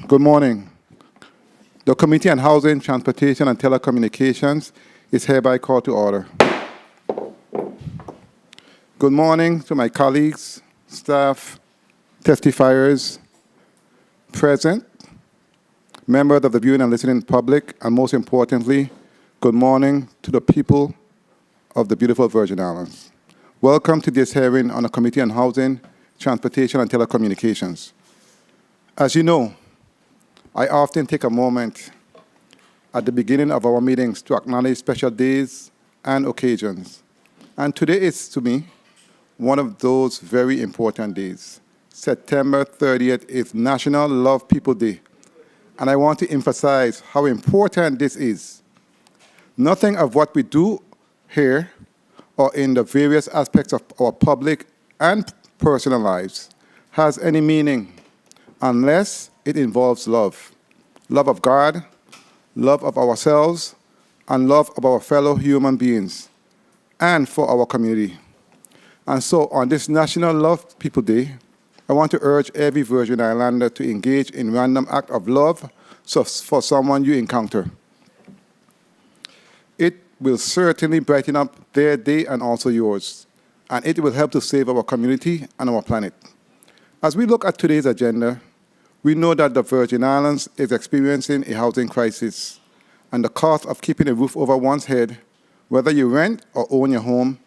Good morning. The Committee on Housing, Transportation, and Telecommunications is hereby called to order. Good morning to my colleagues, staff, testifiers present, members of the viewing and listening public, and most importantly, good morning to the people of the beautiful Virgin Islands. Welcome to this hearing on the Committee on Housing, Transportation, and Telecommunications. As you know, I often take a moment at the beginning of our meetings to acknowledge special days and occasions. And today is, to me, one of those very important days. September 30th is National Love People Day. And I want to emphasize how important this is. Nothing of what we do here or in the various aspects of our public and personal lives has any meaning unless it involves love. Love of God, love of ourselves, and love of our fellow human beings, and for our community. And so on this National Love People Day, I want to urge every Virgin Islander to engage in random act of love for someone you encounter. It will certainly brighten up their day and also yours, and it will help to save our community and our planet. As we look at today's agenda, we know that the Virgin Islands is experiencing a housing crisis, and the cost of keeping a roof over one's head, whether you rent or own your home,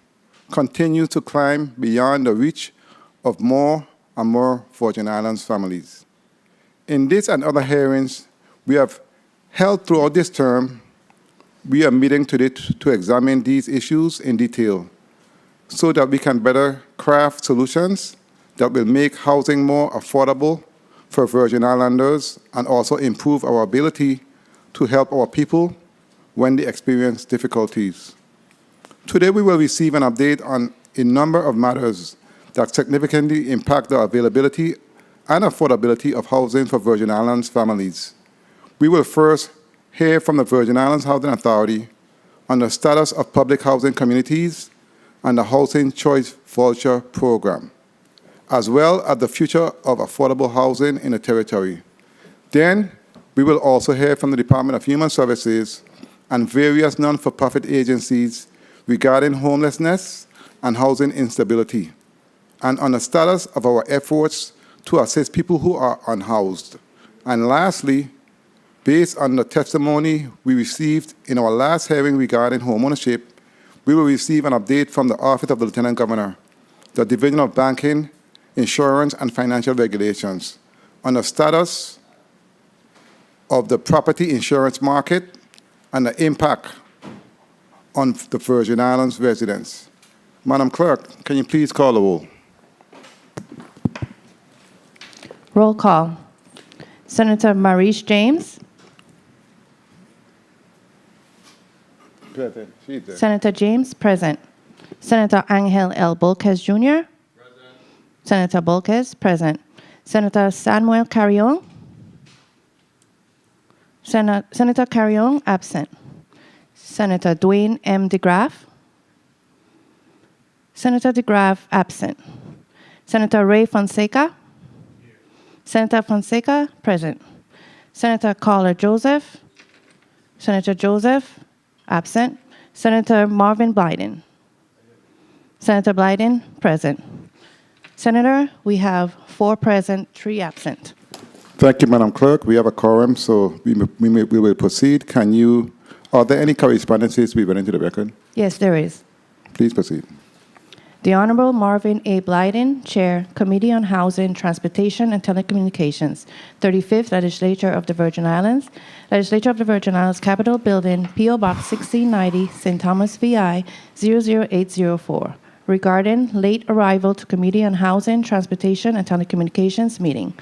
continues to climb beyond the reach of more and more Virgin Islands families. In this and other hearings we have held throughout this term, we are meeting today to examine these issues in detail so that we can better craft solutions that will make housing more affordable for Virgin Islanders and also improve our ability to help our people when they experience difficulties. Today we will receive an update on a number of matters that significantly impact the availability and affordability of housing for Virgin Islands families. We will first hear from the Virgin Islands Housing Authority on the status of public housing communities and the Housing Choice Voucher Program, as well as the future of affordable housing in the territory. Then, we will also hear from the Department of Human Services and various non-for-profit agencies regarding homelessness and housing instability, and on the status of our efforts to assist people who are unhoused. And lastly, based on the testimony we received in our last hearing regarding homeownership, we will receive an update from the Office of the Lieutenant Governor, the Division of Banking, Insurance, and Financial Regulations on the status of the property insurance market and the impact on the Virgin Islands residents. Madam Clerk, can you please call the roll? Roll call. Senator Maurice James. Present. She's there. Senator James, present. Senator Angel L. Bolquez Jr. Present. Senator Bolquez, present. Senator Samuel Carrion. Senator Carrion, absent. Senator Dwayne M. DeGraff. Senator DeGraff, absent. Senator Ray Fonseca. Here. Senator Fonseca, present. Senator Carla Joseph. Senator Joseph, absent. Senator Marvin Blyden. Senator Blyden, present. Senator, we have 4 present, 3 absent. Thank you, Madam Clerk. We have a quorum, so we will proceed. Are there any correspondences we read into the record? Yes, there is. Please proceed. The Honorable Marvin A. Blyden, Chair, Committee on Housing, Transportation, and Telecommunications, 35th Legislature of the Virgin Islands. Legislature of the Virgin Islands, Capitol Building, P.O. Box 1690, St. Thomas, VI, 00804. Regarding late arrival to Committee on Housing, Transportation, and Telecommunications meeting.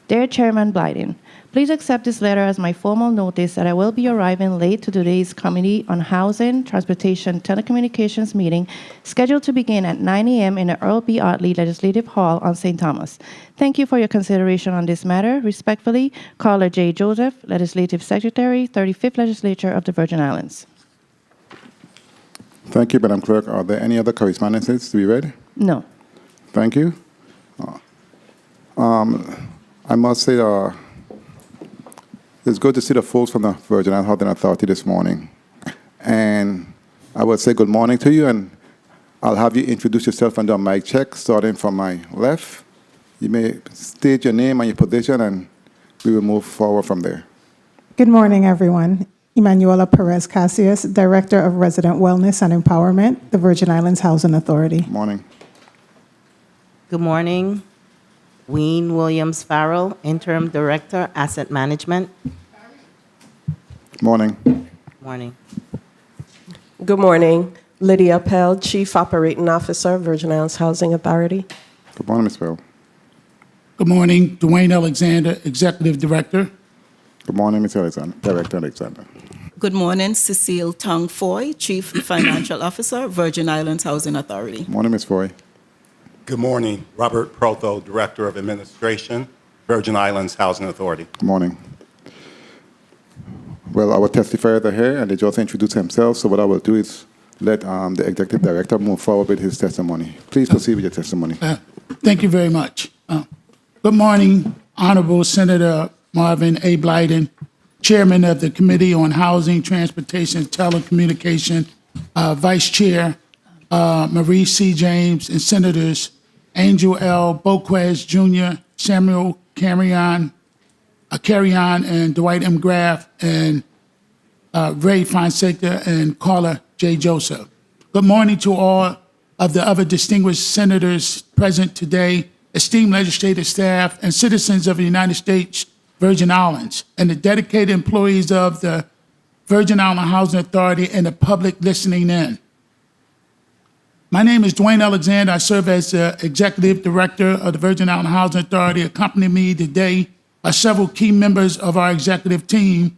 Dear Chairman Blyden, please accept this letter as my formal notice that I will be arriving late to today's Committee on Housing, Transportation, Telecommunications meeting scheduled to begin at 9 a.m. in the Earl B. Otley Legislative Hall on St. Thomas. Thank you for your consideration on this matter. Respectfully, Carla J. Joseph, Legislative Secretary, 35th Legislature of the Virgin Islands. Thank you, Madam Clerk. Are there any other correspondences to be read? No. Thank you. I must say it's good to see the folks from the Virgin Islands Housing Authority this morning. And I would say good morning to you, and I'll have you introduce yourself and do a mic check, starting from my left. You may state your name and your position, and we will move forward from there. Good morning, everyone. Emanuela Perez Cassius, Director of Resident Wellness and Empowerment, the Virgin Islands Housing Authority. Morning. Good morning. Ween Williams Farrell, Interim Director, Asset Management. Morning. Morning. Good morning. Lydia Pell, Chief Operating Officer, Virgin Islands Housing Authority. Good morning, Ms. Bell. Good morning. Dwayne Alexander, Executive Director. Good morning, Ms. Alexander. Director Alexander. Good morning, Cecile Tong Foy, Chief Financial Officer, Virgin Islands Housing Authority. Morning, Ms. Foy. Good morning. Robert Protho, Director of Administration, Virgin Islands Housing Authority. Good morning. Well, our testifiers are here, and they just introduced themselves, so what I will do is let the Executive Director move forward with his testimony. Please proceed with your testimony. Thank you very much. Good morning, Honorable Senator Marvin A. Blyden, Chairman of the Committee on Housing, Transportation, Telecommunication, Vice Chair Marie C. James, and Senators Angel L. Bolquez Jr., Samuel Carrion, and Dwight M. Graff, and Ray Fonseca, and Carla J. Joseph. Good morning to all of the other distinguished senators present today, esteemed legislative staff, and citizens of the United States Virgin Islands, and the dedicated employees of the Virgin Island Housing Authority and the public listening in. My name is Dwayne Alexander. I serve as the Executive Director of the Virgin Island Housing Authority. Accompanying me today are several key members of our executive team,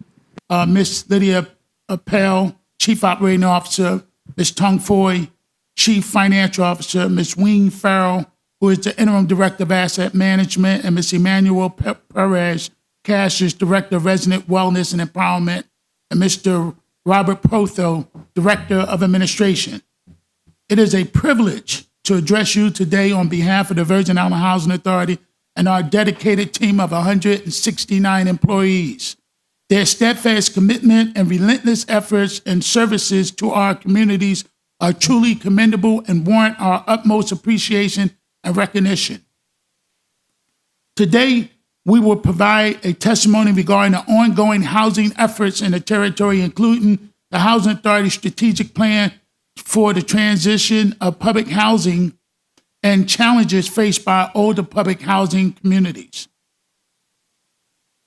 Ms. Lydia Appel, Chief Operating Officer, Ms. Tong Foy, Chief Financial Officer, Ms. Ween Farrell, who is the Interim Director of Asset Management, and Ms. Emanuela Perez Cassius, Director of Resident Wellness and Empowerment, and Mr. Robert Protho, Director of Administration. It is a privilege to address you today on behalf of the Virgin Island Housing Authority and our dedicated team of 169 employees. Their steadfast commitment and relentless efforts and services to our communities are truly commendable and warrant our utmost appreciation and recognition. Today, we will provide a testimony regarding the ongoing housing efforts in the territory, including the Housing Authority Strategic Plan for the transition of public housing and challenges faced by older public housing communities.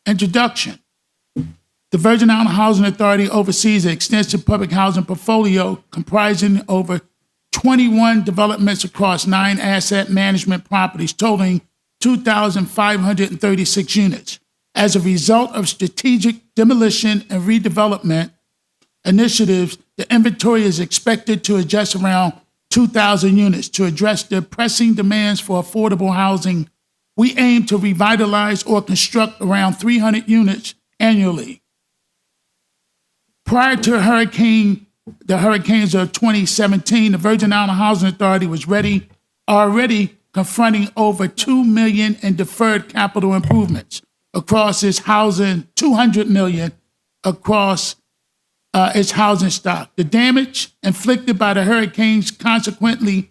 Introduction. The Virgin Island Housing Authority oversees an extensive public housing portfolio comprising over 21 developments across 9 asset management properties, totaling 2,536 units. As a result of strategic demolition and redevelopment, initiatives, the inventory is expected to adjust around 2,000 units to address the pressing demands for affordable housing. We aim to revitalize or construct around 300 units annually. Prior to the hurricanes of 2017, the Virgin Islands Housing Authority was already confronting over $2 million in deferred capital improvements across its housing, $200 million across its housing stock. The damage inflicted by the hurricanes consequently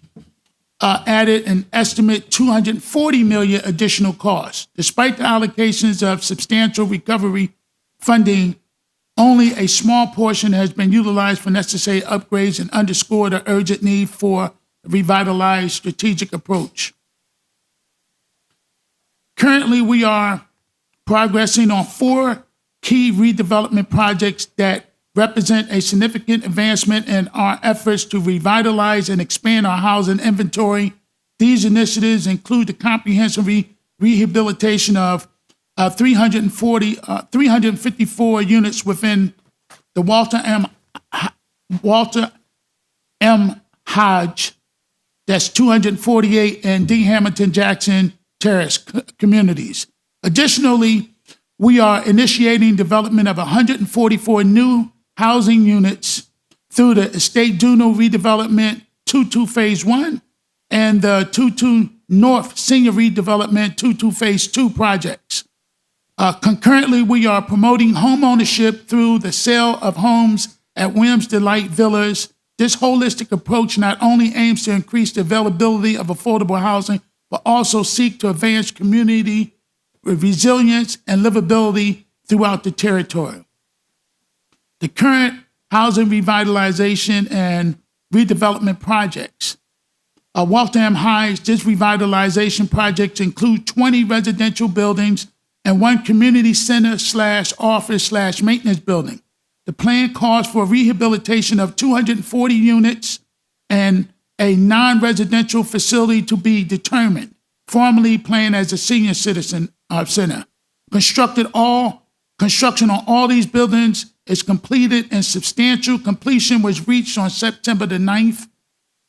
added an estimate $240 million additional costs. Despite the allocations of substantial recovery funding, only a small portion has been utilized for necessary upgrades and underscore the urgent need for a revitalized strategic approach. Currently, we are progressing on 4 key redevelopment projects that represent a significant advancement in our efforts to revitalize and expand our housing inventory. These initiatives include the comprehensive rehabilitation of 354 units within the Walter M. Hodge, that's 248, and D. Hamilton Jackson Terrace communities. Additionally, we are initiating development of 144 new housing units through the Estate Duno redevelopment 22 Phase 1 and the 22 North Senior Redevelopment 22 Phase 2 projects. Concurrently, we are promoting home ownership through the sale of homes at Williams Delight Villas. This holistic approach not only aims to increase the availability of affordable housing, but also seek to advance community resilience and livability throughout the territory. The current housing revitalization and redevelopment projects. Waltham Heights, this revitalization project include 20 residential buildings and 1 community center / office / maintenance building. The plan calls for rehabilitation of 240 units and a non-residential facility to be determined, formerly planned as a senior citizen center. Construction on all these buildings is completed, and substantial completion was reached on September the 9th,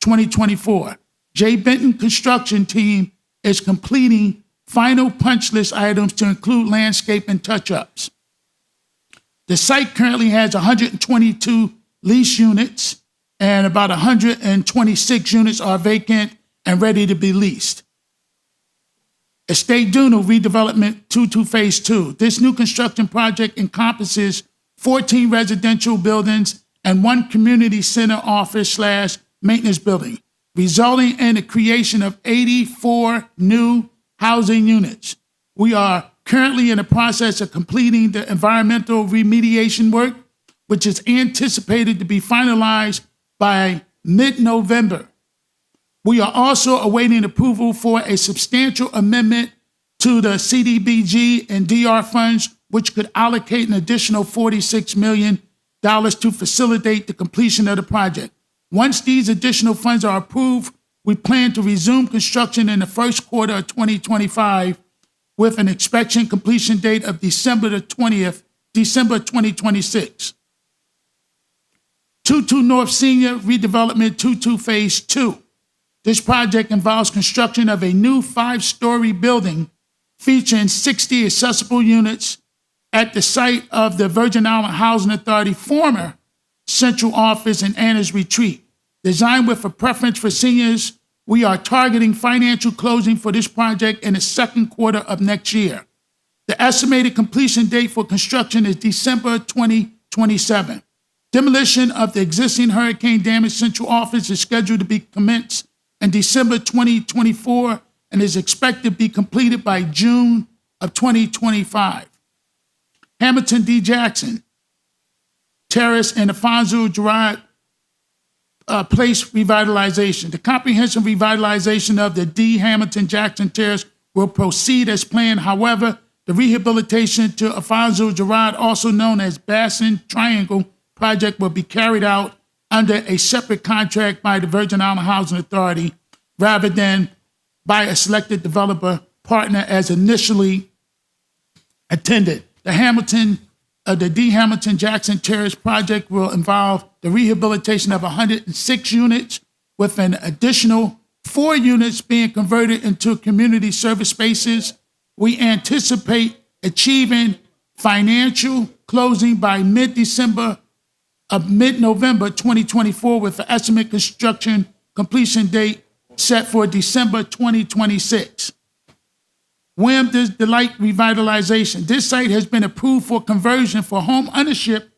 2024. J. Benton Construction Team is completing final punch list items to include landscape and touch-ups. The site currently has 122 lease units, and about 126 units are vacant and ready to be leased. Estate Duno redevelopment 22 Phase 2. This new construction project encompasses 14 residential buildings and 1 community center office / maintenance building, resulting in the creation of 84 new housing units. We are currently in the process of completing the environmental remediation work, which is anticipated to be finalized by mid-November. We are also awaiting approval for a substantial amendment to the CDBG and DR funds, which could allocate an additional $46 million to facilitate the completion of the project. Once these additional funds are approved, we plan to resume construction in the first quarter of 2025 with an expected completion date of December 2026. 22 North Senior Redevelopment 22 Phase 2. This project involves construction of a new 5-story building featuring 60 accessible units at the site of the Virgin Islands Housing Authority former central office in Anna's Retreat. Designed with a preference for seniors, we are targeting financial closing for this project in the second quarter of next year. The estimated completion date for construction is December 2027. Demolition of the existing hurricane-damaged central office is scheduled to be commenced in December 2024 and is expected to be completed by June of 2025. Hamilton D. Jackson Terrace and Alfonso Gerard Place revitalization. The comprehensive revitalization of the D. Hamilton Jackson Terrace will proceed as planned. However, the rehabilitation to Alfonso Gerard, also known as Bassin Triangle project, will be carried out under a separate contract by the Virgin Islands Housing Authority rather than by a selected developer partner as initially intended. The Hamilton the D. Hamilton Jackson Terrace project will involve the rehabilitation of 106 units, with an additional 4 units being converted into community service spaces. We anticipate achieving financial closing by mid-November 2024, with the estimate construction completion date set for December 2026. Williams Delight Revitalization. This site has been approved for conversion for home ownership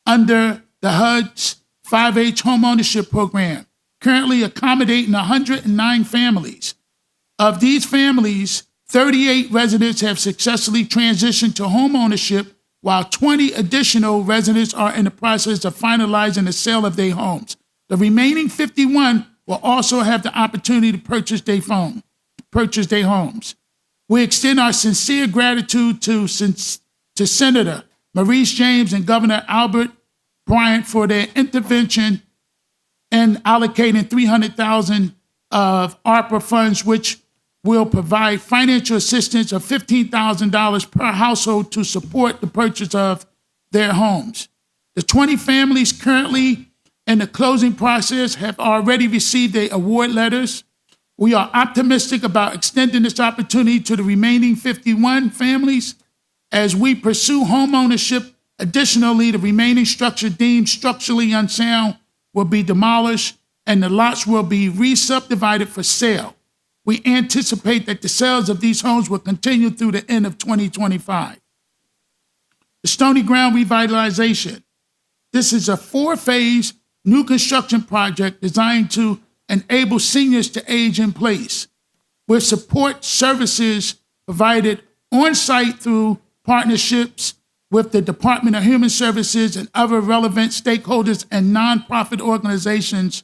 under the HUD's 5H Home Ownership Program, currently accommodating 109 families. Of these families, 38 residents have successfully transitioned to home ownership, while 20 additional residents are in the process of finalizing the sale of their homes. The remaining 51 will also have the opportunity to purchase their homes. We extend our sincere gratitude to Senator Maurice James and Governor Albert Bryant for their intervention in allocating $300,000 of ARPA funds, which will provide financial assistance of $15,000 per household to support the purchase of their homes. The 20 families currently in the closing process have already received their award letters. We are optimistic about extending this opportunity to the remaining 51 families as we pursue home ownership. Additionally, the remaining structure deemed structurally unsound will be demolished and the lots will be re-subdivided for sale. We anticipate that the sales of these homes will continue through the end of 2025. The Stony Ground Revitalization. This is a 4-phase new construction project designed to enable seniors to age in place, with support services provided on-site through partnerships with the Department of Human Services and other relevant stakeholders and nonprofit organizations.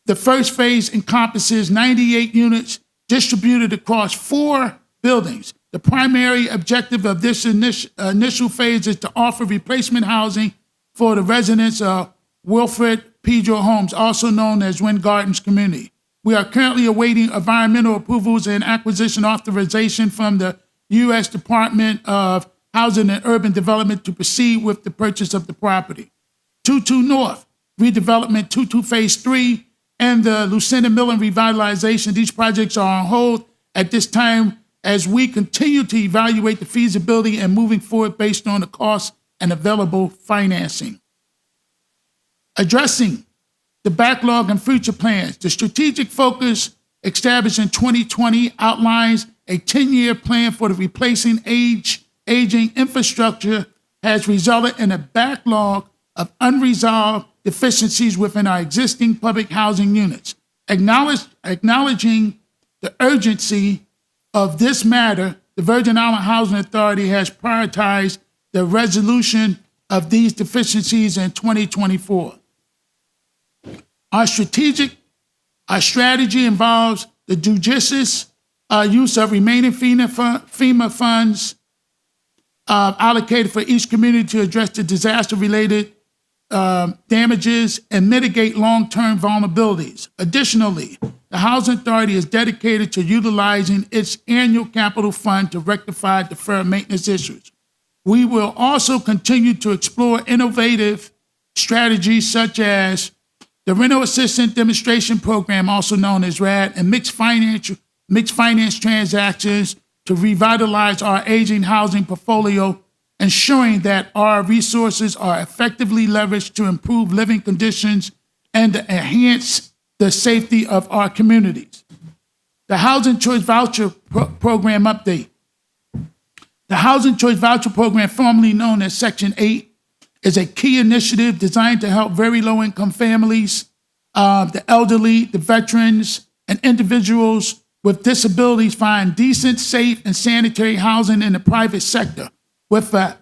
The first phase encompasses 98 units distributed across 4 buildings. The primary objective of this initial phase is to offer replacement housing for the residents of Wilfred Pedro Homes, also known as Wind Gardens Community. We are currently awaiting environmental approvals and acquisition authorization from the U.S. Department of Housing and Urban Development to proceed with the purchase of the property. 22 North, redevelopment 22 Phase 3, and the Lucinda Millen revitalization. These projects are on hold at this time as we continue to evaluate the feasibility and moving forward based on the cost and available financing. Addressing the backlog and future plans. The strategic focus established in 2020 outlines a 10-year plan for the replacing aging infrastructure has resulted in a backlog of unresolved deficiencies within our existing public housing units. Acknowledging the urgency of this matter, the Virgin Island Housing Authority has prioritized the resolution of these deficiencies in 2024. Our strategy involves the judicious use of remaining FEMA funds allocated for each community to address the disaster-related damages and mitigate long-term vulnerabilities. Additionally, the Housing Authority is dedicated to utilizing its annual capital fund to rectify deferred maintenance issues. We will also continue to explore innovative strategies such as the Rental Assistance Demonstration Program, also known as RAD, and mixed finance transactions to revitalize our aging housing portfolio, ensuring that our resources are effectively leveraged to improve living conditions and to enhance the safety of our communities. The Housing Choice Voucher Program update. The Housing Choice Voucher Program, formerly known as Section 8, is a key initiative designed to help very low-income families, the elderly, the veterans, and individuals with disabilities find decent, safe, and sanitary housing in the private sector. With a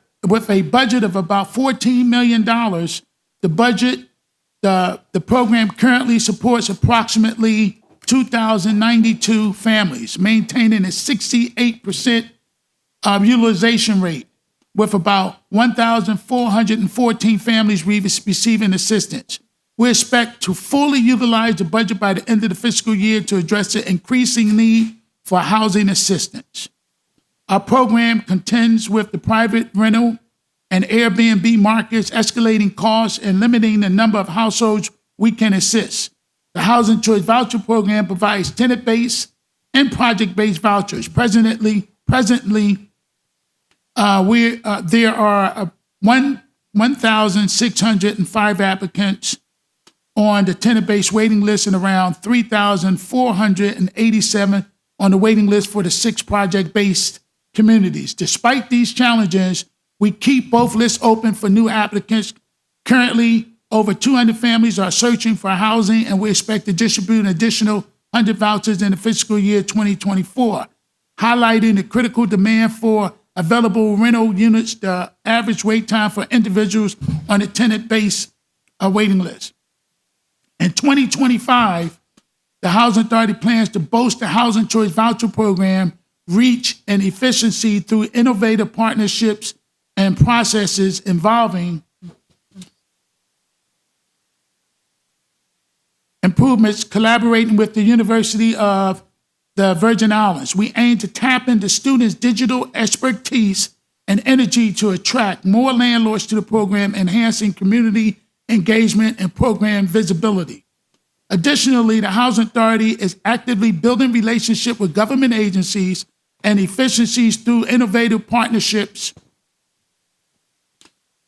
budget of about $14 million, the program currently supports approximately 2,092 families, maintaining a 68% utilization rate, with about 1,414 families receiving assistance. We expect to fully utilize the budget by the end of the fiscal year to address the increasing need for housing assistance. Our program contends with the private rental and Airbnb markets, escalating costs, and limiting the number of households we can assist. The Housing Choice Voucher Program provides tenant-based and project-based vouchers. Presently, there are 1,605 applicants on the tenant-based waiting list and around 3,487 on the waiting list for the 6 project-based communities. Despite these challenges, we keep both lists open for new applicants. Currently, over 200 families are searching for housing, and we expect to distribute an additional 100 vouchers in the fiscal year 2024, highlighting the critical demand for available rental units, the average wait time for individuals on the tenant-based waiting list. In 2025, the Housing Authority plans to boost the Housing Choice Voucher Program reach and efficiency through innovative partnerships and processes involving improvements, collaborating with the University of the Virgin Islands. We aim to tap into students' digital expertise and energy to attract more landlords to the program, enhancing community engagement and program visibility. Additionally, the Housing Authority is actively building relationships with government agencies and efficiencies through innovative partnerships,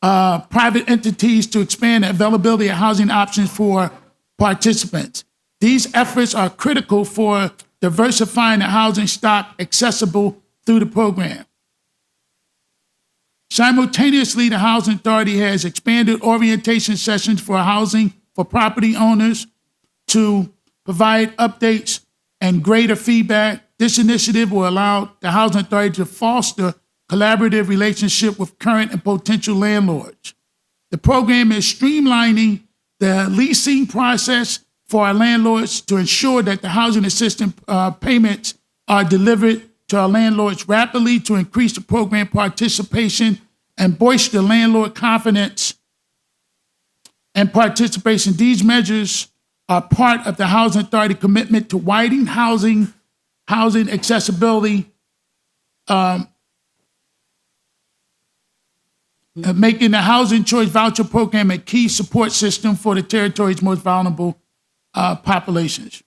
private entities to expand the availability of housing options for participants. These efforts are critical for diversifying the housing stock accessible through the program. Simultaneously, the Housing Authority has expanded orientation sessions for housing for property owners to provide updates and greater feedback. This initiative will allow the Housing Authority to foster collaborative relationship with current and potential landlords. The program is streamlining the leasing process for our landlords to ensure that the housing assistance payments are delivered to our landlords rapidly to increase the program participation and bolster landlord confidence and participation. These measures are part of the Housing Authority commitment to widening housing accessibility, making the Housing Choice Voucher Program a key support system for the territory's most vulnerable populations.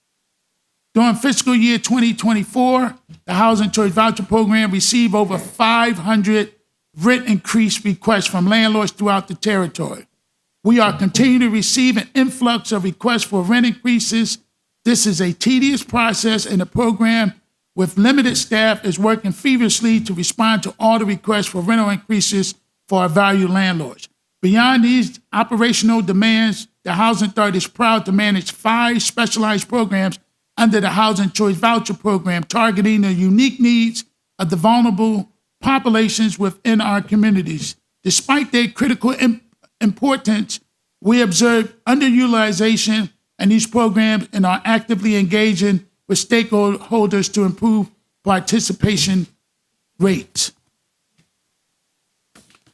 During fiscal year 2024, the Housing Choice Voucher Program received over 500 rent increase requests from landlords throughout the territory. We are continuing to receive an influx of requests for rent increases. This is a tedious process, and the program, with limited staff, is working feverishly to respond to all the requests for rental increases for our valued landlords. Beyond these operational demands, the Housing Authority is proud to manage 5 specialized programs under the Housing Choice Voucher Program, targeting the unique needs of the vulnerable populations within our communities. Despite their critical importance, we observe underutilization in these programs and are actively engaging with stakeholders to improve participation rates.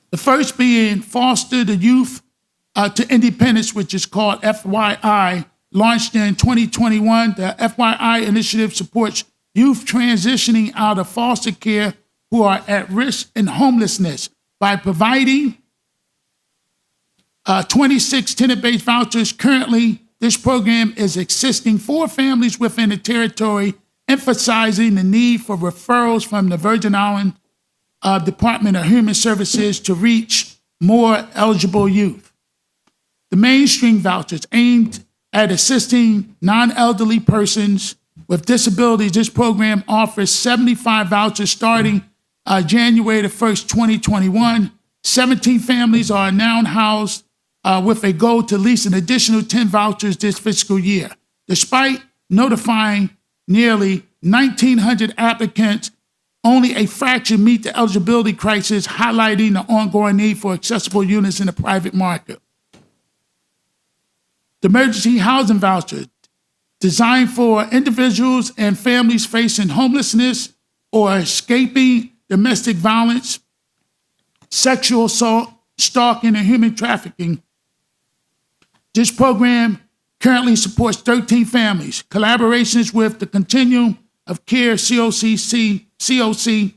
The first being Foster the Youth to Independence, which is called FYI, launched in 2021. The FYI initiative supports youth transitioning out of foster care who are at risk in homelessness by providing 26 tenant-based vouchers. Currently, this program is assisting 4 families within the territory, emphasizing the need for referrals from the Virgin Islands Department of Human Services to reach more eligible youth. The mainstream vouchers aimed at assisting non-elderly persons with disabilities. This program offers 75 vouchers starting January the 1st, 2021. 17 families are now housed with a goal to lease an additional 10 vouchers this fiscal year. Despite notifying nearly 1,900 applicants, only a fraction meet the eligibility crisis, highlighting the ongoing need for accessible units in the private market. The emergency housing voucher, designed for individuals and families facing homelessness or escaping domestic violence, sexual assault, stalking, and human trafficking. This program currently supports 13 families. Collaborations with the Continuum of Care COC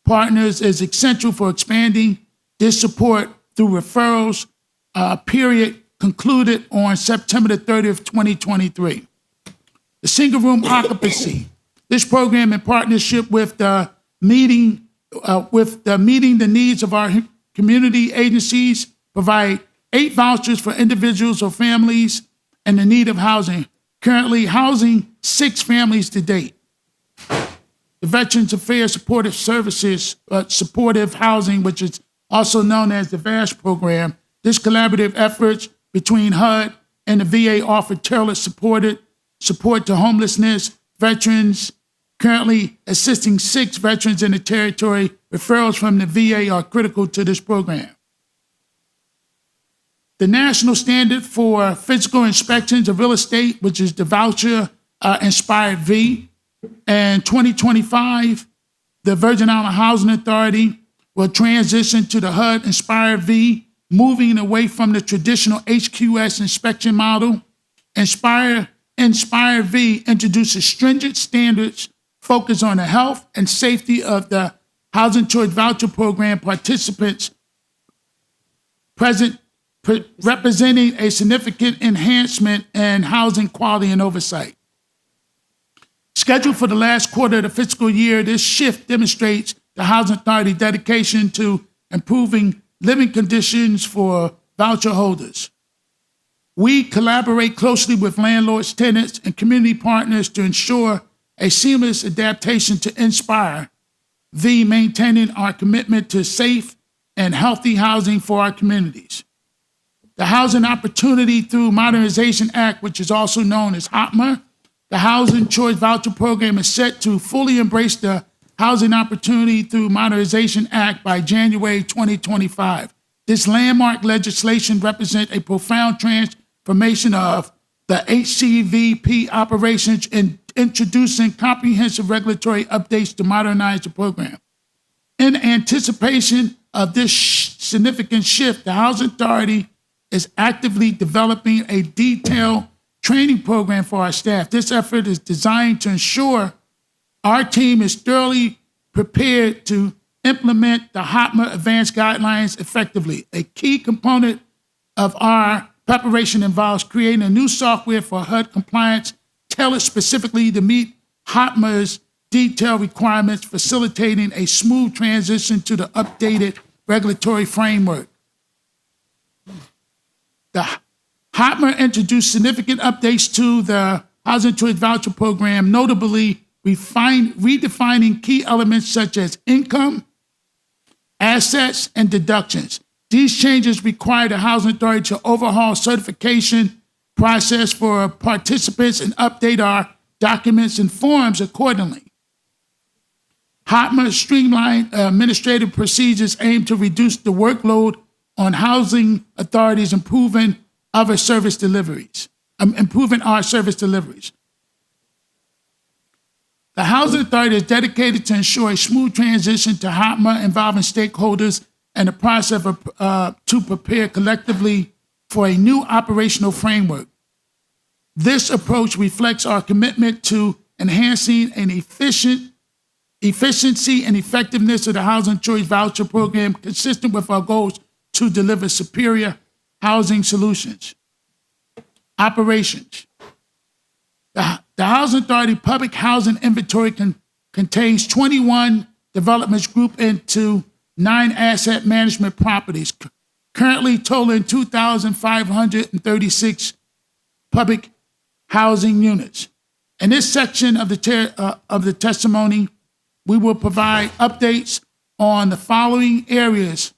partners is essential for expanding this support through referrals period concluded on September the 30th, 2023. The single room occupancy. This program, in partnership with meeting the needs of our community agencies, provide 8 vouchers for individuals or families in the need of housing, currently housing 6 families to date. The Veterans Affairs Supportive Services, Supportive Housing, which is also known as the VASH program. This collaborative effort between HUD and the VA offered tailored support to homelessness veterans, currently assisting 6 veterans in the territory. Referrals from the VA are critical to this program. The national standard for physical inspections of real estate, which is the voucher Inspired V. In 2025, the Virgin Island Housing Authority will transition to the HUD Inspired V, moving away from the traditional HQS inspection model. Inspired V introduces stringent standards focused on the health and safety of the Housing Choice Voucher Program participants, representing a significant enhancement in housing quality and oversight. Scheduled for the last quarter of the fiscal year, this shift demonstrates the Housing Authority's dedication to improving living conditions for voucher holders. We collaborate closely with landlords, tenants, and community partners to ensure a seamless adaptation to Inspire V, maintaining our commitment to safe and healthy housing for our communities. The Housing Opportunity Through Modernization Act, which is also known as HOTMA, the Housing Choice Voucher Program is set to fully embrace the Housing Opportunity Through Modernization Act by January 2025. This landmark legislation represents a profound transformation of the HCVP operations in introducing comprehensive regulatory updates to modernize the program. In anticipation of this significant shift, the Housing Authority is actively developing a detailed training program for our staff. This effort is designed to ensure our team is thoroughly prepared to implement the HOTMA advanced guidelines effectively. A key component of our preparation involves creating a new software for HUD compliance tailored specifically to meet HOTMA's detailed requirements, facilitating a smooth transition to the updated regulatory framework. The HOTMA introduced significant updates to the Housing Choice Voucher Program, notably redefining key elements such as income, assets, and deductions. These changes require the Housing Authority to overhaul certification process for participants and update our documents and forms accordingly. HOTMA streamlined administrative procedures aim to reduce the workload on housing authorities, improving our service deliveries. The Housing Authority is dedicated to ensure a smooth transition to HOTMA involving stakeholders and the process to prepare collectively for a new operational framework. This approach reflects our commitment to enhancing an efficiency and effectiveness of the Housing Choice Voucher Program, consistent with our goals to deliver superior housing solutions. Operations. The Housing Authority Public Housing Inventory contains 21 developments grouped into 9 asset management properties, currently totaling 2,536 public housing units. In this section of the testimony, we will provide updates on the following areas: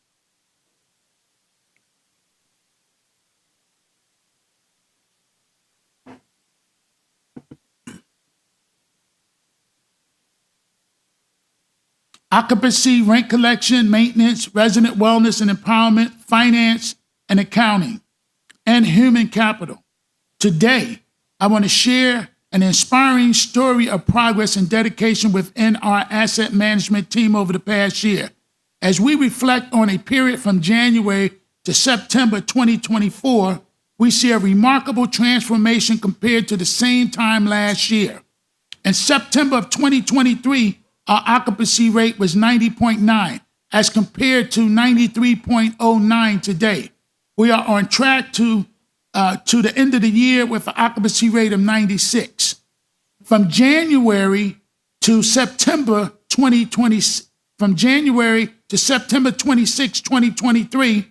occupancy, rent collection, maintenance, resident wellness and empowerment, finance and accounting, and human capital. Today, I want to share an inspiring story of progress and dedication within our asset management team over the past year. As we reflect on a period from January to September 2024, we see a remarkable transformation compared to the same time last year. In September of 2023, our occupancy rate was 90.9. as compared to 93.09 today. We are on track to the end of the year with an occupancy rate of 96. From January to September 26, 2023,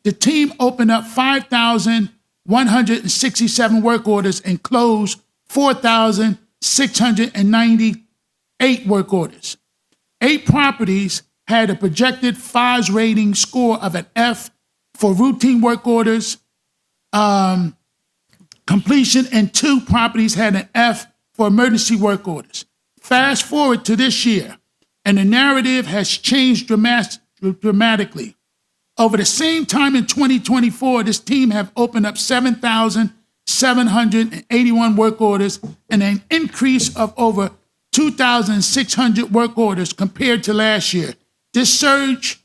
the team opened up 5,167 work orders and closed 4,698 work orders. 8 properties had a projected FOS rating score of an F for routine work orders completion, and 2 properties had an F for emergency work orders. Fast forward to this year, and the narrative has changed dramatically. Over the same time in 2024, this team have opened up 7,781 work orders and an increase of over 2,600 work orders compared to last year. This surge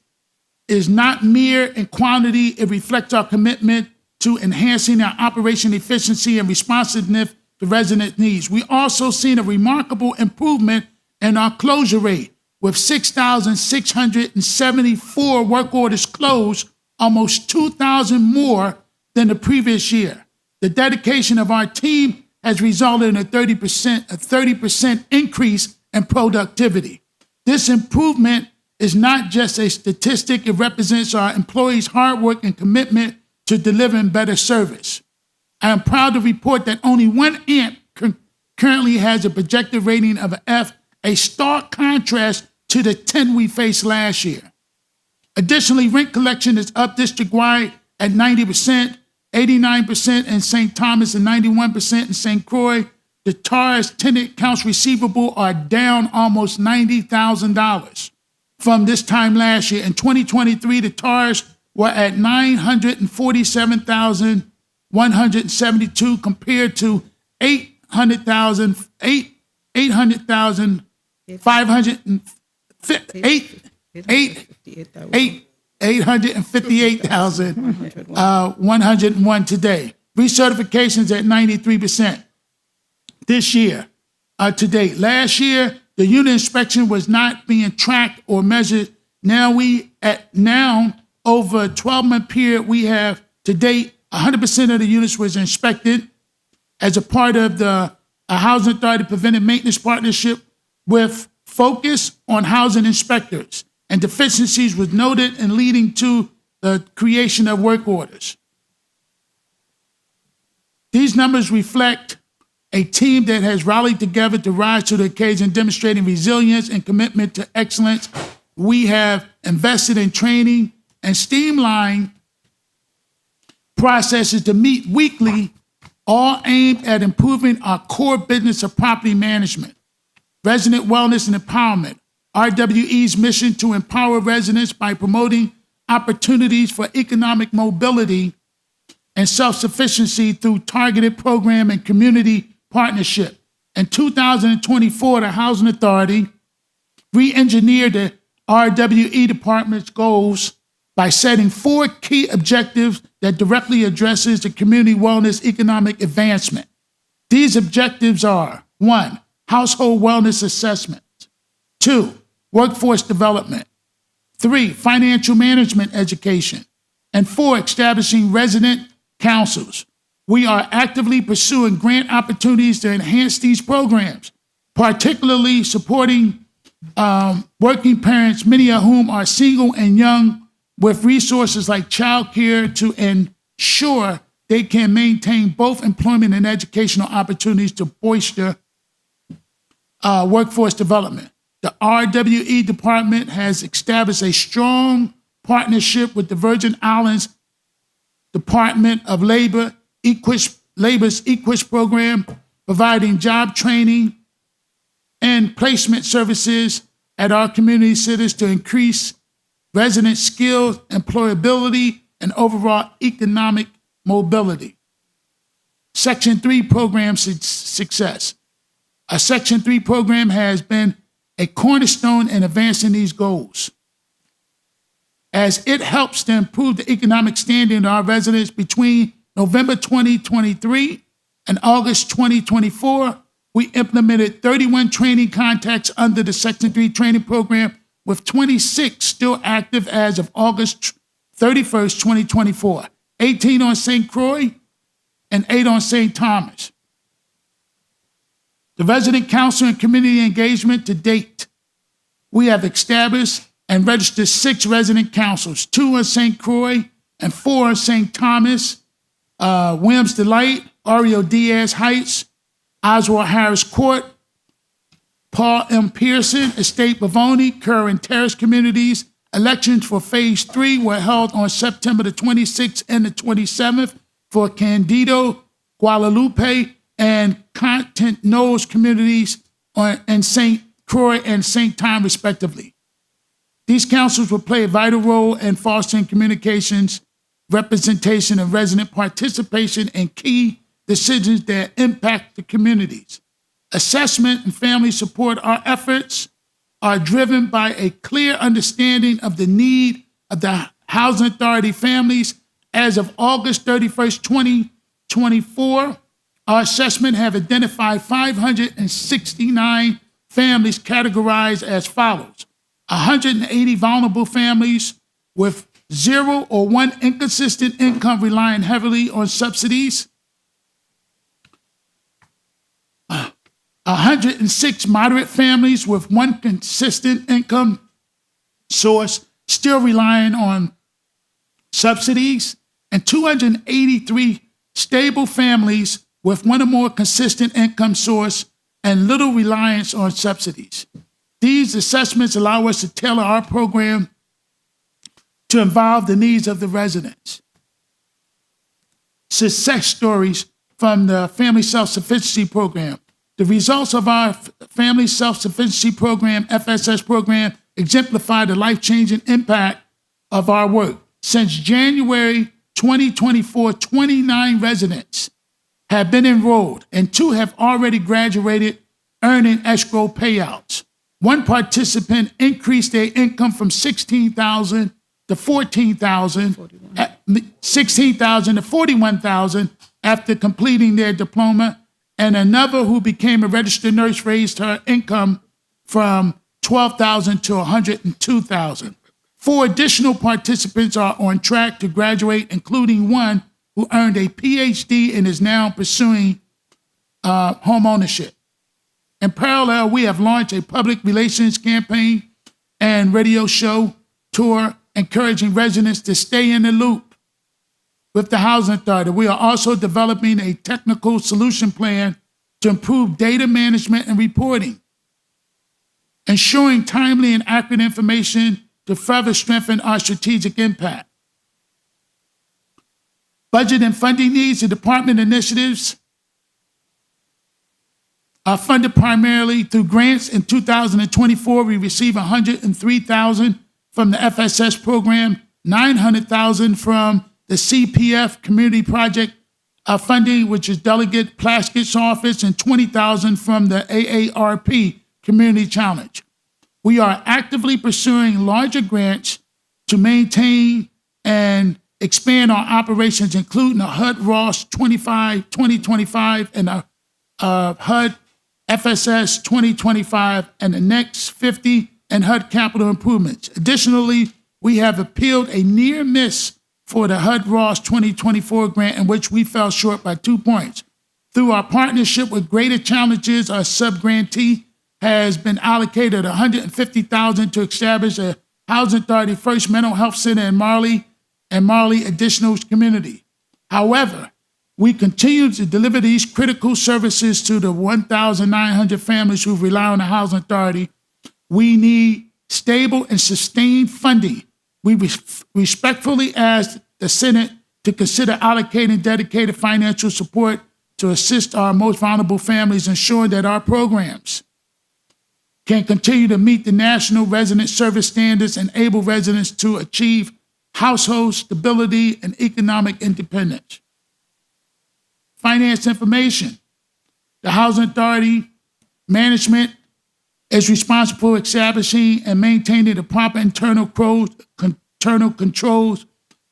is not mere in quantity. It reflects our commitment to enhancing our operation efficiency and responsiveness to resident needs. We also seen a remarkable improvement in our closure rate, with 6,674 work orders closed, almost 2,000 more than the previous year. The dedication of our team has resulted in a 30% increase in productivity. This improvement is not just a statistic, it represents our employees' hard work and commitment to delivering better service. I am proud to report that only one AMP currently has a projected rating of an F, a stark contrast to the 10 we faced last year. Additionally, rent collection is up district-wide at 90%, 89% in St. Thomas and 91% in St. Croix. The TAR's tenant accounts receivable are down almost $90,000 from this time last year. In 2023, the TARs were at $947,172 compared to $858,101 today. Recertifications at 93% this year to date. Last year, the unit inspection was not being tracked or measured. Now over a 12-month period, we have to date 100% of the units was inspected as a part of the Housing Authority Preventive Maintenance Partnership with focus on housing inspectors, and deficiencies was noted and leading to the creation of work orders. These numbers reflect a team that has rallied together to rise to the occasion, demonstrating resilience and commitment to excellence. We have invested in training and streamlined processes to meet weekly, all aimed at improving our core business of property management, resident wellness and empowerment. RWE's mission to empower residents by promoting opportunities for economic mobility and self-sufficiency through targeted program and community partnership. In 2024, the Housing Authority re-engineered the RWE department's goals by setting 4 key objectives that directly addresses the community wellness economic advancement. These objectives are: 1, household wellness assessment; 2, workforce development; 3, financial management education; and 4, establishing resident councils. We are actively pursuing grant opportunities to enhance these programs, particularly supporting working parents, many of whom are single and young, with resources like childcare to ensure they can maintain both employment and educational opportunities to bolster workforce development. The RWE department has established a strong partnership with the Virgin Islands Department of Labor's EQUIS program, providing job training and placement services at our community centers to increase resident skills, employability, and overall economic mobility. Section 3 program success. A Section 3 program has been a cornerstone in advancing these goals, as it helps to improve the economic standing of our residents. Between November 2023 and August 2024, we implemented 31 training contacts under the Section 3 training program, with 26 still active as of August 31st, 2024, 18 on St. Croix and 8 on St. Thomas. The resident council and community engagement to date, we have established and registered 6 resident councils, 2 on St. Croix and 4 on St. Thomas, Williams Delight, Oreo Diaz Heights, Oswald Harris Court, Paul M. Pearson, Estate Bavoni, Kerr and Terrace communities. Elections for Phase 3 were held on September the 26th and the 27th for Candido, Guadalupe, and Content Knolls communities in St. Croix and St. Thomas, respectively. These councils will play a vital role in fostering communications, representation, and resident participation in key decisions that impact the communities. Assessment and family support, our efforts are driven by a clear understanding of the need of the Housing Authority families. As of August 31st, 2024, our assessment have identified 569 families categorized as follows: 180 vulnerable families with 0 or 1 inconsistent income relying heavily on subsidies, 106 moderate families with 1 consistent income source still relying on subsidies, and 283 stable families with 1 or more consistent income source and little reliance on subsidies. These assessments allow us to tailor our program to involve the needs of the residents. Success stories from the Family Self-Sufficiency Program. The results of our Family Self-Sufficiency Program, FSS program, exemplify the life-changing impact of our work. Since January 2024, 29 residents have been enrolled and 2 have already graduated, earning escrow payouts. 1 participant increased their income from $16,000 to $14,000, $16,000 to $41,000 after completing their diploma, and another who became a registered nurse raised her income from $12,000 to $102,000. 4 additional participants are on track to graduate, including 1 who earned a PhD and is now pursuing home ownership. In parallel, we have launched a public relations campaign and radio show tour encouraging residents to stay in the loop with the Housing Authority. We are also developing a technical solution plan to improve data management and reporting, ensuring timely and accurate information to further strengthen our strategic impact. Budget and funding needs. The department initiatives are funded primarily through grants. In 2024, we received $103,000 from the FSS program, $900,000 from the CPF Community Project funding, which is Delegate Plaskett's office, and $20,000 from the AARP Community Challenge. We are actively pursuing larger grants to maintain and expand our operations, including the HUD Ross 2025 and the HUD FSS 2025 and the next 50 and HUD capital improvements. Additionally, we have appealed a near miss for the HUD Ross 2024 grant, in which we fell short by 2 points. Through our partnership with Greater Challenges, our sub-grantee has been allocated $150,000 to establish a Housing Authority First Mental Health Center in Marley and Marley Additional Community. However, we continue to deliver these critical services to the 1,900 families who rely on the Housing Authority. We need stable and sustained funding. We respectfully ask the Senate to consider allocating dedicated financial support to assist our most vulnerable families, ensuring that our programs can continue to meet the national resident service standards and enable residents to achieve household stability and economic independence. Finance information. The Housing Authority management is responsible for establishing and maintaining the proper internal controls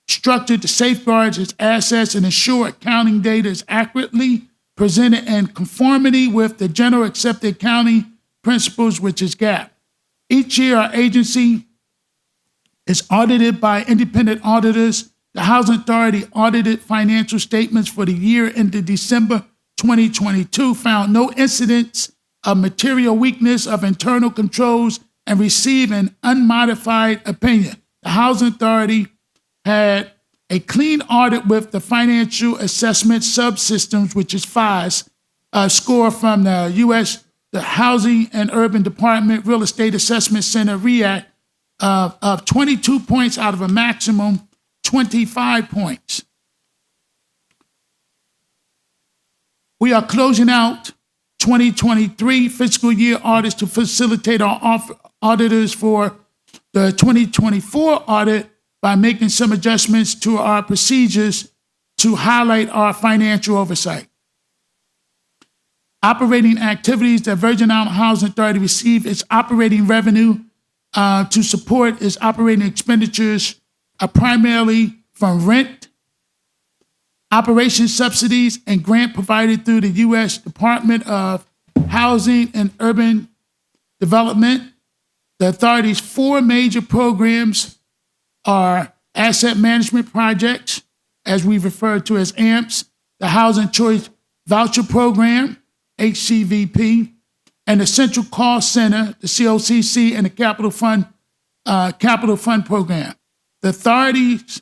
structured to safeguard its assets and ensure accounting data is accurately presented in conformity with the general accepted accounting principles, which is GAAP. Each year, our agency is audited by independent auditors. The Housing Authority audited financial statements for the year ended December 2022, found no incidents of material weakness of internal controls, and received an unmodified opinion. The Housing Authority had a clean audit with the Financial Assessment Subsystems, which is FAS, score from the U.S. the Housing and Urban Department Real Estate Assessment Center, REACT, of 22 points out of a maximum 25 points. We are closing out 2023 fiscal year audits to facilitate our auditors for the 2024 audit by making some adjustments to our procedures to highlight our financial oversight. Operating activities that Virgin Islands Housing Authority receive its operating revenue to support its operating expenditures are primarily from rent, operation subsidies, and grant provided through the U.S. Department of Housing and Urban Development. The authority's 4 major programs are asset management projects, as we refer to as AMPS, the Housing Choice Voucher Program, HCVP, and the Central Cost Center, the COCC, and the Capital Fund Program. The authority's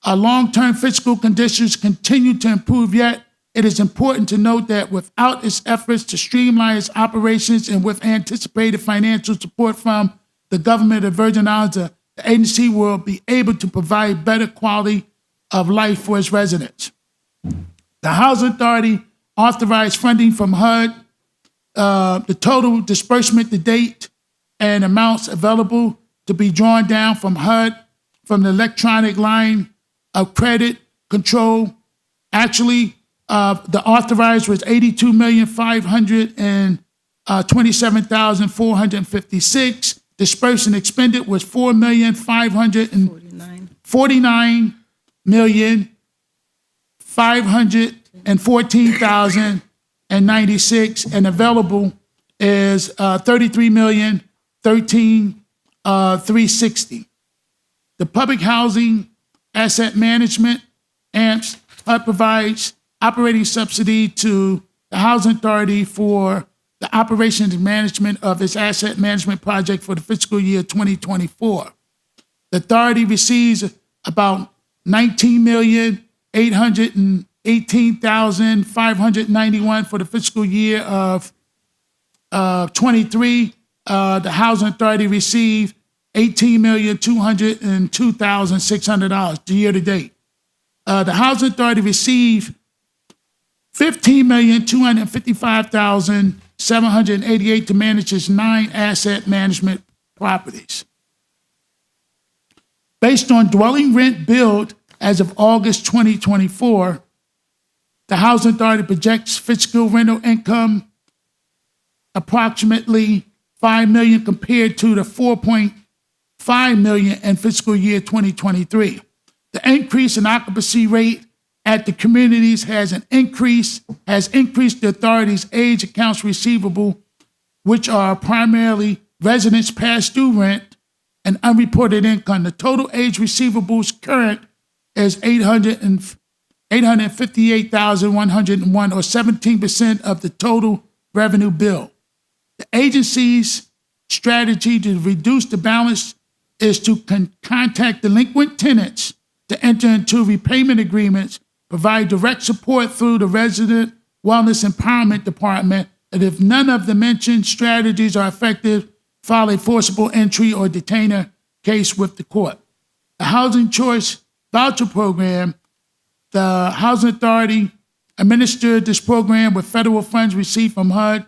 long-term fiscal conditions continue to improve, yet it is important to note that without its efforts to streamline its operations and with anticipated financial support from the government of Virgin Islands, the agency will be able to provide better quality of life for its residents. The Housing Authority authorized funding from HUD. The total disbursement to date and amounts available to be drawn down from HUD from the electronic line of credit control. Actually, the authorized was $82,527,456. Dispersed and expended was $4,549,514,096, and available is $33,013,360. The Public Housing Asset Management, AMPS, HUD provides operating subsidy to the Housing Authority for the operations and management of its asset management project for the fiscal year 2024. The authority receives about $19,818,591 for the fiscal year of 23. The Housing Authority received $18,202,600 year to date. The Housing Authority received $15,255,788 to manage its 9 asset management properties. Based on dwelling rent billed as of August 2024, the Housing Authority projects fiscal rental income approximately $5 million compared to the $4.5 million in fiscal year 2023. The increase in occupancy rate at the communities has increased the authority's age accounts receivable, which are primarily residents past due rent and unreported income. The total age receivables current is $858,101, or 17% of the total revenue bill. The agency's strategy to reduce the balance is to contact delinquent tenants to enter into repayment agreements, provide direct support through the Resident Wellness Empowerment Department, and if none of the mentioned strategies are effective, file a forcible entry or detainer case with the court. The Housing Choice Voucher Program, the Housing Authority administered this program with federal funds received from HUD.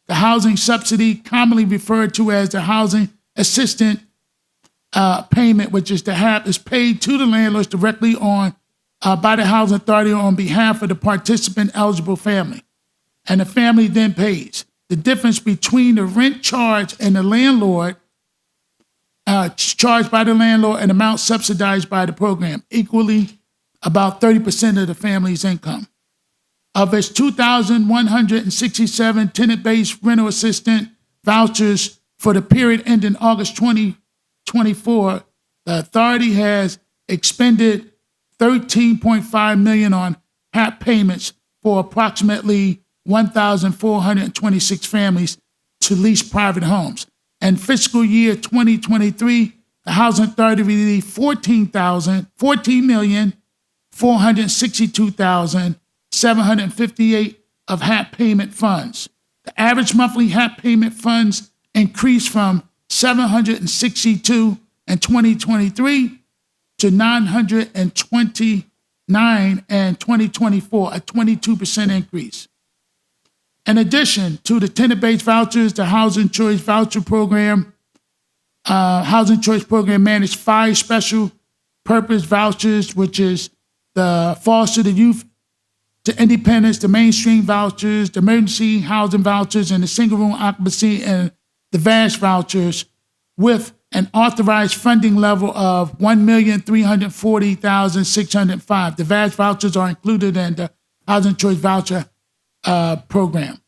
The housing subsidy, commonly referred to as the housing assistance payment, which is the HAP, is paid to the landlords directly by the Housing Authority on behalf of the participant eligible family, and the family then pays. The difference between the rent charge and the landlord, charged by the landlord, and amount subsidized by the program, equally about 30% of the family's income. Of its 2,167 tenant-based rental assistance vouchers, For the period ending August 2024, the authority has expended $13.5 million on HAP payments for approximately 1,426 families to lease private homes. And fiscal year 2023, the Housing Authority released $14,462,758 of HAP payment funds. The average monthly HAP payment funds increased from $762 in 2023 to $929 in 2024, a 22% increase. In addition to the tenant-based vouchers, the Housing Choice Voucher Program, Housing Choice Program managed 5 special purpose vouchers, which is the foster the youth to independence, the mainstream vouchers, the emergency housing vouchers, and the single room occupancy and the VIHA vouchers, with an authorized funding level of $1,340,605. The VIHA vouchers are included in the Housing Choice Voucher Program.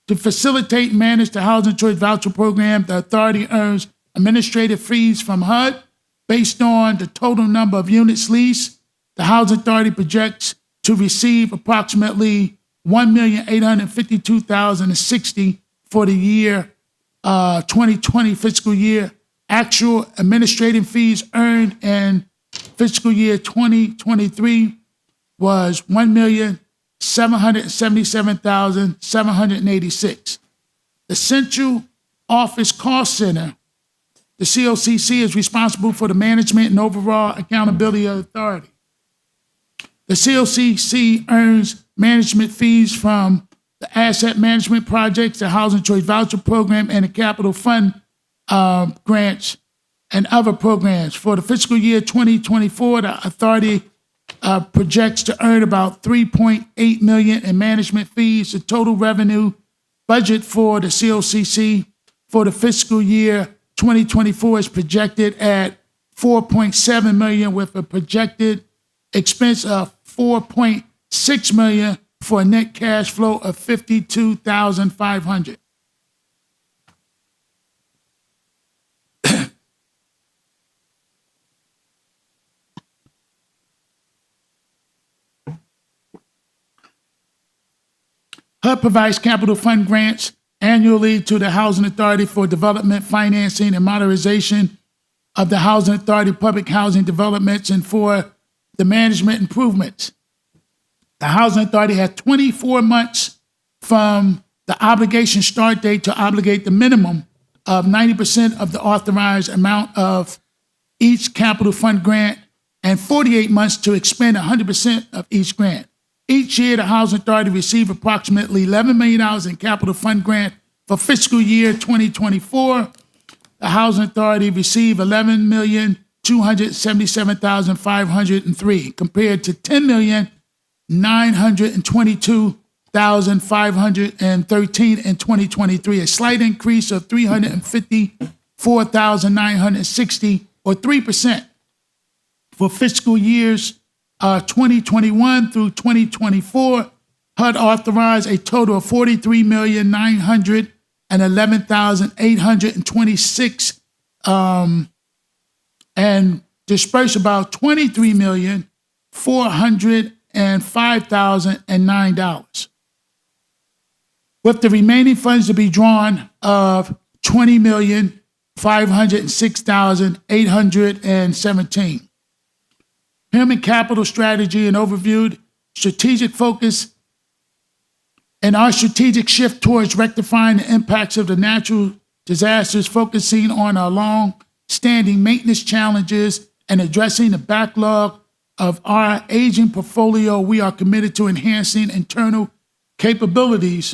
To facilitate and manage the Housing Choice Voucher Program, the authority earns administrative fees from HUD based on the total number of units leased. The Housing Authority projects to receive approximately $1,852,060 for the year 2020 fiscal year. Actual administrative fees earned in fiscal year 2023 was $1,777,786. The Central Office Cost Center, the COCC, is responsible for the management and overall accountability of the authority. The COCC earns management fees from the asset management projects, the Housing Choice Voucher Program, and the Capital Fund grants and other programs. For the fiscal year 2024, the authority projects to earn about $3.8 million in management fees. The total revenue budget for the COCC for the fiscal year 2024 is projected at $4.7 million, with a projected expense of $4.6 million for a net cash flow of $52,500. HUD provides capital fund grants annually to the Housing Authority for development, financing, and modernization of the Housing Authority public housing developments and for the management improvements. The Housing Authority has 24 months from the obligation start date to obligate the minimum of 90% of the authorized amount of each capital fund grant and 48 months to expend 100% of each grant. Each year, the Housing Authority receives approximately $11 million in capital fund grant. For fiscal year 2024, the Housing Authority received $11,277,503 compared to $10,922,513 in 2023, a slight increase of $354,960 or 3%. For fiscal years 2021 through 2024, HUD authorized a total of $43,911,826 and dispersed about $23,405,009, with the remaining funds to be drawn of $20,506,817. Human capital strategy and overview, strategic focus, and our strategic shift towards rectifying the impacts of the natural disasters, focusing on our long-standing maintenance challenges and addressing the backlog of our aging portfolio. We are committed to enhancing internal capabilities.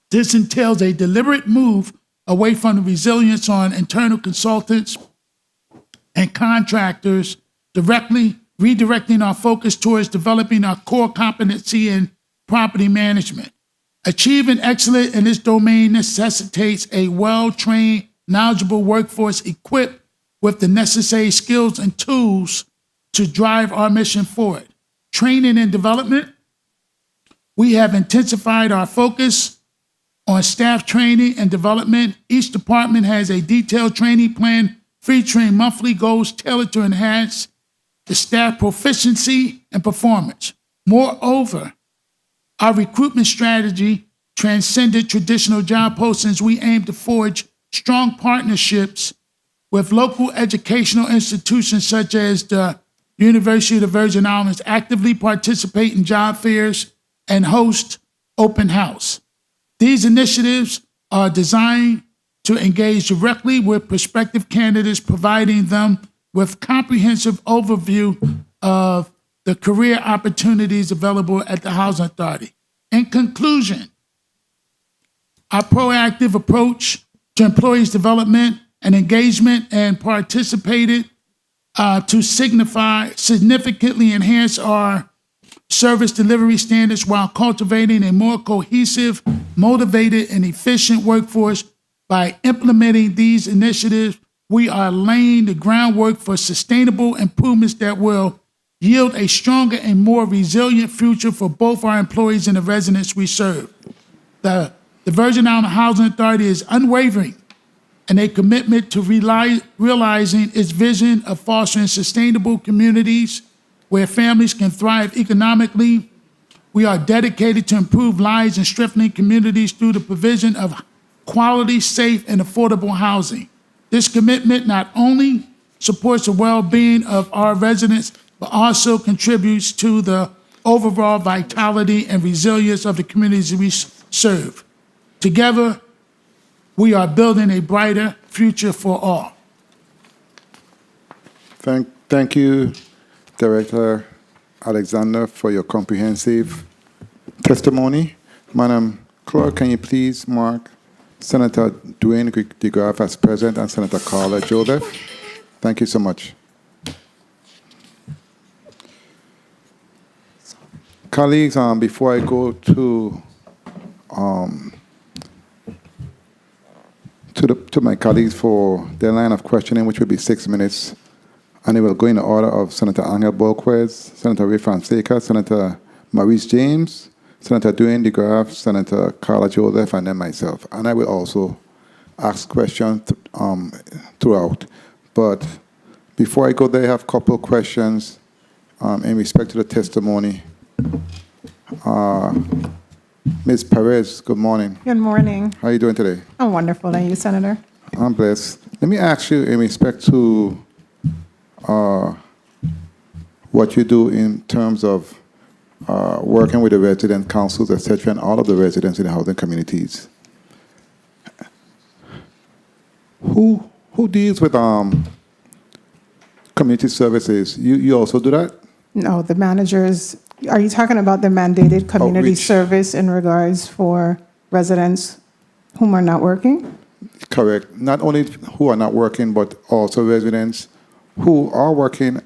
This entails a deliberate move away from the resilience on internal consultants and contractors, directly redirecting our focus towards developing our core competency in property management. Achieving excellence in this domain necessitates a well-trained, knowledgeable workforce equipped with the necessary skills and tools to drive our mission forward. Training and development. We have intensified our focus on staff training and development. Each department has a detailed training plan featuring monthly goals tailored to enhance the staff proficiency and performance. Moreover, our recruitment strategy transcended traditional job postings. We aim to forge strong partnerships with local educational institutions such as the University of the Virgin Islands, actively participate in job fairs and host open house. These initiatives are designed to engage directly with prospective candidates, providing them with comprehensive overview of the career opportunities available at the Housing Authority. In conclusion, our proactive approach to employees' development and engagement and participated to significantly enhance our service delivery standards while cultivating a more cohesive, motivated, and efficient workforce. By implementing these initiatives, we are laying the groundwork for sustainable improvements that will yield a stronger and more resilient future for both our employees and the residents we serve. The Virgin Island Housing Authority is unwavering in a commitment to realizing its vision of fostering sustainable communities where families can thrive economically. We are dedicated to improve lives and strengthening communities through the provision of quality, safe, and affordable housing. This commitment not only supports the well-being of our residents, but also contributes to the overall vitality and resilience of the communities we serve. Together, we are building a brighter future for all. Thank you, Director Alexander, for your comprehensive testimony. Madam Clerk, can you please mark Senator Dwayne DeGraff as present and Senator Carla Joseph? Thank you so much. Colleagues, before I go to my colleagues for their line of questioning, which will be 6 minutes, and it will go in the order of Senator Angel Bolquez, Senator Ray Fonseca, Senator Maurice James, Senator Dwayne DeGraff, Senator Carla Joseph, and then myself. And I will also ask questions throughout. But before I go there, I have a couple of questions in respect to the testimony. Ms. Perez, good morning. Good morning. How are you doing today? I'm wonderful. And you, Senator? I'm blessed. Let me ask you in respect to what you do in terms of working with the resident councils, etc., and all of the residents in the housing communities. Who deals with community services? You also do that? No, the managers. Are you talking about the mandated community Outreach. service in regards for residents whom are not working? Correct. Not only who are not working, but also residents who are working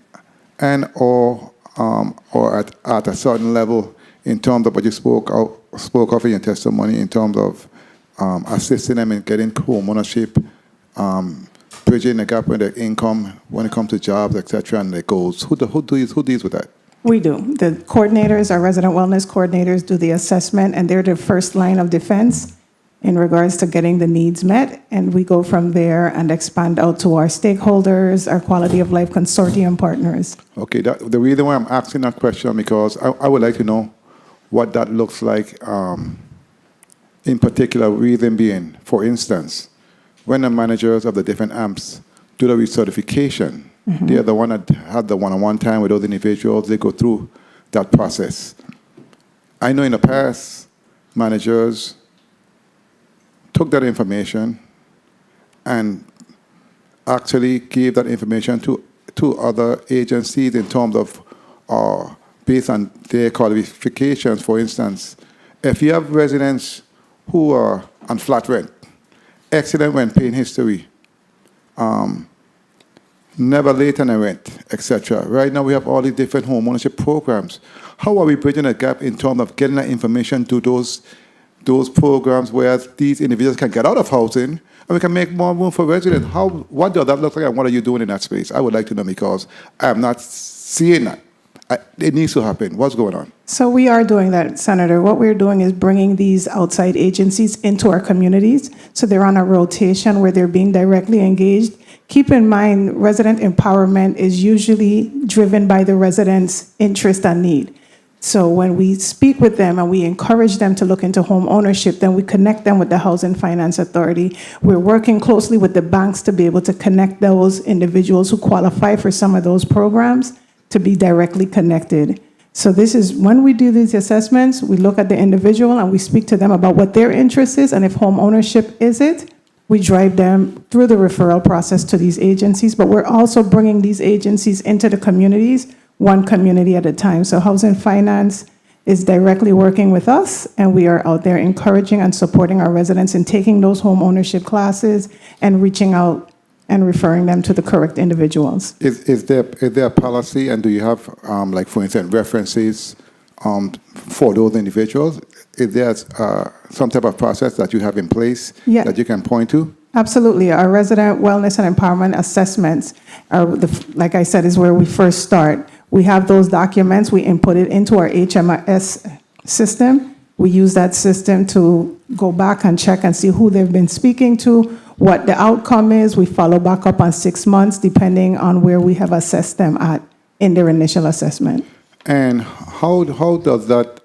and or at a certain level in terms of what you spoke of in your testimony in terms of assisting them in getting home ownership, bridging the gap with their income when it comes to jobs, etc., and their goals. Who deals with that? We do. The coordinators, our resident wellness coordinators, do the assessment, and they're the first line of defense in regards to getting the needs met. And we go from there and expand out to our stakeholders, our quality of life consortium partners. Okay, the reason why I'm asking that question because I would like to know what that looks like. In particular, reason being, for instance, when the managers of the different AMPs do the recertification, they are the one that had the one-on-one time with those individuals. They go through that process. I know in the past, managers took that information and actually gave that information to other agencies in terms of based on their qualifications. For instance, if you have residents who are on flat rent, excellent rent paying history, never late on a rent, etc. Right now we have all these different home ownership programs. How are we bridging a gap in terms of getting that information to those programs where these individuals can get out of housing and we can make more room for residents? What does that look like and what are you doing in that space? I would like to know because I am not seeing that. It needs to happen. What's going on? So we are doing that, Senator. What we're doing is bringing these outside agencies into our communities. So they're on a rotation where they're being directly engaged. Keep in mind, resident empowerment is usually driven by the residents' interest and need. So when we speak with them and we encourage them to look into home ownership, then we connect them with the Housing Finance Authority. We're working closely with the banks to be able to connect those individuals who qualify for some of those programs to be directly connected. So this is, when we do these assessments, we look at the individual and we speak to them about what their interest is, and if home ownership is it, we drive them through the referral process to these agencies, but we're also bringing these agencies into the communities, one community at a time. So Housing Finance is directly working with us, and we are out there encouraging and supporting our residents in taking those home ownership classes and reaching out and referring them to the correct individuals. Is there a policy, and do you have, like, for instance, references for those individuals? Is there some type of process that you have in place that you can point to? Absolutely. Our resident wellness and empowerment assessments are, like I said, is where we first start. We have those documents. We input it into our HMS system. We use that system to go back and check and see who they've been speaking to, what the outcome is. We follow back up on 6 months, depending on where we have assessed them at in their initial assessment. And how does that,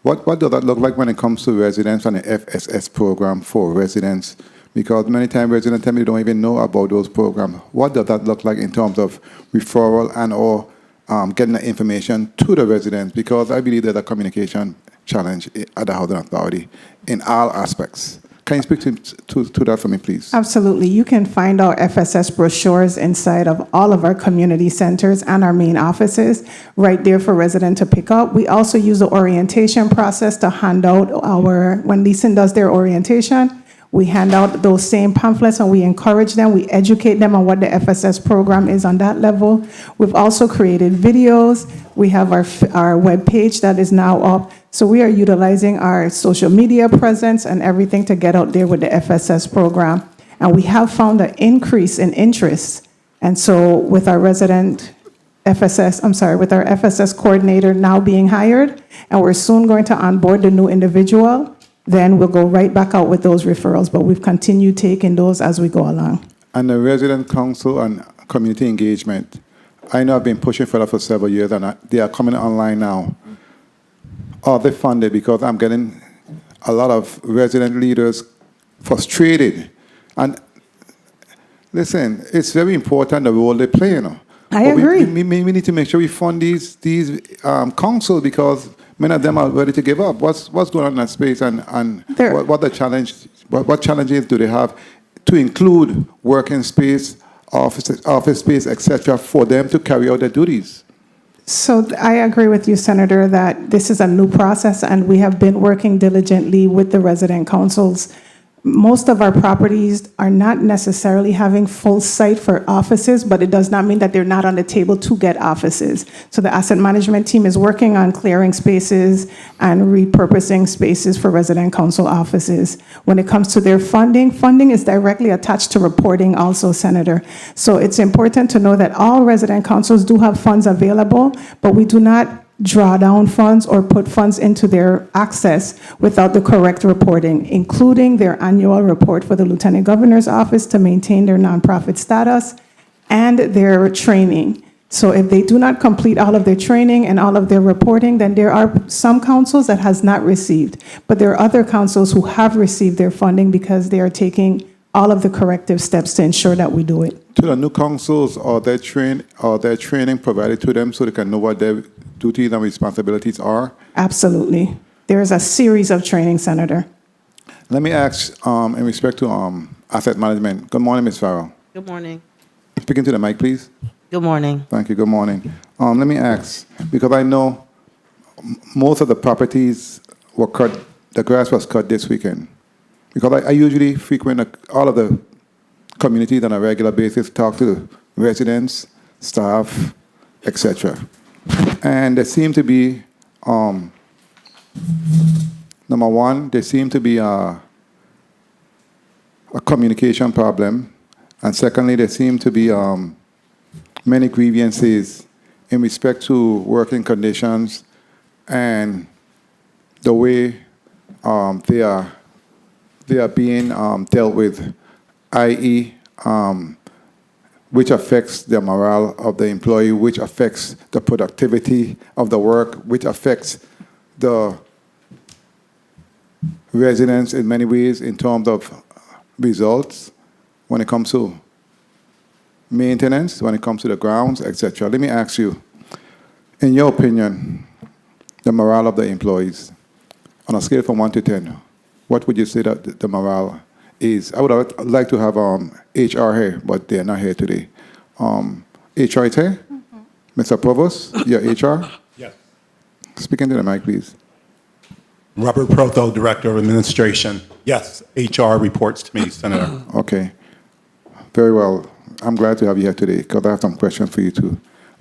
what does that look like when it comes to residents and the FSS program for residents? Because many times residents tell me they don't even know about those programs. What does that look like in terms of referral and or getting the information to the residents? Because I believe there's a communication challenge at the Housing Authority in all aspects. Can you speak to that for me, please? Absolutely. You can find our FSS brochures inside of all of our community centers and our main offices right there for residents to pick up. We also use the orientation process to hand out when Leeson does their orientation, we hand out those same pamphlets and we encourage them, we educate them on what the FSS program is on that level. We've also created videos. We have our webpage that is now up. So we are utilizing our social media presence and everything to get out there with the FSS program. And we have found an increase in interest. And so with our with our FSS coordinator now being hired, and we're soon going to onboard the new individual, then we'll go right back out with those referrals, but we've continued taking those as we go along. And the resident council and community engagement, I know I've been pushing for that for several years, and they are coming online now. Are they funded? Because I'm getting a lot of resident leaders frustrated. And listen, it's very important the role they play, you know. I agree. We need to make sure we fund these councils, because many of them are ready to give up. What's going on in that space, and what challenges do they have to include working space, office space, etc., for them to carry out their duties? So I agree with you, Senator, that this is a new process, and we have been working diligently with the resident councils. Most of our properties are not necessarily having full site for offices, but it does not mean that they're not on the table to get offices. So the asset management team is working on clearing spaces and repurposing spaces for resident council offices. When it comes to their funding is directly attached to reporting also, Senator. So it's important to know that all resident councils do have funds available, but we do not draw down funds or put funds into their access without the correct reporting, including their annual report for the Lieutenant Governor's Office to maintain their nonprofit status and their training. So if they do not complete all of their training and all of their reporting, then there are some councils that has not received, but there are other councils who have received their funding because they are taking all of the corrective steps to ensure that we do it. To the new councils, are their training provided to them so they can know what their duties and responsibilities are? Absolutely. There is a series of training, Senator. Let me ask, in respect to asset management. Good morning, Ms. Farrell. Good morning. Speaking to the mic, please. Good morning. Thank you. Good morning. Let me ask, because I know most of the properties were cut, the grass was cut this weekend. Because I usually frequent all of the communities on a regular basis, talk to the residents, staff, etc. And there seem to be, number one, there seem to be a communication problem. And secondly, there seem to be many grievances in respect to working conditions and the way they are being dealt with, i.e., which affects the morale of the employee, which affects the productivity of the work, which affects the residents in many ways in terms of results when it comes to maintenance, when it comes to the grounds, etc. Let me ask you, in your opinion, the morale of the employees, on a scale from 1 to 10, what would you say that the morale is? I would like to have HR here, but they're not here today. HR is here? Mr. Provost, you're HR? Yes. Speak into the mic, please. Robert Protho, Director of Administration. Yes, HR reports to me, Senator. Okay. Very well. I'm glad to have you here today because I have some questions for you too.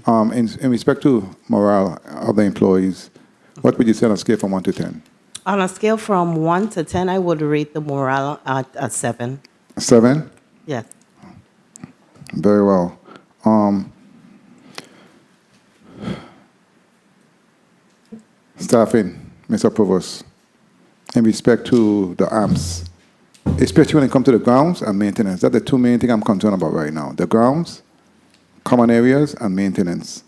In respect to morale of the employees, what would you say on a scale from 1 to 10? On a scale from 1 to 10, I would rate the morale at a 7. 7? Yes. Very well. Staffing, Mr. Provost, in respect to the AMPs, especially when it comes to the grounds and maintenance. That's the two main things I'm concerned about right now. The grounds, common areas, and maintenance.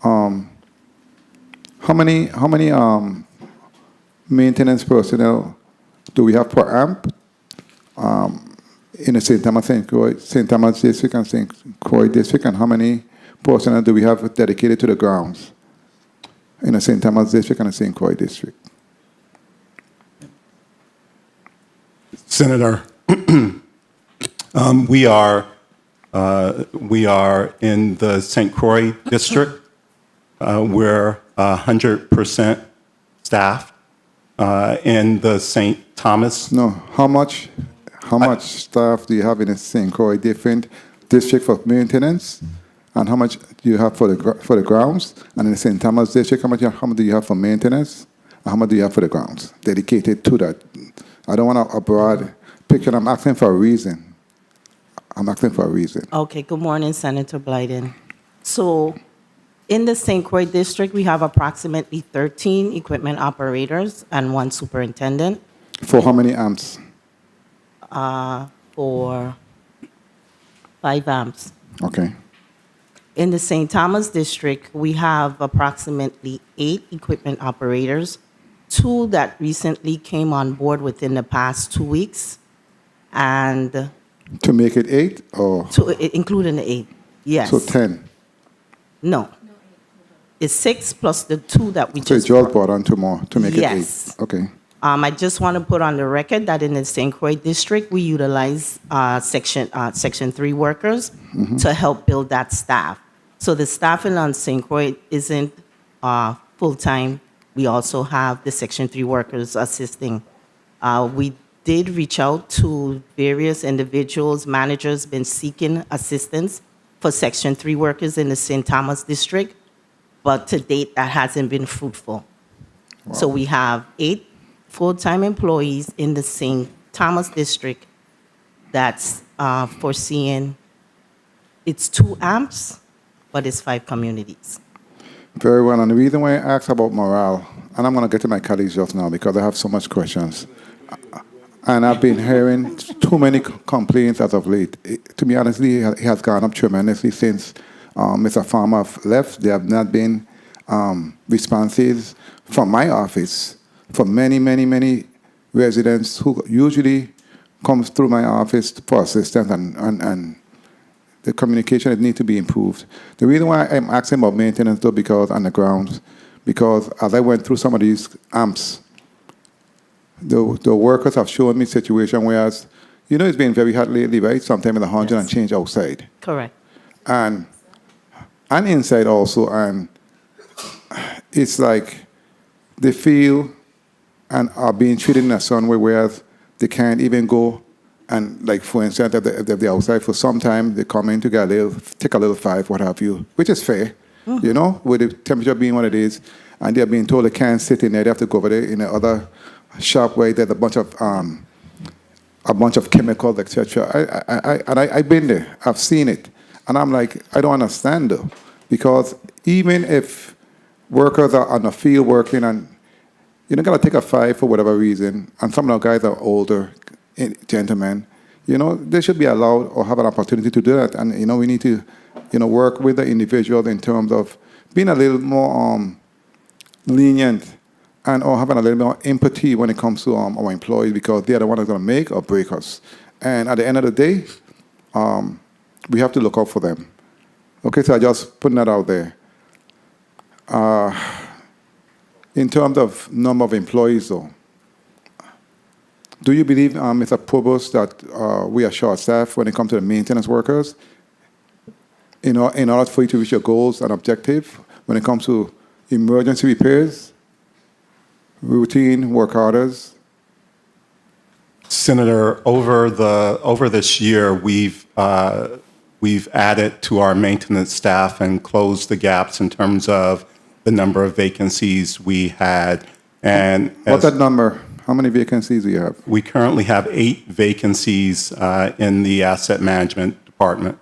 How many maintenance personnel do we have per AMP in the St. Thomas District and St. Croix District, and how many personnel do we have dedicated to the grounds in the St. Thomas District and the St. Croix District? Senator, we are in the St. Croix District. We're 100% staffed. In the St. Thomas. No, how much staff do you have in the St. Croix different district for maintenance, and how much do you have for the grounds? And in the St. Thomas District, how much do you have for maintenance, and how much do you have for the grounds dedicated to that? I don't want a broad picture. I'm asking for a reason. Okay, good morning, Senator Blyden. So in the St. Croix District, we have approximately 13 equipment operators and 1 superintendent. For how many AMPs? For 5 AMPs. Okay. In the St. Thomas District, we have approximately 8 equipment operators, 2 that recently came on board within the past 2 weeks, and To make it 8 or? including the 8, yes. So 10. No. It's 6 plus the 2 that we So just you all brought on 2 more to make Yes. it 8. Okay. I just want to put on the record that in the St. Croix District, we utilize Section 3 workers to help build that staff. So the staffing on St. Croix isn't full-time. We also have the Section 3 workers assisting. We did reach out to various individuals, managers, been seeking assistance for Section 3 workers in the St. Thomas District, but to date, that hasn't been fruitful. Wow. So we have 8 full-time employees in the St. Thomas District that's foreseeing, it's 2 AMPs, but it's 5 communities. Very well. And the reason why I asked about morale, and I'm going to get to my colleagues just now because I have so much questions. And I've been hearing too many complaints as of late. To be honest, it has gone up tremendously since Mr. Farmer left. There have not been responses from my office from many residents who usually comes through my office for assistance, and the communication needs to be improved. The reason why I'm asking about maintenance, though, because on the grounds, because as I went through some of these AMPs, the workers have shown me situation whereas, it's been very hot lately, right? Sometimes it's 100 and change outside. Correct. And inside also, and it's like they feel and are being treated in a certain way, whereas they can't even go and, like, for instance, if they're outside for some time, they come in to get take a little 5, what have you, which is fair, with the temperature being what it is, and they're being told they can't sit in there, they have to go over there in the other shop where there's a bunch of chemicals, etc. I've been there, I've seen it, and I'm like, I don't understand though, Because even if workers are on the field working and you're not going to take a five for whatever reason, and some of the guys are older gentlemen, they should be allowed or have an opportunity to do that. And, we need to, work with the individual in terms of being a little more lenient and or having a little more empathy when it comes to our employees, because they're the ones that's going to make or break us. And at the end of the day, we have to look out for them. Okay, so I just putting that out there. In terms of number of employees, though, do you believe, Mr. Provost, that we are short-staffed when it comes to the maintenance workers? In order for you to reach your goals and objective when it comes to emergency repairs, routine work orders? Senator, over this year, we've added to our maintenance staff and closed the gaps in terms of the number of vacancies we had. And what's that number? How many vacancies do you have? We currently have 8 vacancies in the asset management department.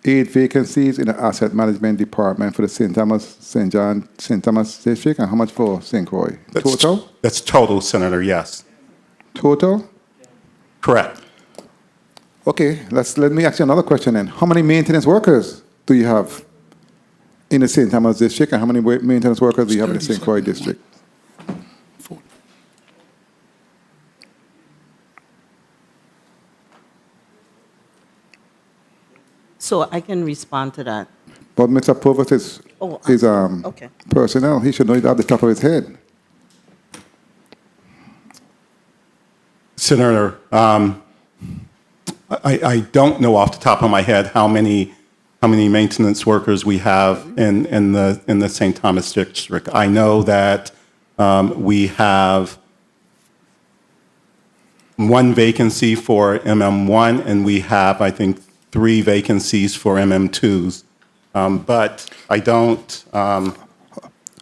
8 vacancies in the asset management department for the St. Thomas district, and how much for St. Croix? Total? That's total, Senator, yes. Total? Correct. Okay, let me ask you another question then. How many maintenance workers do you have in the St. Thomas district, and how many maintenance workers do you have in the St. Croix district? So I can respond to that. But Mr. Provost is okay. personnel. He should know it off the top of his head. Senator, I don't know off the top of my head how many maintenance workers we have in the St. Thomas district. I know that we have 1 vacancy for MM1, and we have, I think, 3 vacancies for MM2s. But I don't.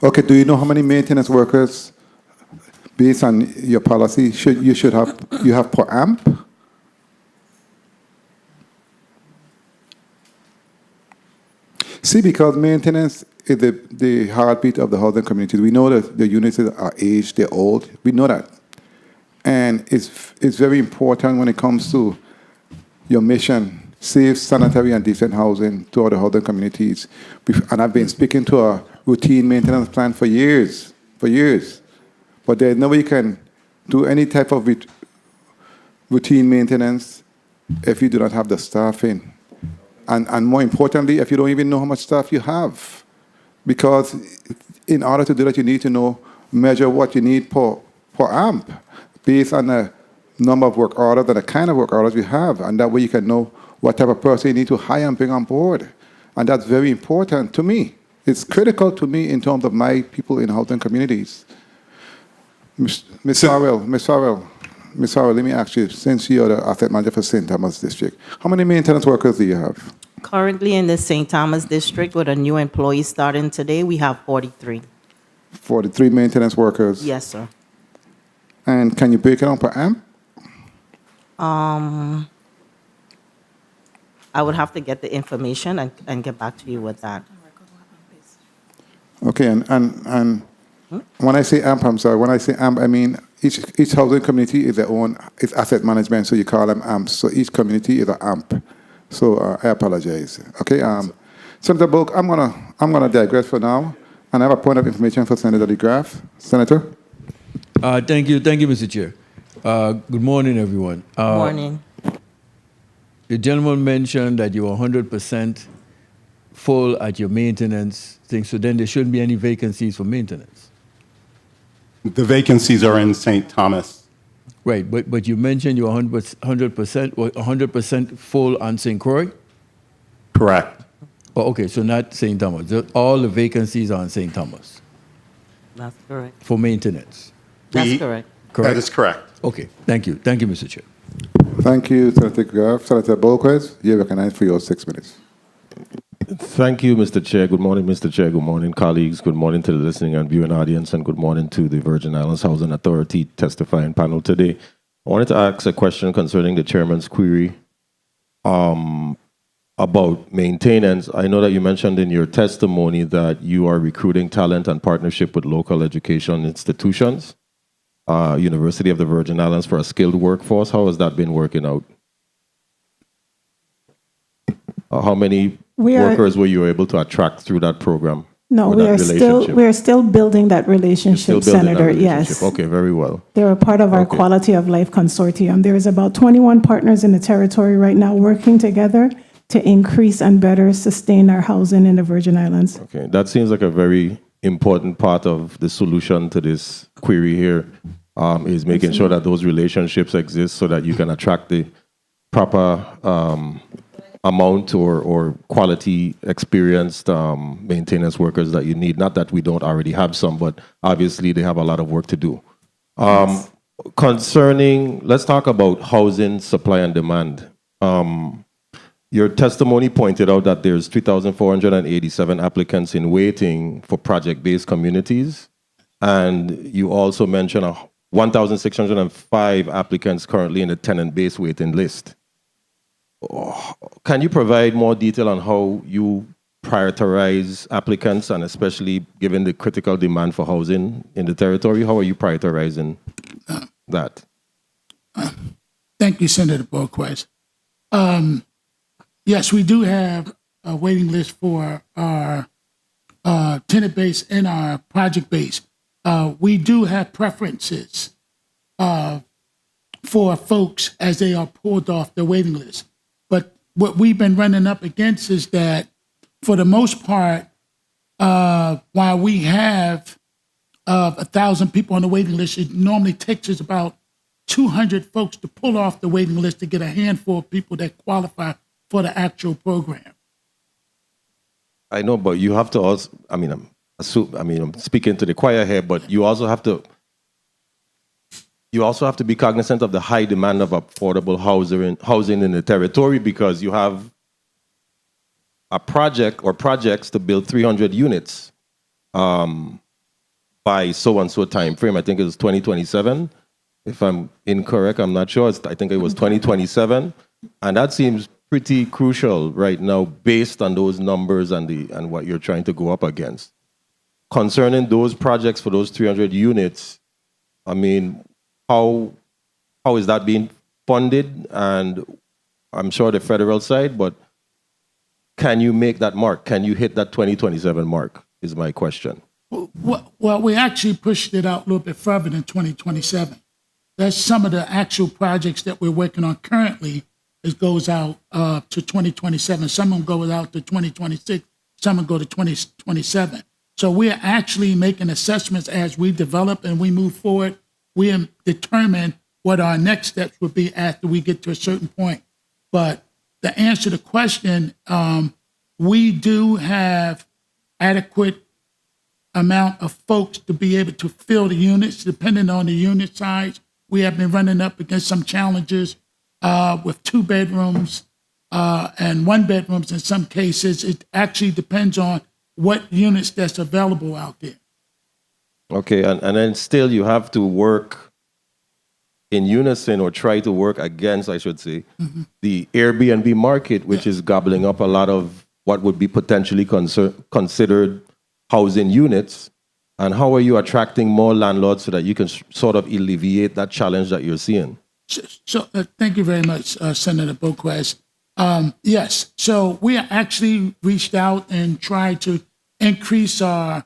Okay, do you know how many maintenance workers, based on your policy, you have per AMP? See, because maintenance is the heartbeat of the housing community. We know that the units are aged, they're old. We know that. And it's very important when it comes to your mission, safe, sanitary, and decent housing to all the housing communities. And I've been speaking to a routine maintenance plan for years. But there's no way you can do any type of routine maintenance if you do not have the staffing. And more importantly, if you don't even know how much staff you have. Because in order to do that, you need to measure what you need per AMP based on the number of work orders and the kind of work orders you have. And that way you can know what type of person you need to hire and bring on board. And that's very important to me. It's critical to me in terms of my people in housing communities. Ms. Farrell, let me ask you, since you're the asset manager for St. Thomas District, how many maintenance workers do you have? Currently in the St. Thomas district, with a new employee starting today, we have 43. 43 maintenance workers? Yes, sir. And can you break it down per AMP? I would have to get the information and get back to you with that. Okay, and when I say AMP, I'm sorry, when I say AMP, I mean each housing community is their own, it's asset management, so you call them AMPs. So each community is an AMP. So I apologize. Okay, Senator Bulk, I'm gonna digress for now, and I have a point of information for Senator DeGraff. Senator? Thank you, Mr. Chair. Good morning, everyone. Good morning. The gentleman mentioned that you were 100% full at your maintenance thing, so then there shouldn't be any vacancies for maintenance. The vacancies are in St. Thomas. Right, but you mentioned you're 100% full on St. Croix? Correct. Oh, okay, so not St. Thomas. All the vacancies are on St. Thomas That's correct. for maintenance. That's correct. That is correct. Okay, thank you. Thank you, Mr. Chair. Thank you, Senator DeGraff. Senator Bulquez, you're recognized for your 6 minutes. Thank you, Mr. Chair. Good morning, Mr. Chair. Good morning, colleagues. Good morning to the listening and viewing audience, and good morning to the Virgin Islands Housing Authority testifying panel today. I wanted to ask a question concerning the chairman's query. about maintenance. I know that you mentioned in your testimony that you are recruiting talent and partnership with local education institutions, University of the Virgin Islands for a skilled workforce. How has that been working out? How many workers were you able to attract through that program? No, or we that are relationship? still building that relationship, You're still building that Senator. relationship. Yes. Okay, very well. They're a part of our Okay. Quality of Life Consortium. There is about 21 partners in the territory right now working together to increase and better sustain our housing in the Virgin Islands. Okay, that seems like a very important part of the solution to this query here, is making sure that those relationships exist so that you can attract the proper amount or quality experienced maintenance workers that you need. Not that we don't already have some, but obviously they have a lot of work to do. Concerning, let's talk about housing supply and demand. Your testimony pointed out that there's 3,487 applicants in waiting for project-based communities, and you also mentioned 1,605 applicants currently in the tenant-based waiting list. Can you provide more detail on how you prioritize applicants, and especially given the critical demand for housing in the territory? How are you prioritizing that? Thank you, Senator Boquist. Yes, we do have a waiting list for our tenant base and our project base. We do have preferences for folks as they are pulled off the waiting list. But what we've been running up against is that, for the most part, while we have 1,000 people on the waiting list, it normally takes us about 200 folks to pull off the waiting list to get a handful of people that qualify for the actual program. I know, but you have to also, I'm speaking to the choir here, but you also have to be cognizant of the high demand of affordable housing in the territory, because you have a project or projects to build 300 units by so-and-so time frame. I think it was 2027. If I'm incorrect, I'm not sure. I think it was 2027. And that seems pretty crucial right now based on those numbers and what you're trying to go up against. Concerning those projects for those 300 units, how is that being funded? And I'm sure the federal side, but can you make that mark? Can you hit that 2027 mark is my question. Well, we actually pushed it out a little bit further than 2027. That's some of the actual projects that we're working on currently. It goes out to 2027. Some of them go out to 2026. Some of them go to 2027. So we're actually making assessments as we develop and we move forward. We determine what our next steps would be after we get to a certain point. But to answer the question, we do have adequate amount of folks to be able to fill the units, depending on the unit size. We have been running up against some challenges with 2 bedrooms and 1 bedrooms in some cases. It actually depends on what units that's available out there. Okay, and then still you have to work in unison, or try to work against, I should say, the Airbnb market, which is gobbling up a lot of what would be potentially considered housing units. And how are you attracting more landlords so that you can sort of alleviate that challenge that you're seeing? So thank you very much, Senator Boquist. Yes, so we actually reached out and tried to increase our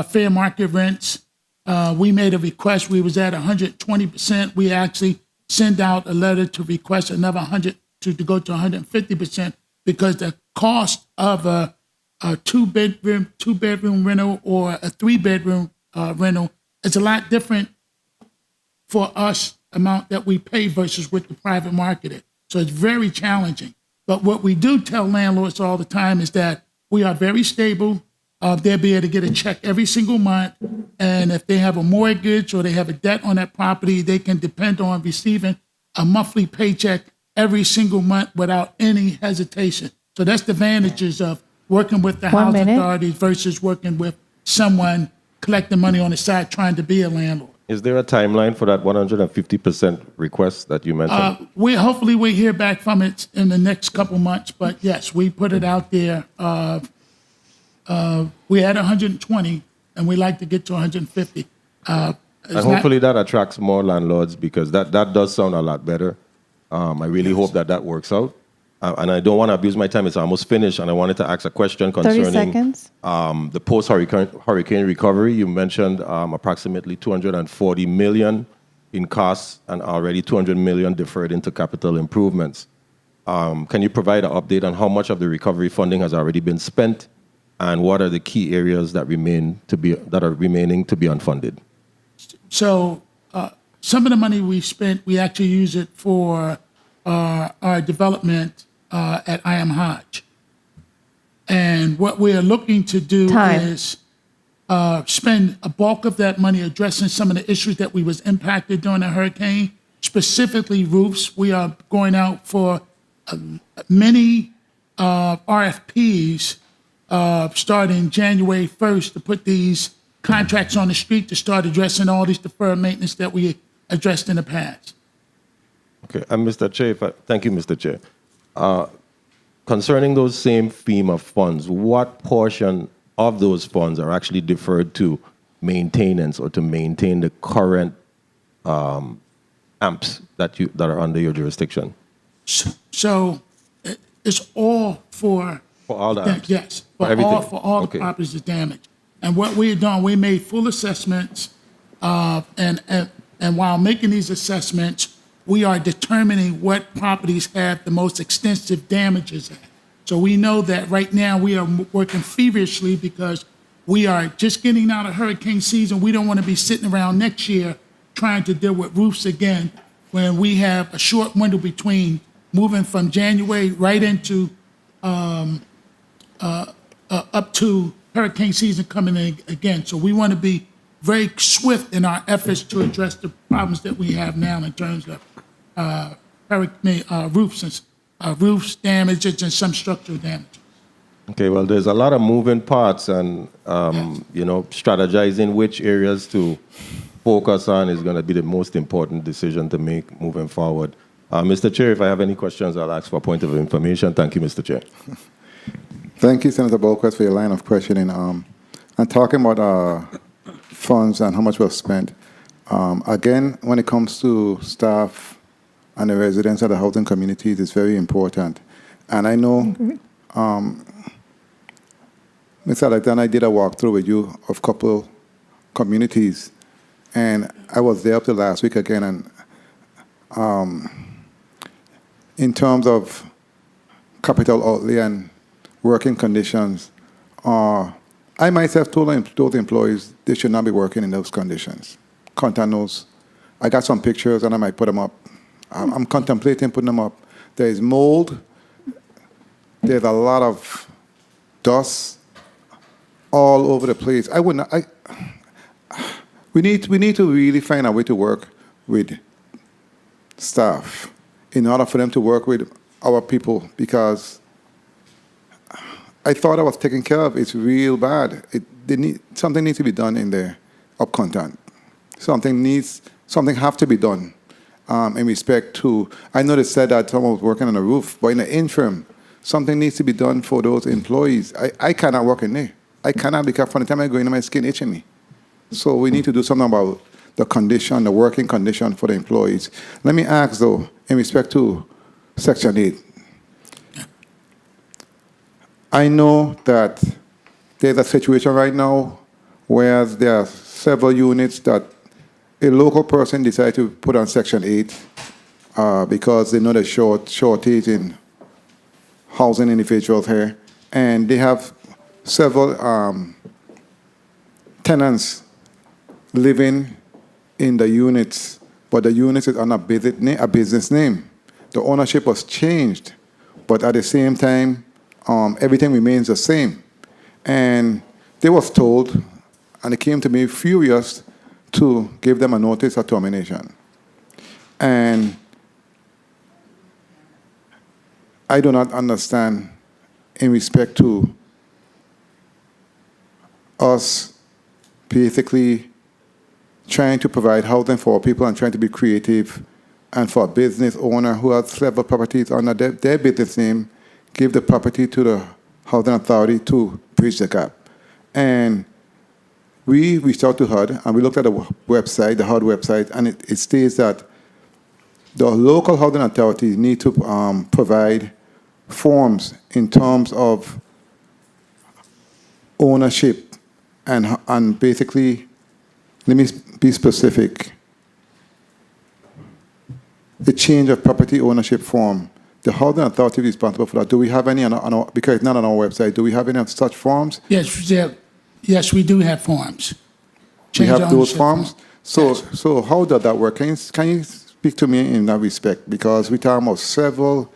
fair market rents. We made a request. We was at 120%. We actually sent out a letter to request another 100 to go to 150%, because the cost of a 2-bedroom rental or a 3-bedroom rental is a lot different for us, amount that we pay versus what the private market is. So it's very challenging. But what we do tell landlords all the time is that we are very stable. They'll be able to get a check every single month. And if they have a mortgage or they have a debt on that property, they can depend on receiving a monthly paycheck every single month without any hesitation. So that's the advantages of working with the housing authorities versus working with someone collecting money on the side trying to be a landlord. Is there a timeline for that 150% request that you mentioned? Hopefully we hear back from it in the next couple months, but yes, we put it out there. We had 120, and we like to get to 150. And hopefully that attracts more landlords, because that does sound a lot better. I really hope that works out. And I don't want to abuse my time. It's almost finished, and I wanted to ask a question 30 concerning seconds. the post-hurricane recovery. You mentioned approximately $240 million in costs and already $200 million deferred into capital improvements. Can you provide an update on how much of the recovery funding has already been spent, and what are the key areas that are remaining to be unfunded? So some of the money we spent, we actually use it for our development at I Am Hodge. And what we are looking to do is spend a bulk of that money addressing some of the issues that we was impacted during the hurricane, specifically roofs. We are going out for many RFPs starting January 1st to put these contracts on the street to start addressing all these deferred maintenance that we addressed in the past. Okay, and Mr. Chair, thank you, Mr. Chair. Concerning those same theme of funds, what portion of those funds are actually deferred to maintenance or to maintain the current amps that are under your jurisdiction? So it's all for all the amps? Yes, For everything? for all Okay. the properties damaged. And what we had done, we made full assessments, and while making these assessments, we are determining what properties have the most extensive damages. So we know that right now we are working feverishly because we are just getting out of hurricane season. We don't want to be sitting around next year trying to deal with roofs again when we have a short window between moving from January right into up to hurricane season coming in again. So we want to be very swift in our efforts to address the problems that we have now in terms of roofs damages and some structural damage. Okay, well, there's a lot of moving parts, and strategizing which areas to focus on is going to be the most important decision to make moving forward. Mr. Chair, if I have any questions, I'll ask for a point of information. Thank you, Mr. Chair. Thank you, Senator Bolquist, for your line of questioning. And talking about funds and how much was spent, again, when it comes to staff and the residents of the housing communities, it's very important. And I know, Mr. Alexander, I did a walkthrough with you of a couple communities, and I was there up to last week again, and in terms of capital outlay and working conditions, I myself told those employees they should not be working in those conditions. Contact those. I got some pictures, and I might put them up. I'm contemplating putting them up. There is mold. There's a lot of dust all over the place. We need to really find a way to work with staff in order for them to work with our people, because I thought I was taken care of. It's real bad. Something needs to be done in there up content. Something have to be done in respect to, I know they said that someone was working on the roof, but in the interim, something needs to be done for those employees. I cannot work in there. I cannot, because from the time I go in, my skin itching me. So we need to do something about the condition, the working condition for the employees. Let me ask, though, in respect to Section 8. I know that there's a situation right now where there are several units that a local person decided to put on Section 8 because they know the shortage in housing individuals here. And they have several tenants living in the units, but the units is on a business name. The ownership was changed, but at the same time, everything remains the same. And they was told, and they came to me furious to give them a notice of termination. And I do not understand in respect to us basically trying to provide housing for people and trying to be creative, and for a business owner who has several properties under their business name, give the property to the housing authority to bridge the gap. And we reached out to HUD, and we looked at the website, the HUD website, and it states that the local housing authorities need to provide forms in terms of ownership and basically, let me be specific, the change of property ownership form. The housing authority is responsible for that. Do we have any because it's not on our website, do we have any of such forms? Yes, we do have forms. We have those ownership forms? So how does that work? Can you speak to me in that respect? Because we talk about several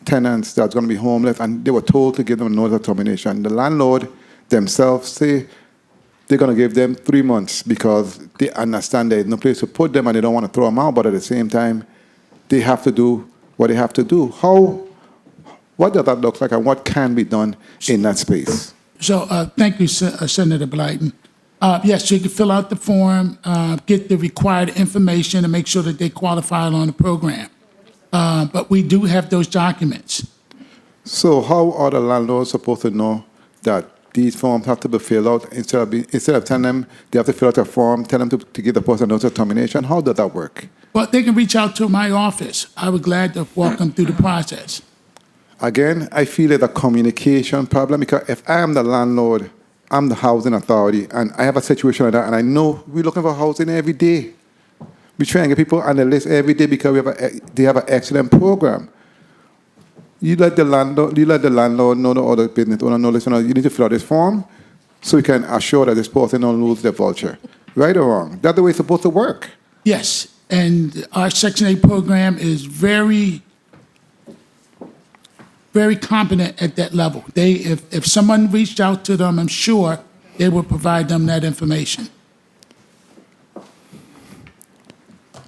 tenants that's going to be homeless, and they were told to give them a notice of termination. The landlord themselves say they're going to give them 3 months because they understand there's no place to put them and they don't want to throw them out, but at the same time, they have to do what they have to do. What does that look like, and what can be done in that space? So thank you, Senator Blyden. Yes, you can fill out the form, get the required information, and make sure that they qualify on the program. But we do have those documents. So how are the landlords supposed to know that these forms have to be filled out instead of telling them they have to fill out a form, tell them to give the person notice of termination? How does that work? But they can reach out to my office. I would glad to walk them through the process. Again, I feel it's a communication problem, because if I am the landlord, I'm the housing authority, and I have a situation like that, and I know we're looking for housing every day. We try and get people on the list every day because they have an excellent program. You let the landlord know, the other business owner know, listen, you need to fill out this form so you can assure that this person don't lose their voucher. Right or wrong? That's the way it's supposed to work. Yes, and our Section 8 program is very competent at that level. If someone reached out to them, I'm sure they will provide them that information.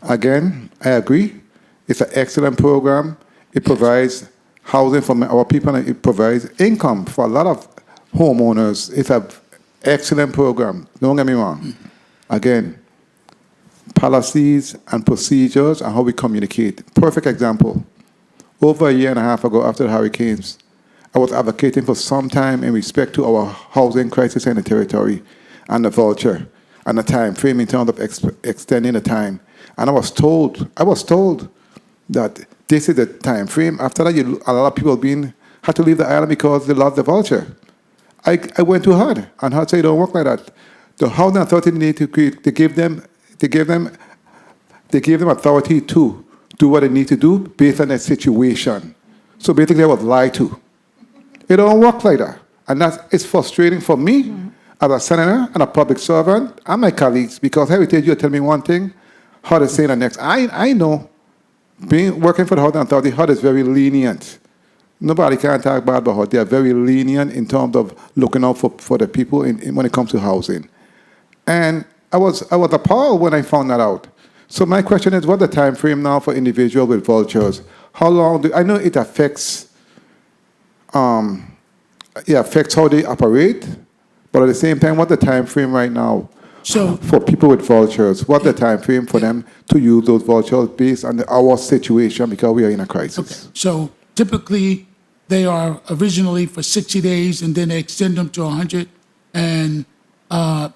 Again, I agree. It's an excellent program. It provides housing for our people, and it provides income for a lot of homeowners. It's an excellent program. Don't get me wrong. Again, policies and procedures and how we communicate. Perfect example. Over a year and a half ago, after the hurricanes, I was advocating for some time in respect to our housing crisis in the territory and the voucher and the time frame in terms of extending the time. And I was told that this is the time frame. After that, a lot of people had to leave the island because they lost the voucher. I went too hard, and HUD said it don't work like that. The housing authority need to give them authority to do what they need to do based on their situation. So basically, I was lied to. It don't work like that, and it's frustrating for me as a senator and a public servant and my colleagues, because Heritage, you tell me one thing, HUD is saying the next. I know, working for the housing authority, HUD is very lenient. Nobody can talk bad about HUD. They are very lenient in terms of looking out for the people when it comes to housing. And I was appalled when I found that out. So my question is, what's the time frame now for individuals with vouchers? How long I know it affects how they operate, but at the same time, what's the time frame right now for people with vouchers? What's the time frame for them to use those vouchers based on our situation, because we are in a crisis? Okay. So typically, they are originally for 60 days, and then they extend them to 100 and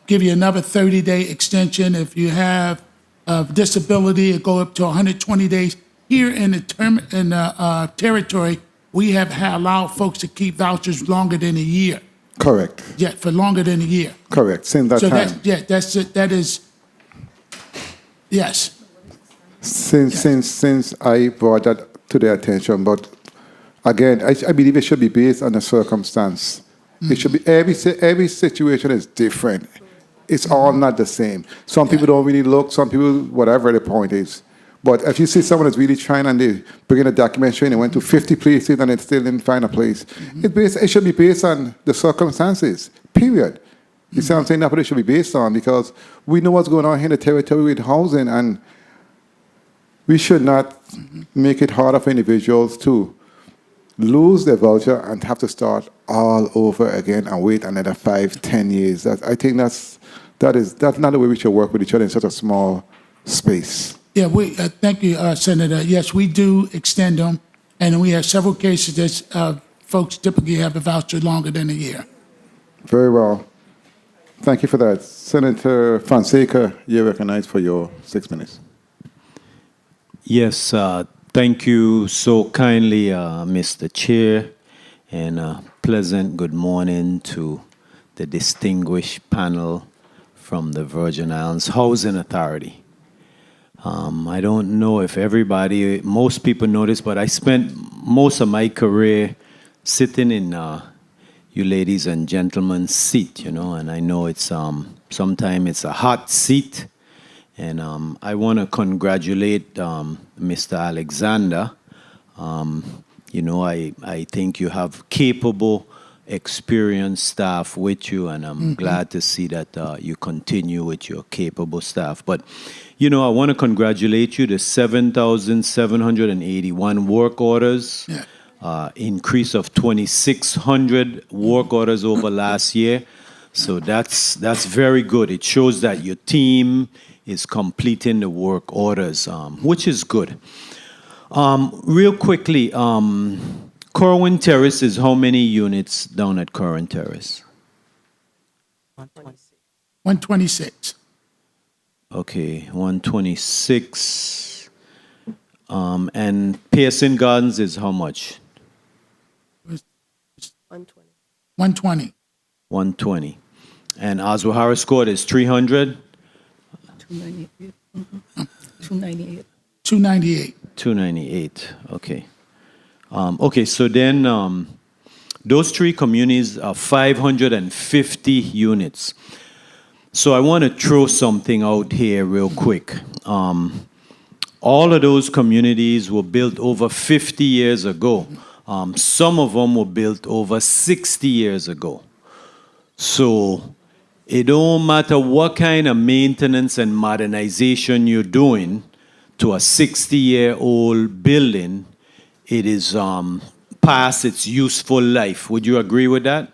give you another 30-day extension. If you have disability, it go up to 120 days. Here in the territory, we have allowed folks to keep vouchers longer than a year. Correct. Yeah, for longer than a year. Correct. Since that time. Yes. Since I brought that to their attention, but again, I believe it should be based on the circumstance. It should be every situation is different. It's all not the same. Some people don't really look. Some people, whatever the point is. But if you see someone that's really trying and they bring in a documentary and they went to 50 places and they still didn't find a place, it should be based on the circumstances, period. You see what I'm saying? That's what it should be based on, because we know what's going on here in the territory with housing, and we should not make it harder for individuals to lose their voucher and have to start all over again and wait another 5-10 years. I think that's That's not the way we should work with each other in such a small space. Yeah, thank you, Senator. Yes, we do extend them, and we have several cases that folks typically have a voucher longer than a year. Very well. Thank you for that. Senator Fonseca, you're recognized for your 6 minutes. Yes, thank you so kindly, Mr. Chair, and pleasant good morning to the distinguished panel from the Virgin Islands Housing Authority. I don't know if most people know this, but I spent most of my career sitting in you ladies and gentlemen seat, and I know it's sometimes it's a hot seat, and I want to congratulate Mr. Alexander. I think you have capable, experienced staff with you, and I'm glad to see that you continue with your capable staff. But, I want to congratulate you, the 7,781 work orders. Yeah. Increase of 2,600 work orders over last year. So that's very good. It shows that your team is completing the work orders, which is good. Real quickly, Corwin Terrace is how many units down at Corwin Terrace? 126. Okay, 126. And Pearson Gardens is how much? 120. 120. And Oswald Harris Court is 300? 298. 298. 298. 298, okay. Okay, so then those three communities are 550 units. So I want to throw something out here real quick. All of those communities were built over 50 years ago. Some of them were built over 60 years ago. So it don't matter what kind of maintenance and modernization you're doing to a 60-year-old building, it is past its useful life. Would you agree with that?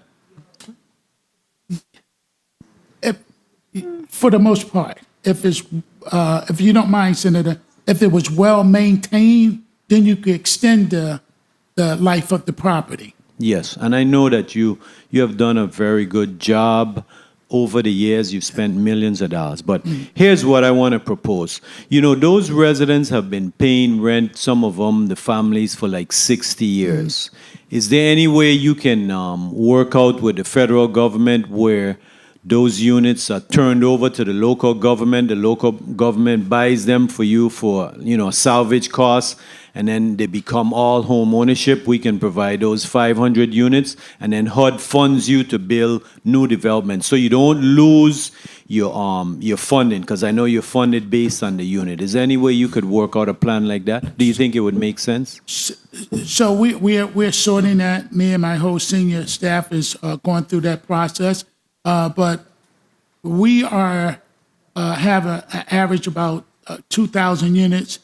For the most part, if you don't mind, Senator, if it was well maintained, then you could extend the life of the property. Yes, and I know that you have done a very good job over the years. You've spent millions of dollars. But here's what I want to propose. Those residents have been paying rent, some of them, the families, for like 60 years. Is there any way you can work out with the federal government where those units are turned over to the local government buys them for you for, salvage costs, and then they become all home ownership? We can provide those 500 units, and then HUD funds you to build new development. So you don't lose your funding, because I know you're funded based on the unit. Is there any way you could work out a plan like that? Do you think it would make sense? So we're sorting that. Me and my whole senior staff is going through that process. But we have an average about 2,000 units.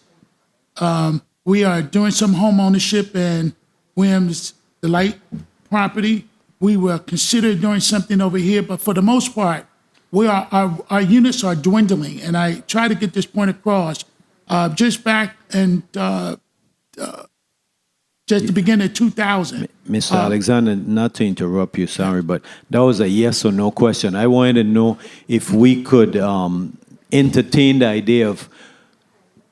We are doing some home ownership in Williams, the Light property. We will consider doing something over here, but for the most part, our units are dwindling. And I try to get this point across. Just back in just the beginning of 2000. Mr. Alexander, not to interrupt you, sorry, but that was a yes or no question. I wanted to know if we could entertain the idea of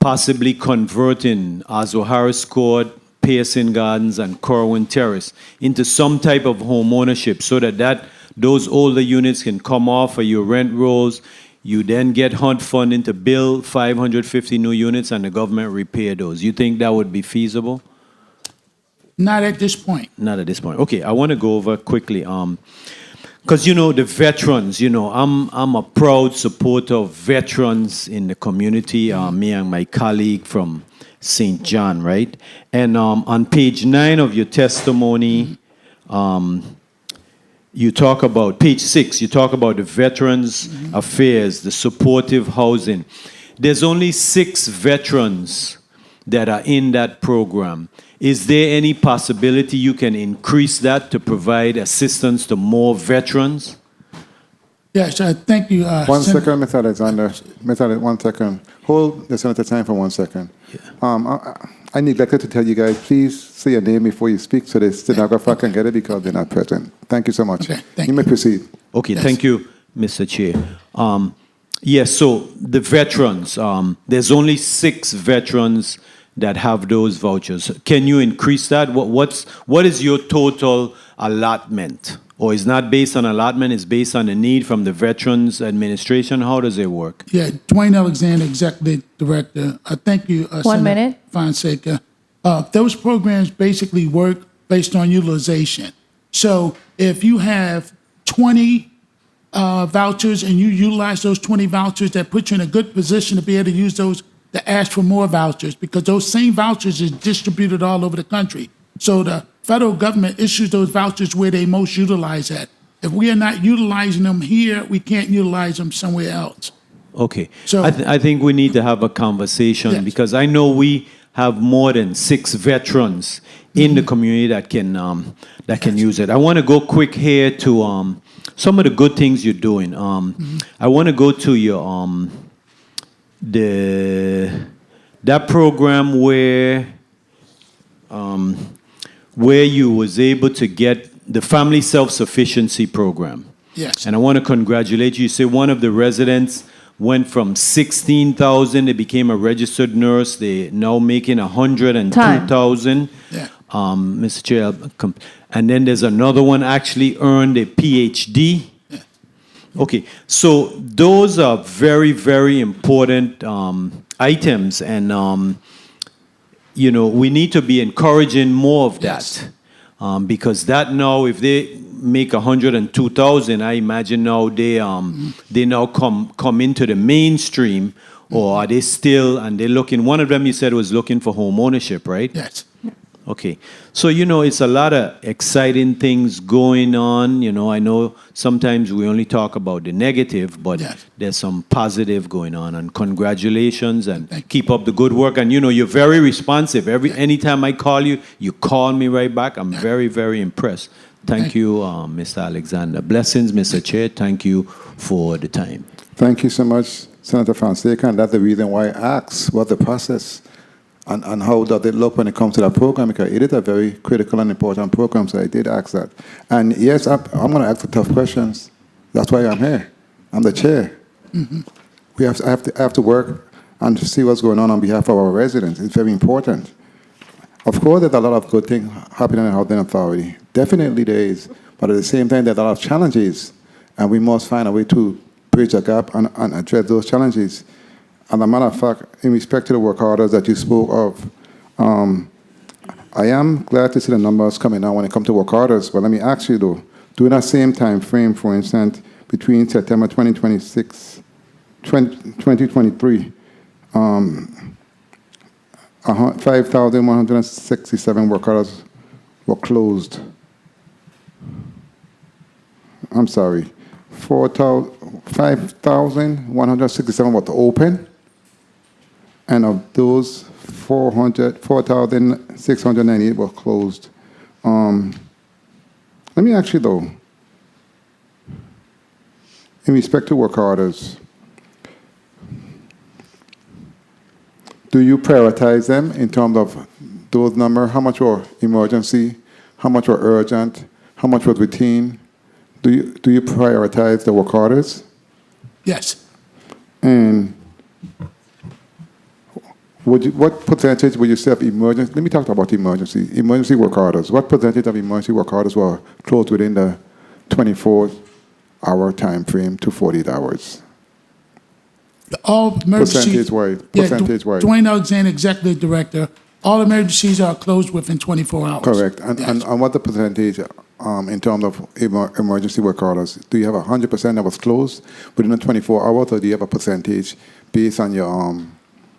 possibly converting Oswald Harris Court, Pearson Gardens, and Corwin Terrace into some type of home ownership, so that those older units can come off of your rent rolls. You then get HUD funding to build 550 new units, and the government repair those. You think that would be feasible? Not at this point. Not at this point. Okay, I want to go over quickly. Because, the veterans, I'm a proud supporter of veterans in the community, me and my colleague from St. John, right? And on page 9 of your testimony, you talk about, page 6, you talk about the Veterans Affairs, the supportive housing. There's only 6 veterans that are in that program. Is there any possibility you can increase that to provide assistance to more veterans? Yes, thank you. One Senator. second, Mr. Alexander. Mr. 1 second. Hold the Senator time for 1 second. I neglected to tell you guys, please say your name before you speak so the stenographer can get it because they're not present. Thank you so much. Okay, thank you may proceed. Okay, Yes. thank you, Mr. Chair. Yes, so the veterans, there's only 6 veterans that have those vouchers. Can you increase that? What is your total allotment? Or is not based on allotment, it's based on the need from the Veterans Administration? How does it work? Yeah, Dwayne Alexander, Executive Director. Thank you, One minute. Fonseca. Those programs basically work based on utilization. So if you have 20 vouchers and you utilize those 20 vouchers, that puts you in a good position to be able to use those to ask for more vouchers because those same vouchers is distributed all over the country. So the federal government issues those vouchers where they most utilize at. If we are not utilizing them here, we can't utilize them somewhere else. Okay. So- I think we need to have a conversation Yes. because I know we have more than 6 veterans in the community that can use it. I want to go quick here to some of the good things you're doing. I want to go to your that program where you was able to get the family self-sufficiency program. Yes. And I want to congratulate you. You say one of the residents went from 16,000, they became a registered nurse. They're now making 102,000. Yeah. Mr. Chair, and then there's another one actually earned a PhD. Yeah. Okay, so those are very, very important items, and we need to be encouraging more of that, because that now, if they make 102,000, I imagine now they now come into the mainstream, or are they still? And they're looking. One of them you said was looking for home ownership, right? Yes. Okay. So, it's a lot of exciting things going on. I know sometimes we only talk about the negative, but Yes. there's some positive going on. And congratulations and keep up the good work. And, you're very responsive. Anytime I call you, you call me right back. I'm very, very impressed. Thank you, Mr. Alexander. Blessings, Mr. Chair. Thank you for the time. Thank you so much, Senator Fonseca, and that's the reason why I asked what the process and how does it look when it comes to that program, because it is a very critical and important program, so I did ask that. And yes, I'm going to ask the tough questions. That's why I'm here. I'm the chair. I have to work and to see what's going on behalf of our residents. It's very important. Of course, there's a lot of good things happening in the Housing Authority. Definitely there is. But at the same time, there's a lot of challenges, and we must find a way to bridge the gap and address those challenges. As a matter of fact, in respect to the work orders that you spoke of, I am glad to see the numbers coming down when it comes to work orders. But let me ask you, though, during that same time frame, for instance, between September 2023, 5,167 work orders were closed. I'm sorry, 5,167 were open, and of those, 4,698 were closed. Let me ask you, though, in respect to work orders, do you prioritize them in terms of those numbers? How much were emergency? How much were urgent? How much was routine? Do you prioritize the work orders? Yes. And what percentage would you say of emergency? Let me talk about emergency work orders. What percentage of emergency work orders were closed within the 24-hour time frame to 48 hours? All emergencies. Percentage-wise. Dwayne Alexander, Executive Director. All emergencies are closed within 24 hours. Correct. And what the percentage in terms of emergency work orders? Do you have 100% that was closed within the 24 hours, or do you have a percentage based on your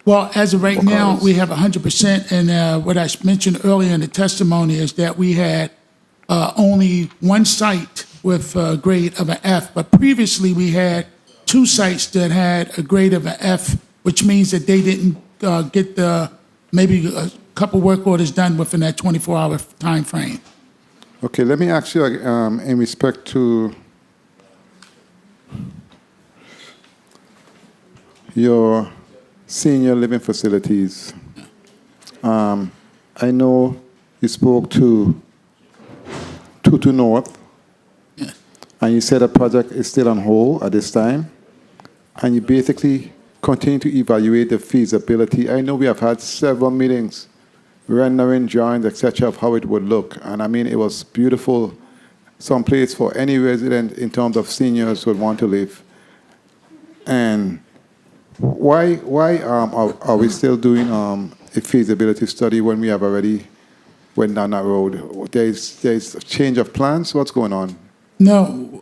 Well, as of right work now, orders? we have 100%. And what I mentioned earlier in the testimony is that we had only one site with a grade of an F. But previously, we had 2 sites that had a grade of an F, which means that they didn't get maybe a couple work orders done within that 24-hour time frame. Okay, let me ask you in respect to Your senior living facilities. I know you spoke to 22 North, and you said the project is still on hold at this time, and you basically continue to evaluate the feasibility. I know we have had several meetings, rendering drawings, etc., of how it would look, and I mean, it was beautiful, some place for any resident in terms of seniors would want to live. And why are we still doing a feasibility study when we have already went down that road? There's a change of plans? What's going on? No,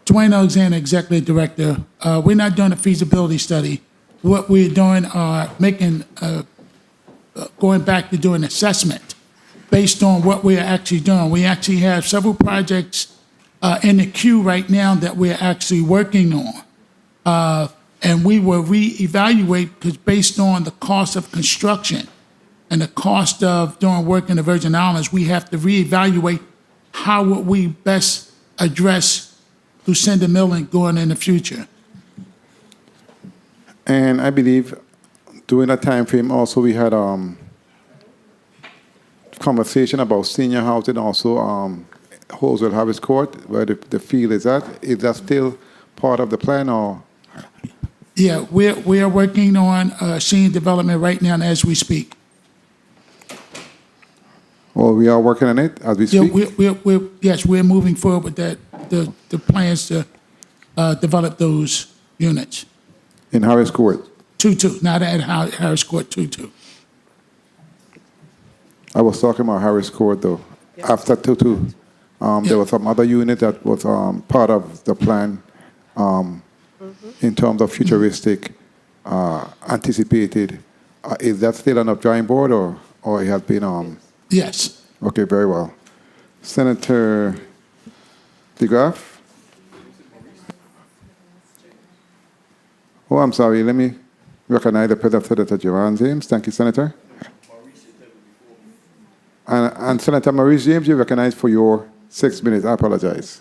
Dwayne Alexander, Executive Director, we're not doing a feasibility study. What we're doing are going back to do an assessment based on what we're actually doing. We actually have several projects in the queue right now that we're actually working on. And we will reevaluate because based on the cost of construction and the cost of doing work in the Virgin Islands, we have to reevaluate how would we best address Lucinda Milling going in the future. And I believe during that time frame also we had conversation about senior housing also, Holswell Harris Court, where the field is at. Is that still part of the plan or? Yeah, we are working on senior development right now as we speak. Well, we are working on it as we speak? Yes, we're moving forward with that, the plans to develop those units. In Harris Court? 2-2, not at Harris Court, 2-2. I was talking about Harris Court though. Yeah. After 2-2, there was some other unit that was part of the plan in terms of futuristic, anticipated. Is that still on the drawing board or it has been? Yes. Okay, very well. Senator DeGraff? Oh, I'm sorry. Let me recognize the present Senator Joanne James. Thank you, Senator. And Senator Maurice James, you're recognized for your 6 minutes. I apologize.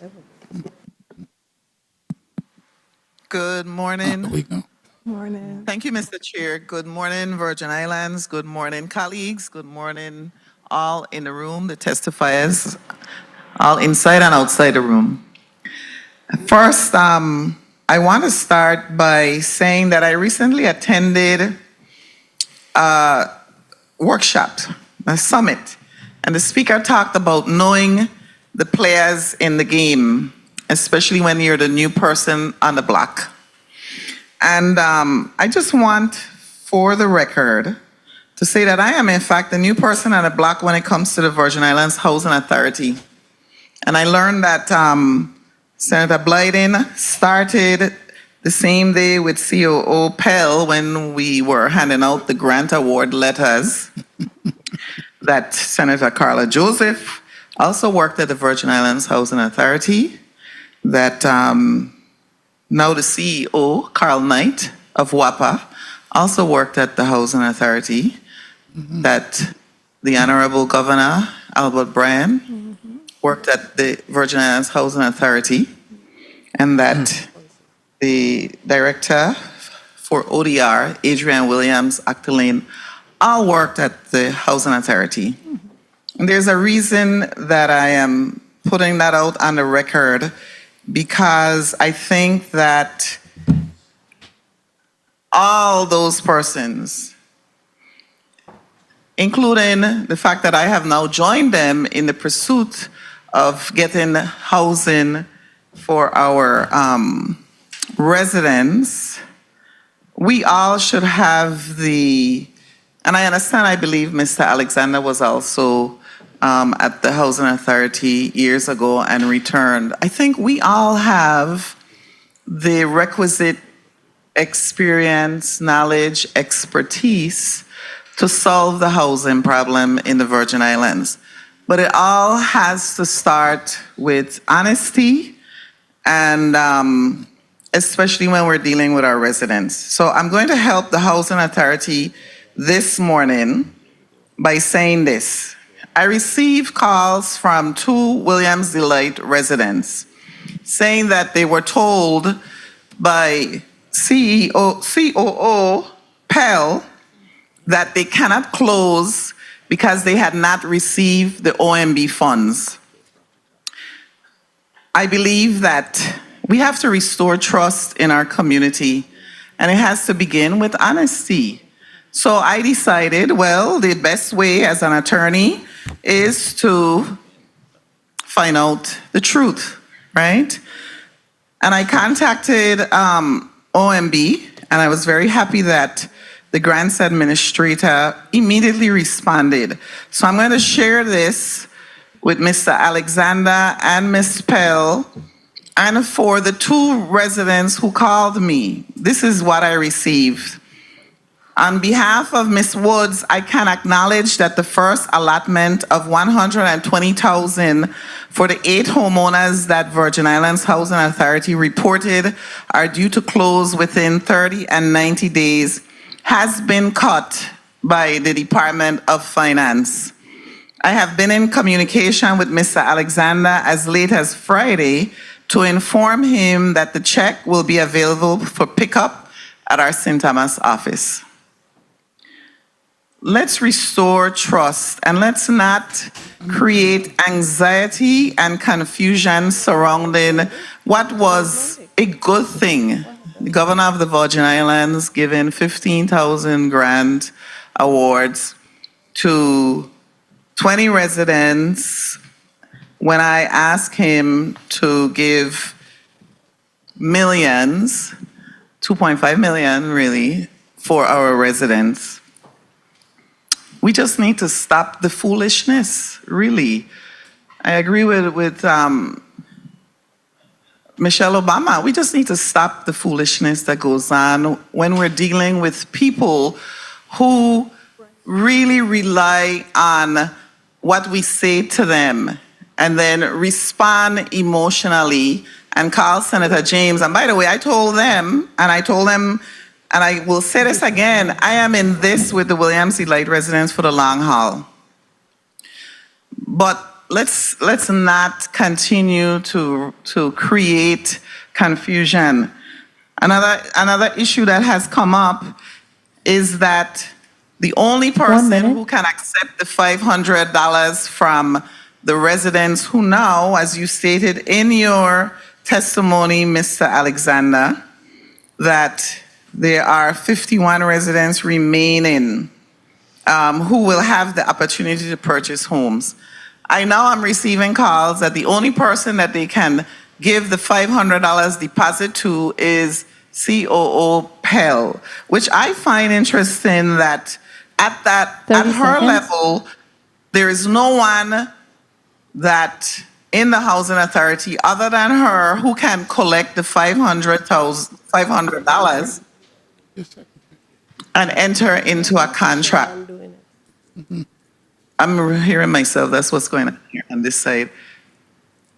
Good morning. Morning. Thank you, Mr. Chair. Good morning, Virgin Islands. Good morning, colleagues. Good morning, all in the room, the testifiers, all inside and outside the room. First, I want to start by saying that I recently attended a workshop, a summit, and the speaker talked about knowing the players in the game, especially when you're the new person on the block. And I just want, for the record, to say that I am, in fact, the new person on the block when it comes to the Virgin Islands Housing Authority. And I learned that Senator Blyden started the same day with COO Pell when we were handing out the grant award letters, that Senator Carla Joseph also worked at the Virgin Islands Housing Authority, that now the CEO, Carl Knight of WAPA, also worked at the Housing Authority, that the Honorable Governor, Albert Bryan, worked at the Virgin Islands Housing Authority, and that the Director for ODR, Adrian Williams, Octolane, all worked at the Housing Authority. And there's a reason that I am putting that out on the record, because I think that all those persons, including the fact that I have now joined them in the pursuit of getting housing for our residents, we all should have and I understand, I believe Mr. Alexander was also at the Housing Authority years ago and returned. I think we all have the requisite experience, knowledge, expertise to solve the housing problem in the Virgin Islands. But it all has to start with honesty, and especially when we're dealing with our residents. So I'm going to help the Housing Authority this morning by saying this. I received calls from 2 Williams Delight residents saying that they were told by COO Pell that they cannot close because they had not received the OMB funds. I believe that we have to restore trust in our community, and it has to begin with honesty. So I decided, well, the best way as an attorney is to find out the truth, right? And I contacted OMB, and I was very happy that the grants administrator immediately responded. So I'm going to share this with Mr. Alexander and Ms. Pell, and for the 2 residents who called me, this is what I received. On behalf of Ms. Woods, I can acknowledge that the first allotment of $120,000 for the 8 homeowners that Virgin Islands Housing Authority reported are due to close within 30 and 90 days has been cut by the Department of Finance. I have been in communication with Mr. Alexander as late as Friday to inform him that the check will be available for pickup at our St. Thomas office. Let's restore trust, and let's not create anxiety and confusion surrounding what was a good thing. The governor of the Virgin Islands giving 15,000 grant awards to 20 residents when I asked him to give millions, 2.5 million really, for our residents. We just need to stop the foolishness, really. I agree with Michelle Obama. We just need to stop the foolishness that goes on when we're dealing with people who really rely on what we say to them and then respond emotionally and call Senator James. And by the way, I told them, and I will say this again, I am in this with the William C. Light residents for the long haul. But let's not continue to create confusion. Another issue that has come up is that the only person who can accept the $500 from the residents who now, as you stated in your testimony, Mr. Alexander, that there are 51 residents remaining who will have the opportunity to purchase homes. I now am receiving calls that the only person that they can give the $500 deposit to is COO Pell, which I find interesting that at her level, there is no one that in the housing authority other than her who can collect the $500 and enter into a contract. I'm hearing myself, that's what's going on here on this side.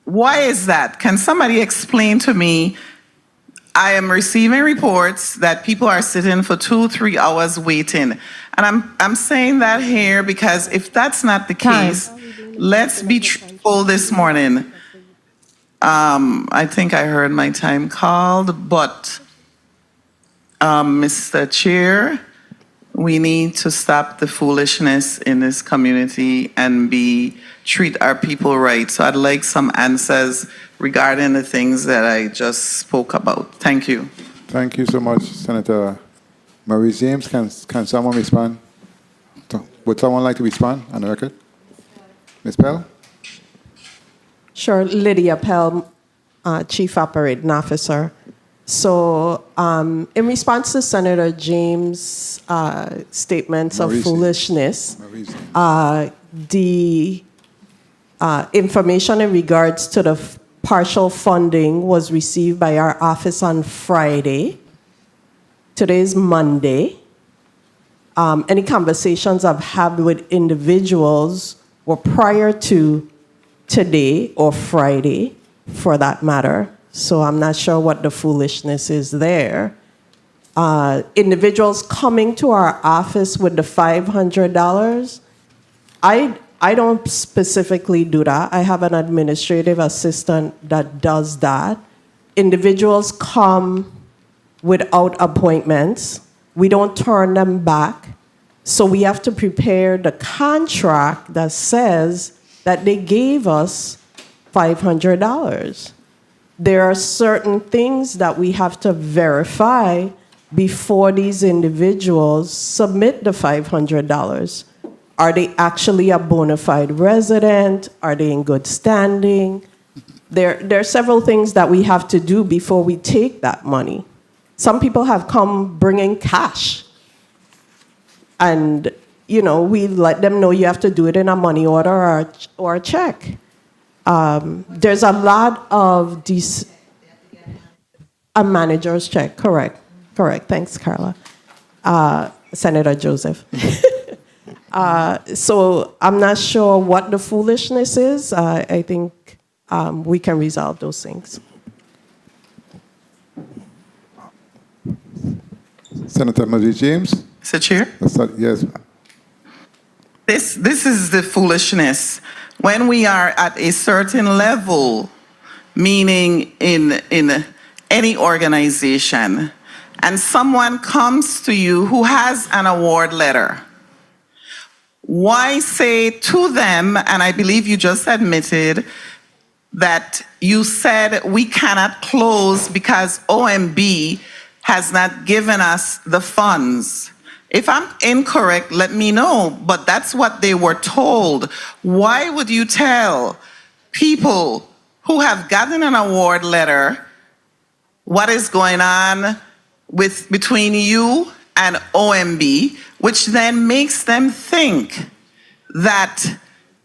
Why is that? Can somebody explain to me? I am receiving reports that people are sitting for 2-3 hours waiting. And I'm saying that here because if that's not the case, let's be truthful this morning. I think I heard my time called, but Mr. Chair, we need to stop the foolishness in this community and treat our people right. So I'd like some answers regarding the things that I just spoke about. Thank you. Thank you so much, Senator Marie James. Can someone respond? Would someone like to respond on the record? Ms. Pell? Sure, Lydia Pell, Chief Operating Officer. So in response to Senator James' statements of foolishness, the information in regards to the partial funding was received by our office on Friday. Today is Monday. Any conversations I've had with individuals were prior to today or Friday, for that matter. So I'm not sure what the foolishness is there. Individuals coming to our office with the $500, I don't specifically do that. I have an administrative assistant that does that. Individuals come without appointments. We don't turn them back. So we have to prepare the contract that says that they gave us $500. There are certain things that we have to verify before these individuals submit the $500. Are they actually a bona fide resident? Are they in good standing? There are several things that we have to do before we take that money. Some people have come bringing cash. And, you know, we let them know you have to do it in a money order or a check. There's a lot of these, a manager's check, correct. Thanks, Carla. Senator Joseph. So I'm not sure what the foolishness is. I think we can resolve those things. Senator Marie James? Mr. Chair? Yes. This is the foolishness. When we are at a certain level, meaning in any organization, and someone comes to you who has an award letter, why say to them, and I believe you just admitted that you said we cannot close because OMB has not given us the funds. If I'm incorrect, let me know, but that's what they were told. Why would you tell people who have gotten an award letter what is going on between you and OMB, which then makes them think that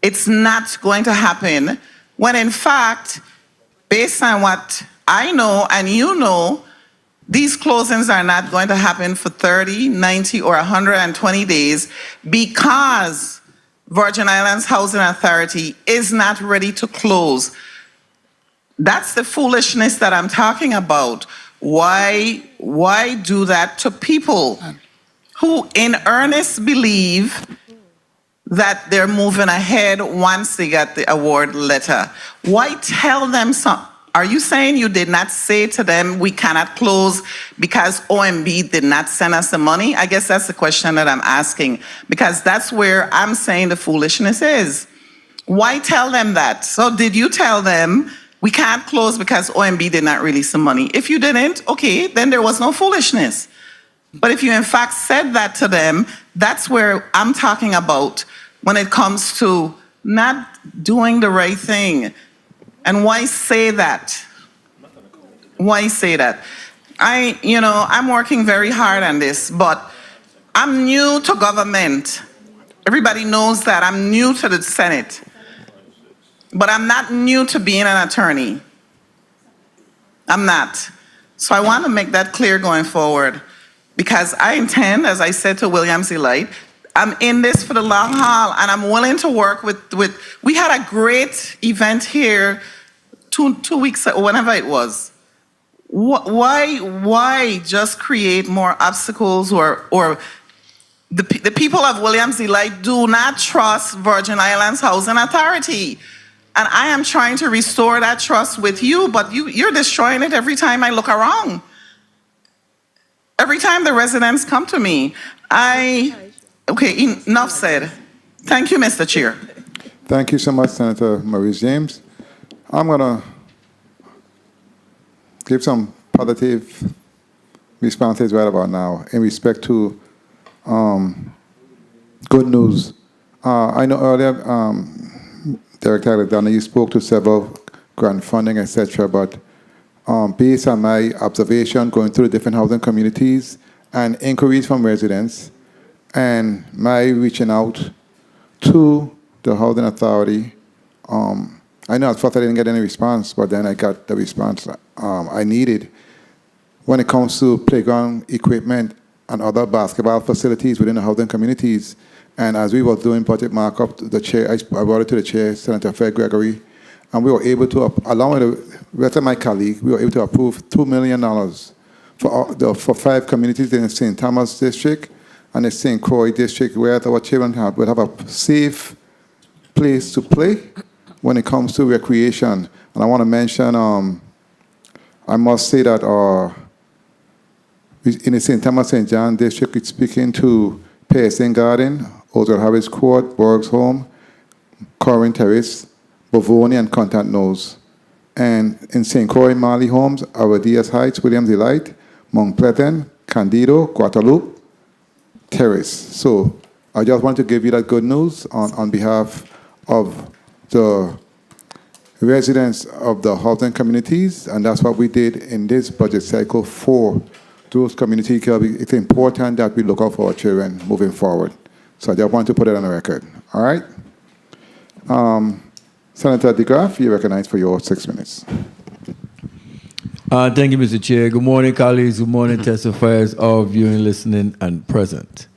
it's not going to happen, when in fact, based on what I know and you know, these closings are not going to happen for 30, 90, or 120 days because Virgin Islands Housing Authority is not ready to close. That's the foolishness that I'm talking about. Why do that to people who in earnest believe that they're moving ahead once they get the award letter? Why tell them something? Are you saying you did not say to them, we cannot close because OMB did not send us the money? I guess that's the question that I'm asking, because that's where I'm saying the foolishness is. Why tell them that? So did you tell them we can't close because OMB did not release the money? If you didn't, okay, then there was no foolishness. But if you in fact said that to them, that's where I'm talking about when it comes to not doing the right thing. And why say that? Why say that? I'm working very hard on this, but I'm new to government. Everybody knows that I'm new to the Senate, but I'm not new to being an attorney. I'm not. So I want to make that clear going forward, because I intend, as I said to William Z. Light, I'm in this for the long haul, and I'm willing to work with. We had a great event here 2 weeks ago, whenever it was. Why just create more obstacles, or the people of William Z. Light do not trust Virgin Islands Housing Authority. And I am trying to restore that trust with you, but you're destroying it every time I look around. Every time the residents come to me, okay, enough said. Thank you, Mr. Chair. Thank you so much, Senator Maurice James. I'm going to give some positive responses right about now in respect to good news. I know earlier, Director Alexander, you spoke to several grant funding, etc., but based on my observation going through the different housing communities and inquiries from residents and my reaching out to the housing authority, I know at first I didn't get any response, but then I got the response I needed when it comes to playground equipment and other basketball facilities within the housing communities. And as we were doing budget markup, the chair, I brought it to the chair, Senator Fred Gregory, and we were able to, along with the rest of my colleagues, we were able to approve $2 million for 5 communities in the St. Thomas district and the St. Croix district, where our children would have a safe place to play when it comes to recreation. And I want to mention, I must say that in the St. Thomas St. John district, it's speaking to Pearson Garden, Old Harris Court, Borg's Home, Corin Terrace, Bavoni, and Contant Nose. And in St. Croix, Marley Homes, Aradias Heights, Williams Delight, Mount Pleasant, Candido, Guadalupe, Terrace. So I just want to give you that good news on behalf of the residents of the housing communities, and that's what we did in this budget cycle for those communities. It's important that we look out for our children moving forward. So I just want to put it on the record. All right? Senator DeGraff, you're recognized for your 6 minutes. Thank you, Mr. Chair. Good morning, colleagues. Good morning, testifiers, all viewing, listening, and present.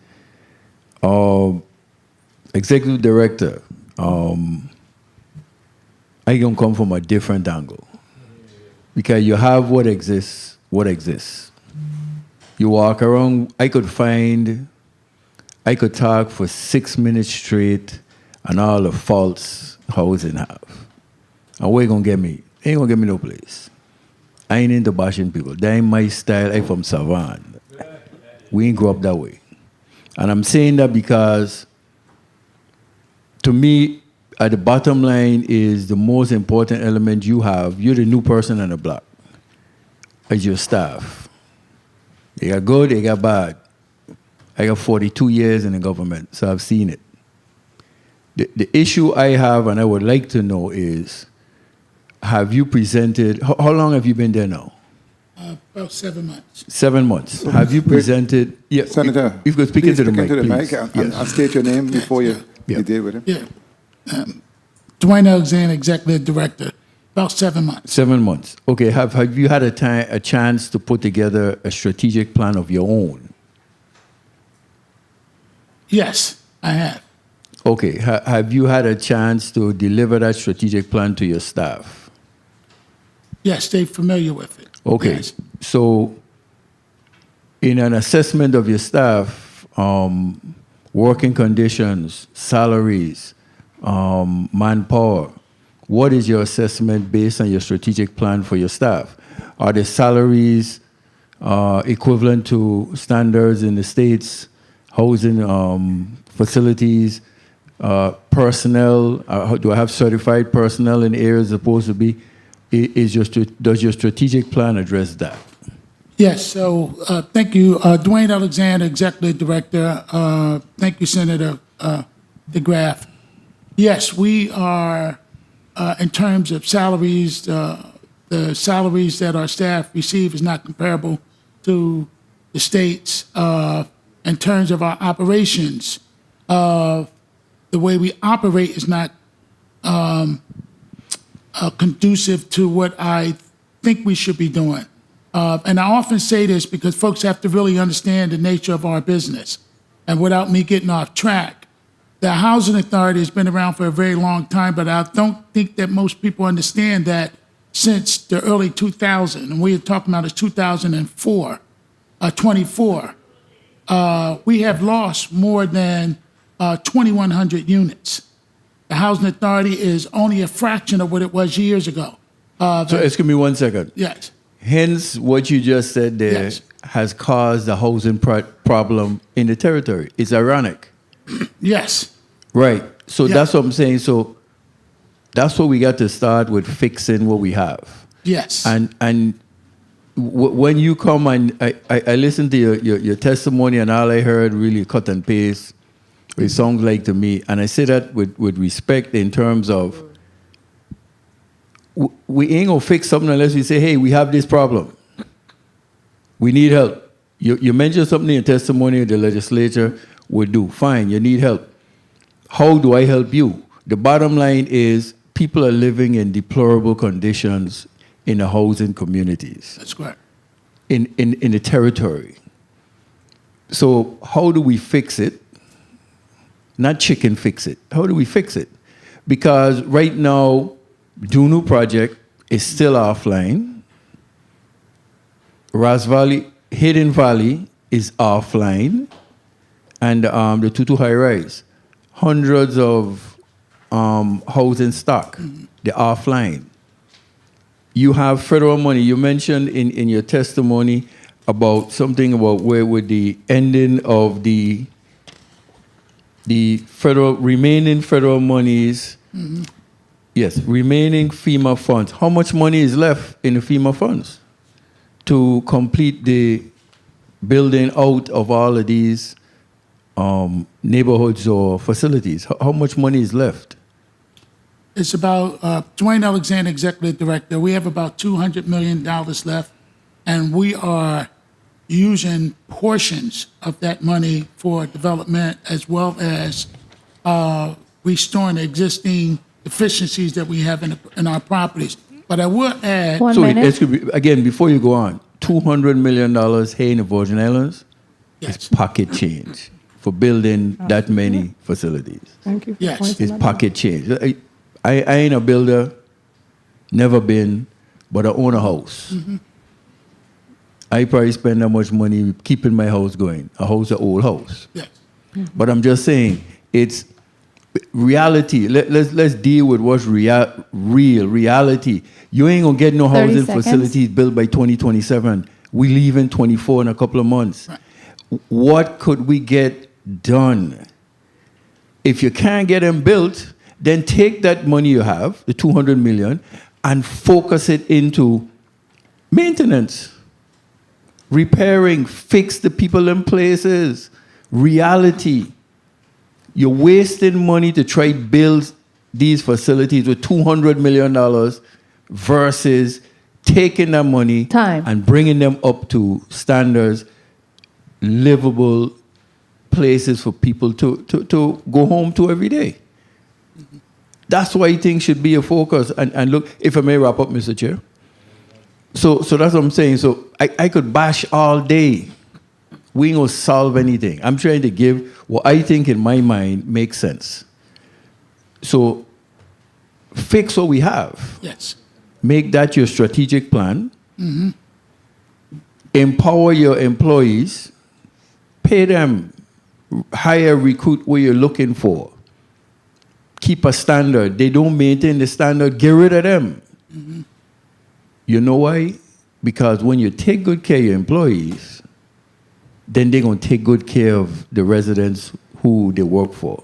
Executive Director, I can come from a different angle. Because you have what exists. You walk around, I could talk for 6 minutes straight on all the faults housing have. And where you gonna get me? Ain't gonna get me no place. I ain't into bashing people. That ain't my style. I'm from Savannah. We ain't grow up that way. And I'm saying that because, to me, at the bottom line is the most important element you have. You're the new person on the block. It's your staff. They got good, they got bad. I got 42 years in the government, so I've seen it. The issue I have, and I would like to know, is, have you presented, how long have you been there now? About 7 months. 7 months. Have you presented, yeah, Senator, if you could speak into the mic, please. And state your name before you deal with him. Yeah. Dwayne Alexander, Executive Director. About 7 months. 7 months. Okay. Have you had a chance to put together a strategic plan of your own? Yes, I have. Okay. Have you had a chance to deliver that strategic plan to your staff? Yes, they're familiar with it. Okay. Yes. So, in an assessment of your staff, working conditions, salaries, manpower, what is your assessment based on your strategic plan for your staff? Are the salaries equivalent to standards in the states, housing facilities, personnel? Do I have certified personnel in areas supposed to be? Does your strategic plan address that? Yes, so thank you. Dwayne Alexander, Executive Director. Thank you, Senator DeGraff. Yes, we are, in terms of salaries, the salaries that our staff receive is not comparable to the states. In terms of our operations, the way we operate is not conducive to what I think we should be doing. And I often say this because folks have to really understand the nature of our business. And without me getting off track, the Housing Authority has been around for a very long time, but I don't think that most people understand that since the early 2000s, and we are talking about is 2004, 24, we have lost more than 2,100 units. The Housing Authority is only a fraction of what it was years ago. So excuse me 1 second. Yes. Hence, what you just said there Yes. has caused the housing problem in the territory. It's ironic. Yes. Right. So Yeah. that's what I'm saying. So that's what we got to start with, fixing what we have. Yes. And when you come and I listened to your testimony, and all I heard really cut and paste, it sounds like to me, and I say that with respect in terms of we ain't gonna fix something unless we say, hey, we have this problem. We need help. You mentioned something in your testimony the legislature would do. Fine, you need help. How do I help you? The bottom line is people are living in deplorable conditions in the housing communities. That's correct. In the territory. So how do we fix it? Not chicken fix it. How do we fix it? Because right now, Dunu project is still offline. Ras Valley, Hidden Valley is offline. And the Tutu High Rise. Hundreds of housing stock, the offline. You have federal money. You mentioned in your testimony about something about where with the ending of the remaining federal monies. Yes, remaining FEMA funds. How much money is left in the FEMA funds to complete the building out of all of these neighborhoods or facilities? How much money is left? It's about, Dwayne Alexander, Executive Director, we have about $200 million left, and we are using portions of that money for development as well as restoring the existing deficiencies that we have in our properties. But I will add... One So minute. excuse me, again, before you go on, $200 million here in the Virgin Islands is pocket change for building that many facilities. Thank you. Yes. It's pocket change. I ain't a builder, never been, but I own a house. I probably spend that much money keeping my house going. A house, an old house. Yes. But I'm just saying, it's reality. Let's deal with what's real reality. You ain't gonna get no 30 housing seconds. facilities built by 2027. We leave in 24 in a couple of months. Right. What could we get done? If you can't get them built, then take that money you have, the 200 million, and focus it into maintenance, repairing, fix the people in places, reality. You're wasting money to try build these facilities with $200 million versus taking that money Time. and bringing them up to standards, livable places for people to go home to every day. That's why things should be a focus. And look, if I may wrap up, Mr. Chair. So that's what I'm saying. So I could bash all day. We ain't gonna solve anything. I'm trying to give what I think in my mind makes sense. So fix what we have. Yes. Make that your strategic plan. Empower your employees. Pay them. Hire, recruit what you're looking for. Keep a standard. They don't maintain the standard, get rid of them. You know why? Because when you take good care of your employees, then they're going to take good care of the residents who they work for.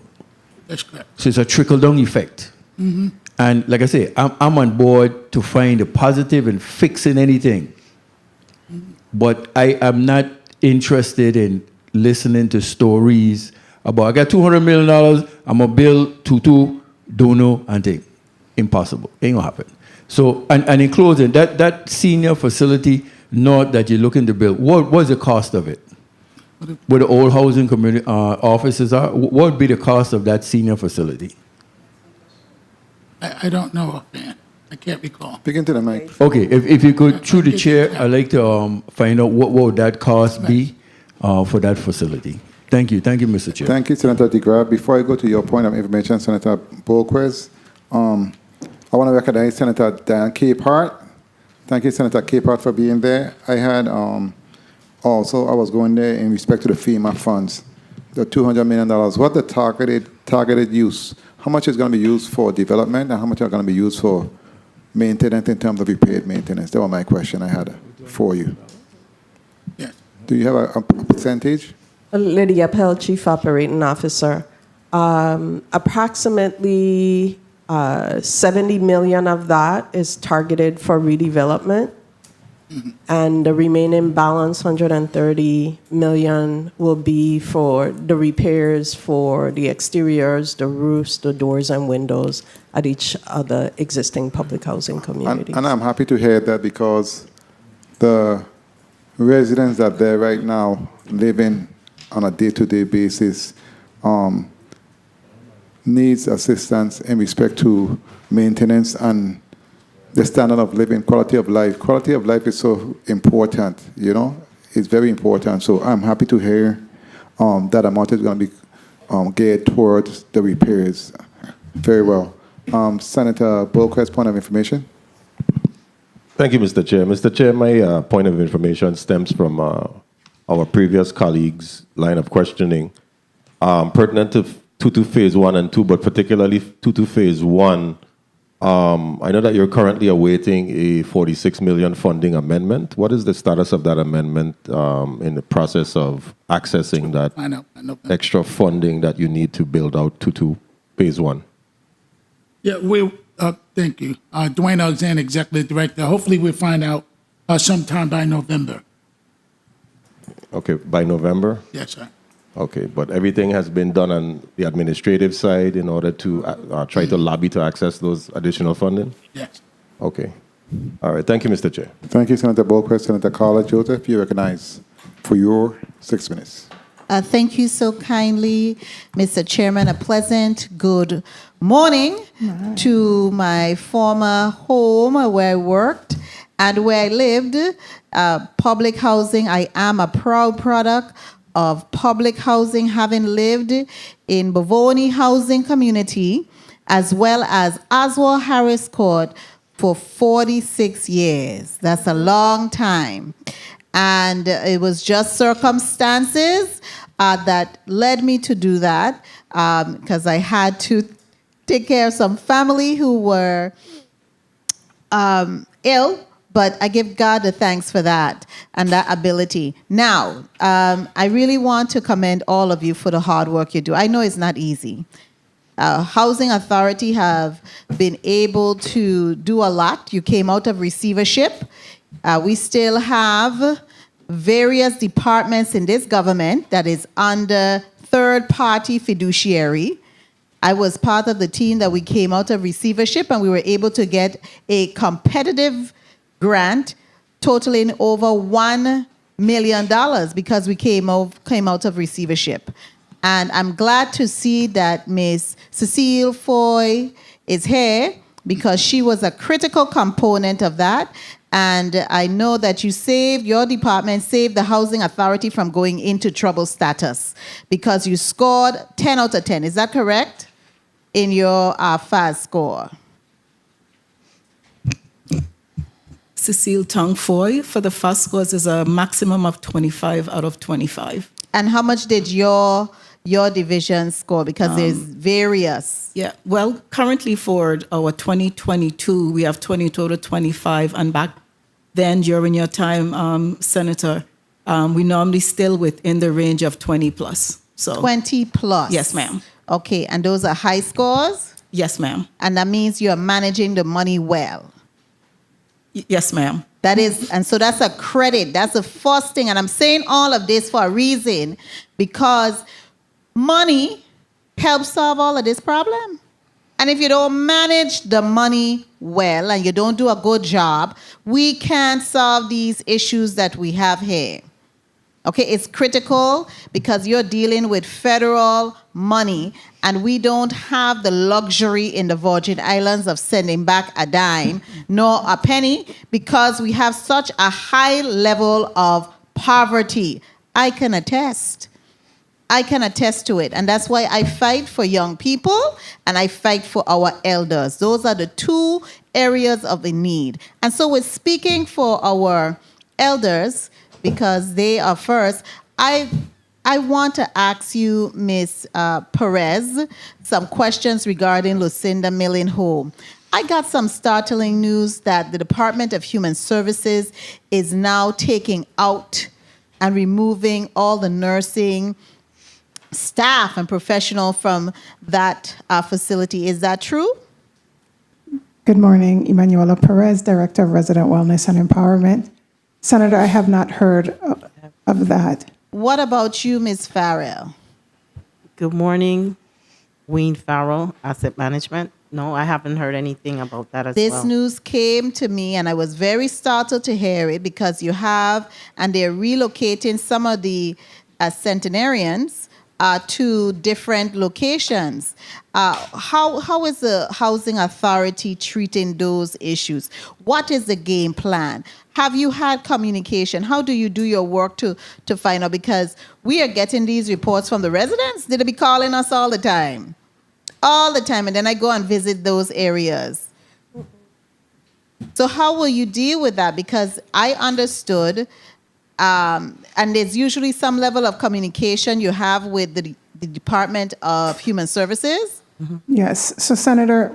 That's correct. So it's a trickle-down effect. And like I say, I'm on board to find a positive in fixing anything. But I am not interested in listening to stories about, I got $200 million, I'm going to build tutu, dono, and thing. Impossible. Ain't going to happen. So, and in closing, that senior facility north that you're looking to build, what was the cost of it? Where the old housing community offices are, what would be the cost of that senior facility? I don't know offhand. I can't recall. Speaking to the mic. Okay, if you could, through the chair, I'd like to find out what would that cost be for that facility. Thank you, Mr. Chair. Thank you, Senator DeGraaf. Before I go to your point of information, Senator Bolquez, I want to recognize Senator Dan Capehart. Thank you, Senator Capehart, for being there. I had also, I was going there in respect to the FEMA funds, the $200 million. What the targeted use? How much is going to be used for development and how much are going to be used for maintenance in terms of repaired maintenance? That was my question I had for you. Yes. Do you have a percentage? Lydia Pell, Chief Operating Officer. Approximately 70 million of that is targeted for redevelopment. And the remaining balance, 130 million, will be for the repairs for the exteriors, the roofs, the doors and windows at each of the existing public housing communities. And I'm happy to hear that because the residents that are there right now living on a day-to-day basis needs assistance in respect to maintenance and the standard of living, quality of life. Quality of life is so important, you know? It's very important. So I'm happy to hear that amount is going to be geared towards the repairs. Very well. Senator Bolquez, point of information. Thank you, Mr. Chair. Mr. Chair, my point of information stems from our previous colleague's line of questioning pertinent to Tutu Phase 1 and 2, but particularly Tutu Phase 1, I know that you're currently awaiting a 46 million funding amendment. What is the status of that amendment in the process of accessing that I know. extra funding that you need to build out Tutu Phase 1? Yeah, thank you. Dwayne Alexander, Executive Director. Hopefully we'll find out sometime by November. Okay, by November? Yes, sir. Okay, but everything has been done on the administrative side in order to try to lobby to access those additional funding? Yes. Okay. All right. Thank you, Mr. Chair. Thank you, Senator Boquist. Senator Carla Joseph, you recognize for your 6 minutes. Thank you so kindly, Mr. Chairman. A pleasant good morning to my former home where I worked and where I lived. Public housing, I am a proud product of public housing, having lived in Bavoni Housing Community, as well as Oswald Harris Court for 46 years. That's a long time. And it was just circumstances that led me to do that, because I had to take care of some family who were ill. But I give God the thanks for that and that ability. Now, I really want to commend all of you for the hard work you do. I know it's not easy. Housing Authority have been able to do a lot. You came out of receivership. We still have various departments in this government that is under third-party fiduciary. I was part of the team that we came out of receivership, and we were able to get a competitive grant totaling over $1 million because we came out of receivership. And I'm glad to see that Ms. Cecile Foy is here because she was a critical component of that. And I know that your department saved the Housing Authority from going into trouble status because you scored 10 out of 10. Is that correct? In your FAS score. Cecile Tong Foy for the first scores is a maximum of 25 out of 25. And how much did your division score? Because there's various. Yeah, well, currently for our 2022, we have 22 to 25. And back then, during your time, Senator, we normally still within the range of 20 plus. So 20 plus? Yes, ma'am. Okay, and those are high scores? Yes, ma'am. And that means you're managing the money well? Yes, ma'am. That is, and so that's a credit. That's the first thing. And I'm saying all of this for a reason, because money helps solve all of this problem. And if you don't manage the money well and you don't do a good job, we can't solve these issues that we have here. Okay, it's critical because you're dealing with federal money, and we don't have the luxury in the Virgin Islands of sending back a dime nor a penny because we have such a high level of poverty. I can attest to it. And that's why I fight for young people and I fight for our elders. Those are the two areas of the need. And so we're speaking for our elders because they are first. I want to ask you, Ms. Perez, some questions regarding Lucinda Milling Home. I got some startling news that the Department of Human Services is now taking out and removing all the nursing staff and professional from that facility. Is that true? Good morning, Emanuela Perez, Director of Resident Wellness and Empowerment. Senator, I have not heard of that. What about you, Ms. Farrell? Good morning, Wayne Farrell, Asset Management. No, I haven't heard anything about that as well. This news came to me, and I was very startled to hear it because they're relocating some of the centenarians to different locations. How is the Housing Authority treating those issues? What is the game plan? Have you had communication? How do you do your work to find out? Because we are getting these reports from the residents. They'll be calling us all the time. All the time. And then I go and visit those areas. So how will you deal with that? Because I understood, and there's usually some level of communication you have with the the Department of Human Services? Yes. So, Senator,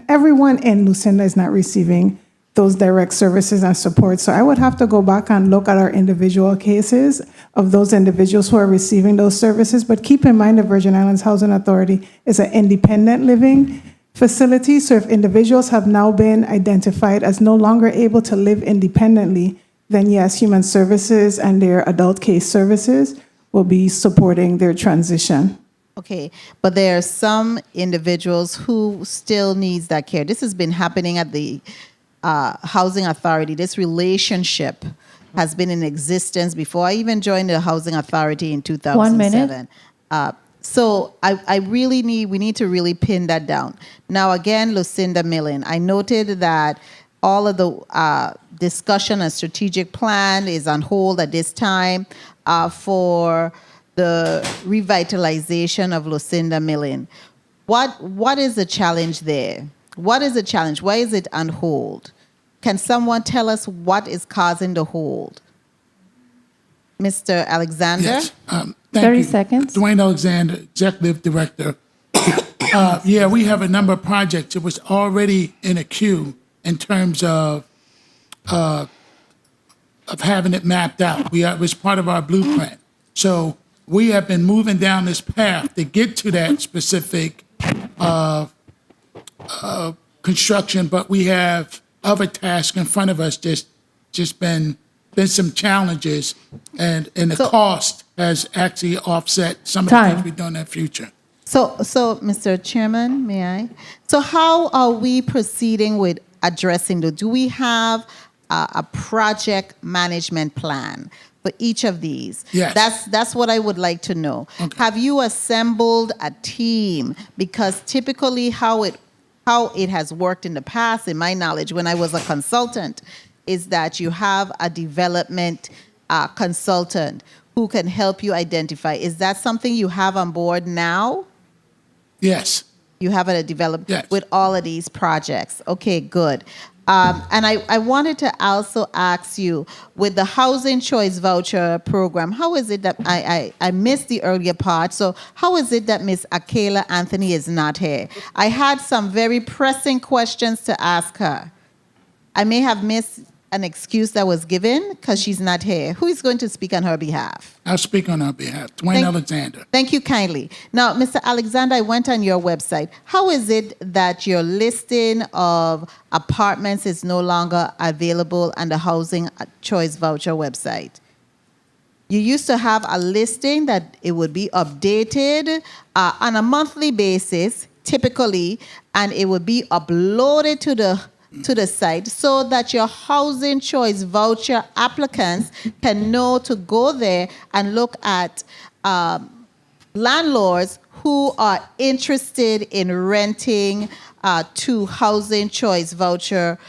everyone in Lucinda is not receiving those direct services and support. So I would have to go back and look at our individual cases of those individuals who are receiving those services. But keep in mind, the Virgin Islands Housing Authority is an independent living facility. So if individuals have now been identified as no longer able to live independently, then yes, Human Services and their adult case services will be supporting their transition. Okay, but there are some individuals who still needs that care. This has been happening at the Housing Authority. This relationship has been in existence before I even joined the Housing Authority in 2007. 1 minute. So we need to really pin that down. Now again, Lucinda Millen, I noted that all of the discussion and strategic plan is on hold at this time for the revitalization of Lucinda Millen. What is the challenge there? What is the challenge? Why is it on hold? Can someone tell us what is causing the hold? Mr. Alexander? Yes. Thank 30 you. seconds. Dwayne Alexander, Executive Director. Yeah, we have a number of projects. It was already in a queue in terms of having it mapped out. It was part of our blueprint. So we have been moving down this path to get to that specific construction, but we have other tasks in front of us. Just been some challenges, and the cost has actually offset some of the things we're doing in the future. So, Mr. Chairman, may I? So how are we proceeding with addressing do we have a project management plan for each of these? Yes. That's what I would like to know. Okay. Have you assembled a team? Because typically how it has worked in the past, in my knowledge, when I was a consultant, is that you have a development consultant who can help you identify. Is that something you have on board now? Yes. You have it developed with all of these projects. Okay, good. And I wanted to also ask you, with the Housing Choice Voucher Program, how is it that I missed the earlier part, so how is it that Ms. Akela Anthony is not here? I had some very pressing questions to ask her. I may have missed an excuse that was given because she's not here. Who is going to speak on her behalf? I'll speak on her behalf. Dwayne Alexander. Thank you kindly. Now, Mr. Alexander, I went on your website. How is it that your listing of apartments is no longer available on the Housing Choice Voucher website? You used to have a listing that it would be updated on a monthly basis, typically, and it would be uploaded to the site so that your Housing Choice Voucher applicants can know to go there and look at landlords who are interested in renting to Housing Choice Voucher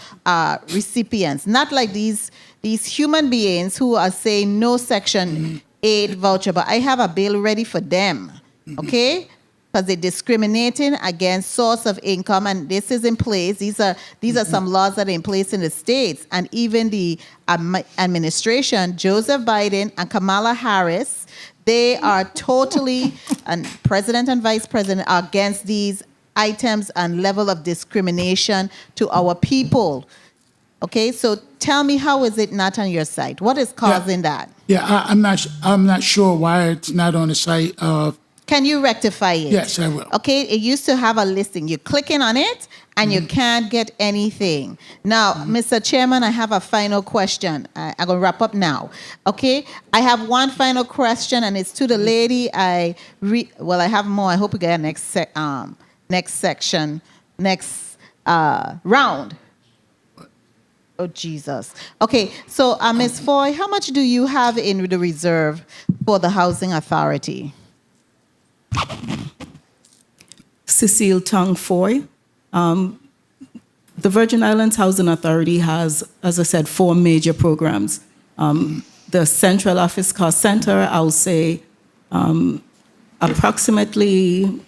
recipients. Not like these human beings who are saying no Section 8 voucher, but I have a bill ready for them, okay? Because they're discriminating against source of income, and this is in place. These are some laws that are in place in the states, and even the administration, Joseph Biden and Kamala Harris, they are totally, and President and Vice President are against these items and level of discrimination to our people. Okay, so tell me, how is it not on your site? What is causing that? Yeah, I'm not sure why it's not on the site of. Can you rectify it? Yes, I will. Okay, it used to have a listing. You're clicking on it, and you can't get anything. Now, Mr. Chairman, I have a final question. I'm going to wrap up now. Okay, I have one final question, and it's to the lady. Well, I have more. I hope we get next round. Oh, Jesus. Okay, so Ms. Foy, how much do you have in the reserve for the Housing Authority? Cecile Tong Foy. The Virgin Islands Housing Authority has, as I said, 4 major programs. The Central Office Cost Center, I'll say approximately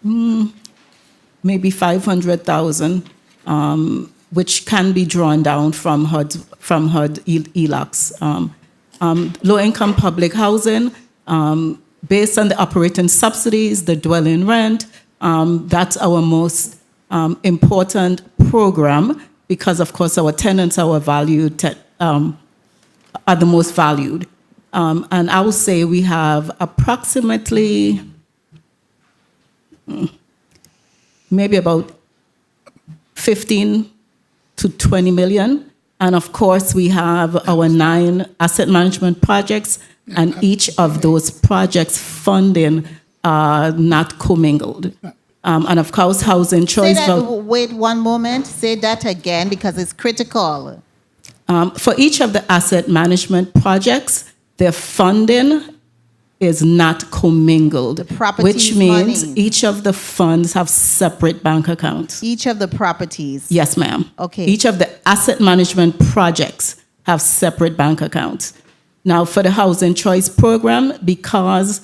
maybe 500,000, which can be drawn down from HUD ELACs. Low-income public housing, based on the operating subsidies, the dwelling rent, that's our most important program because, of course, our tenants are are the most valued. And I will say we have approximately maybe about 15 to 20 million. And of course, we have our 9 asset management projects, and each of those projects funding are not commingled. And of course, Housing Choice Wait one moment. Say that again because it's critical. For each of the asset management projects, their funding is not commingled, which means money. each of the funds have separate bank accounts. Each of the properties. Yes, ma'am. Okay. Each of the asset management projects have separate bank accounts. Now, for the Housing Choice Program, because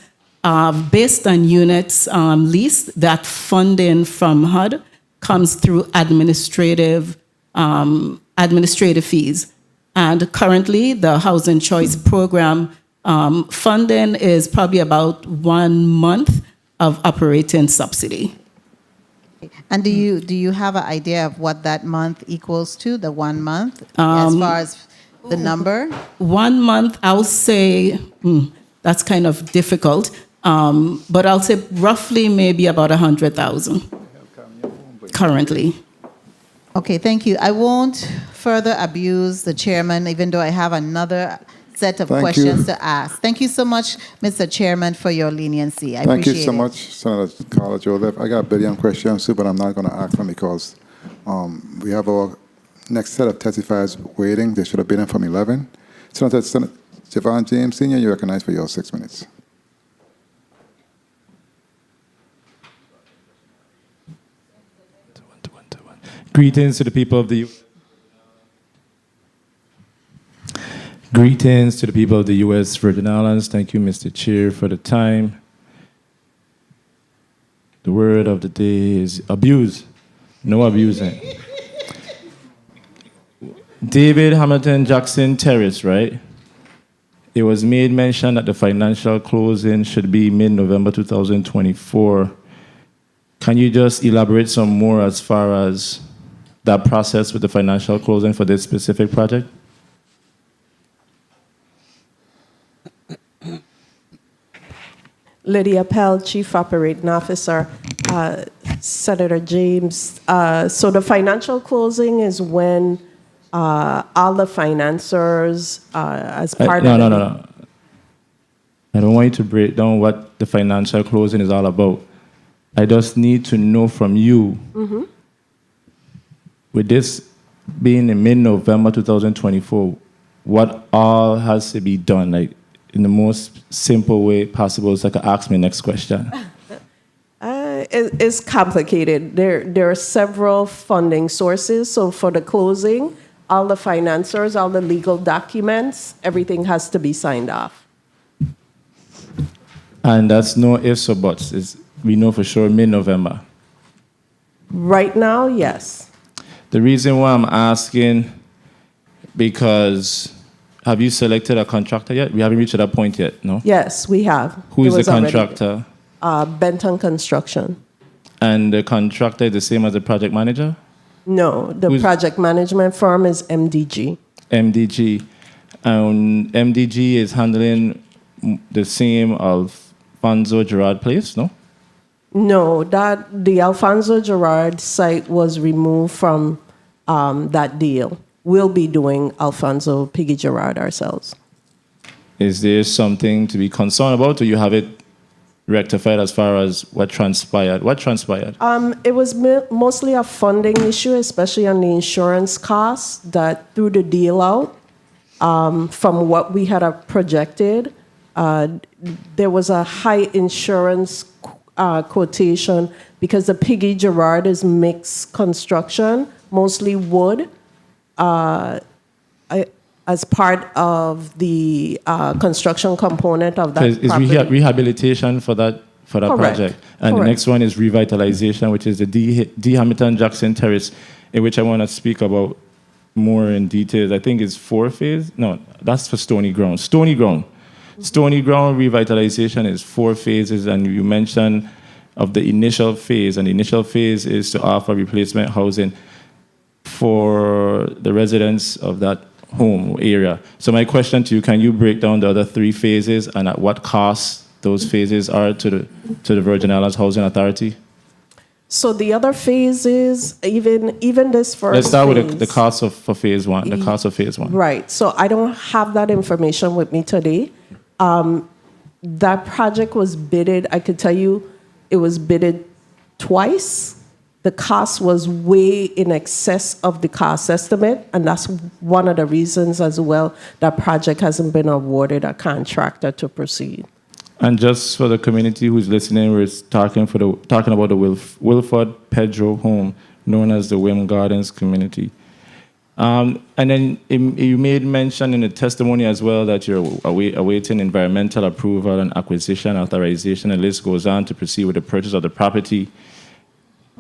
based on units leased, that funding from HUD comes through administrative fees. And currently, the Housing Choice Program funding is probably about 1 month of operating subsidy. And do you have an idea of what that month equals to, the 1 month, as far as the number? 1 month, I'll say, that's kind of difficult, but I'll say roughly maybe about 100,000 currently. Okay, thank you. I won't further abuse the chairman, even though I have another set of questions to ask. Thank you so much, Mr. Chairman, for your leniency. I appreciate it. Thank you so much, Senator Carla Joseph. I got a billion questions too, but I'm not going to ask them because we have our next set of testifiers waiting. They should have been in from 11. Senator Javon James, Sr., you recognize for your 6 minutes. Greetings to the people of the Greetings to the people of the U.S. Virgin Islands. Thank you, Mr. Chair, for the time. The word of the day is abuse. No abusing. David Hamilton Jackson Terrace, right? It was made mention that the financial closing should be mid-November 2024. Can you just elaborate some more as far as that process with the financial closing for this specific project? Lydia Pell, Chief Operating Officer. Senator James, so the financial closing is when all the financiers, as part of... No. I don't want you to break down what the financial closing is all about. I just need to know from you, with this being in mid-November 2024, what all has to be done, like in the most simple way possible, so I can ask my next question. It's complicated. There are several funding sources. So for the closing, all the financiers, all the legal documents, everything has to be signed off. And that's no ifs or buts. We know for sure mid-November. Right now, yes. The reason why I'm asking, because have you selected a contractor yet? We haven't reached that point yet, no? Yes, we have. Who is the contractor? Benton Construction. And the contractor is the same as the project manager? No, the project management firm is MDG. MDG. And MDG is handling the same Alfonso Gerard Place, no? No, the Alfonso Gerard site was removed from that deal. We'll be doing Alfonso Piggy Gerard ourselves. Is there something to be concerned about, or you have it rectified as far as what transpired? What transpired? It was mostly a funding issue, especially on the insurance costs that threw the deal out. From what we had projected, there was a high insurance quotation because the Piggy Gerard is mixed construction, mostly wood, as part of the construction component of that property. Is rehabilitation for that Correct. project. And Correct. the next one is revitalization, which is the D. Hamilton Jackson Terrace, in which I want to speak about more in detail. I think it's 4 phase. No, that's for Stony Ground. Stony Ground. Stony Ground revitalization is 4 phases, and you mentioned of the initial phase, and the initial phase is to offer replacement housing for the residents of that home area. So my question to you, can you break down the other 3 phases and at what cost those phases are to the Virgin Islands Housing Authority? So the other phases, even this first Let's start phase, with the cost for phase 1, the cost of phase 1. Right. So I don't have that information with me today. That project was bidded, I could tell you, it was bidded twice. The cost was way in excess of the cost estimate, and that's one of the reasons as well that project hasn't been awarded a contractor to proceed. And just for the community who's listening, we're talking about the Wilford Pedro home, known as the Wim Gardens community. And then you made mention in the testimony as well that you're awaiting environmental approval and acquisition authorization. The list goes on to proceed with the purchase of the property.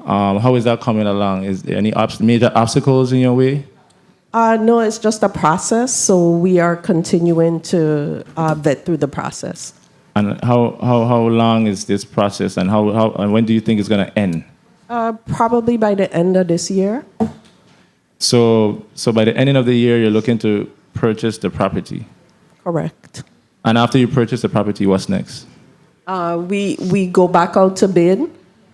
How is that coming along? Is there any major obstacles in your way? No, it's just a process. So we are continuing to vet through the process. And how long is this process, and and when do you think it's going to end? Probably by the end of this year. So by the ending of the year, you're looking to purchase the property? Correct. And after you purchase the property, what's next? We go back out to bid.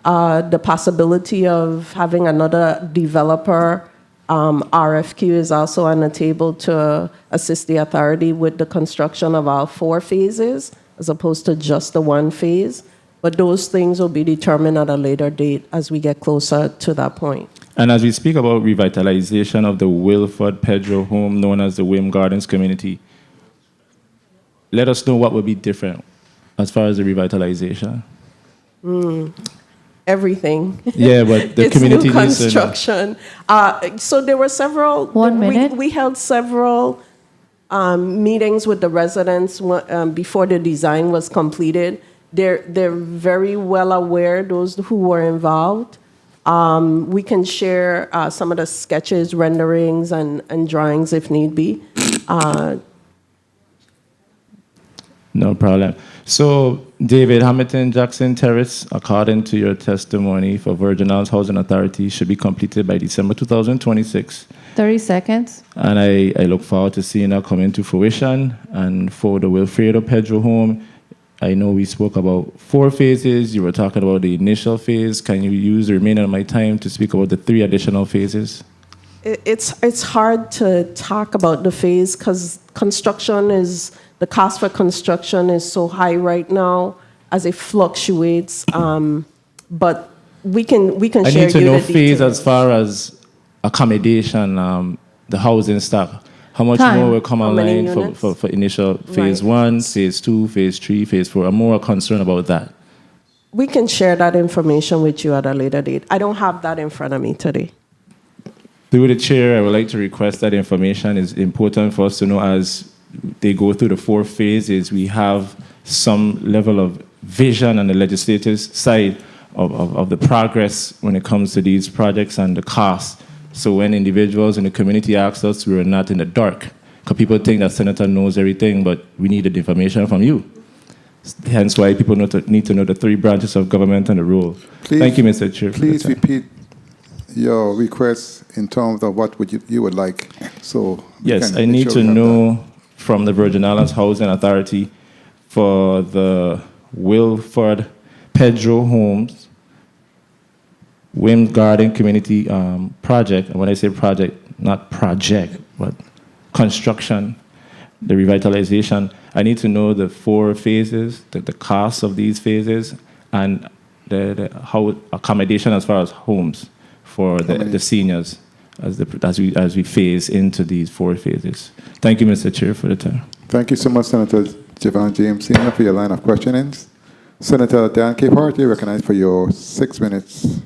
The possibility of having another developer RFQ is also on the table to assist the authority with the construction of our 4 phases, as opposed to just the 1 phase. But those things will be determined at a later date as we get closer to that point. And as we speak about revitalization of the Wilford Pedro home, known as the Wim Gardens community, let us know what would be different as far as the revitalization. Everything. Yeah, but the it's community new needs to know. construction. So there were several. 1 minute. We held several meetings with the residents before the design was completed. They're very well aware, those who were involved. We can share some of the sketches, renderings, and drawings if need be. No problem. So, David, Hamilton Jackson Terrace, according to your testimony for Virgin Islands Housing Authority, should be completed by December 2026. 30 seconds. And I look forward to seeing that come into fruition. And for the Wilfredo Pedro home, I know we spoke about 4 phases. You were talking about the initial phase. Can you use the remainder of my time to speak about the 3 additional phases? It's hard to talk about the phase because the cost for construction is so high right now as it fluctuates. But we can share you the details. I need to know phase as far as accommodation, the housing stock. How much more will come online for initial phase 1, phase 2, phase 3, phase 4? I'm more concerned about that. We can share that information with you at a later date. I don't have that in front of me today. Through the chair, I would like to request that information. Is important for us to know as they go through the 4 phases. We have some level of vision on the legislative side of the progress when it comes to these projects and the cost. So when individuals in the community ask us, we're not in the dark. Because people think that Senator knows everything, but we need the information from you. Hence why people need to know the 3 branches of government and the rule. Thank you, Mr. Chair. Please repeat your request in terms of what you would like. So yes, I need to know from the Virgin Islands Housing Authority for the Wilford Pedro homes, Wim Garden Community project. And when I say project, not project, but construction, the revitalization, I need to know the 4 phases, the cost of these phases, and the how accommodation as far as homes for the seniors as we phase into these 4 phases. Thank you, Mr. Chair, for the time. Thank you so much, Senator Javon James Sr., for your line of questionings. Senator Dan Capehart, you're recognized for your 6 minutes.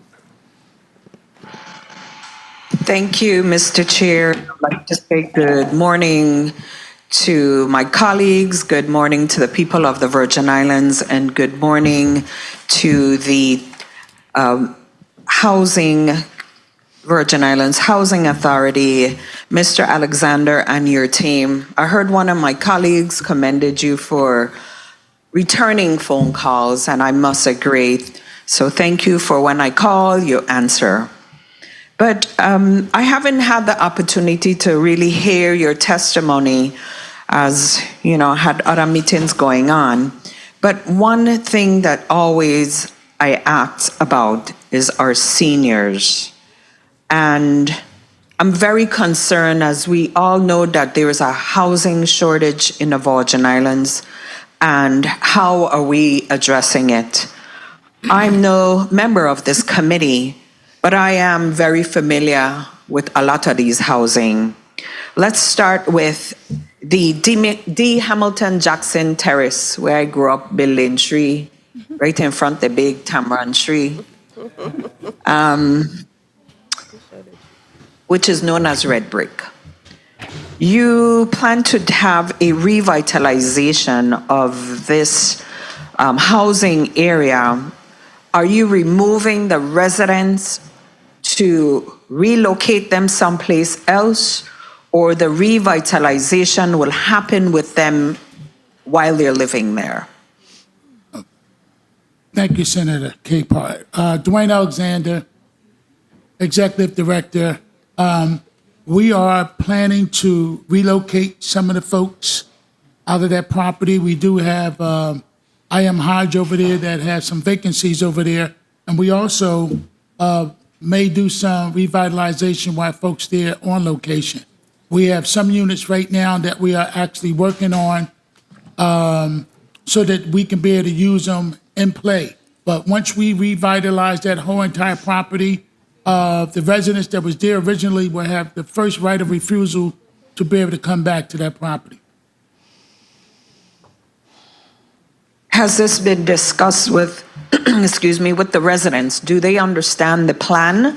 Thank you, Mr. Chair. I'd like to say good morning to my colleagues, good morning to the people of the Virgin Islands, and good morning to the Housing Virgin Islands Housing Authority, Mr. Alexander and your team. I heard one of my colleagues commended you for returning phone calls, and I must agree. So thank you for when I call, you answer. But I haven't had the opportunity to really hear your testimony as, had other meetings going on. But one thing that always I ask about is our seniors. And I'm very concerned, as we all know, that there is a housing shortage in the Virgin Islands, and how are we addressing it? I'm no member of this committee, but I am very familiar with a lot of these housing. Let's start with the D. Hamilton Jackson Terrace, where I grew up, building tree, right in front of the big tamarind tree, which is known as red brick. You plan to have a revitalization of this housing area. Are you removing the residents to relocate them someplace else, or the revitalization will happen with them while they're living there? Thank you, Senator Capehart. Dwayne Alexander, Executive Director. We are planning to relocate some of the folks out of that property. We do have I Am Hodge over there that has some vacancies over there. And we also may do some revitalization while folks there on location. We have some units right now that we are actually working on so that we can be able to use them in play. But once we revitalize that whole entire property, the residents that was there originally will have the first right of refusal to be able to come back to that property. Has this been discussed with, with the residents? Do they understand the plan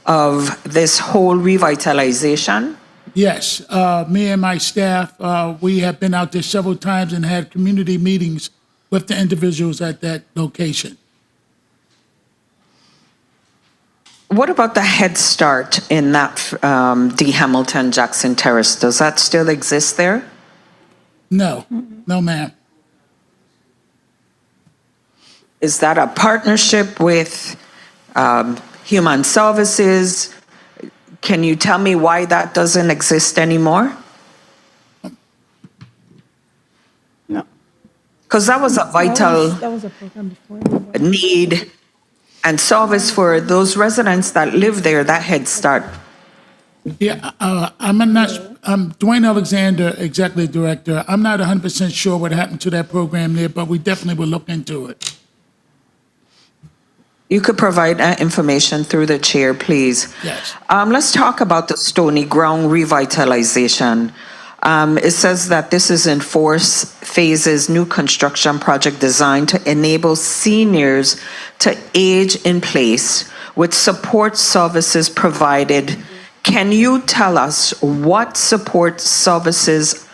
of this whole revitalization? Yes, me and my staff, we have been out there several times and had community meetings with the individuals at that location. What about the Head Start in that D. Hamilton Jackson Terrace? Does that still exist there? No, no, ma'am. Is that a partnership with Human Services? Can you tell me why that doesn't exist anymore? No. Because that was a vital need and service for those residents that live there, that Head Start. Yeah, I'm Dwayne Alexander, Executive Director. I'm not 100% sure what happened to that program there, but we definitely will look into it. You could provide that information through the chair, please. Yes. Let's talk about the Stony Ground revitalization. It says that this is in 4 phases, new construction project designed to enable seniors to age in place with support services provided. Can you tell us what support services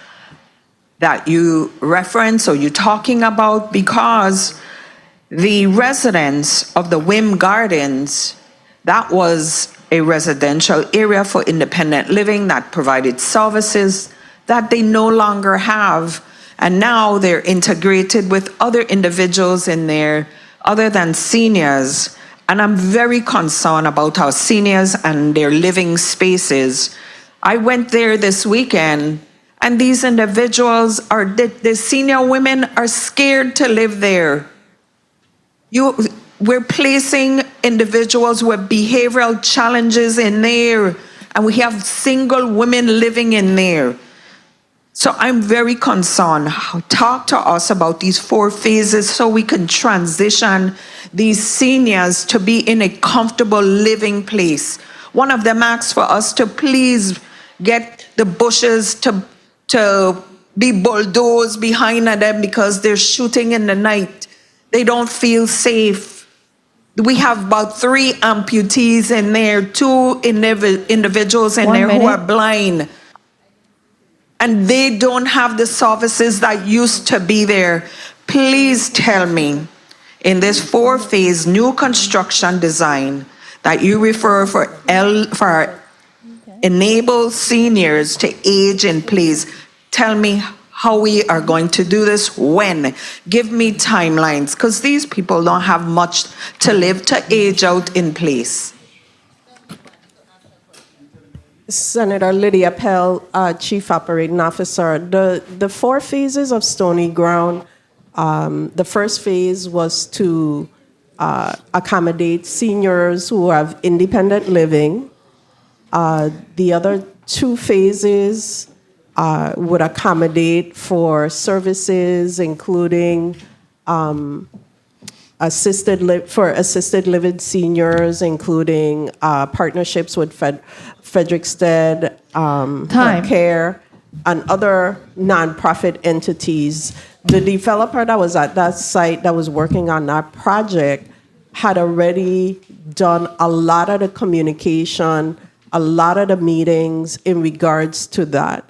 that you reference or you're talking about? Because the residents of the Wim Gardens, that was a residential area for independent living that provided services that they no longer have. And now they're integrated with other individuals in there other than seniors. And I'm very concerned about our seniors and their living spaces. I went there this weekend, and these individuals the senior women are scared to live there. We're placing individuals with behavioral challenges in there, and we have single women living in there. So I'm very concerned. Talk to us about these 4 phases so we can transition these seniors to be in a comfortable living place. One of them asked for us to please get the bushes to be bulldozed behind them because they're shooting in the night. They don't feel safe. We have about 3 amputees in there, 2 individuals in there who are blind. And they don't have the services that used to be there. Please tell me, in this 4-phase new construction design, that you refer for enable seniors to age in place. Tell me how we are going to do this, when. Give me timelines, because these people don't have much to live to age out in place. Senator Lydia Pell, Chief Operating Officer. The 4 phases of Stony Ground, the first phase was to accommodate seniors who have independent living. The other 2 phases would accommodate for services, including assisted living seniors, including partnerships with Frederickstead Care and other nonprofit entities. The developer that was at that site that was working on that project had already done a lot of the communication, a lot of the meetings in regards to that.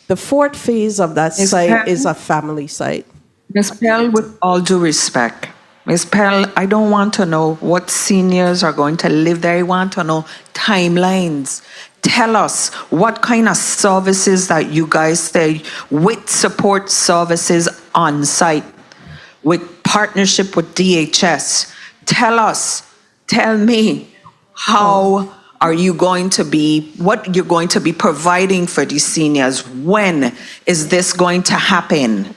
The 4th phase of that site is a family site. Ms. Pell, with all due respect, Ms. Pell, I don't want to know what seniors are going to live there. I want to know timelines. Tell us what kind of services that you guys say with support services on site, with partnership with DHS. Tell me how are you going to be, what you're going to be providing for these seniors. When is this going to happen?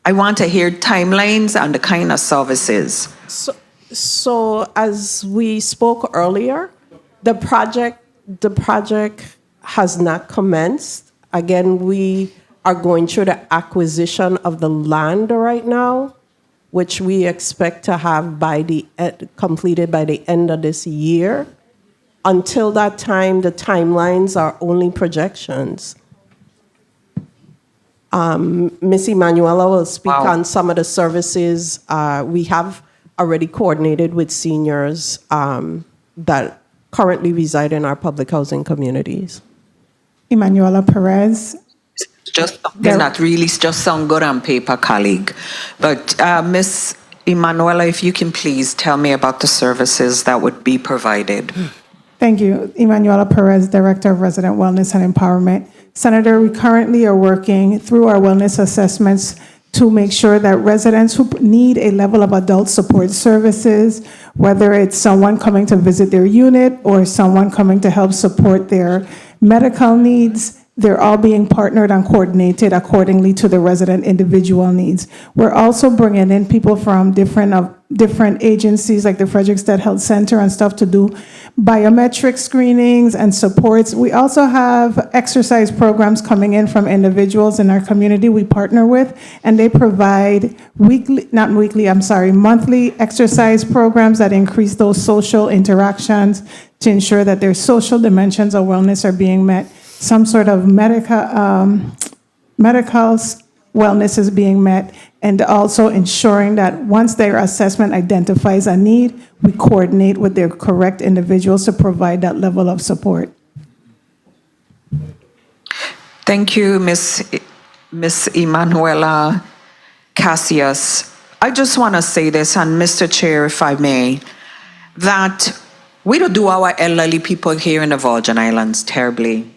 I want to hear timelines and the kind of services. So as we spoke earlier, the project has not commenced. Again, we are going through the acquisition of the land right now, which we expect to have completed by the end of this year. Until that time, the timelines are only projections. Ms. Emanuela will speak on some of the services. We have already coordinated with seniors that currently reside in our public housing communities. Emanuela Perez. Just something that really just sound good on paper, colleague. But Ms. Emanuela, if you can please tell me about the services that would be provided. Thank you. Emanuela Perez, Director of Resident Wellness and Empowerment. Senator, we currently are working through our wellness assessments to make sure that residents who need a level of adult support services, whether it's someone coming to visit their unit or someone coming to help support their medical needs, they're all being partnered and coordinated accordingly to the resident individual needs. We're also bringing in people from different agencies like the Frederickstead Health Center and stuff to do biometric screenings and supports. We also have exercise programs coming in from individuals in our community we partner with, and they provide monthly exercise programs that increase those social interactions to ensure that their social dimensions of wellness are being met. Some sort of medical wellness is being met, and also ensuring that once their assessment identifies a need, we coordinate with their correct individuals to provide that level of support. Thank you, Ms. Emanuela Cassius. I just want to say this, and Mr. Chair, if I may, that we don't do our elderly people here in the Virgin Islands terribly.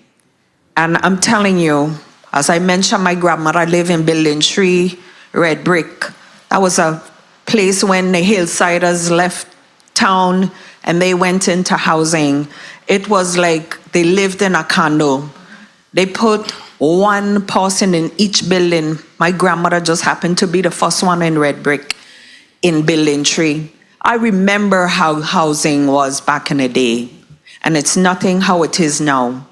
And I'm telling you, as I mentioned, my grandmother lived in Building 3, Red Brick. That was a place when the Hillsiders left town and they went into housing. It was like they lived in a condo. They put one person in each building. My grandmother just happened to be the first one in Red Brick in Building 3. I remember how housing was back in the day, and it's nothing how it is now.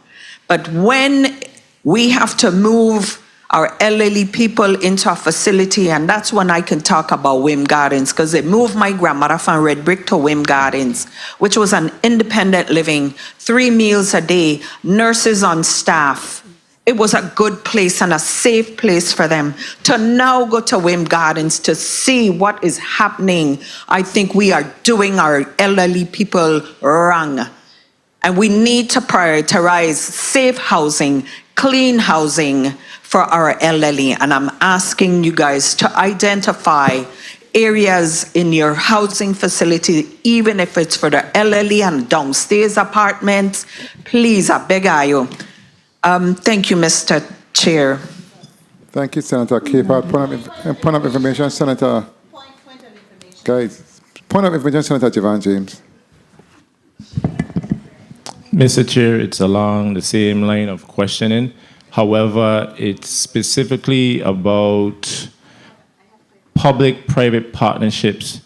But when we have to move our elderly people into a facility, and that's when I can talk about Wim Gardens, because they moved my grandmother from Red Brick to Wim Gardens, which was an independent living, 3 meals a day, nurses on staff. It was a good place and a safe place for them. To now go to Wim Gardens to see what is happening, I think we are doing our elderly people wrong. And we need to prioritize safe housing, clean housing for our elderly. And I'm asking you guys to identify areas in your housing facility, even if it's for the elderly and downstairs apartments, please, I beg of you. Thank you, Mr. Chair. Thank you, Senator Capehart. Point of information, Senator. Guys, point of information, Senator Javon James. Mr. Chair, it's along the same line of questioning. However, it's specifically about public-private partnerships.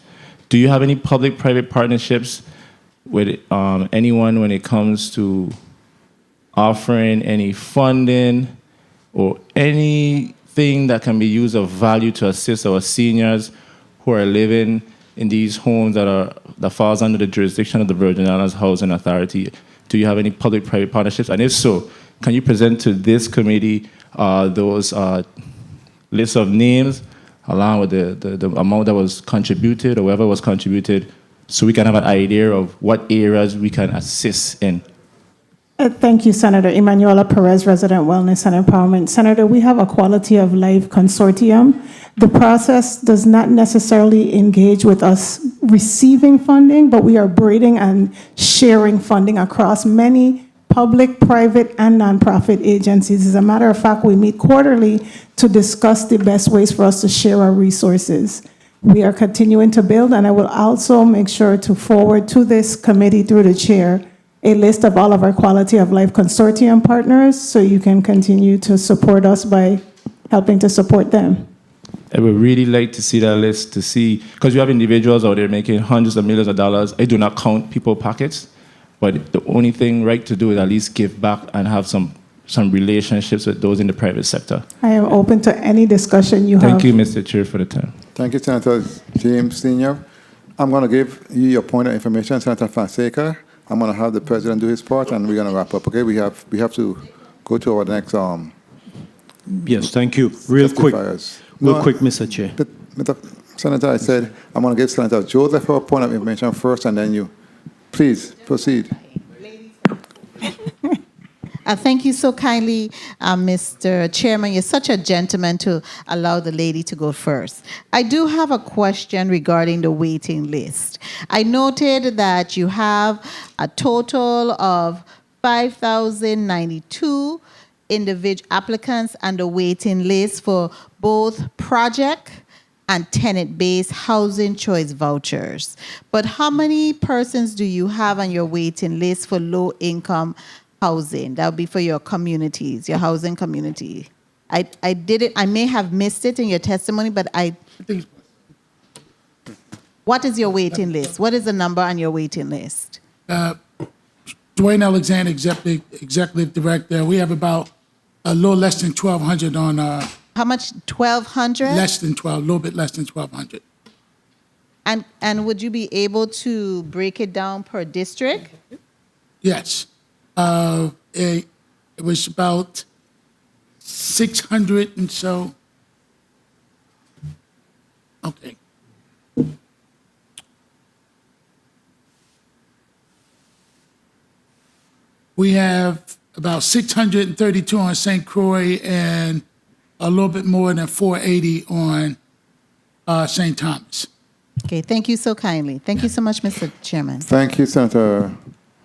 Do you have any public-private partnerships with anyone when it comes to offering any funding or anything that can be used of value to assist our seniors who are living in these homes that falls under the jurisdiction of the Virgin Islands Housing Authority? Do you have any public-private partnerships? And if so, can you present to this committee those lists of names along with the amount that was contributed or whatever was contributed so we can have an idea of what areas we can assist in? Thank you, Senator. Emanuela Perez, Resident Wellness and Empowerment. Senator, we have a quality of life consortium. The process does not necessarily engage with us receiving funding, but we are braiding and sharing funding across many public, private, and nonprofit agencies. As a matter of fact, we meet quarterly to discuss the best ways for us to share our resources. We are continuing to build, and I will also make sure to forward to this committee through the chair a list of all of our quality of life consortium partners so you can continue to support us by helping to support them. I would really like to see that list to see, because you have individuals out there making hundreds of millions of dollars. I do not count people's pockets, but the only thing right to do is at least give back and have some relationships with those in the private sector. I am open to any discussion you have. Thank you, Mr. Chair, for the time. Thank you, Senator James Sr. I'm going to give you your point of information, Senator Fonseca. I'm going to have the president do his part, and we're going to wrap up. Okay, we have to go to our next. Yes, thank you. Real quick, Mr. Chair. Senator, I said I'm going to give Senator Joseph her point of information first, and then you. Please proceed. Thank you so kindly, Mr. Chairman. You're such a gentleman to allow the lady to go first. I do have a question regarding the waiting list. I noted that you have a total of 5,092 individual applicants on the waiting list for both project and tenant-based housing choice vouchers. But how many persons do you have on your waiting list for low-income housing? That would be for your communities, your housing community. I did it. I may have missed it in your testimony, but what is your waiting list? What is the number on your waiting list? Dwayne Alexander, Executive Director. We have about a little less than 1,200 on. How much? 1,200? Less than 12, a little bit less than 1,200. And would you be able to break it down per district? Yes. It was about 600 and so. Okay. We have about 632 on St. Croix and a little bit more than 480 on St. Thomas. Okay, thank you so kindly. Thank you so much, Mr. Chairman. Thank you, Senator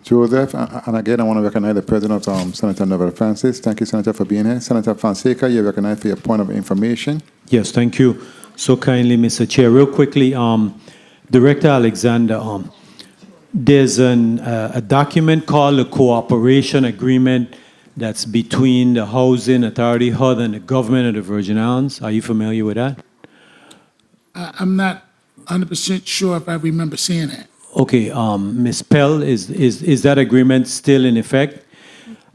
Joseph. And again, I want to recognize the president of Senator Novella Francis. Thank you, Senator, for being here. Senator Fonseca, you're recognized for your point of information. Yes, thank you so kindly, Mr. Chair. Real quickly, Director Alexander, there's a document called the Cooperation Agreement that's between the Housing Authority, HUD, and the government of the Virgin Islands. Are you familiar with that? I'm not 100% sure if I remember seeing that. Okay, Ms. Pell, is that agreement still in effect?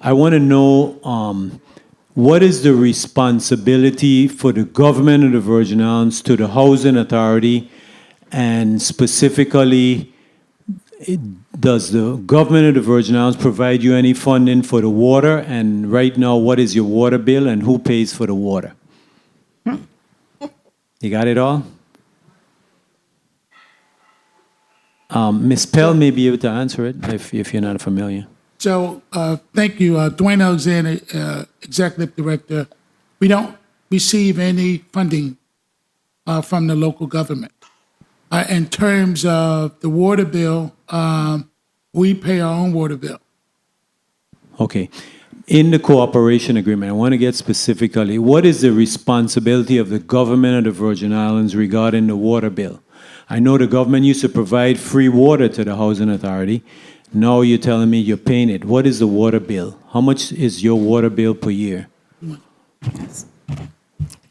I want to know what is the responsibility for the government of the Virgin Islands to the Housing Authority, and specifically, does the government of the Virgin Islands provide you any funding for the water? And right now, what is your water bill and who pays for the water? You got it all? Ms. Pell may be able to answer it if you're not familiar. So thank you, Dwayne Alexander, Executive Director. We don't receive any funding from the local government. In terms of the water bill, we pay our own water bill. Okay. In the cooperation agreement, I want to get specifically, what is the responsibility of the government of the Virgin Islands regarding the water bill? I know the government used to provide free water to the Housing Authority. Now you're telling me you're paying it. What is the water bill? How much is your water bill per year?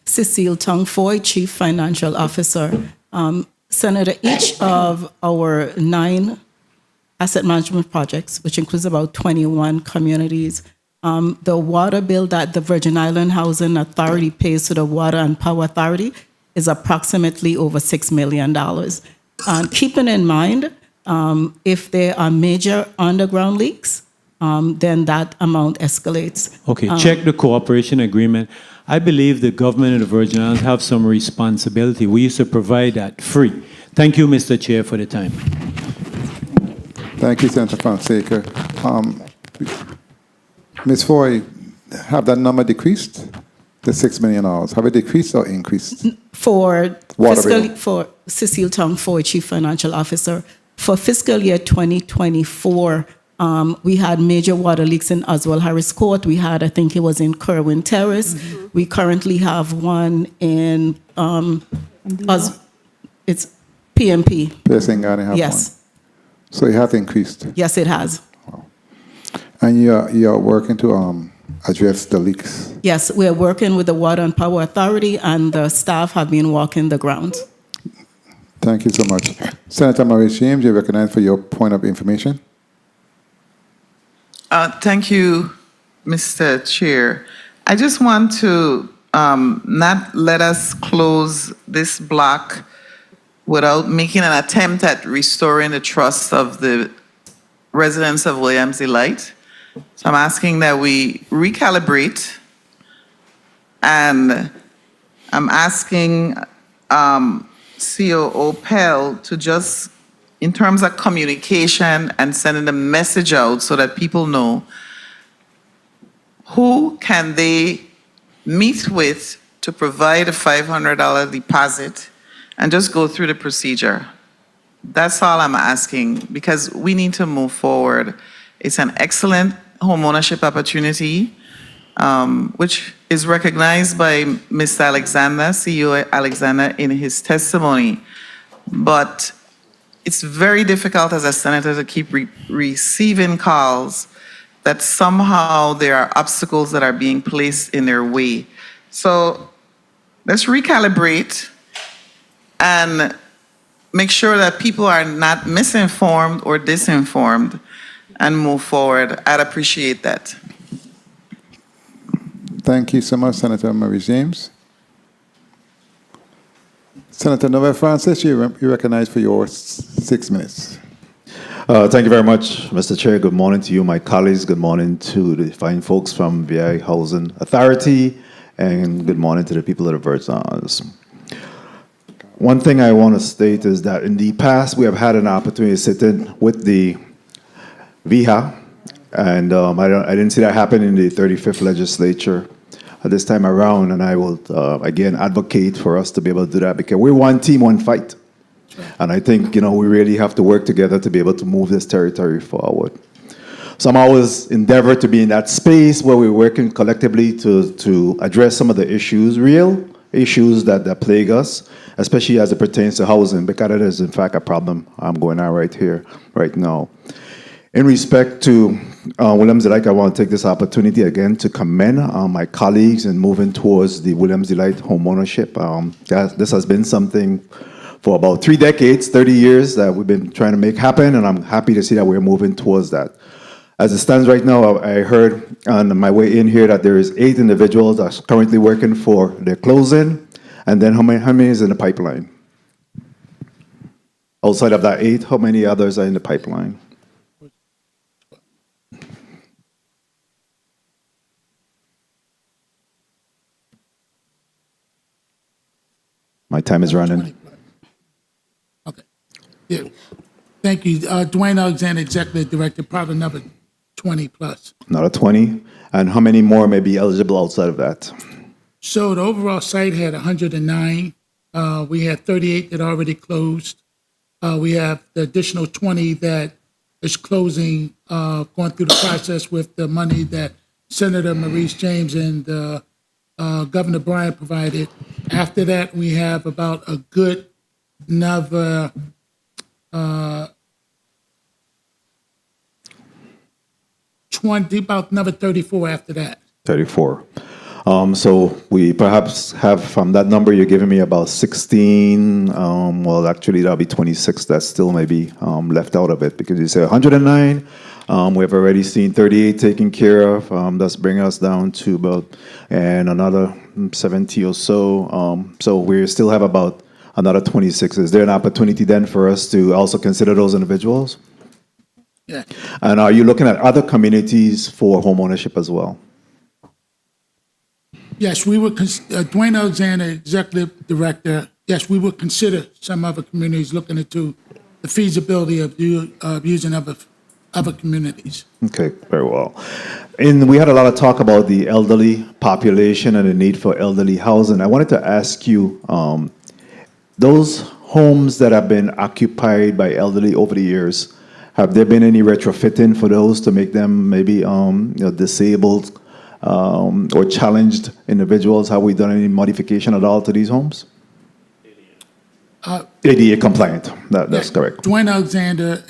Cecile Tongfoy, Chief Financial Officer. Senator, each of our 9 asset management projects, which includes about 21 communities, the water bill that the Virgin Island Housing Authority pays to the Water and Power Authority is approximately over $6 million. Keeping in mind, if there are major underground leaks, then that amount escalates. Okay, check the cooperation agreement. I believe the government of the Virgin Islands have some responsibility. We used to provide that free. Thank you, Mr. Chair, for the time. Thank you, Senator Fonseca. Ms. Foy, have that number decreased? The $6 million. Have it decreased or increased? For Cecile Tongfoy, Chief Financial Officer, for fiscal year 2024, we had major water leaks in Oswald Harris Court. We had, I think it was in Kerwin Terrace. Mm-hmm. We currently have one in, it's PMP. Piercing Garden have yes. One. So it has increased? Yes, it has. Wow. And you're working to address the leaks? Yes, we're working with the Water and Power Authority, and the staff have been walking the grounds. Thank you so much. Senator Maurice James, you're recognized for your point of information. Thank you, Mr. Chair. I just want to not let us close this block without making an attempt at restoring the trust of the residents of Williams Delight. So I'm asking that we recalibrate, and I'm asking COO Pell to just, in terms of communication and sending a message out so that people know who can they meet with to provide a $500 deposit and just go through the procedure. That's all I'm asking, because we need to move forward. It's an excellent homeownership opportunity, which is recognized by Mr. Alexander, CEO Alexander, in his testimony. But it's very difficult as a senator to keep receiving calls that somehow there are obstacles that are being placed in their way. So let's recalibrate and make sure that people are not misinformed or disinformed and move forward. I'd appreciate that. Thank you so much, Senator Maurice James. Senator Noel Francis, you're recognized for your 6 minutes. Thank you very much, Mr. Chair. Good morning to you, my colleagues. Good morning to the fine folks from VIHA Housing Authority, and good morning to the people of the Virgin Islands. One thing I want to state is that in the past, we have had an opportunity to sit in with the VIHA, and I didn't see that happen in the 35th legislature this time around, and I will, again, advocate for us to be able to do that, because we're one team, one fight. And I think, we really have to work together to be able to move this territory forward. So I'm always endeavored to be in that space where we're working collectively to address some of the issues, real issues that plague us, especially as it pertains to housing, because it is, in fact, a problem going on right here, right now. In respect to Williams Delight, I want to take this opportunity again to commend my colleagues in moving towards the Williams Delight homeownership. This has been something for about 3 decades, 30 years that we've been trying to make happen, and I'm happy to see that we're moving towards that. As it stands right now, I heard on my way in here that there is 8 individuals that are currently working for their closing, and then how many is in the pipeline? Outside of that 8, how many others are in the pipeline? My time is running. Okay. Yeah. Thank you. Dwayne Alexander, Executive Director, probably another 20 plus. Another 20? And how many more may be eligible outside of that? So the overall site had 109. We had 38 that already closed. We have the additional 20 that is closing, going through the process with the money that Senator Maurice James and Governor Bryant provided. After that, we have about a good another 20, about another 34 after that. 34. So we perhaps have from that number you're giving me about 16. Well, actually, that'll be 26. That still may be left out of it because you say 109. We've already seen 38 taken care of. That's bringing us down to about and another 70 or so. So we still have about another 26. Is there an opportunity then for us to also consider those individuals? Yeah. And are you looking at other communities for home ownership as well? Yes, we would, Dwayne Alexander, Executive Director, yes, we would consider some other communities looking into the feasibility of using other communities. Okay, very well. And we had a lot of talk about the elderly population and the need for elderly housing. I wanted to ask you, those homes that have been occupied by elderly over the years, have there been any retrofitting for those to make them maybe disabled or challenged individuals? Have we done any modification at all to these homes? ADA compliant, that's correct. Dwayne Alexander,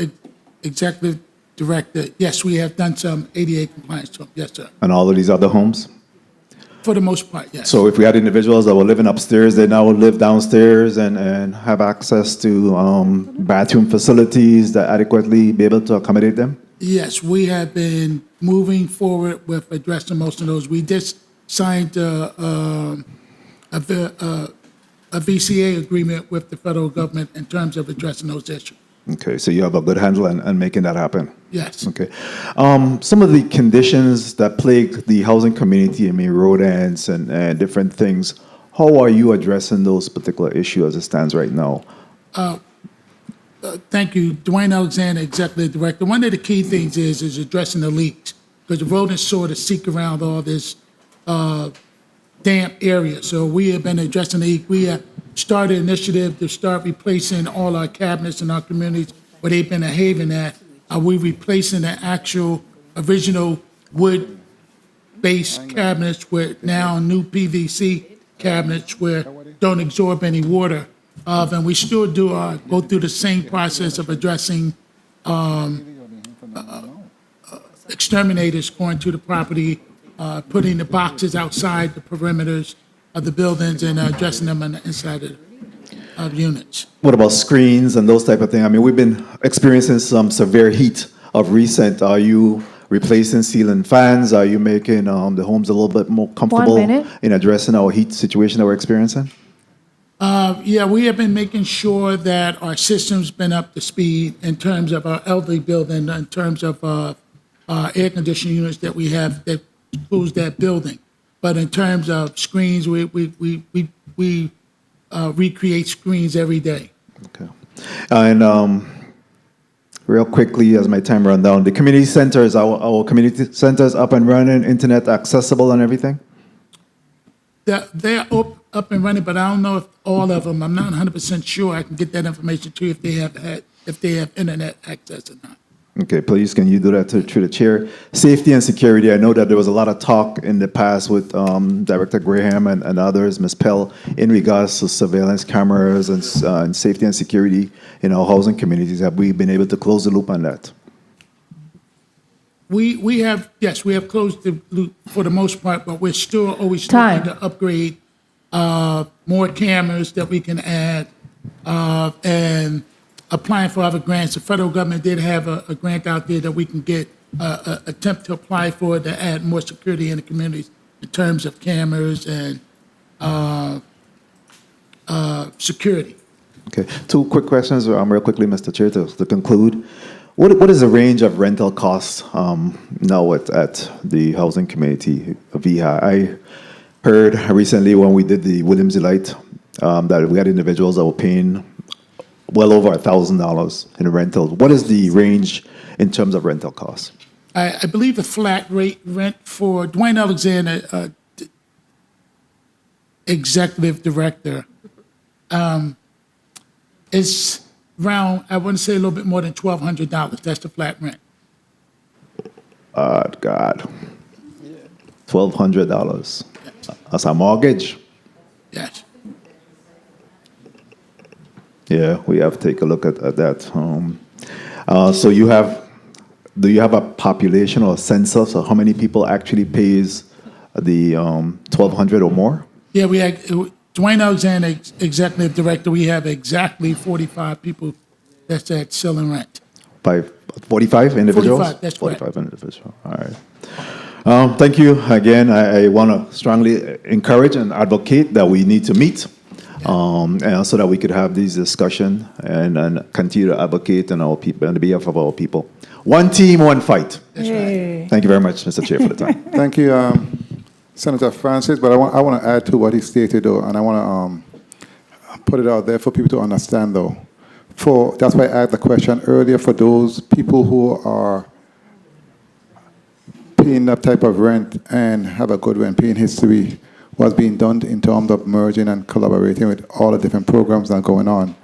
Executive Director, yes, we have done some ADA compliance to them, yes, sir. And all of these other homes? For the most part, yes. So if we had individuals that were living upstairs, they now live downstairs and have access to bathroom facilities that adequately be able to accommodate them? Yes, we have been moving forward with addressing most of those. We just signed a VCA agreement with the federal government in terms of addressing those issues. Okay, so you have a good handle on making that happen? Yes. Okay. Some of the conditions that plague the housing community, I mean, rodents and different things, how are you addressing those particular issues as it stands right now? Thank you. Dwayne Alexander, Executive Director. One of the key things is addressing the leaks, because the rodents sort of seek around all this damp area. So we have been addressing the leak. We have started an initiative to start replacing all our cabinets in our communities where they've been a haven at. We're replacing the actual original wood-based cabinets with now new PVC cabinets where don't absorb any water. And we still do go through the same process of addressing exterminators going to the property, putting the boxes outside the perimeters of the buildings and addressing them on the inside of units. What about screens and those type of things? I mean, we've been experiencing some severe heat of recent. Are you replacing ceiling fans? Are you making the homes a little bit more comfortable in addressing our heat situation that we're experiencing? Yeah, we have been making sure that our system's been up to speed in terms of our elderly building, in terms of air conditioning units that we have that cools that building. But in terms of screens, we recreate screens every day. Okay. And real quickly, as my time runs down, the community centers, our community centers up and running, internet accessible and everything? They're up and running, but I don't know if all of them. I'm not 100% sure. I can get that information to you if they have internet access or not. Okay, please, can you do that through the chair? Safety and security, I know that there was a lot of talk in the past with Director Graham and others, Ms. Pell, in regards to surveillance cameras and safety and security in our housing communities. Have we been able to close the loop on that? We have closed the loop for the most part, but we're still always trying to upgrade more cameras that we can add and applying for other grants. The federal government did have a grant out there that we can get, attempt to apply for to add more security in the communities in terms of cameras and security. Okay, two quick questions real quickly, Mr. Chair, to conclude. What is the range of rental costs now at the housing community, VIHA? I heard recently when we did the Williams Delight that we had individuals that were paying well over $1,000 in rentals. What is the range in terms of rental costs? I believe the flat rate rent for Dwayne Alexander, Executive Director, is around, I want to say a little bit more than $1,200. That's the flat rent. God. $1,200. That's a mortgage. Yes. Yeah, we have to take a look at that. So do you have a population or census of how many people actually pays the 1,200 or more? Yeah, we had Dwayne Alexander, executive director. We have exactly 45 people that's at ceiling rent. By 45 individuals? 45, that's correct. 45 individuals, all right. Thank you again. I want to strongly encourage and advocate that we need to meet and so that we could have these discussions and continue to advocate on our people, on behalf of our people. One team, one fight. That's right. Thank you very much, Mr. Chair, for the time. Thank you, Senator Francis. But I want to add to what he stated, though, and I want to put it out there for people to understand, though. That's why I asked the question earlier for those people who are paying that type of rent and have a good rent paying history, what's being done in terms of merging and collaborating with all the different programs that are going on.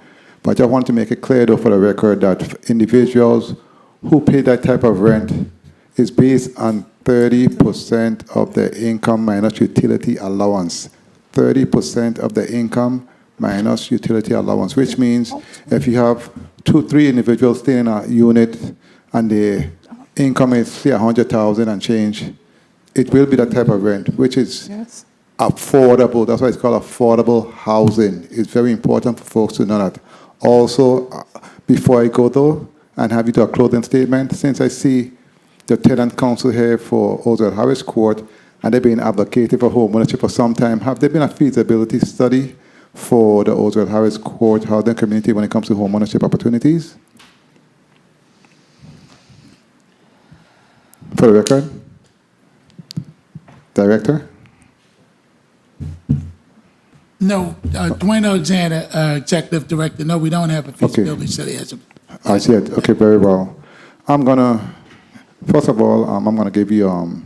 But I just want to make it clear, though, for the record, that individuals who pay that type of rent is based on 30% of their income minus utility allowance. 30% of the income minus utility allowance, which means if you have 2-3 individuals staying in a unit and the income is, say, 100,000 and change, it will be that type of rent, which is affordable. That's why it's called affordable housing. It's very important for folks to know that. Also, before I go, though, and have you do a closing statement, since I see the tenant council here for Oswald Harris Court, and they've been advocating for home ownership for some time, have there been a feasibility study for the Oswald Harris Court housing community when it comes to home ownership opportunities? For the record, Director? No, Dwayne Alexander, executive director. No, we don't have a feasibility study as of. I see it. Okay, very well. First of all, I'm gonna give you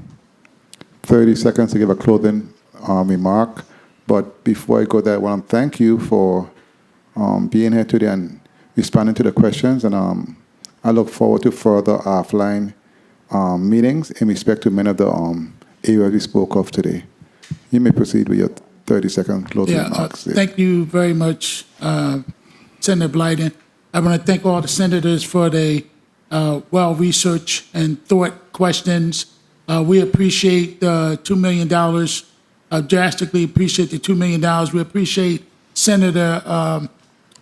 30 seconds to give a closing remark. But before I go there, I want to thank you for being here today and responding to the questions. And I look forward to further offline meetings in respect to many of the areas we spoke of today. You may proceed with your 30-second closing remarks. Thank you very much, Senator Blyden. I want to thank all the senators for the well-researched and thought questions. We appreciate the $2 million. Drastically appreciate the $2 million. We appreciate Senator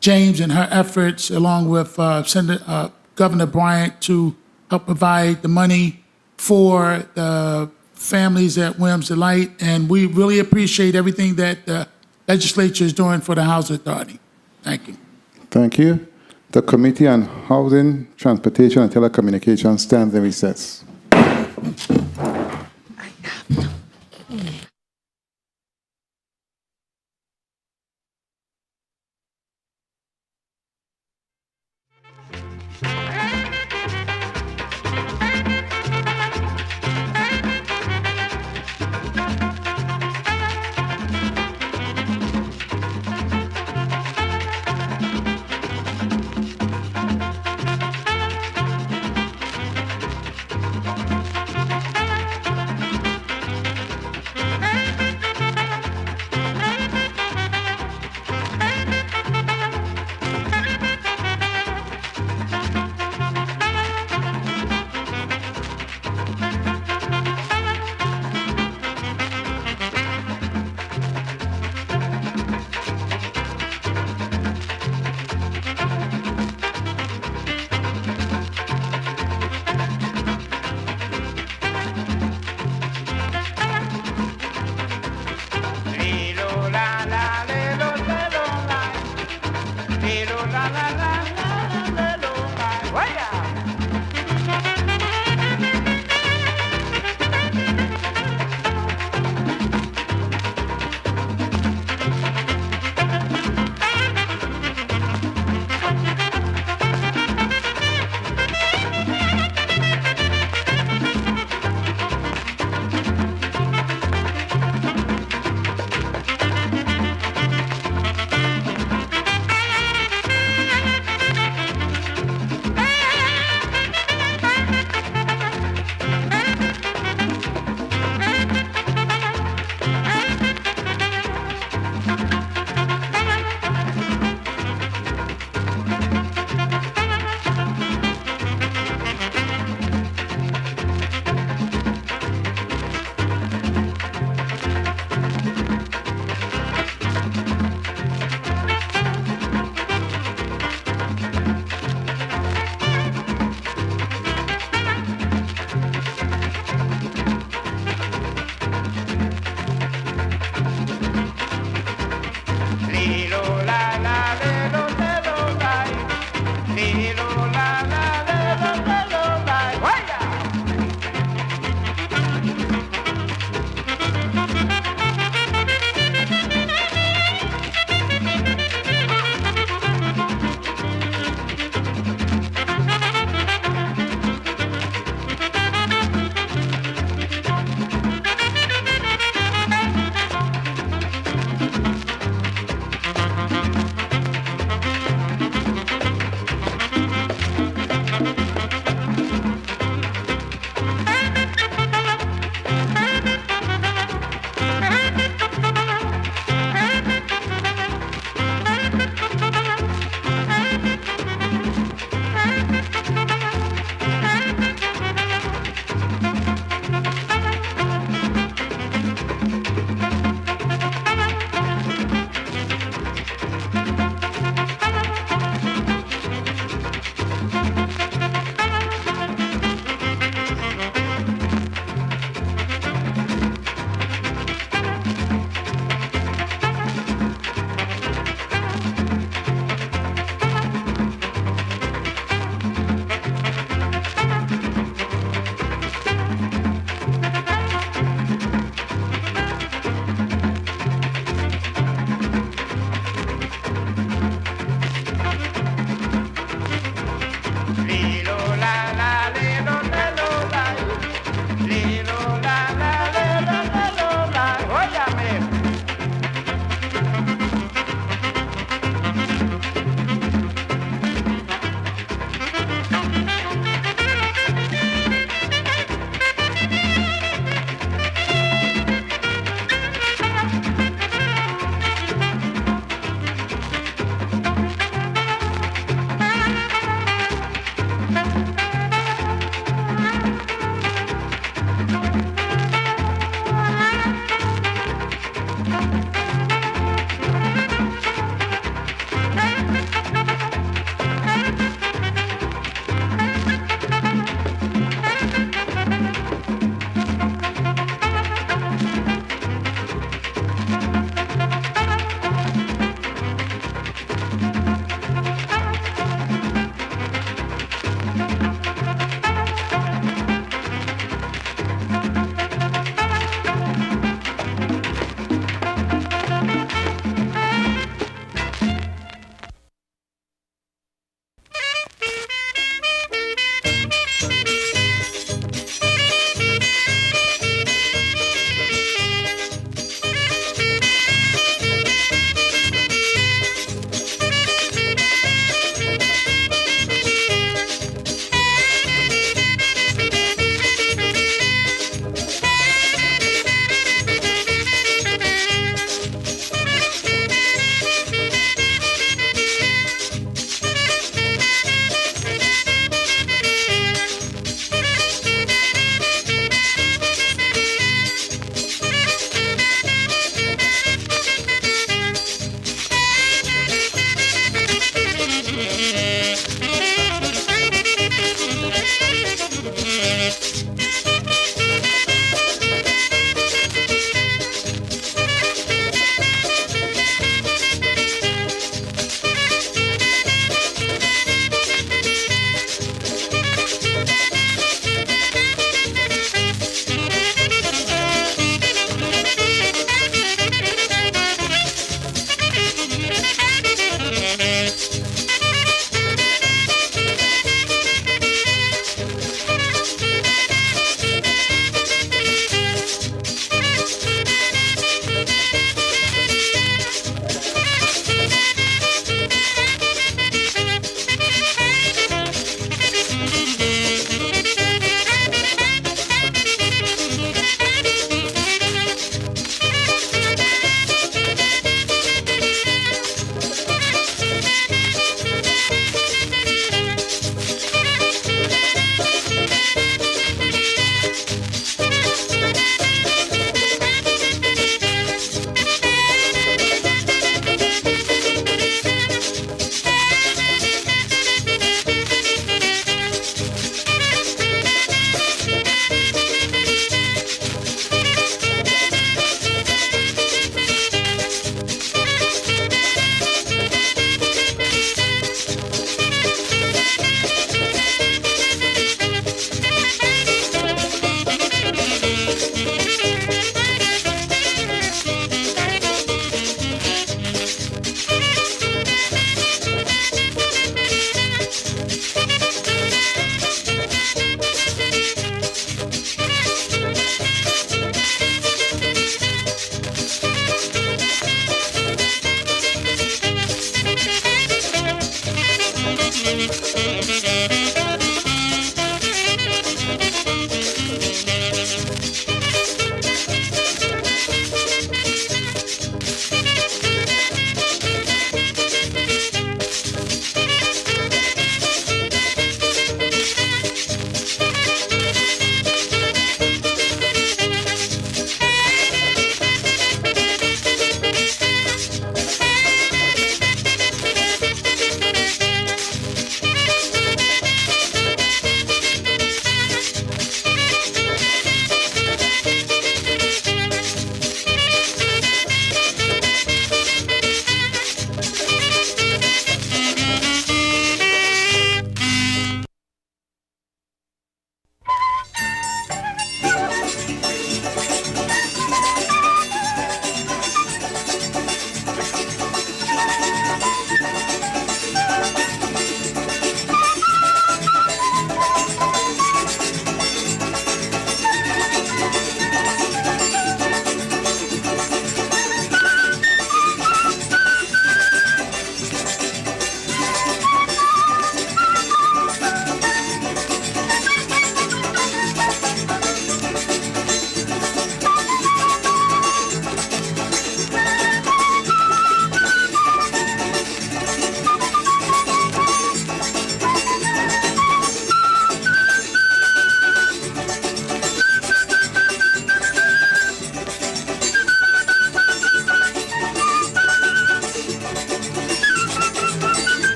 James and her efforts, along with Governor Bryant, to help provide the money for the families at Williams Delight. And we really appreciate everything that the legislature is doing for the Housing Authority. Thank you. Thank you. The Committee on Housing, Transportation, and Telecommunications stands in recess.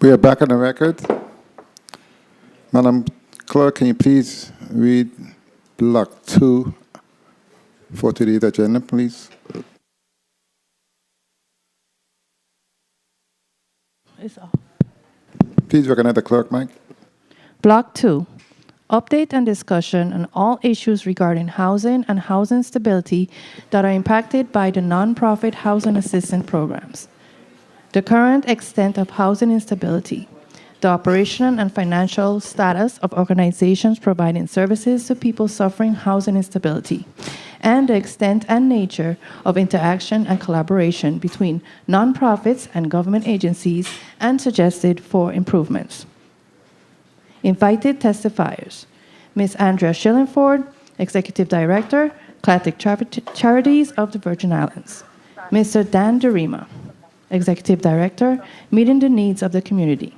We are back on the record. Madam Clerk, can you please read Block 2 for today's agenda, please? Please recognize the clerk, Mike. Block 2, update and discussion on all issues regarding housing and housing stability that are impacted by the nonprofit housing assistance programs. The current extent of housing instability, the operational and financial status of organizations providing services to people suffering housing instability, and the extent and nature of interaction and collaboration between nonprofits and government agencies, and suggested for improvements. Invited testifiers: Ms. Andrea Shillingford, Executive Director, Catholic Charities of the Virgin Islands; Mr. Dan Derima, Executive Director, Meeting the Needs of the Community;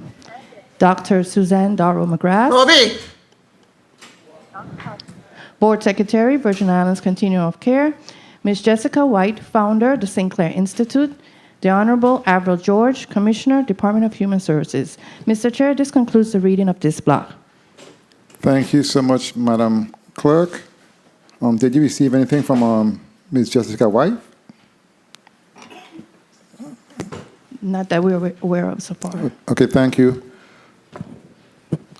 Dr. Suzanne Darrow McGrath, Board Secretary, Virgin Islands Continuum of Care; Ms. Jessica White, Founder, the Sinclair Institute; the Honorable Avril George, Commissioner, Department of Human Services. Mr. Chair, this concludes the reading of this block. Thank you so much, Madam Clerk. Did you receive anything from Ms. Jessica White? Not that we're aware of so far. Okay, thank you.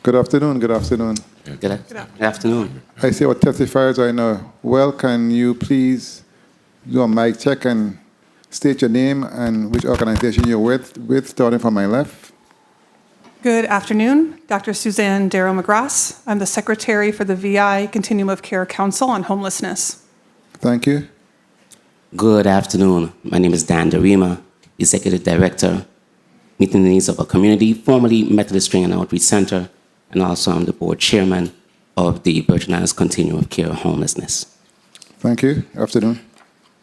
Good afternoon, good afternoon. Good afternoon. I see our testifiers are now. Well, can you please do a mic check and state your name and which organization you're with, starting from my left? Good afternoon. Dr. Suzanne Darrow McGrath. I'm the Secretary for the VI Continuum of Care Council on Homelessness. Thank you. Good afternoon. My name is Dan Derima, Executive Director, Meeting the Needs of a Community, formerly Methodist Training and Outreach Center, and also I'm the Board Chairman of the Virgin Islands Continuum of Care Homelessness. Thank you. Afternoon.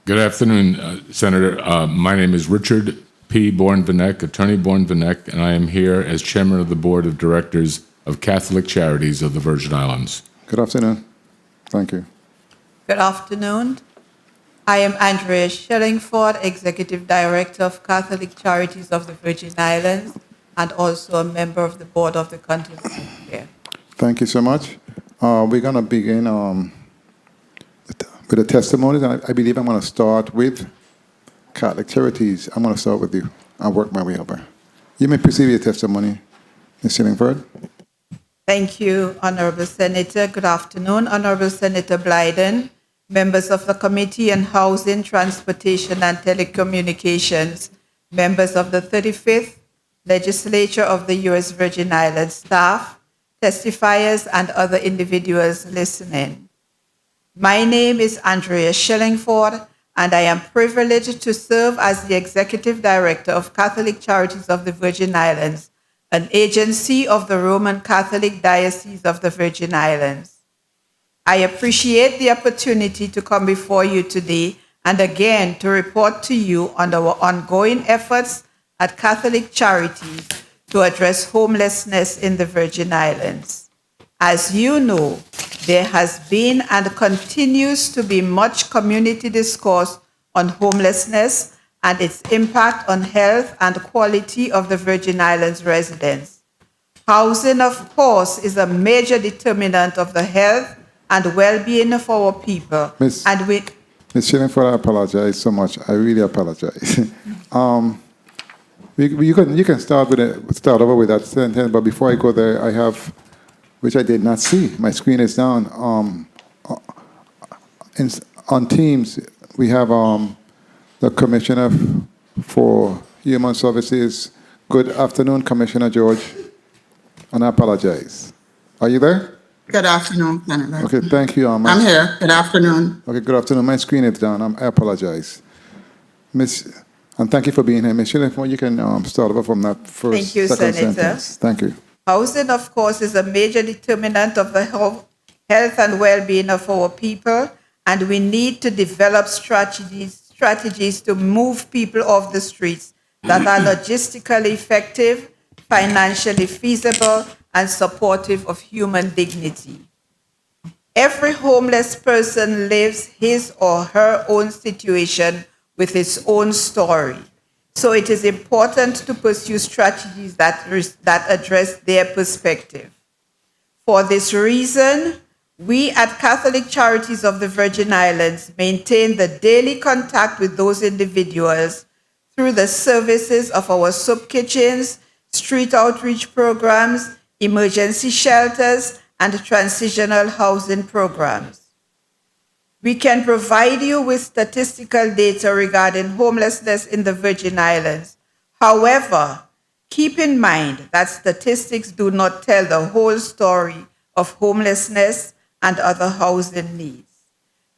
Good afternoon, Senator. My name is Richard P. Bourne-Vanek, Attorney Bourne-Vanek, and I am here as Chairman of the Board of Directors of Catholic Charities of the Virgin Islands. Good afternoon. Thank you. Good afternoon. I am Andrea Shillingford, Executive Director of Catholic Charities of the Virgin Islands, and also a member of the Board of the Continuum of Care. Thank you so much. We're going to begin with the testimonies. And I believe I'm going to start with Catholic Charities. I'm going to start with you. I'll work my way over. You may proceed with your testimony, Ms. Shillingford. Thank you, Honorable Senator. Good afternoon, Honorable Senator Blyden, members of the Committee on Housing, Transportation, and Telecommunications, members of the 35th Legislature of the U.S. Virgin Islands, staff, testifiers, and other individuals listening. My name is Andrea Shillingford, and I am privileged to serve as the Executive Director of Catholic Charities of the Virgin Islands, an agency of the Roman Catholic Diocese of the Virgin Islands. I appreciate the opportunity to come before you today and again to report to you on our ongoing efforts at Catholic Charities to address homelessness in the Virgin Islands. As you know, there has been and continues to be much community discourse on homelessness and its impact on health and quality of the Virgin Islands residents. Housing, of course, is a major determinant of the health and well-being of our people. Ms. Shillingford, I apologize so much. I really apologize. You can start over with that sentence, but before I go there, I have, which I did not see. My screen is down. On Teams, we have the Commissioner for Human Services. Good afternoon, Commissioner George. And I apologize. Are you there? Good afternoon, Senator. Okay, thank you. I'm here. Good afternoon. Okay, good afternoon. My screen is down. I apologize. And thank you for being here. Ms. Shillingford, you can start over from that first, Thank you, second Senator. sentence. Thank you. Housing, of course, is a major determinant of the health and well-being of our people, and we need to develop strategies to move people off the streets that are logistically effective, financially feasible, and supportive of human dignity. Every homeless person lives his or her own situation with its own story. So it is important to pursue strategies that address their perspective. For this reason, we at Catholic Charities of the Virgin Islands maintain the daily contact with those individuals through the services of our soup kitchens, street outreach programs, emergency shelters, and transitional housing programs. We can provide you with statistical data regarding homelessness in the Virgin Islands. However, keep in mind that statistics do not tell the whole story of homelessness and other housing needs.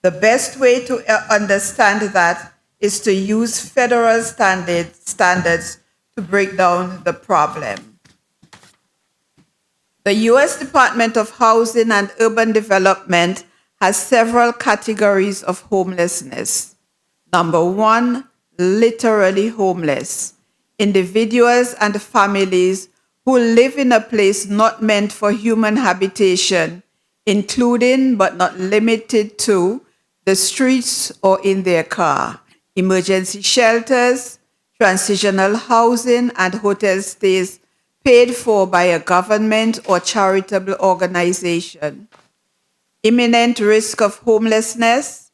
The best way to understand that is to use federal standards to break down the problem. The U.S. Department of Housing and Urban Development has several categories of homelessness. Number one, literally homeless. Individuals and families who live in a place not meant for human habitation, including but not limited to the streets or in their car, emergency shelters, transitional housing, and hotel stays paid for by a government or charitable organization. Imminent risk of homelessness,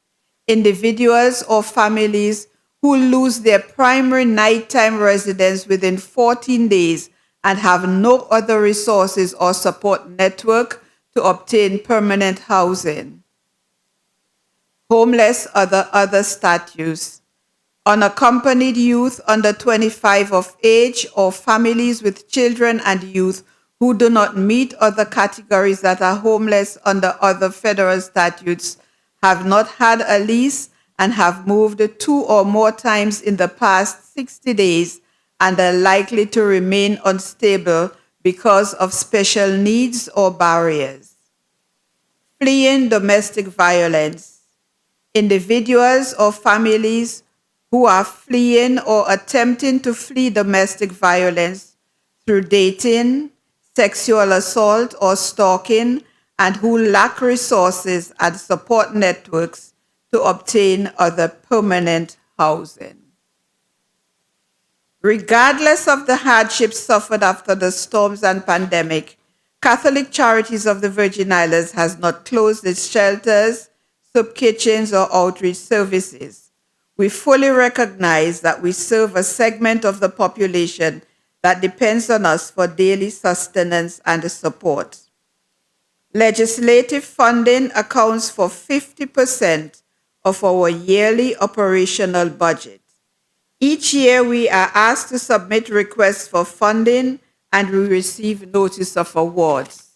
individuals or families who lose their primary nighttime residence within 14 days and have no other resources or support network to obtain permanent housing. Homeless other status. Unaccompanied youth under 25 of age or families with children and youth who do not meet other categories that are homeless under other federal statutes, have not had a lease and have moved 2 or more times in the past 60 days and are likely to remain unstable because of special needs or barriers. Fleeing domestic violence. Individuals or families who are fleeing or attempting to flee domestic violence through dating, sexual assault, or stalking, and who lack resources and support networks to obtain other permanent housing. Regardless of the hardships suffered after the storms and pandemic, Catholic Charities of the Virgin Islands has not closed its shelters, soup kitchens, or outreach services. We fully recognize that we serve a segment of the population that depends on us for daily sustenance and support. Legislative funding accounts for 50% of our yearly operational budget. Each year, we are asked to submit requests for funding and we receive notice of awards.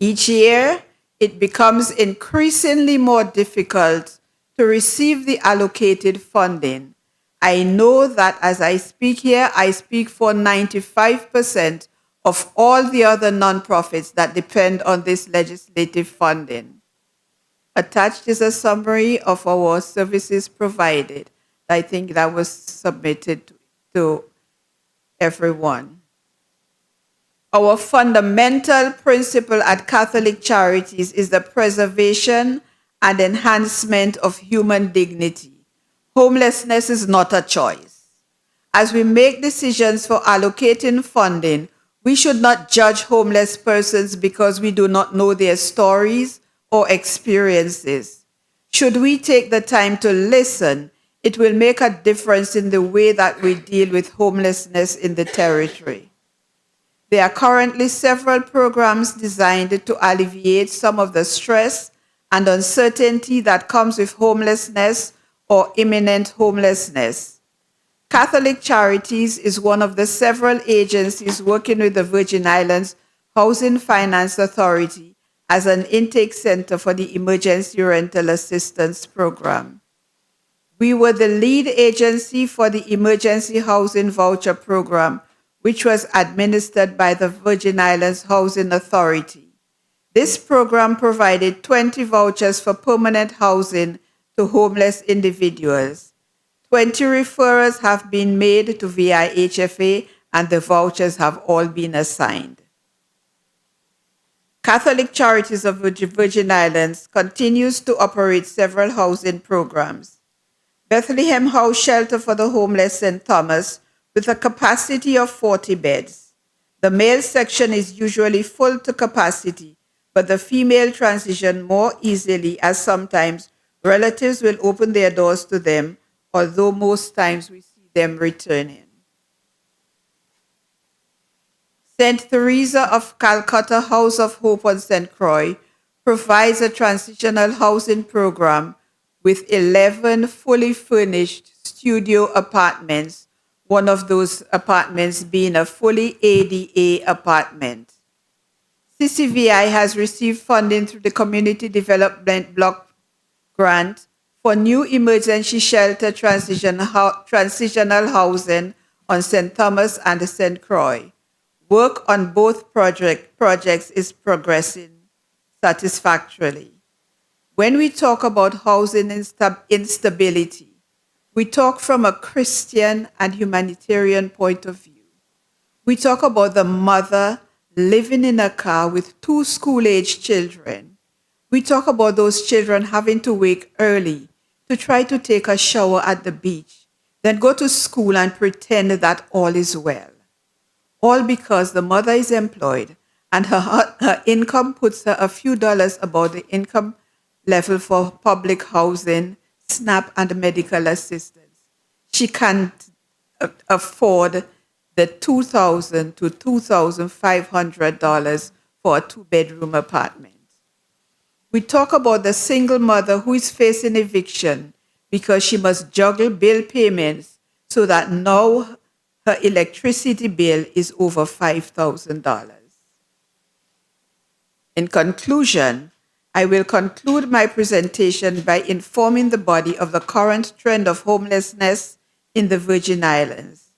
Each year, it becomes increasingly more difficult to receive the allocated funding. I know that as I speak here, I speak for 95% of all the other nonprofits that depend on this legislative funding. Attached is a summary of our services provided. I think that was submitted to everyone. Our fundamental principle at Catholic Charities is the preservation and enhancement of human dignity. Homelessness is not a choice. As we make decisions for allocating funding, we should not judge homeless persons because we do not know their stories or experiences. Should we take the time to listen, it will make a difference in the way that we deal with homelessness in the territory. There are currently several programs designed to alleviate some of the stress and uncertainty that comes with homelessness or imminent homelessness. Catholic Charities is one of the several agencies working with the Virgin Islands Housing Finance Authority as an intake center for the Emergency Rental Assistance Program. We were the lead agency for the Emergency Housing Voucher Program, which was administered by the Virgin Islands Housing Authority. This program provided 20 vouchers for permanent housing to homeless individuals. 20 referrals have been made to VIHA, and the vouchers have all been assigned. Catholic Charities of the Virgin Islands continues to operate several housing programs. Bethlehem House Shelter for the Homeless St. Thomas with a capacity of 40 beds. The male section is usually full to capacity, but the female transition more easily as sometimes relatives will open their doors to them, although most times we see them returning. St. Teresa of Calcutta House of Hope on St. Croix provides a transitional housing program with 11 fully furnished studio apartments, one of those apartments being a fully ADA apartment. CCVI has received funding through the Community Development Block Grant for new emergency shelter transitional housing on St. Thomas and St. Croix. Work on both projects is progressing satisfactorily. When we talk about housing instability, we talk from a Christian and humanitarian point of view. We talk about the mother living in a car with 2 school-aged children. We talk about those children having to wake early to try to take a shower at the beach, then go to school and pretend that all is well. All because the mother is employed and her income puts her a few dollars above the income level for public housing, SNAP, and medical assistance. She can't afford the $2,000 to $2,500 for a 2-bedroom apartment. We talk about the single mother who is facing eviction because she must juggle bill payments so that now her electricity bill is over $5,000. In conclusion, I will conclude my presentation by informing the body of the current trend of homelessness in the Virgin Islands.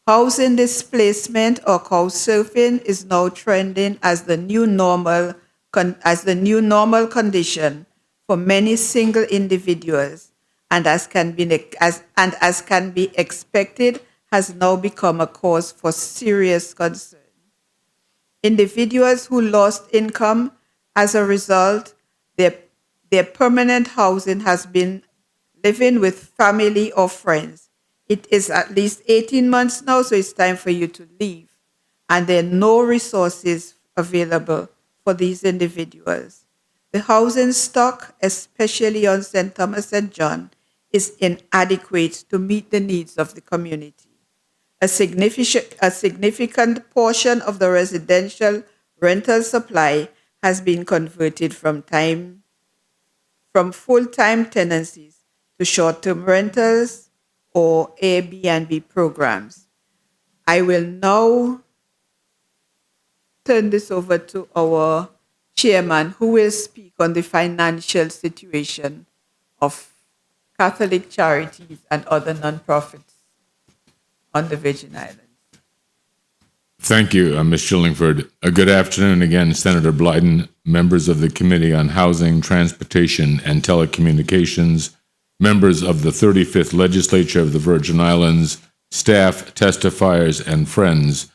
Housing displacement or couch surfing is now trending as the new normal condition for many single individuals, and as can be expected, has now become a cause for serious concern. Individuals who lost income as a result, their permanent housing has been living with family or friends. It is at least 18 months now, so it's time for you to leave. And there are no resources available for these individuals. The housing stock, especially on St. Thomas and John, is inadequate to meet the needs of the community. A significant portion of the residential rental supply has been converted from full-time tenancies to short-term rentals or Airbnb programs. I will now turn this over to our chairman, who will speak on the financial situation of Catholic charities and other nonprofits on the Virgin Islands. Thank you, Ms. Shillingford. Good afternoon again, Senator Blyden, members of the Committee on Housing, Transportation, and Telecommunications, members of the 35th Legislature of the Virgin Islands, staff, testifiers, and friends.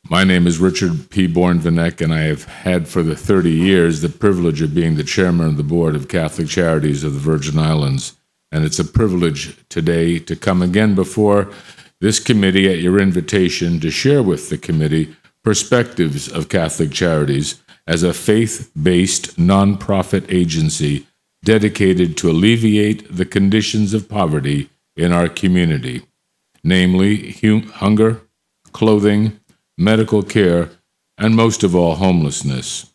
My name is Richard P. Bourne-Vinek, and I have had for the 30 years the privilege of being the chairman of the Board of Catholic Charities of the Virgin Islands. And it's a privilege today to come again before this committee at your invitation to share with the committee perspectives of Catholic Charities as a faith-based nonprofit agency dedicated to alleviate the conditions of poverty in our community, namely hunger, clothing, medical care, and most of all, homelessness.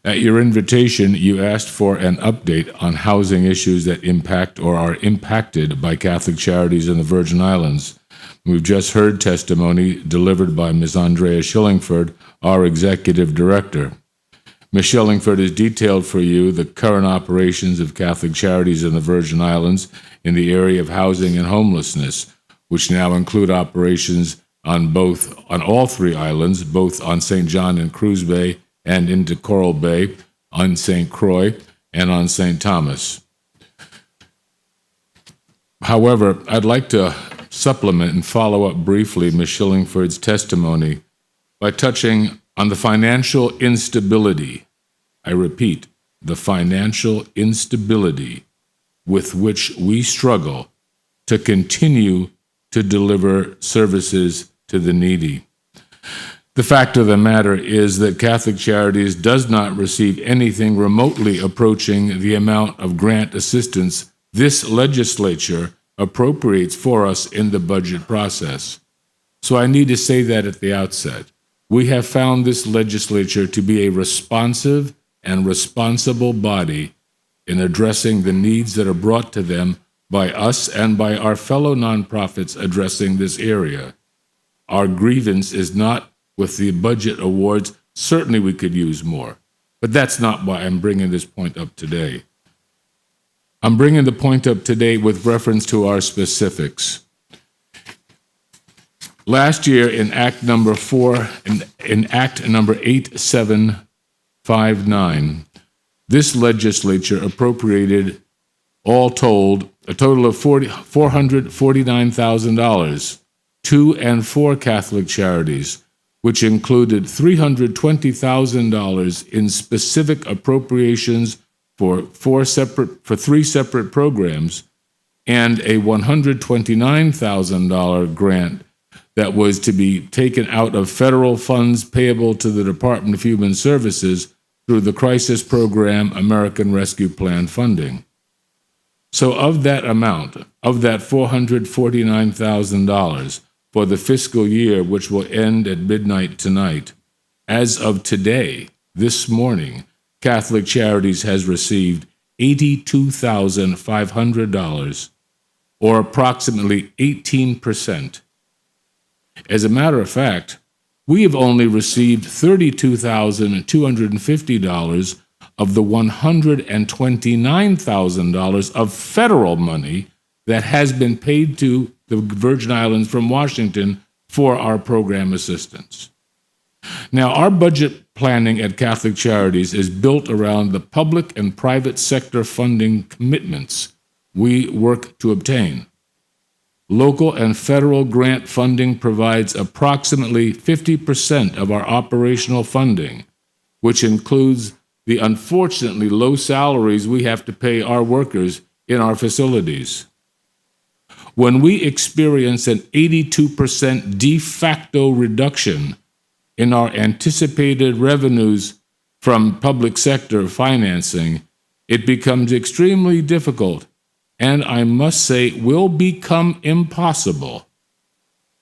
At your invitation, you asked for an update on housing issues that impact or are impacted by Catholic Charities in the Virgin Islands. We've just heard testimony delivered by Ms. Andrea Shillingford, our Executive Director. Ms. Shillingford has detailed for you the current operations of Catholic Charities in the Virgin Islands in the area of housing and homelessness, which now include operations on all 3 islands, both on St. John and Cruz Bay and into Coral Bay, on St. Croix, and on St. Thomas. However, I'd like to supplement and follow up briefly Ms. Shillingford's testimony by touching on the financial instability, I repeat, the financial instability with which we struggle to continue to deliver services to the needy. The fact of the matter is that Catholic Charities does not receive anything remotely approaching the amount of grant assistance this legislature appropriates for us in the budget process. So I need to say that at the outset. We have found this legislature to be a responsive and responsible body in addressing the needs that are brought to them by us and by our fellow nonprofits addressing this area. Our grievance is not with the budget awards. Certainly we could use more, but that's not why I'm bringing this point up today. I'm bringing the point up today with reference to our specifics. Last year in Act number 8759, this legislature appropriated, all told, a total of $449,000 to and for Catholic charities, which included $320,000 in specific appropriations for three separate programs, and a $129,000 grant that was to be taken out of federal funds payable to the Department of Human Services through the Crisis Program American Rescue Plan funding. So of that amount, of that $449,000 for the fiscal year, which will end at midnight tonight, as of today, this morning, Catholic Charities has received $82,500, or approximately 18%. As a matter of fact, we have only received $32,250 of the $129,000 of federal money that has been paid to the Virgin Islands from Washington for our program assistance. Now, our budget planning at Catholic Charities is built around the public and private sector funding commitments we work to obtain. Local and federal grant funding provides approximately 50% of our operational funding, which includes the unfortunately low salaries we have to pay our workers in our facilities. When we experience an 82% de facto reduction in our anticipated revenues from public sector financing, it becomes extremely difficult, and I must say will become impossible,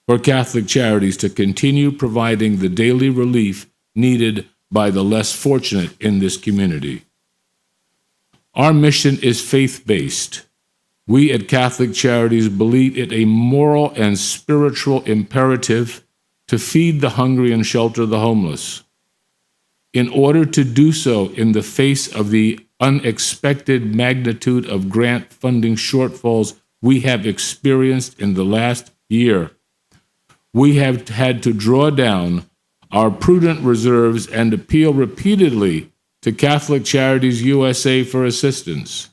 for Catholic Charities to continue providing the daily relief needed by the less fortunate in this community. Our mission is faith-based. We at Catholic Charities believe it a moral and spiritual imperative to feed the hungry and shelter the homeless. In order to do so in the face of the unexpected magnitude of grant funding shortfalls we have experienced in the last year, we have had to draw down our prudent reserves and appeal repeatedly to Catholic Charities USA for assistance.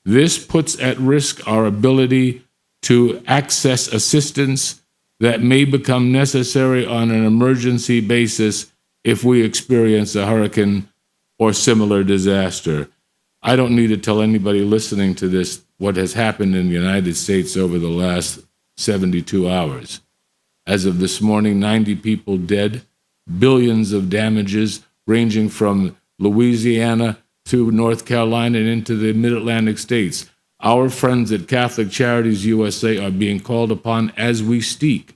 This puts at risk our ability to access assistance that may become necessary on an emergency basis if we experience a hurricane or similar disaster. I don't need to tell anybody listening to this what has happened in the United States over the last 72 hours. As of this morning, 90 people dead, billions of damages ranging from Louisiana to North Carolina and into the Mid-Atlantic states. Our friends at Catholic Charities USA are being called upon as we speak,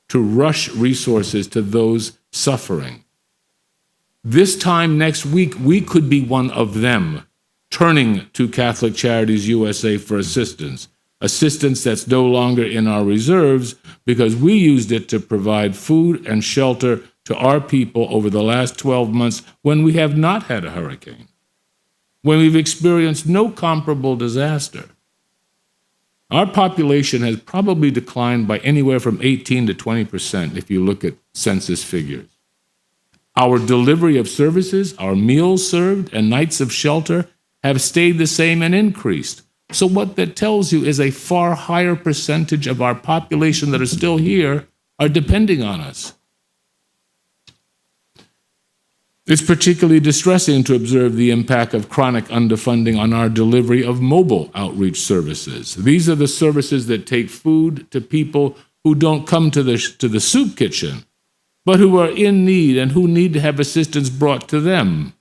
to rush resources to those suffering. This time next week, we could be one of them turning to Catholic Charities USA for assistance that's no longer in our reserves because we used it to provide food and shelter to our people over the last 12 months when we have not had a hurricane, when we've experienced no comparable disaster. Our population has probably declined by anywhere from 18 to 20% if you look at census figures. Our delivery of services, our meals served, and nights of shelter have stayed the same and increased. So what that tells you is a far higher percentage of our population that are still here are depending on us. It's particularly distressing to observe the impact of chronic underfunding on our delivery of mobile outreach services. These are the services that take food to people who don't come to the soup kitchen, but who are in need and who need to have assistance brought to them.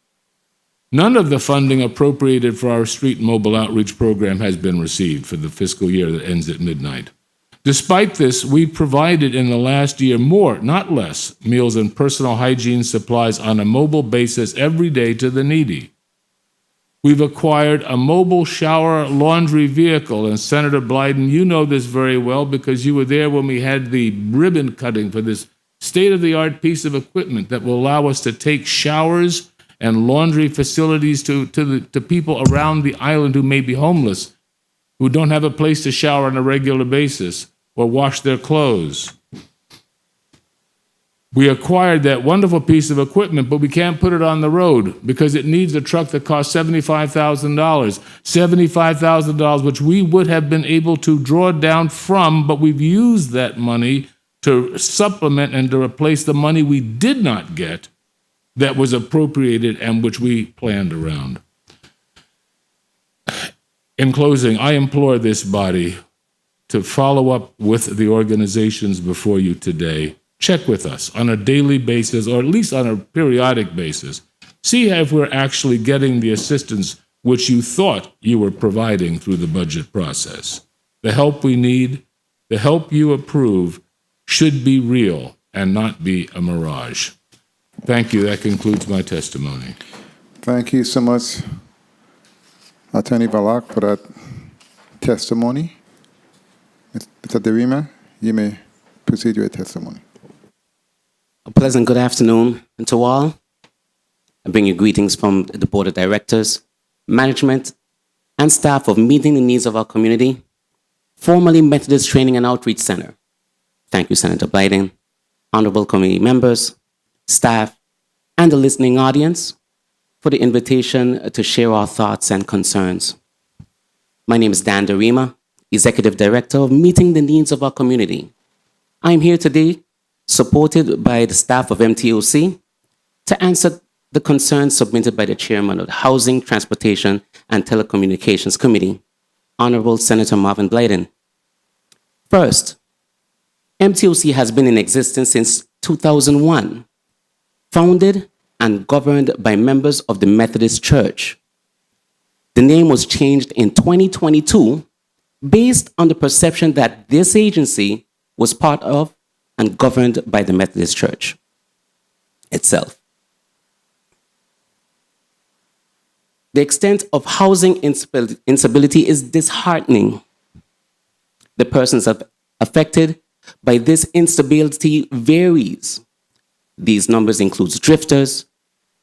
None of the funding appropriated for our street mobile outreach program has been received for the fiscal year that ends at midnight. Despite this, we provided in the last year more, not less, meals and personal hygiene supplies on a mobile basis every day to the needy. We've acquired a mobile shower laundry vehicle, and Senator Blyden, you know this very well because you were there when we had the ribbon cutting for this state-of-the-art piece of equipment that will allow us to take showers and laundry facilities to people around the island who may be homeless, who don't have a place to shower on a regular basis or wash their clothes. We acquired that wonderful piece of equipment, but we can't put it on the road because it needs a truck that costs $75,000. $75,000, which we would have been able to draw down from, but we've used that money to supplement and to replace the money we did not get that was appropriated and which we planned around. In closing, I implore this body to follow up with the organizations before you today. Check with us on a daily basis, or at least on a periodic basis. See if we're actually getting the assistance which you thought you were providing through the budget process. The help we need, the help you approve, should be real and not be a mirage. Thank you. That concludes my testimony. Thank you so much, Attorney Balak, for that testimony. Mr. Derima, you may proceed with your testimony. A pleasant good afternoon to all. I bring you greetings from the Board of Directors, management, and staff of Meeting the Needs of Our Community, formerly Methodist Training and Outreach Center. Thank you, Senator Biden, honorable committee members, staff, and the listening audience for the invitation to share our thoughts and concerns. My name is Dan Derima, Executive Director of Meeting the Needs of Our Community. I'm here today, supported by the staff of MTOC, to answer the concerns submitted by the Chairman of the Housing, Transportation, and Telecommunications Committee, Honorable Senator Marvin Blyden. First, MTOC has been in existence since 2001, founded and governed by members of the Methodist Church. The name was changed in 2022 based on the perception that this agency was part of and governed by the Methodist Church itself. The extent of housing instability is disheartening. The persons affected by this instability varies. These numbers include drifters,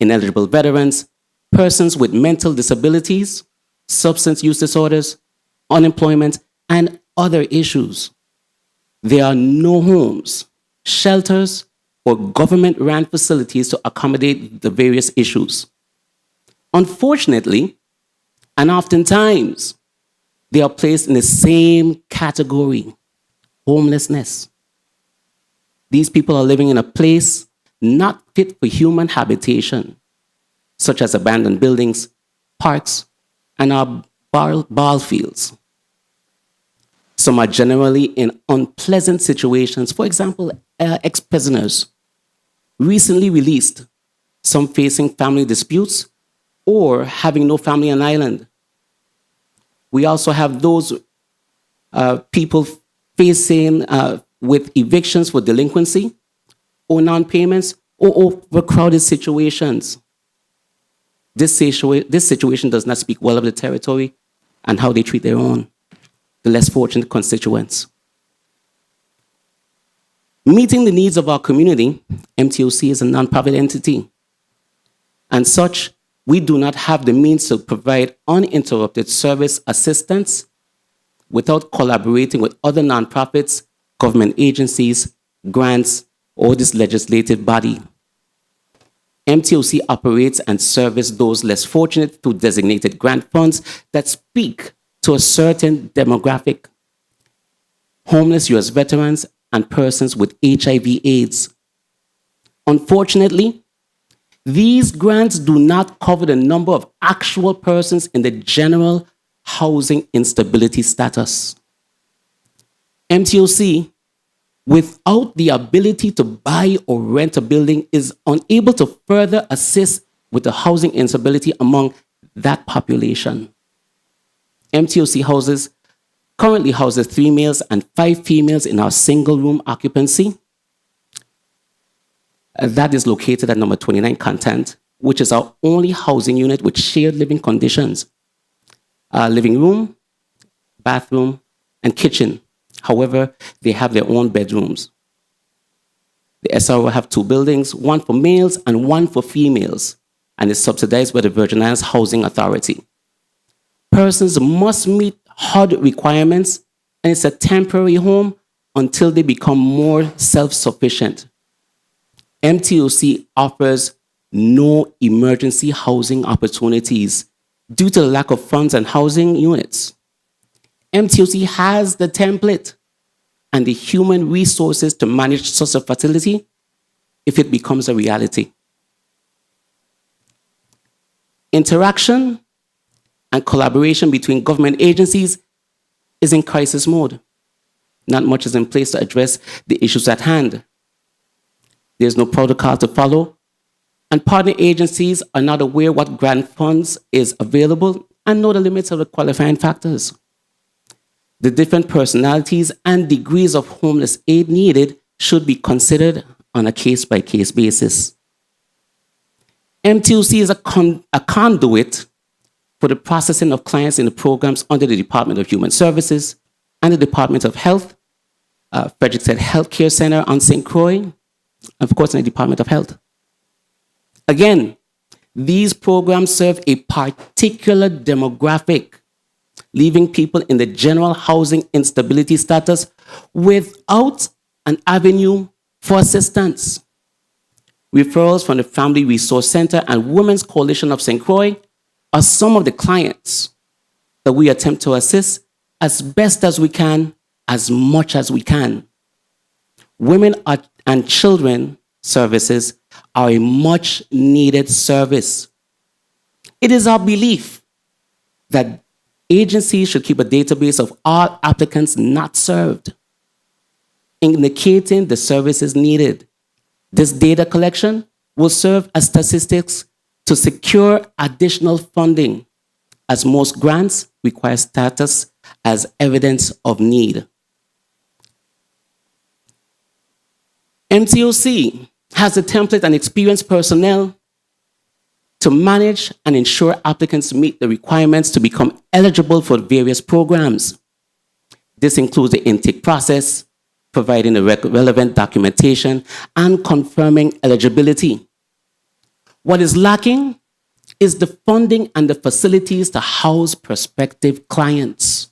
ineligible veterans, persons with mental disabilities, substance use disorders, unemployment, and other issues. There are no homes, shelters, or government-run facilities to accommodate the various issues. Unfortunately, and oftentimes, they are placed in the same category, homelessness. These people are living in a place not fit for human habitation, such as abandoned buildings, parks, and our ball fields. Some are generally in unpleasant situations. For example, ex-prisoners, recently released, some facing family disputes or having no family on island. We also have those people facing with evictions for delinquency or non-payments or overcrowded situations. This situation does not speak well of the territory and how they treat their own, the less fortunate constituents. Meeting the needs of our community, MTOC is a nonprofit entity. And such, we do not have the means to provide uninterrupted service assistance without collaborating with other nonprofits, government agencies, grants, or this legislative body. MTOC operates and services those less fortunate through designated grant funds that speak to a certain demographic: homeless U.S. veterans and persons with HIV/AIDS. Unfortunately, These grants do not cover the number of actual persons in the general housing instability status. MTOC, without the ability to buy or rent a building, is unable to further assist with the housing instability among that population. MTOC currently houses 3 males and 5 females in our single room occupancy. That is located at number 29 Content, which is our only housing unit with shared living conditions. Living room, bathroom, and kitchen. However, they have their own bedrooms. The SRO have 2 buildings, one for males and one for females, and is subsidized by the Virgin Islands Housing Authority. Persons must meet HUD requirements, and it's a temporary home until they become more self-sufficient. MTOC offers no emergency housing opportunities due to the lack of funds and housing units. MTOC has the template and the human resources to manage such a facility if it becomes a reality. Interaction and collaboration between government agencies is in crisis mode. Not much is in place to address the issues at hand. There's no protocol to follow, and partner agencies are not aware what grant funds is available and know the limits of the qualifying factors. The different personalities and degrees of homeless aid needed should be considered on a case-by-case basis. MTOC is a conduit for the processing of clients in the programs under the Department of Human Services and the Department of Health, Frederick Said Healthcare Center on St. Croix, of course, in the Department of Health. Again, these programs serve a particular demographic, leaving people in the general housing instability status without an avenue for assistance. Referrals from the Family Resource Center and Women's Coalition of St. Croix are some of the clients that we attempt to assist as best as we can, as much as we can. Women and children services are a much needed service. It is our belief that agencies should keep a database of all applicants not served, indicating the services needed. This data collection will serve as statistics to secure additional funding, as most grants require status as evidence of need. MTOC has a template and experienced personnel to manage and ensure applicants meet the requirements to become eligible for various programs. This includes the intake process, providing the relevant documentation, and confirming eligibility. What is lacking is the funding and the facilities to house prospective clients.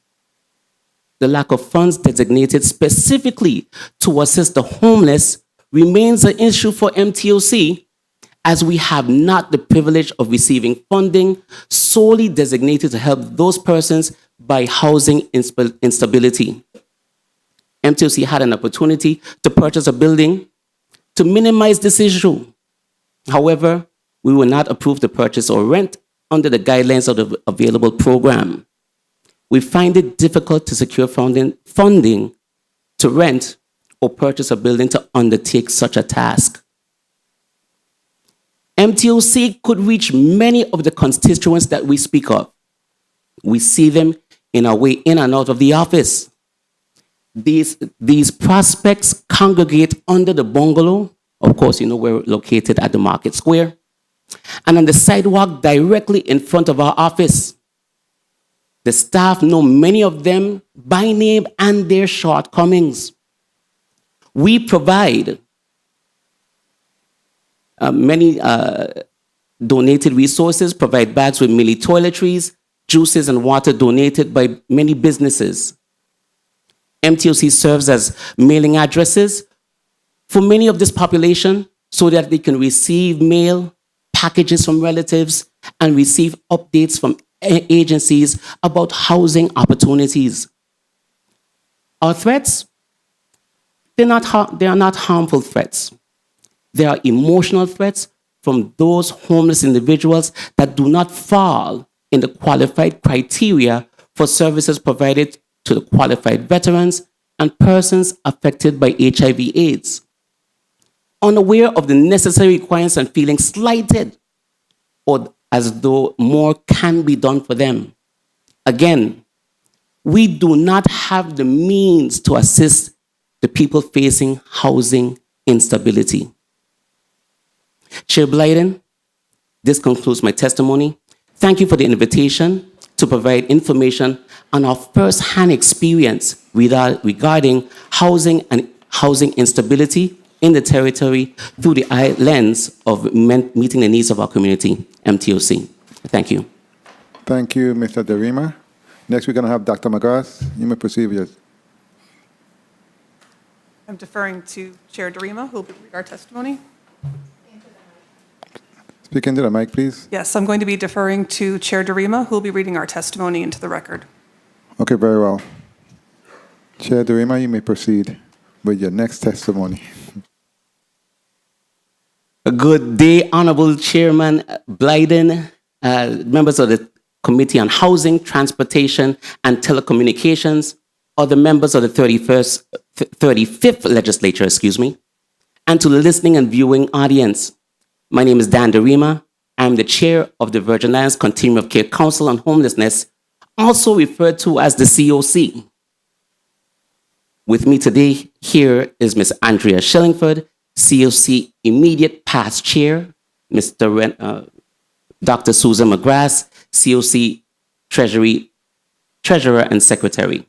The lack of funds designated specifically to assist the homeless remains an issue for MTOC, as we have not the privilege of receiving funding solely designated to help those persons by housing instability. MTOC had an opportunity to purchase a building to minimize this issue. However, we will not approve the purchase or rent under the guidelines of the available program. We find it difficult to secure funding to rent or purchase a building to undertake such a task. MTOC could reach many of the constituents that we speak of. We see them in our way in and out of the office. These prospects congregate under the bungalow. Of course, you know we're located at the Market Square. And on the sidewalk directly in front of our office. The staff know many of them by name and their shortcomings. We provide many donated resources, provide bags with Millie toiletries, juices, and water donated by many businesses. MTOC serves as mailing addresses for many of this population so that they can receive mail, packages from relatives, and receive updates from agencies about housing opportunities. Our threats, they are not harmful threats. They are emotional threats from those homeless individuals that do not fall in the qualified criteria for services provided to the qualified veterans and persons affected by HIV/AIDS. Unaware of the necessary requirements and feeling slighted or as though more can be done for them. Again, we do not have the means to assist the people facing housing instability. Chair Blyden, this concludes my testimony. Thank you for the invitation to provide information on our first-hand experience regarding housing and housing instability in the territory through the lens of meeting the needs of our community, MTOC. Thank you. Thank you, Mr. Derima. Next, we're going to have Dr. McGrath. You may proceed with yours. I'm deferring to Chair Derima, who will read our testimony. Speak into the mic, please. Yes, I'm going to be deferring to Chair Derima, who will be reading our testimony into the record. Okay, very well. Chair Derima, you may proceed with your next testimony. Good day, Honorable Chairman Blyden, members of the Committee on Housing, Transportation, and Telecommunications, other members of the 35th Legislature, and to the listening and viewing audience. My name is Dan Derima. I'm the chair of the Virgin Islands Continuum of Care Council on Homelessness, also referred to as the COC. With me today here is Ms. Andrea Shillingford, COC immediate past chair, Dr. Susan McGrath, COC treasurer and secretary.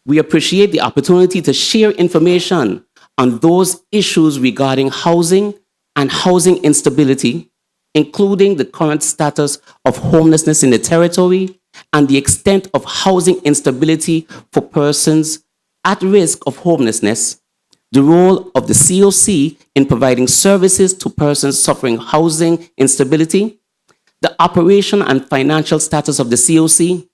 We appreciate the opportunity to share information on those issues regarding housing and housing instability, including the current status of homelessness in the territory and the extent of housing instability for persons at risk of homelessness, the role of the COC in providing services to persons suffering housing instability, the operation and financial status of the COC,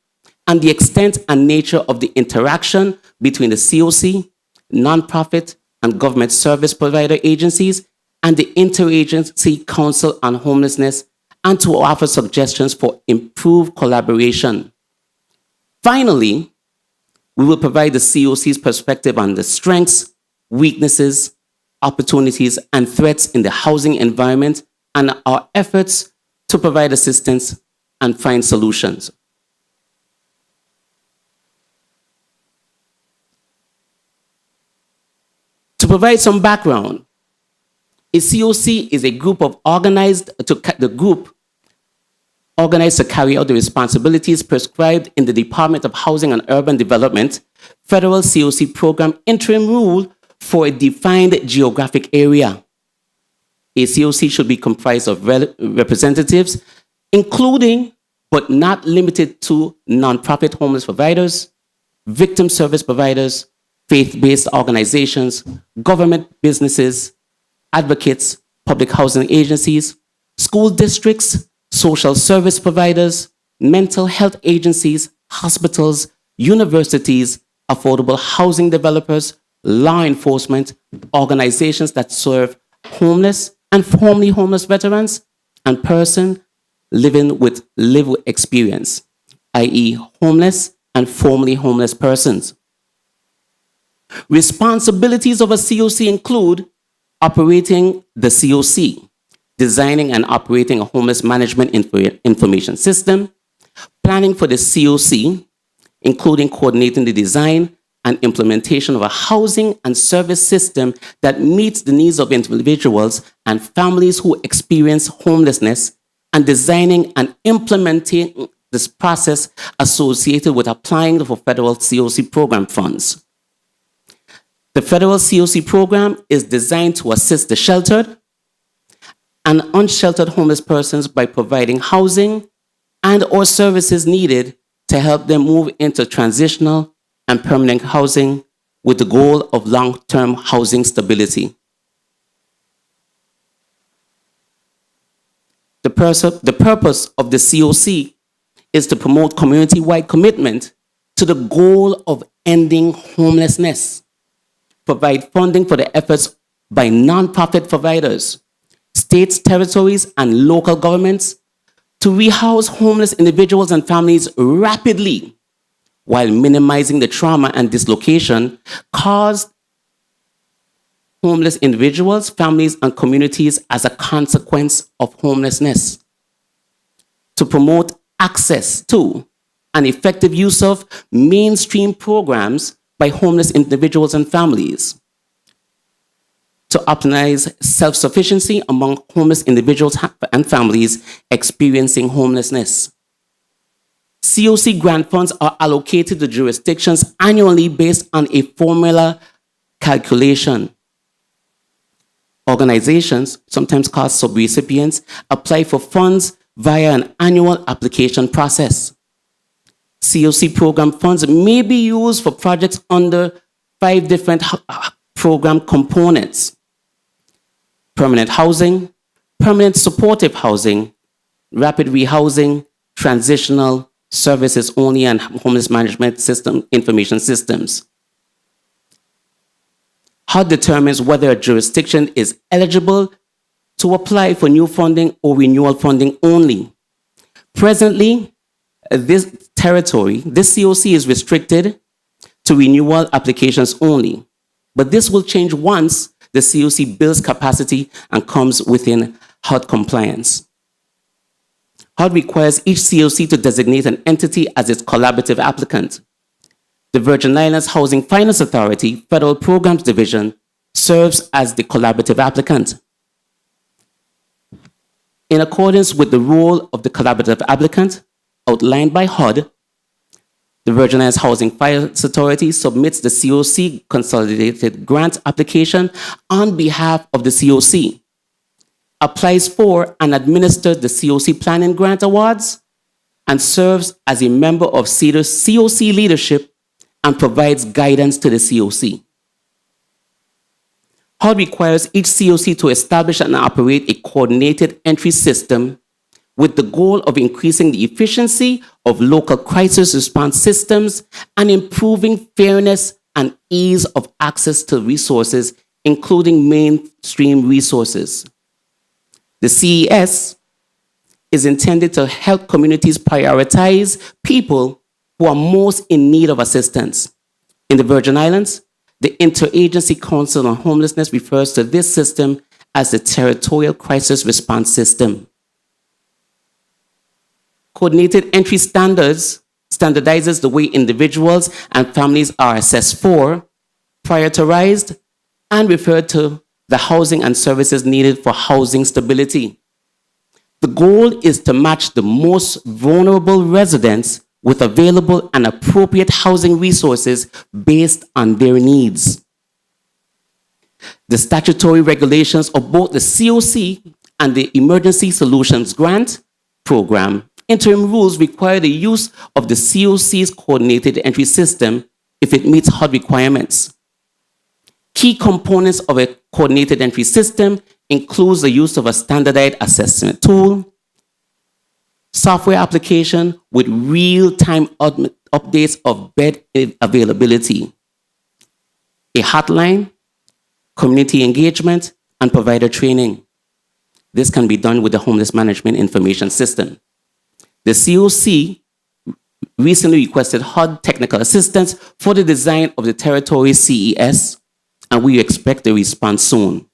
and the extent and nature of the interaction between the COC, nonprofit, and government service provider agencies, and the Interagency Council on Homelessness, and to offer suggestions for improved collaboration. Finally, we will provide the COC's perspective on the strengths, weaknesses, opportunities, and threats in the housing environment and our efforts to provide assistance and find solutions. To provide some background, a COC is a group organized to carry out the responsibilities prescribed in the Department of Housing and Urban Development Federal COC Program interim rule for a defined geographic area. A COC should be comprised of representatives, including but not limited to nonprofit homeless providers, victim service providers, faith-based organizations, government businesses, advocates, public housing agencies, school districts, social service providers, mental health agencies, hospitals, universities, affordable housing developers, law enforcement, organizations that serve homeless and formerly homeless veterans, and persons living with lived experience, i.e. homeless and formerly homeless persons. Responsibilities of a COC include operating the COC, designing and operating a homeless management information system, planning for the COC, including coordinating the design and implementation of a housing and service system that meets the needs of individuals and families who experience homelessness, and designing and implementing this process associated with applying for federal COC program funds. The federal COC program is designed to assist the sheltered and unsheltered homeless persons by providing housing and/or services needed to help them move into transitional and permanent housing with the goal of long-term housing stability. The purpose of the COC is to promote community-wide commitment to the goal of ending homelessness, provide funding for the efforts by nonprofit providers, states, territories, and local governments to rehouse homeless individuals and families rapidly while minimizing the trauma and dislocation caused homeless individuals, families, and communities as a consequence of homelessness. To promote access to and effective use of mainstream programs by homeless individuals and families. To optimize self-sufficiency among homeless individuals and families experiencing homelessness. COC grant funds are allocated to jurisdictions annually based on a formula calculation. Organizations, sometimes called subrecipients, apply for funds via an annual application process. COC program funds may be used for projects under 5 different program components: permanent housing, permanent supportive housing, rapid rehousing, transitional services only, and homeless management system information systems. HUD determines whether a jurisdiction is eligible to apply for new funding or renewal funding only. Presently, this COC is restricted to renewal applications only, but this will change once the COC builds capacity and comes within HUD compliance. HUD requires each COC to designate an entity as its collaborative applicant. The Virgin Islands Housing Finance Authority Federal Programs Division serves as the collaborative applicant. In accordance with the role of the collaborative applicant outlined by HUD, the Virgin Islands Housing Finance Authority submits the COC consolidated grant application on behalf of the COC, applies for and administers the COC planning grant awards, and serves as a member of CEDAR's COC leadership and provides guidance to the COC. HUD requires each COC to establish and operate a coordinated entry system with the goal of increasing the efficiency of local crisis response systems and improving fairness and ease of access to resources, including mainstream resources. The CES is intended to help communities prioritize people who are most in need of assistance. In the Virgin Islands, the Interagency Council on Homelessness refers to this system as the Territorial Crisis Response System. Coordinated entry standards standardizes the way individuals and families are assessed for, prioritized, and referred to the housing and services needed for housing stability. The goal is to match the most vulnerable residents with available and appropriate housing resources based on their needs. The statutory regulations of both the COC and the Emergency Solutions Grant Program interim rules require the use of the COC's coordinated entry system if it meets HUD requirements. Key components of a coordinated entry system includes the use of a standardized assessment tool, software application with real-time updates of bed availability, a hotline, community engagement, and provider training. This can be done with the Homeless Management Information System. The COC recently requested HUD technical assistance for the design of the territory CES, and we expect a response soon.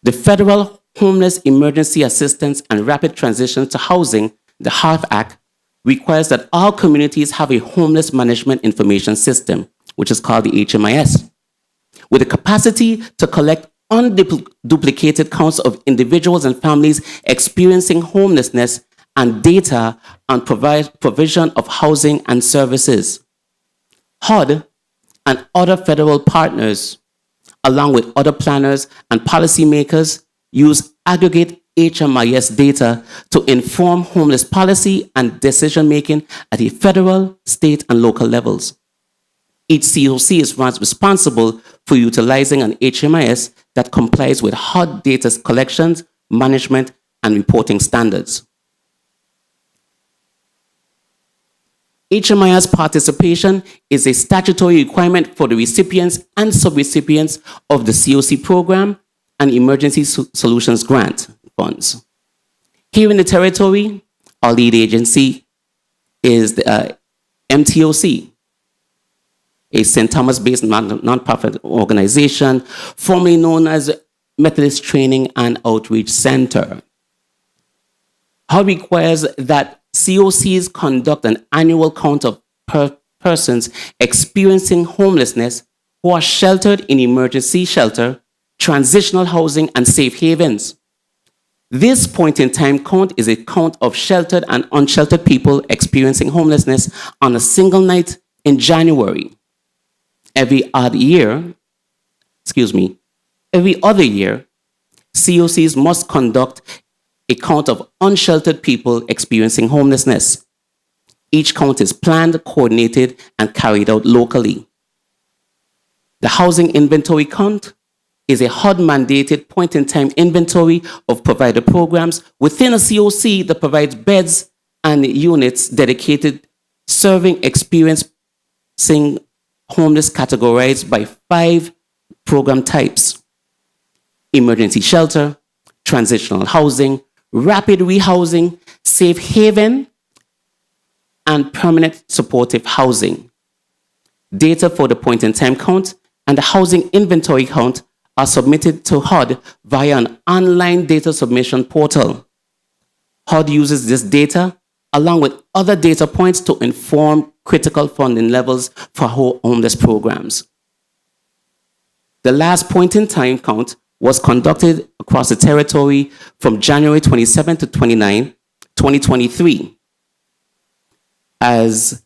The Federal Homeless Emergency Assistance and Rapid Transition to Housing, the HARP Act, requires that all communities have a homeless management information system, which is called the HMIS, with the capacity to collect unduplicated counts of individuals and families experiencing homelessness and data on provision of housing and services. HUD and other federal partners, along with other planners and policymakers, use aggregate HMIS data to inform homeless policy and decision-making at the federal, state, and local levels. Each COC is responsible for utilizing an HMIS that complies with HUD data collections, management, and reporting standards. HMIS participation is a statutory requirement for the recipients and subrecipients of the COC program and Emergency Solutions Grant funds. Here in the territory, our lead agency is the MTOC, a St. Thomas-based nonprofit organization formerly known as Methodist Training and Outreach Center. HUD requires that COCs conduct an annual count of persons experiencing homelessness who are sheltered in emergency shelter, transitional housing, and safe havens. This point-in-time count is a count of sheltered and unsheltered people experiencing homelessness on a single night in January. Every other year, COCs must conduct a count of unsheltered people experiencing homelessness. Each count is planned, coordinated, and carried out locally. The housing inventory count is a HUD-mandated point-in-time inventory of provider programs within a COC that provides beds and units dedicated serving experiencing homeless categorized by 5 program types: emergency shelter, transitional housing, rapid rehousing, safe haven, and permanent supportive housing. Data for the point-in-time count and the housing inventory count are submitted to HUD via an online data submission portal. HUD uses this data along with other data points to inform critical funding levels for homeless programs. The last point-in-time count was conducted across the territory from January 27 to 29, 2023. As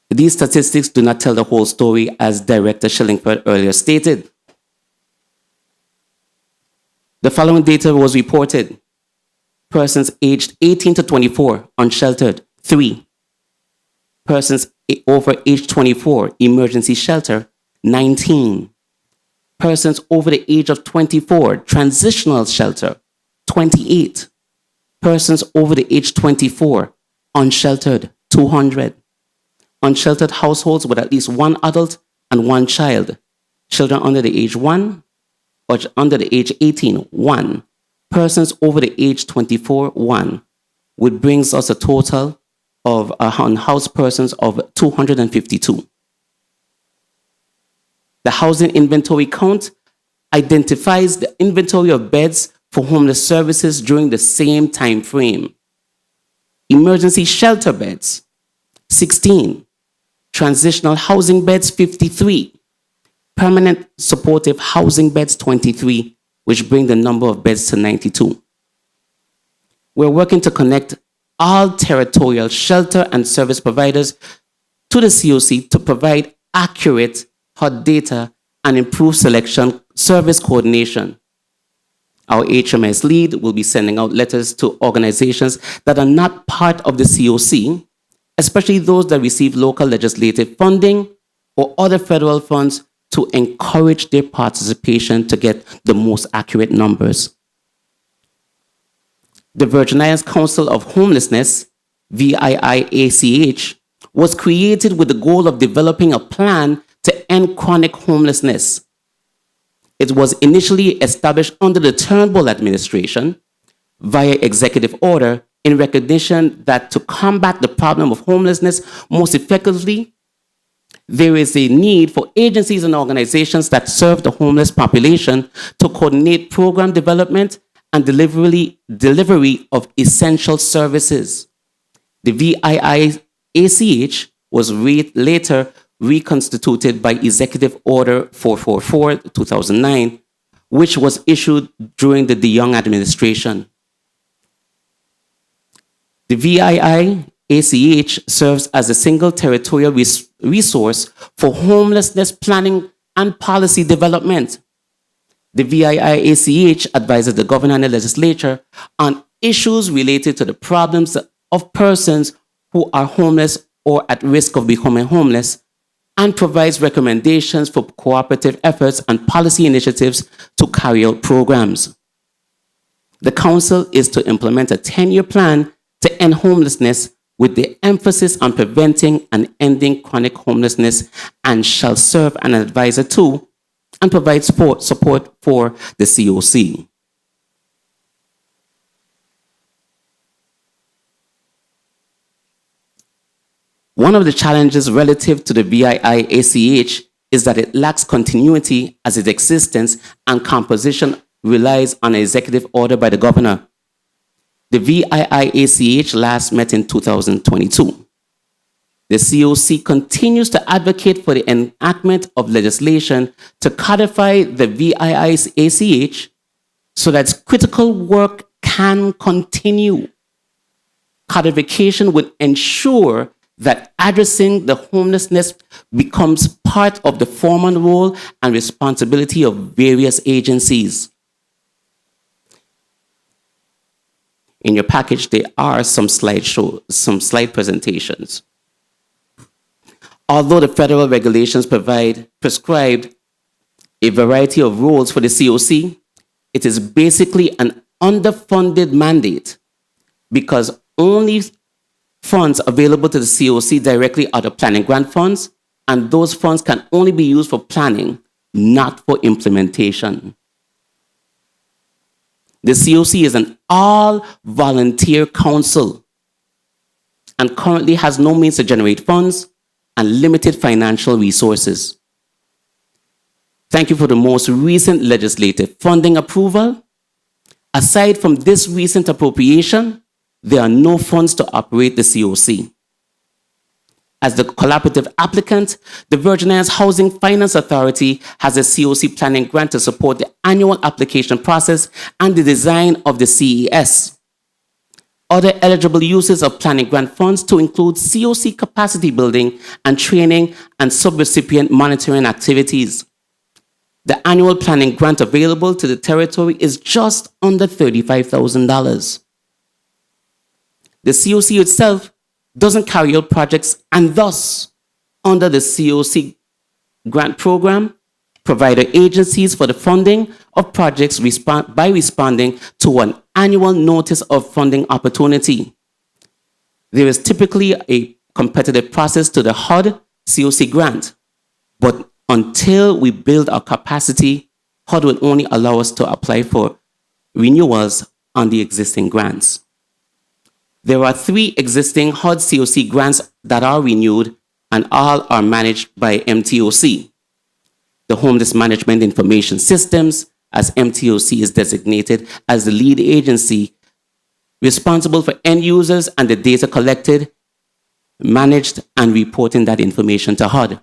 these statistics do not tell the whole story, as Director Shillingford earlier stated. The following data was reported. Persons aged 18 to 24, unsheltered, 3. Persons over age 24, emergency shelter, 19. Persons over the age of 24, transitional shelter, 28. Persons over the age 24, unsheltered, 200. Unsheltered households with at least 1 adult and 1 child. Children under the age 1 or under the age 18, 1. Persons over the age 24, 1. Which brings us a total of unhoused persons of 252. The housing inventory count identifies the inventory of beds for homeless services during the same time frame. Emergency shelter beds, 16. Transitional housing beds, 53. Permanent supportive housing beds, 23, which bring the number of beds to 92. We're working to connect all territorial shelter and service providers to the COC to provide accurate HUD data and improve selection service coordination. Our HMS lead will be sending out letters to organizations that are not part of the COC, especially those that receive local legislative funding or other federal funds, to encourage their participation to get the most accurate numbers. The Virgin Islands Council of Homelessness, VIHA, was created with the goal of developing a plan to end chronic homelessness. It was initially established under the Turnbull administration via executive order in recognition that to combat the problem of homelessness most effectively, there is a need for agencies and organizations that serve the homeless population to coordinate program development and delivery of essential services. The VIHA was later reconstituted by Executive Order 444, 2009, which was issued during the DeYoung administration. The VIHA serves as a single territorial resource for homelessness planning and policy development. The VIHA advises the governor and the legislature on issues related to the problems of persons who are homeless or at risk of becoming homeless, and provides recommendations for cooperative efforts and policy initiatives to carry out programs. The council is to implement a 10-year plan to end homelessness with the emphasis on preventing and ending chronic homelessness, and shall serve an advisor to and provide support for the COC. One of the challenges relative to the VIHA is that it lacks continuity as its existence and composition relies on an executive order by the governor. The VIHA last met in 2022. The COC continues to advocate for the enactment of legislation to codify the VIHA so that critical work can continue. Codification would ensure that addressing the homelessness becomes part of the formal role and responsibility of various agencies. In your package, there are some slide presentations. Although the federal regulations prescribe a variety of roles for the COC, it is basically an underfunded mandate because only funds available to the COC directly are the planning grant funds, and those funds can only be used for planning, not for implementation. The COC is an all-volunteer council and currently has no means to generate funds and limited financial resources. Thank you for the most recent legislative funding approval. Aside from this recent appropriation, there are no funds to operate the COC. As the collaborative applicant, the Virgin Islands Housing Finance Authority has a COC planning grant to support the annual application process and the design of the CES. Other eligible uses of planning grant funds to include COC capacity building and training and subrecipient monitoring activities. The annual planning grant available to the territory is just under $35,000. The COC itself doesn't carry out projects, and thus, under the COC grant program, provider agencies for the funding of projects by responding to an annual notice of funding opportunity. There is typically a competitive process to the HUD COC grant, but until we build our capacity, HUD will only allow us to apply for renewals on the existing grants. There are 3 existing HUD COC grants that are renewed, and all are managed by MTOC. The Homeless Management Information Systems, as MTOC is designated as the lead agency responsible for end users and the data collected, managed, and reporting that information to HUD.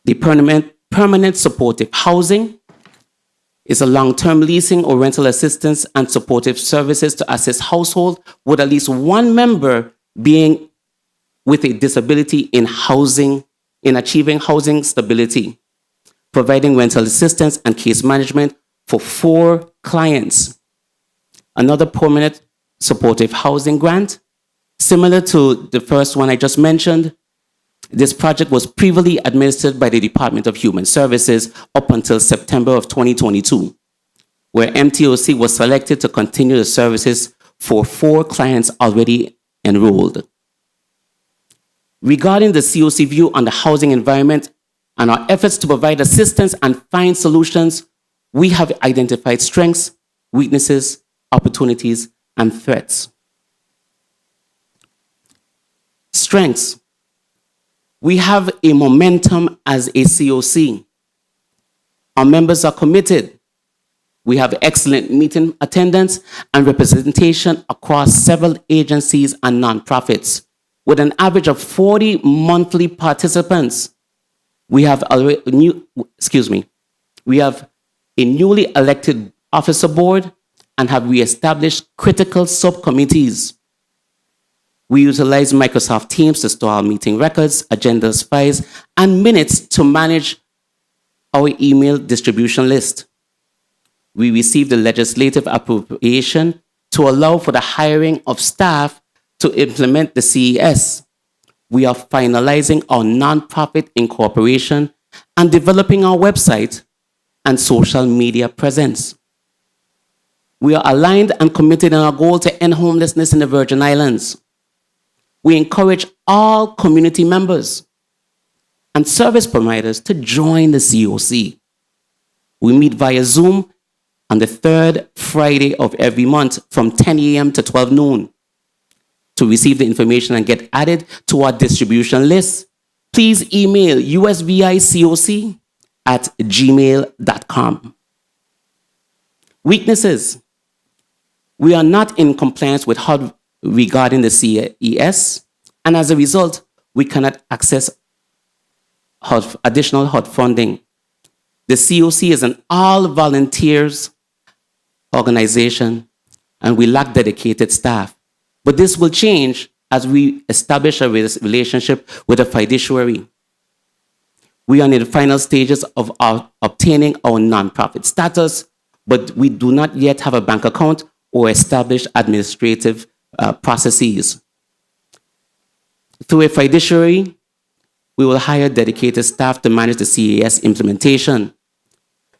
The permanent supportive housing is a long-term leasing or rental assistance and supportive services to assist households with at least one member being with a disability in achieving housing stability, providing rental assistance and case management for 4 clients. Another permanent supportive housing grant, similar to the first one I just mentioned. This project was previously administered by the Department of Human Services up until September of 2022, where MTOC was selected to continue the services for 4 clients already enrolled. Regarding the COC view on the housing environment and our efforts to provide assistance and find solutions, we have identified strengths, weaknesses, opportunities, and threats. Strengths. We have a momentum as a COC. Our members are committed. We have excellent meeting attendance and representation across several agencies and nonprofits, with an average of 40 monthly participants. We have a newly elected officer board and have reestablished critical subcommittees. We utilize Microsoft Teams to store our meeting records, agendas, files, and minutes to manage our email distribution list. We received the legislative appropriation to allow for the hiring of staff to implement the CES. We are finalizing our nonprofit incorporation and developing our website and social media presence. We are aligned and committed in our goal to end homelessness in the Virgin Islands. We encourage all community members and service providers to join the COC We meet via Zoom on the third Friday of every month from 10 a.m. to 12 noon. To receive the information and get added to our distribution list, please email usvicoc@gmail.com. Weaknesses. We are not in compliance with HUD regarding the CES, and as a result, we cannot access additional HUD funding. The COC is an all-volunteers organization, and we lack dedicated staff. But this will change as we establish a relationship with a fiduciary. We are in the final stages of obtaining our nonprofit status, but we do not yet have a bank account or established administrative processes. Through a fiduciary, we will hire dedicated staff to manage the CAS implementation.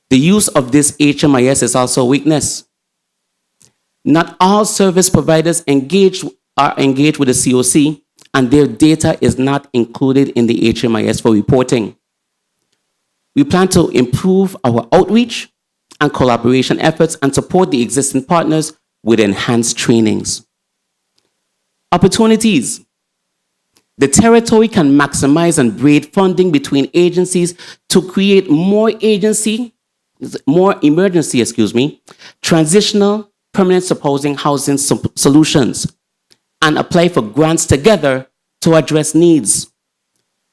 The use of this HMIS is also a weakness. Not all service providers are engaged with the COC, and their data is not included in the HMIS for reporting. We plan to improve our outreach and collaboration efforts and support the existing partners with enhanced trainings. Opportunities. The territory can maximize and braid funding between agencies to create more emergency, transitional permanent supporting housing solutions, and apply for grants together to address needs.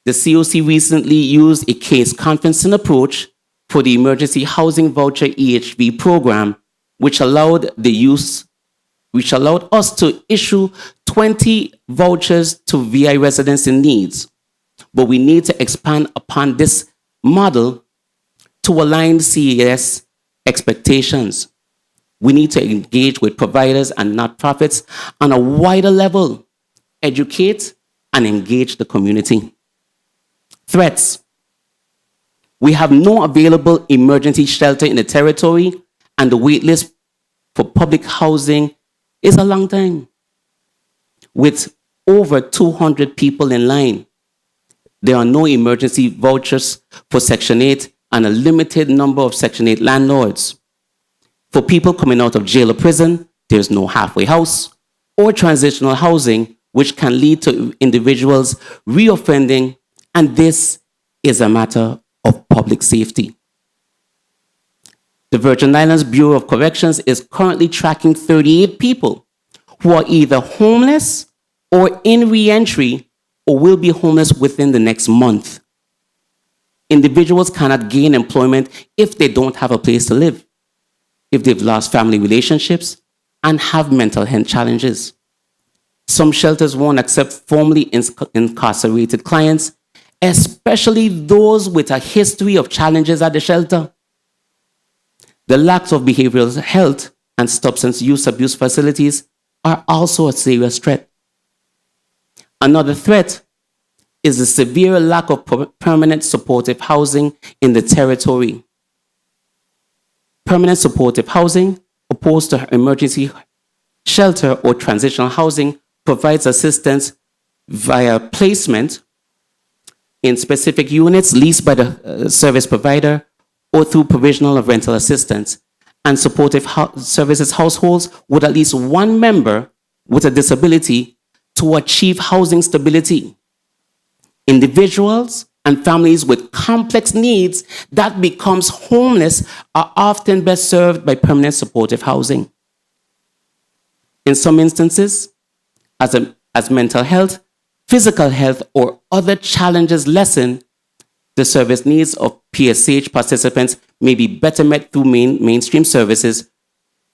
The COC recently used a case conferencing approach for the Emergency Housing Voucher EHV program, which allowed us to issue 20 vouchers to VI residents in needs. But we need to expand upon this model to align CAS expectations. We need to engage with providers and nonprofits on a wider level, educate and engage the community. Threats. We have no available emergency shelter in the territory, and the wait list for public housing is a long time. With over 200 people in line, there are no emergency vouchers for Section 8 and a limited number of Section 8 landlords. For people coming out of jail or prison, there's no halfway house or transitional housing, which can lead to individuals reoffending, and this is a matter of public safety. The Virgin Islands Bureau of Corrections is currently tracking 38 people who are either homeless or in re-entry or will be homeless within the next month. Individuals cannot gain employment if they don't have a place to live, if they've lost family relationships, and have mental health challenges. Some shelters won't accept formerly incarcerated clients, especially those with a history of challenges at the shelter. The lack of behavioral health and substance use abuse facilities are also a serious threat. Another threat is the severe lack of permanent supportive housing in the territory. Permanent supportive housing, opposed to emergency shelter or transitional housing, provides assistance via placement in specific units leased by the service provider or through provisional of rental assistance, and supportive services households with at least one member with a disability to achieve housing stability. Individuals and families with complex needs that becomes homeless are often best served by permanent supportive housing. In some instances, as mental health, physical health, or other challenges lessen, the service needs of PSH participants may be better met through mainstream services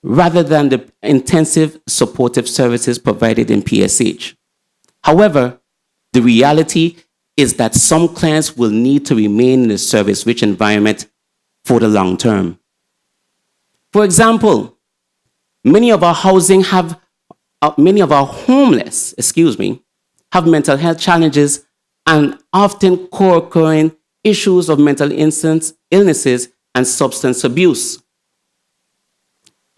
rather than the intensive supportive services provided in PSH. However, the reality is that some clients will need to remain in a service-rich environment for the long term. For example, many of our homeless, have mental health challenges and often co-occurring issues of mental illnesses and substance abuse.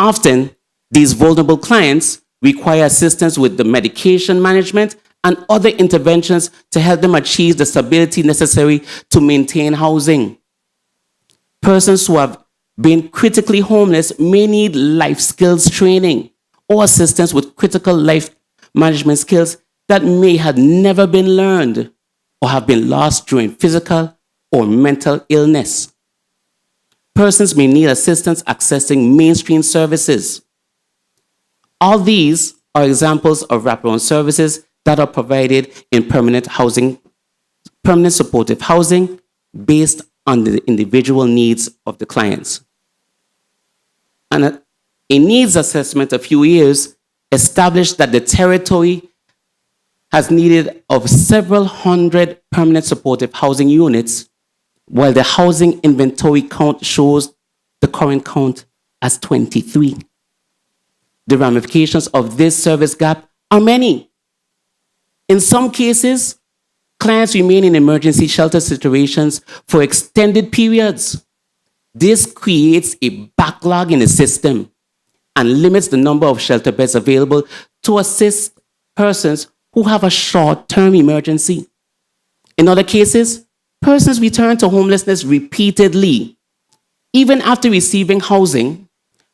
Often, these vulnerable clients require assistance with the medication management and other interventions to help them achieve the stability necessary to maintain housing. Persons who have being critically homeless may need life skills training or assistance with critical life management skills that may have never been learned or have been lost during physical or mental illness. Persons may need assistance accessing mainstream services. All these are examples of wraparound services that are provided in permanent supportive housing based on the individual needs of the clients. And a needs assessment a few years established that the territory has needed of several hundred permanent supportive housing units, while the housing inventory count shows the current count as 23. The ramifications of this service gap are many. In some cases, clients remain in emergency shelter situations for extended periods. This creates a backlog in the system and limits the number of shelter beds available to assist persons who have a short-term emergency. In other cases, persons return to homelessness repeatedly, even after receiving housing,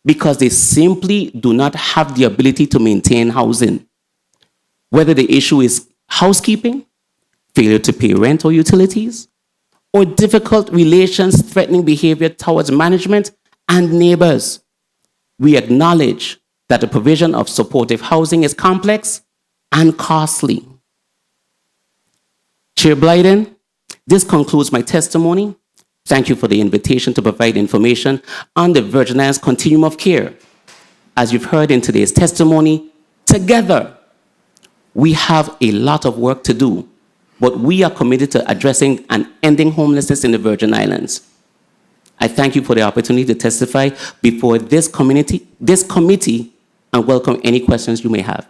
because they simply do not have the ability to maintain housing. Whether the issue is housekeeping, failure to pay rent or utilities, or difficult relations threatening behavior towards management and neighbors, we acknowledge that the provision of supportive housing is complex and costly. Chair Blyden, this concludes my testimony. Thank you for the invitation to provide information on the Virgin Islands continuum of care. As you've heard in today's testimony, together we have a lot of work to do, but we are committed to addressing and ending homelessness in the Virgin Islands. I thank you for the opportunity to testify before this committee, and welcome any questions you may have.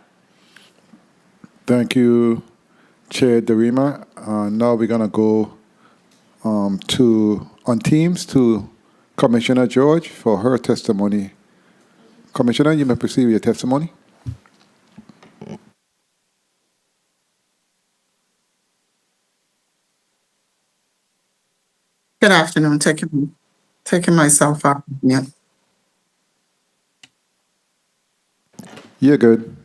Thank you, Chair Derima. Now we're going to go on Teams to Commissioner George for her testimony. Commissioner, you may proceed with your testimony. Good afternoon. Taking myself out. Yeah. You're good.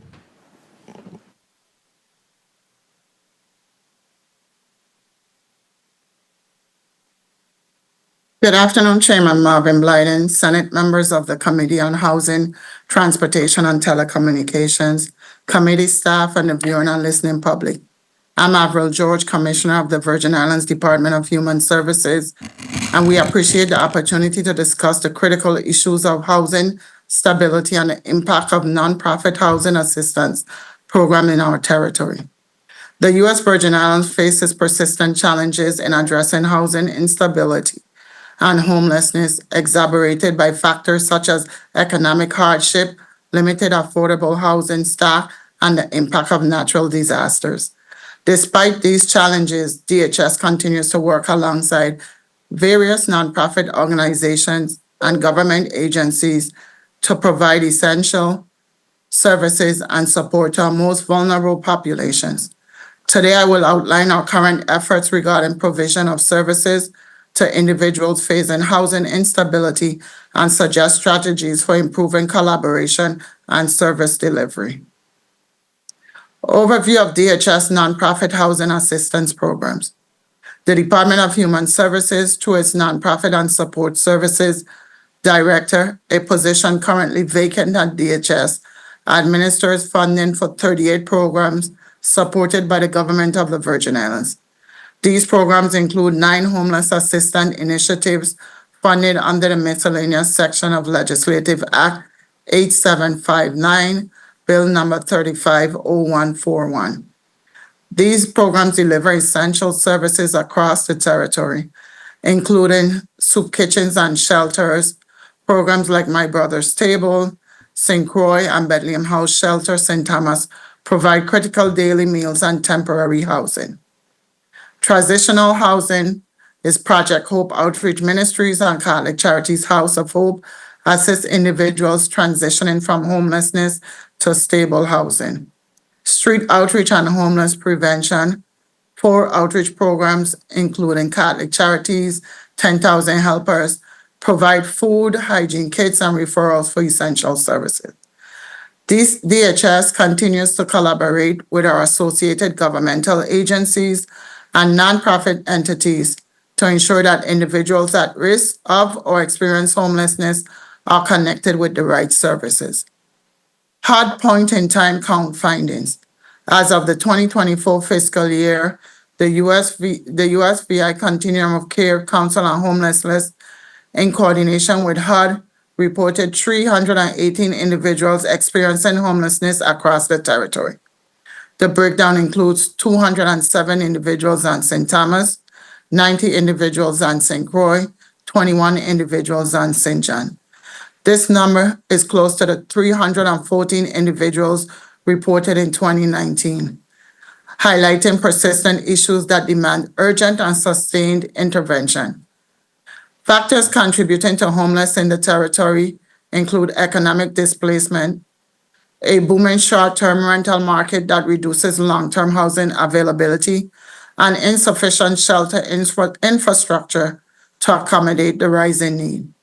Good afternoon, Chairman Marvin Blyden, Senate members of the Committee on Housing, Transportation, and Telecommunications, committee staff, and the viewing and listening public. I'm Avril George, Commissioner of the Virgin Islands Department of Human Services, and we appreciate the opportunity to discuss the critical issues of housing, stability, and the impact of nonprofit housing assistance program in our territory. The U.S. Virgin Islands faces persistent challenges in addressing housing instability and homelessness, exacerbated by factors such as economic hardship, limited affordable housing stock, and the impact of natural disasters. Despite these challenges, DHS continues to work alongside various nonprofit organizations and government agencies to provide essential services and support to our most vulnerable populations. Today, I will outline our current efforts regarding provision of services to individuals facing housing instability and suggest strategies for improving collaboration and service delivery. Overview of DHS nonprofit housing assistance programs. The Department of Human Services, through its Nonprofit and Support Services Director, a position currently vacant at DHS, administers funding for 38 programs supported by the Government of the Virgin Islands. These programs include 9 homeless assistance initiatives funded under the miscellaneous section of Legislative Act 8759, Bill number 350141. These programs deliver essential services across the territory, including soup kitchens and shelters, programs like My Brother's Table, St. Croix, and Bethlehem House Shelter, St. Thomas, provide critical daily meals and temporary housing. Transitional housing is Project Hope Outreach Ministries and Catholic Charities House of Hope assist individuals transitioning from homelessness to stable housing. Street outreach and homeless prevention, 4 outreach programs including Catholic Charities, 10,000 Helpers, provide food, hygiene kits, and referrals for essential services. This DHS continues to collaborate with our associated governmental agencies and nonprofit entities to ensure that individuals at risk of or experience homelessness are connected with the right services. Hard point-in-time count findings. As of the 2024 fiscal year, the US VI Continuum of Care Council on Homelessness, in coordination with HUD, reported 318 individuals experiencing homelessness across the territory. The breakdown includes 207 individuals on St. Thomas, 90 individuals on St. Croix, 21 individuals on St. John. This number is close to the 314 individuals reported in 2019, highlighting persistent issues that demand urgent and sustained intervention. Factors contributing to homelessness in the territory include economic displacement, a booming short-term rental market that reduces long-term housing availability, and insufficient shelter infrastructure to accommodate the rising need.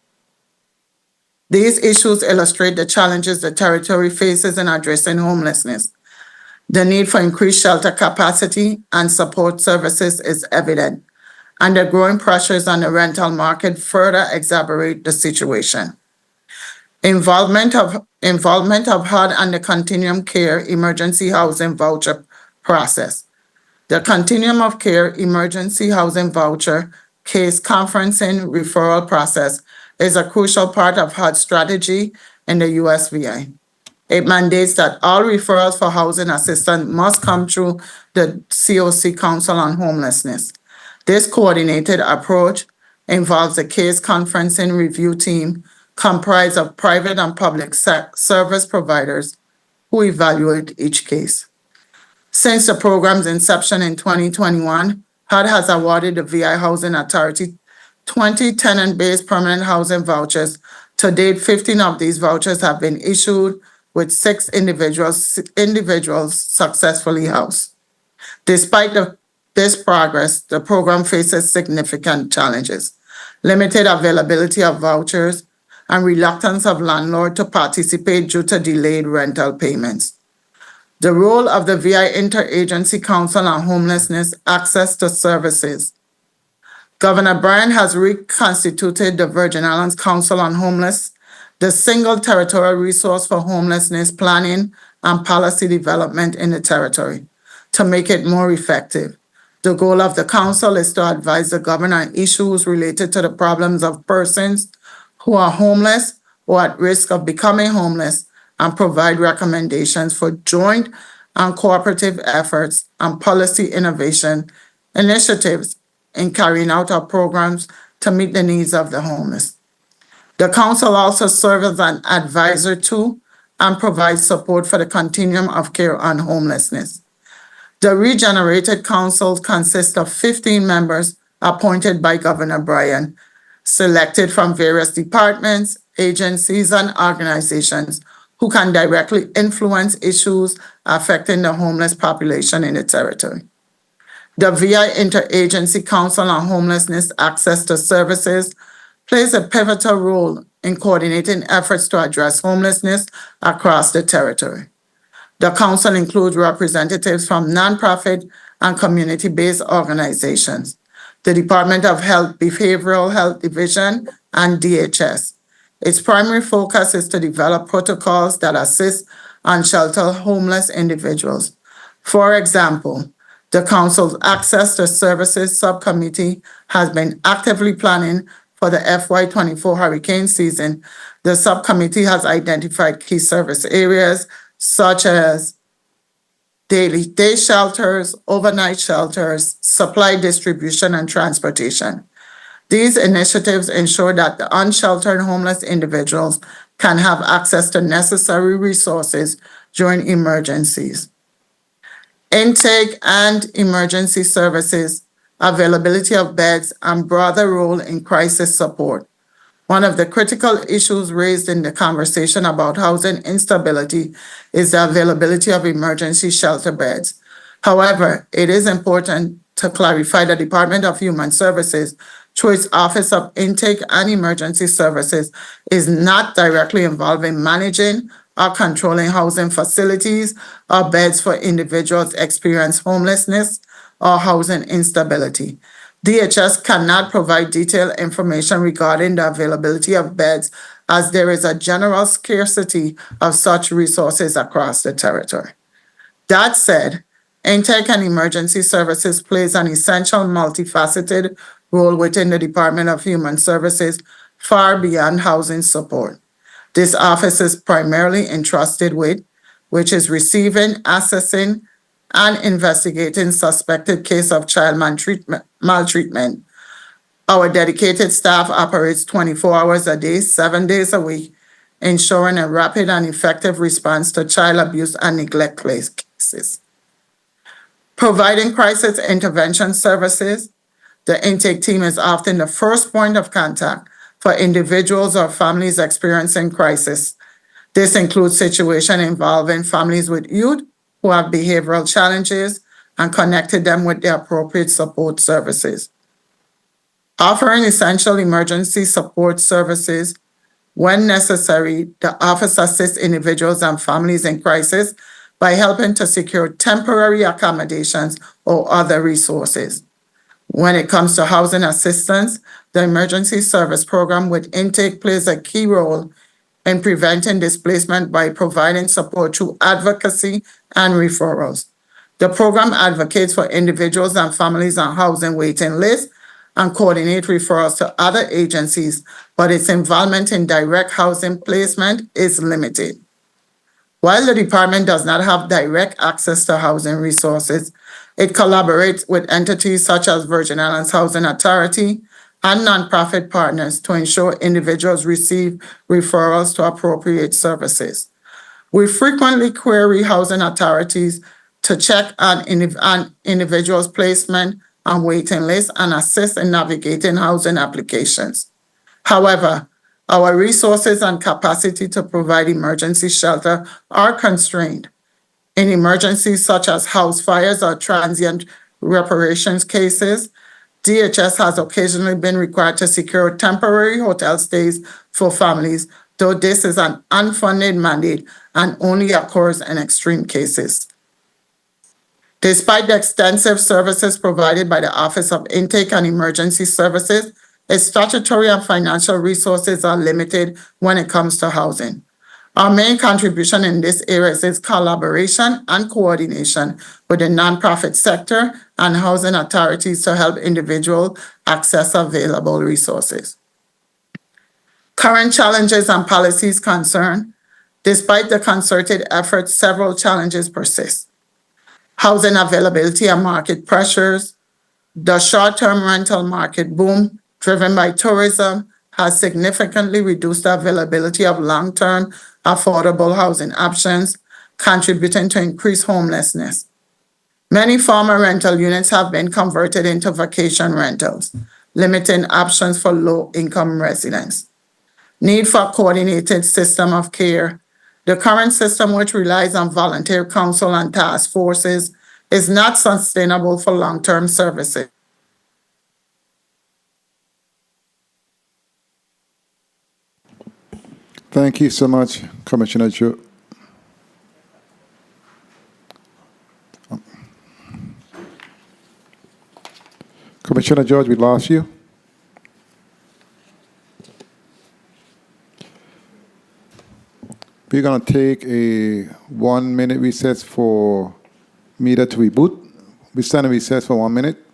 These issues illustrate the challenges the territory faces in addressing homelessness. The need for increased shelter capacity and support services is evident, and the growing pressures on the rental market further exacerbate the situation. Involvement of HUD and the Continuum Care Emergency Housing Voucher process. The Continuum of Care Emergency Housing Voucher case conferencing referral process is a crucial part of HUD's strategy in the USVI. It mandates that all referrals for housing assistance must come through the COC Council on Homelessness. This coordinated approach involves a case conferencing review team comprised of private and public service providers who evaluate each case. Since the program's inception in 2021, HUD has awarded the VI Housing Authority 20 tenant-based permanent housing vouchers. To date, 15 of these vouchers have been issued, with 6 individuals successfully housed. Despite this progress, the program faces significant challenges: limited availability of vouchers and reluctance of landlords to participate due to delayed rental payments. The role of the VI Interagency Council on Homelessness Access to Services. Governor Bryan has reconstituted the Virgin Islands Council on Homelessness, the single territorial resource for homelessness planning and policy development in the territory, to make it more effective. The goal of the council is to advise the governor on issues related to the problems of persons who are homeless or at risk of becoming homeless, and provide recommendations for joint and cooperative efforts and policy innovation initiatives in carrying out our programs to meet the needs of the homeless. The council also serves as an advisor to and provides support for the Continuum of Care on Homelessness. The regenerated council consists of 15 members appointed by Governor Bryan, selected from various departments, agencies, and organizations who can directly influence issues affecting the homeless population in the territory. The VI Interagency Council on Homelessness Access to Services plays a pivotal role in coordinating efforts to address homelessness across the territory. The council includes representatives from nonprofit and community-based organizations, the Department of Health Behavioral Health Division, and DHS. Its primary focus is to develop protocols that assist and shelter homeless individuals. For example, the council's Access to Services Subcommittee has been actively planning for the FY24 hurricane season. The subcommittee has identified key service areas such as daily day shelters, overnight shelters, supply distribution, and transportation. These initiatives ensure that the unsheltered homeless individuals can have access to necessary resources during emergencies. Intake and emergency services, availability of beds, and broader role in crisis support. One of the critical issues raised in the conversation about housing instability is the availability of emergency shelter beds. However, it is important to clarify the Department of Human Services through its Office of Intake and Emergency Services is not directly involved in managing or controlling housing facilities or beds for individuals experiencing homelessness or housing instability. DHS cannot provide detailed information regarding the availability of beds as there is a general scarcity of such resources across the territory. That said, Intake and Emergency Services plays an essential multifaceted role within the Department of Human Services far beyond housing support. This office is primarily entrusted with, which is receiving, assessing, and investigating suspected case of child maltreatment. Our dedicated staff operates 24 hours a day, 7 days a week, ensuring a rapid and effective response to child abuse and neglect cases. Providing crisis intervention services, the intake team is often the first point of contact for individuals or families experiencing crisis. This includes situations involving families with youth who have behavioral challenges and connected them with the appropriate support services. Offering essential emergency support services when necessary, the office assists individuals and families in crisis by helping to secure temporary accommodations or other resources. When it comes to housing assistance, the Emergency Service Program with Intake plays a key role in preventing displacement by providing support through advocacy and referrals. The program advocates for individuals and families on housing waiting lists and coordinate referrals to other agencies, but its involvement in direct housing placement is limited. While the department does not have direct access to housing resources, it collaborates with entities such as Virgin Islands Housing Authority and nonprofit partners to ensure individuals receive referrals to appropriate services. We frequently query housing authorities to check on individuals' placement on waiting lists and assist in navigating housing applications. However, our resources and capacity to provide emergency shelter are constrained. In emergencies such as house fires or transient reparations cases, DHS has occasionally been required to secure temporary hotel stays for families, though this is an unfunded mandate and only occurs in extreme cases. Despite the extensive services provided by the Office of Intake and Emergency Services, its statutory and financial resources are limited when it comes to housing. Our main contribution in this area is its collaboration and coordination with the nonprofit sector and housing authorities to help individuals access available resources. Current challenges and policies concern, despite the concerted efforts, several challenges persist. Housing availability and market pressures, the short-term rental market boom driven by tourism has significantly reduced the availability of long-term affordable housing options, contributing to increased homelessness. Many former rental units have been converted into vacation rentals, limiting options for low-income residents. Need for a coordinated system of care. The current system, which relies on volunteer council and task forces, is not sustainable for long-term services. Thank you so much, Commissioner Joe. Commissioner George, we lost you. We're going to take a 1-minute recess for meter to reboot. We stand in recess for 1 minute.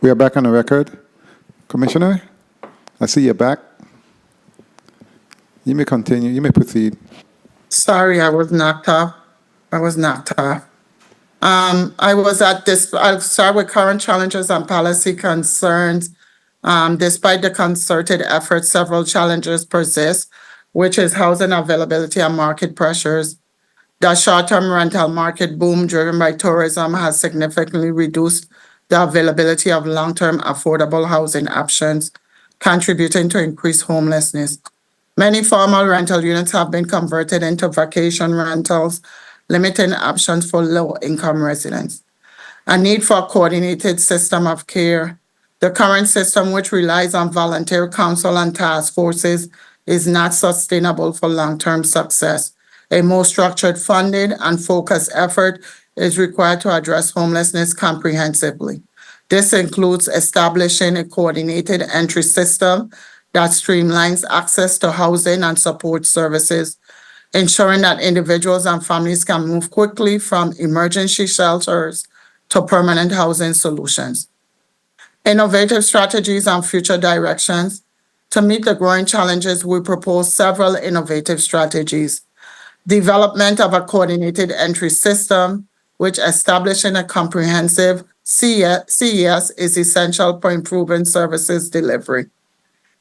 We are back on the record. Commissioner, I see you're back. You may continue. You may proceed. Sorry, I was knocked off. I'll start with current challenges and policy concerns. Despite the concerted efforts, several challenges persist, which is housing availability and market pressures. The short-term rental market boom driven by tourism has significantly reduced the availability of long-term affordable housing options, contributing to increased homelessness. Many formal rental units have been converted into vacation rentals, limiting options for low-income residents. A need for a coordinated system of care. The current system, which relies on volunteer council and task forces, is not sustainable for long-term success. A more structured, funded, and focused effort is required to address homelessness comprehensively. This includes establishing a coordinated entry system that streamlines access to housing and support services, ensuring that individuals and families can move quickly from emergency shelters to permanent housing solutions. Innovative strategies and future directions. To meet the growing challenges, we propose several innovative strategies. Development of a coordinated entry system, which establishing a comprehensive CES is essential for improving services delivery.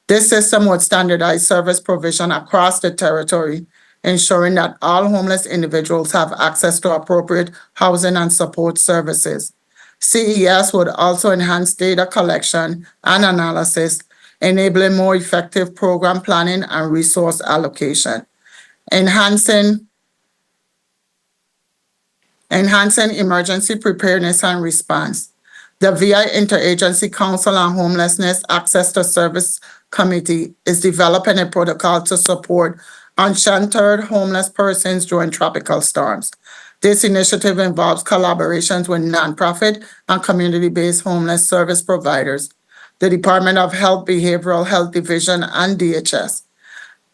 This system would standardize service provision across the territory, ensuring that all homeless individuals have access to appropriate housing and support services. CES would also enhance data collection and analysis, enabling more effective program planning and resource allocation. Enhancing emergency preparedness and response. The VI Interagency Council on Homelessness Access to Service Committee is developing a protocol to support unsheltered homeless persons during tropical storms. This initiative involves collaborations with nonprofit and community-based homeless service providers, the Department of Health, Behavioral Health Division, and DHS.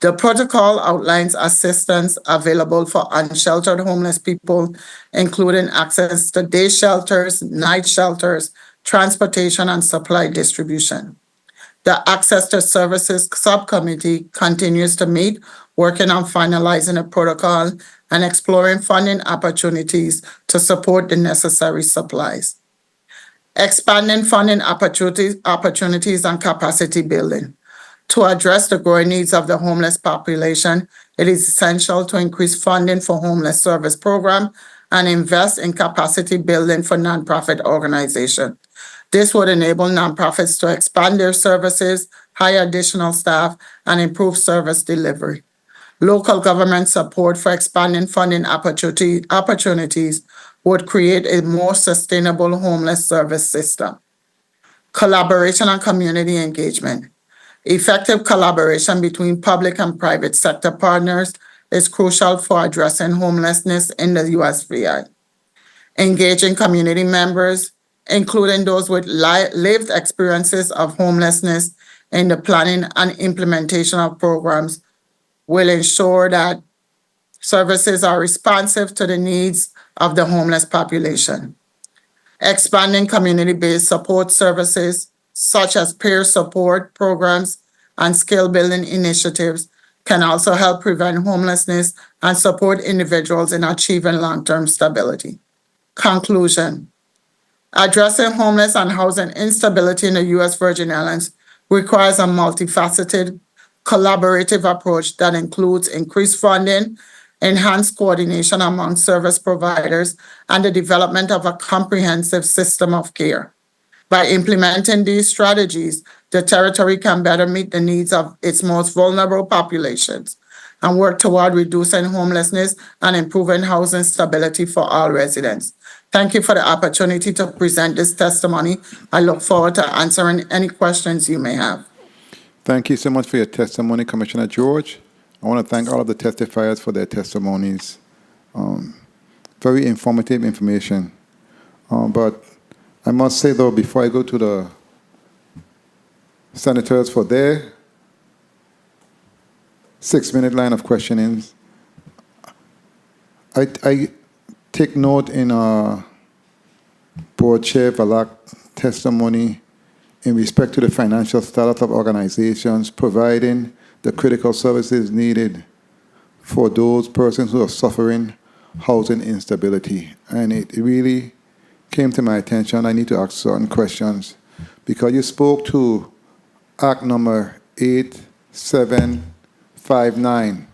The protocol outlines assistance available for unsheltered homeless people, including access to day shelters, night shelters, transportation, and supply distribution. The Access to Services Subcommittee continues to meet, working on finalizing a protocol and exploring funding opportunities to support the necessary supplies. Expanding funding opportunities and capacity building. To address the growing needs of the homeless population, it is essential to increase funding for homeless service program and invest in capacity building for nonprofit organizations. This would enable nonprofits to expand their services, hire additional staff, and improve service delivery. Local government support for expanding funding opportunities would create a more sustainable homeless service system. Collaboration and community engagement. Effective collaboration between public and private sector partners is crucial for addressing homelessness in the USVI. Engaging community members, including those with lived experiences of homelessness in the planning and implementation of programs, will ensure that services are responsive to the needs of the homeless population. Expanding community-based support services, such as peer support programs and skill-building initiatives, can also help prevent homelessness and support individuals in achieving long-term stability. Conclusion. Addressing homeless and housing instability in the U.S. Virgin Islands requires a multifaceted, collaborative approach that includes increased funding, enhanced coordination among service providers, and the development of a comprehensive system of care. By implementing these strategies, the territory can better meet the needs of its most vulnerable populations and work toward reducing homelessness and improving housing stability for all residents. Thank you for the opportunity to present this testimony. I look forward to answering any questions you may have. Thank you so much for your testimony, Commissioner George. I want to thank all of the testifiers for their testimonies. Very informative information. But I must say, though, before I go to the senators for their 6-minute line of questionings, I take note in Board Chair Valak's testimony in respect to the financial status of organizations providing the critical services needed for those persons who are suffering housing instability. And it really came to my attention. I need to ask certain questions because you spoke to Act number 8759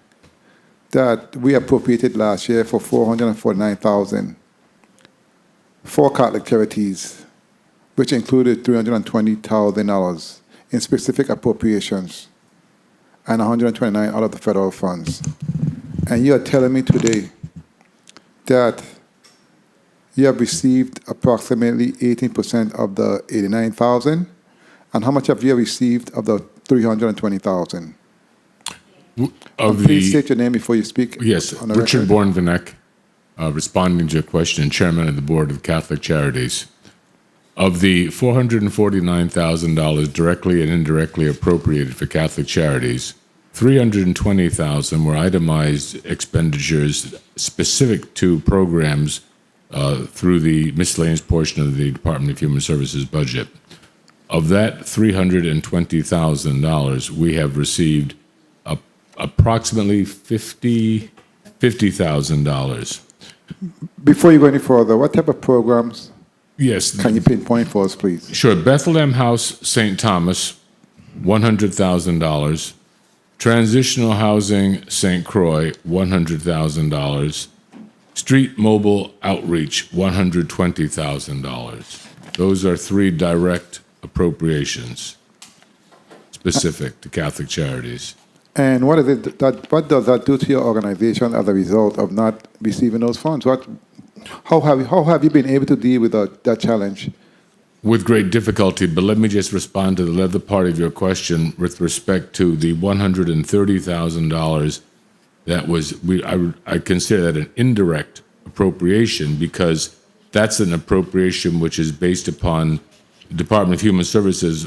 that we appropriated last year for $449,000 for Catholic charities, which included $320,000 in specific appropriations and $129,000 out of the federal funds. And you are telling me today that you have received approximately 18% of the $89,000, and how much have you received of the $320,000? Please state your name before you speak. Yes, Richard Bornvanek, responding to your question, Chairman of the Board of Catholic Charities. Of the $449,000 directly and indirectly appropriated for Catholic charities, $320,000 were itemized expenditures specific to programs through the miscellaneous portion of the Department of Human Services budget. Of that $320,000, we have received approximately $50,000. Before you go any further, what type of programs can you pinpoint for us, please? Sure. Bethlehem House, St. Thomas, $100,000. Transitional Housing, St. Croix, $100,000. Street Mobile Outreach, $120,000. Those are three direct appropriations specific to Catholic charities. And what does that do to your organization as a result of not receiving those funds? How have you been able to deal with that challenge? With great difficulty, but let me just respond to the other part of your question with respect to the $130,000 that was, I consider that an indirect appropriation because that's an appropriation which is based upon the Department of Human Services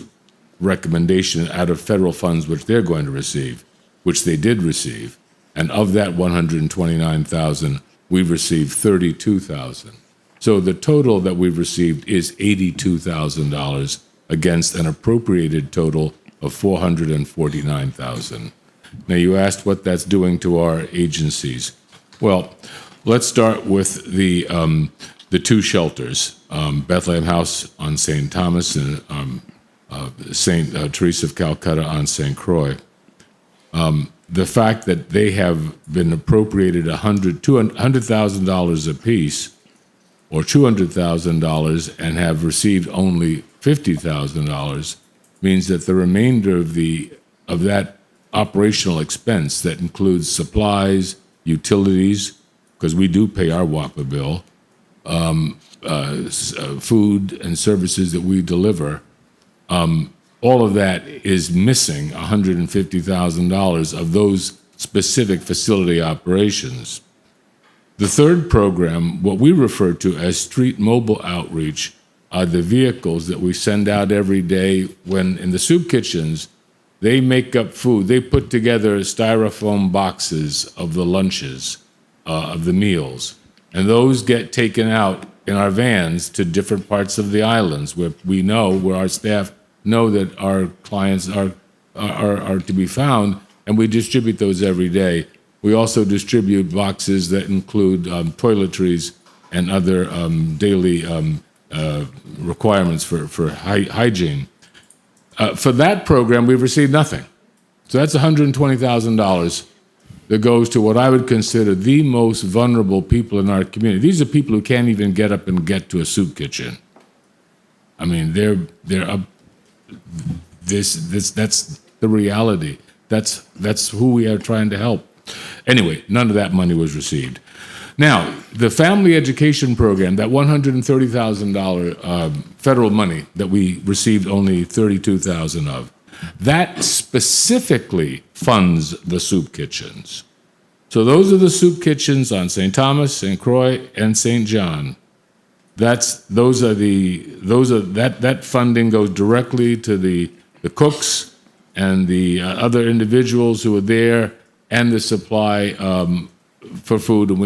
recommendation out of federal funds which they're going to receive, which they did receive. And of that $129,000, we've received $32,000. So the total that we've received is $82,000 against an appropriated total of $449,000. Now, you asked what that's doing to our agencies. Well, let's start with the two shelters, Bethlehem House on St. Thomas and St. Teresa of Calcutta on St. Croix. The fact that they have been appropriated $100,000 apiece or $200,000 and have received only $50,000 means that the remainder of that operational expense that includes supplies, utilities, because we do pay our WAPA bill, food and services that we deliver, all of that is missing $150,000 of those specific facility operations. The third program, what we refer to as street mobile outreach, are the vehicles that we send out every day when in the soup kitchens, they make up food. They put together styrofoam boxes of the lunches, of the meals, and those get taken out in our vans to different parts of the islands where our staff know that our clients are to be found, and we distribute those every day. We also distribute boxes that include toiletries and other daily requirements for hygiene. For that program, we've received nothing. So that's $120,000 that goes to what I would consider the most vulnerable people in our community. These are people who can't even get up and get to a soup kitchen. I mean, they're up. That's the reality. That's who we are trying to help. Anyway, none of that money was received. Now, the family education program, that $130,000 federal money that we received only $32,000 of, that specifically funds the soup kitchens. So those are the soup kitchens on St. Thomas, St. Croix, and St. John. That funding goes directly to the cooks and the other individuals who are there and the supply for food. And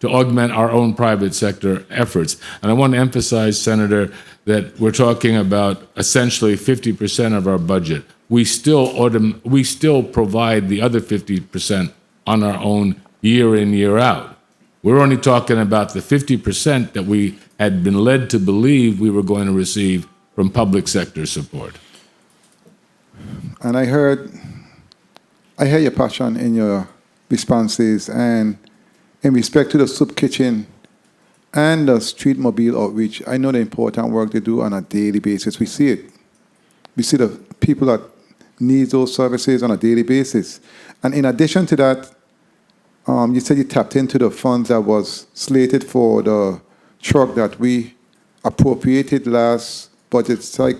to augment our own private sector efforts. And I want to emphasize, Senator, that we're talking about essentially 50% of our budget. We still provide the other 50% on our own year in, year out. We're only talking about the 50% that we had been led to believe we were going to receive from public sector support. And I hear your passion in your responses, and in respect to the soup kitchen and the street mobile outreach, I know the important work they do on a daily basis. We see it. We see the people that need those services on a daily basis. And in addition to that, you said you tapped into the funds that was slated for the truck that we appropriated last budget. It's like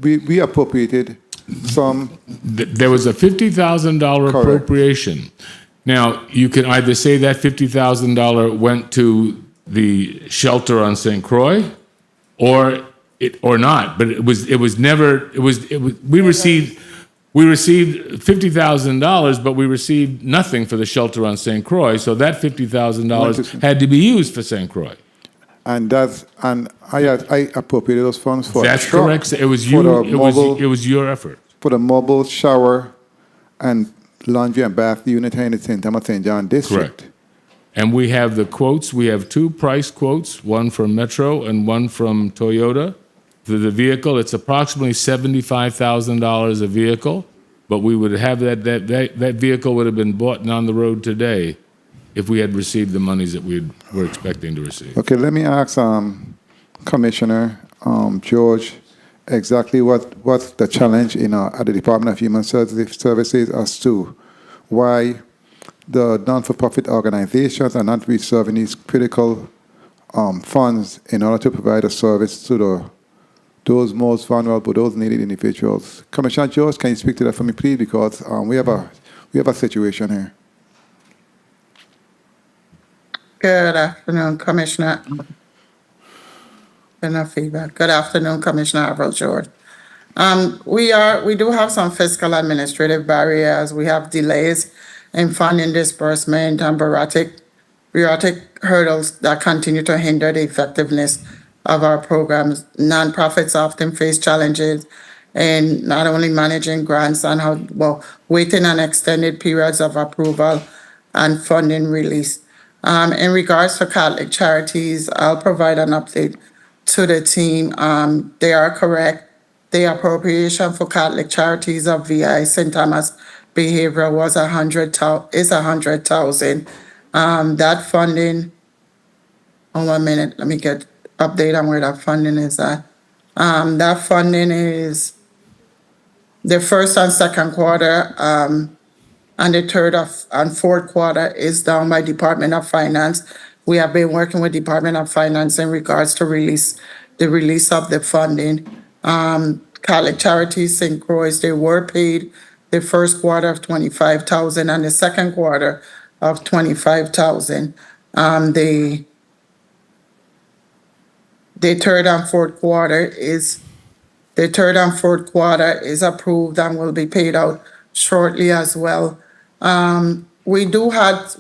we appropriated some. There was a $50,000 appropriation. Now, you can either say that $50,000 went to the shelter on St. Croix, or not. But we received $50,000, but we received nothing for the shelter on St. Croix. So that $50,000 had to be used for St. Croix. And I appropriated those funds for. That's correct. It was you. It was your effort for the mobile shower and laundry and bath unit here in the St. Thomas St. John district. Correct. And we have the quotes. We have two price quotes, one from Metro and one from Toyota. For the vehicle, it's approximately $75,000 a vehicle, but we would have that vehicle would have been bought and on the road today if we had received the monies that we were expecting to receive. Okay, let me ask Commissioner George exactly what's the challenge at the Department of Human Services as to why the non-for-profit organizations are not reserving these critical funds in order to provide a service to those most vulnerable, those needed individuals. Commissioner George, can you speak to that for me, please? Because we have a situation here. Good afternoon, Commissioner. Enough feedback. Good afternoon, Commissioner Avril George. We do have some fiscal administrative barriers. We have delays in funding disbursement and bureaucratic hurdles that continue to hinder the effectiveness of our programs. Nonprofits often face challenges in not only managing grants and waiting on extended periods of approval and funding release. In regards to Catholic charities, I'll provide an update to the team. They are correct. The appropriation for Catholic charities of VI St. Thomas Behavioral was $100,000. That funding. 1 minute. Let me get update on where that funding is at. That funding is the first and second quarter, and the third and fourth quarter is done by Department of Finance. We have been working with Department of Finance in regards to the release of the funding. Catholic Charities St. Croix, they were paid the first quarter of $25,000 and the second quarter of $25,000. The third and fourth quarter is approved and will be paid out shortly as well. We do have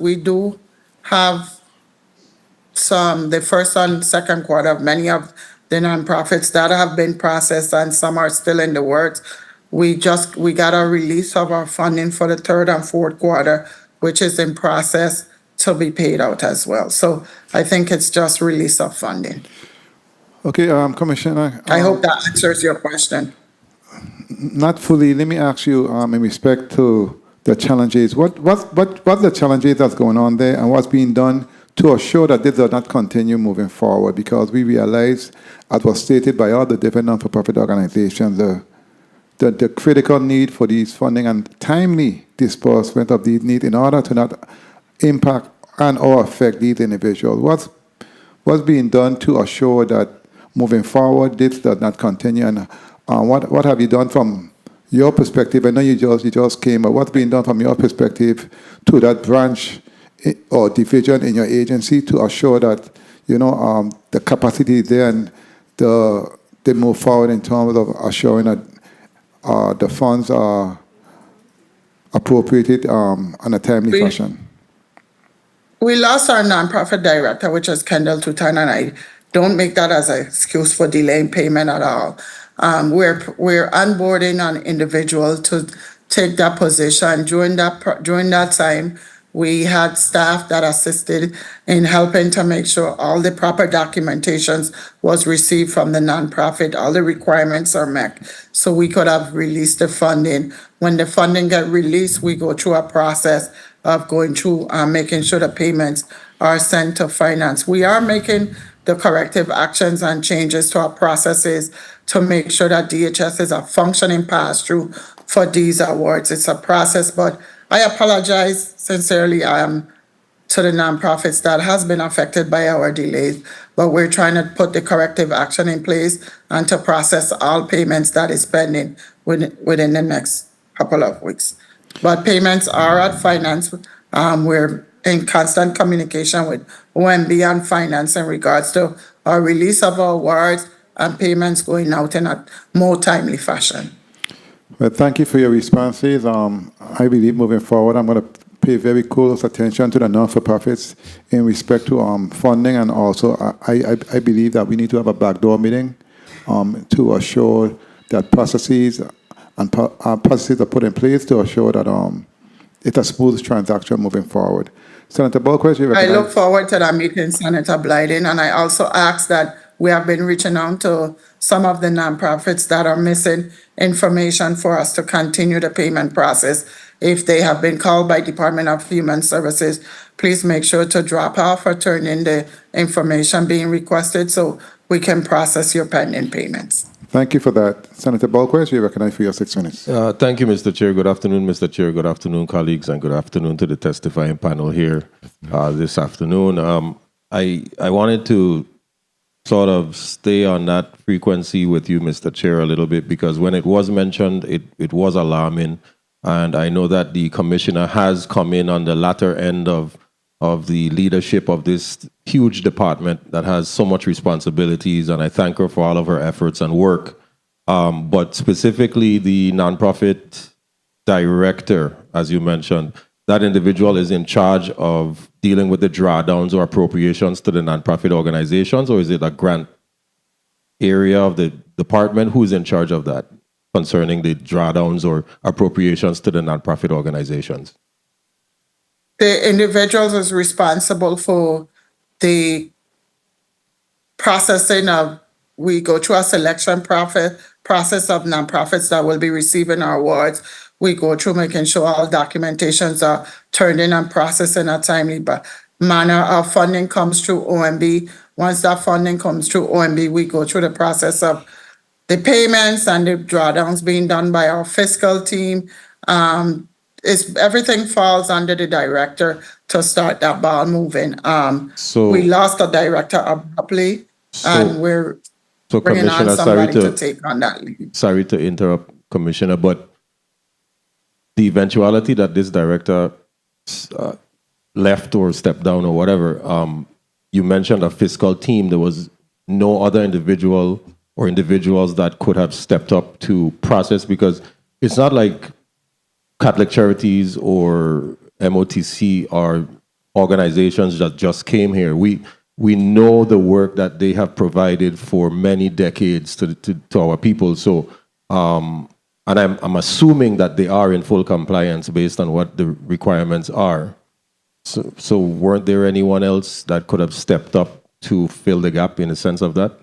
some the first and second quarter of many of the nonprofits that have been processed, and some are still in the works. We got a release of our funding for the third and fourth quarter, which is in process to be paid out as well. So I think it's just release of funding. Okay, Commissioner. I hope that answers your question. Not fully. Let me ask you, in respect to the challenges, what the challenges that's going on there, and what's being done to assure that this does not continue moving forward? Because we realize, as was stated by all the different non-for-profit organizations, the critical need for these funding and timely disbursement of these needs in order to not impact and or affect these individuals. What's being done to assure that moving forward this does not continue, and what have you done from your perspective? I know you just came, but what's being done from your perspective to that branch or division in your agency to assure that the capacity is there and they move forward in terms of assuring that the funds are appropriated in a timely fashion? We lost our nonprofit director, which is Kendall Tutan, and I don't make that as an excuse for delaying payment at all. We're onboarding an individual to take that position. During that time, we had staff that assisted in helping to make sure all the proper documentations was received from the nonprofit, all the requirements are met, so we could have released the funding. When the funding get released, we go through a process of going through making sure the payments are sent to finance. We are making the corrective actions and changes to our processes to make sure that DHS is a functioning pass-through for these awards. It's a process, but I apologize sincerely to the nonprofits that has been affected by our delays, but we're trying to put the corrective action in place and to process all payments that is pending within the next couple of weeks. But payments are at finance. We're in constant communication with OMB and finance in regards to our release of our awards and payments going out in a more timely fashion. Well, thank you for your responses. I believe moving forward, I'm going to pay very close attention to the non-for-profits in respect to funding, and also I believe that we need to have a backdoor meeting to assure that processes are put in place to assure that it's a smooth transaction moving forward. Senator Bolquist, you I look forward to that meeting, Senator Blyden, and I also ask that we have been reaching out to some of the nonprofits that are missing information for us to continue the payment process. If they have been called by Department of Human Services, please make sure to drop off or turn in the information being requested so we can process your pending payments. Thank you for that. Senator Bolquist, you recognize for your 6 minutes. Thank you, Mr. Chair. Good afternoon, Mr. Chair. Good afternoon, colleagues, and good afternoon to the testifying panel here this afternoon. I wanted to sort of stay on that frequency with you, Mr. Chair, a little bit, because when it was mentioned, it was alarming. And I know that the commissioner has come in on the latter end of the leadership of this huge department that has so much responsibilities, and I thank her for all of her efforts and work. But specifically, the nonprofit director, as you mentioned, that individual is in charge of dealing with the drawdowns or appropriations to the nonprofit organizations, or is it a grant area of the department? Who's in charge of that concerning the drawdowns or appropriations to the nonprofit organizations? The individual is responsible for the processing of, we go through a selection process of nonprofits that will be receiving our awards. We go through making sure all documentations are turned in and processed in a timely manner. Our funding comes through OMB. Once that funding comes through OMB, we go through the process of the payments and the drawdowns being done by our fiscal team. Everything falls under the director to start that ball moving. We lost a director abruptly, and we're bringing on somebody to take on that lead. Sorry to interrupt, Commissioner, but the eventuality that this director left or stepped down or whatever, you mentioned a fiscal team. There was no other individual or individuals that could have stepped up to process, because it's not like Catholic Charities or MOTC are organizations that just came here. We know the work that they have provided for many decades to our people. So, and I'm assuming that they are in full compliance based on what the requirements are. So weren't there anyone else that could have stepped up to fill the gap in the sense of that?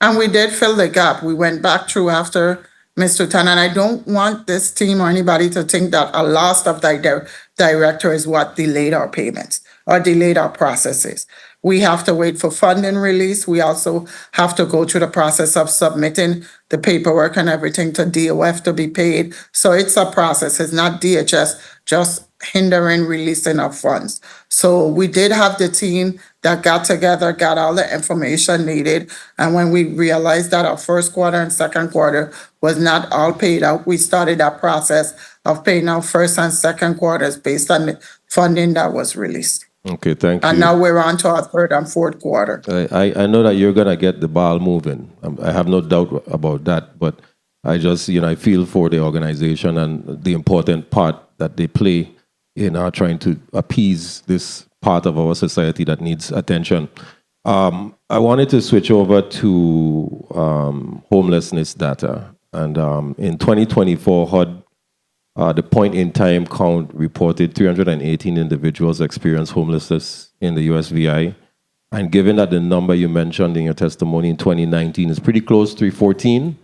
And we did fill the gap. We went back through after Mr. Tan, and I don't want this team or anybody to think that a loss of director is what delayed our payments or delayed our processes. We have to wait for funding release. We also have to go through the process of submitting the paperwork and everything to DOF to be paid. So it's a process. It's not DHS just hindering releasing of funds. So we did have the team that got together, got all the information needed. And when we realized that our first quarter and second quarter was not all paid out, we started that process of paying out first and second quarters based on the funding that was released. Okay, thank you. And now we're on to our third and fourth quarter. I know that you're going to get the ball moving. I have no doubt about that. But I just, I feel for the organization and the important part that they play in trying to appease this part of our society that needs attention. I wanted to switch over to homelessness data. And in 2024, HUD, the point-in-time count reported 318 individuals experienced homelessness in the USVI. And given that the number you mentioned in your testimony in 2019 is pretty close to 314,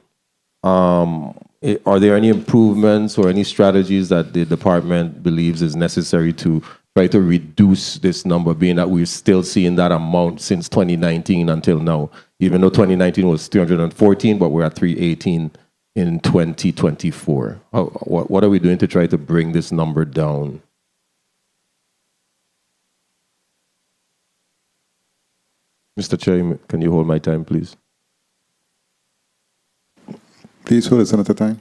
are there any improvements or any strategies that the department believes is necessary to try to reduce this number, being that we're still seeing that amount since 2019 until now, even though 2019 was 314, but we're at 318 in 2024. What are we doing to try to bring this number down? Mr. Chair, can you hold my time, please? Please hold it, Senator Time.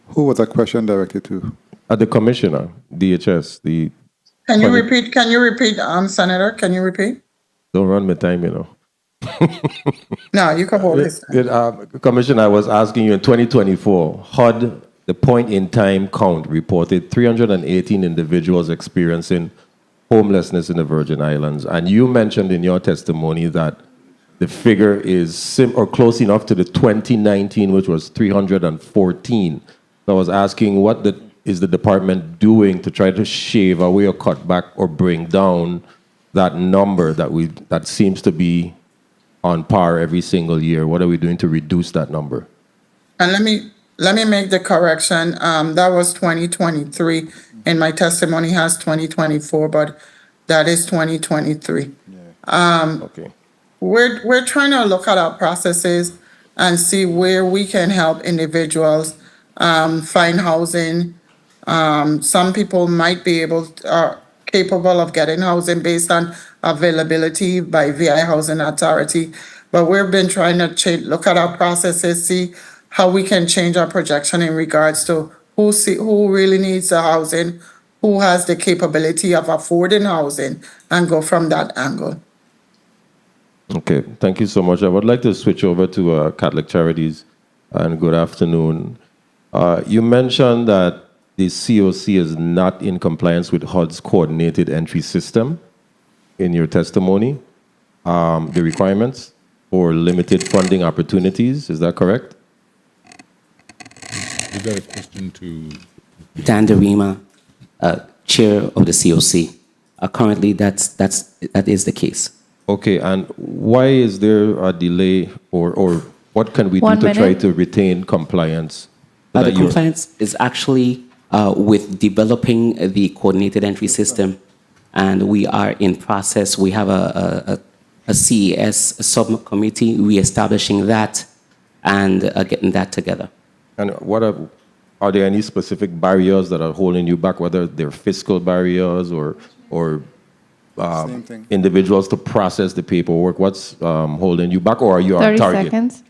Who was that question directed to? The commissioner, DHS. Can you repeat, Senator? Can you repeat? Don't run my time, you know. No, you can hold this. Commissioner, I was asking you in 2024, HUD, the point-in-time count reported 318 individuals experiencing homelessness in the Virgin Islands. And you mentioned in your testimony that the figure is close enough to the 2019, which was 314. So I was asking, what is the department doing to try to shave away or cut back or bring down that number that seems to be on par every single year? What are we doing to reduce that number? And let me make the correction. That was 2023, and my testimony has 2024, but that is 2023. Okay. We're trying to look at our processes and see where we can help individuals find housing. Some people might be capable of getting housing based on availability by VIHA Housing Authority, but we've been trying to look at our processes, see how we can change our projection in regards to who really needs the housing, who has the capability of affording housing, and go from that angle. Okay, thank you so much. I would like to switch over to Catholic Charities, and good afternoon. You mentioned that the COC is not in compliance with HUD's coordinated entry system in your testimony, the requirements for limited funding opportunities. Is that correct? Is that a question to Dan Derima, chair of the COC. Currently, that is the case. Okay, and why is there a delay, or what can we do to try to retain compliance? The compliance is actually with developing the coordinated entry system, and we are in process. We have a CES subcommittee reestablishing that and getting that together. And are there any specific barriers that are holding you back, whether they're fiscal barriers or individuals to process the paperwork? What's holding you back, or are you on target? 30 seconds.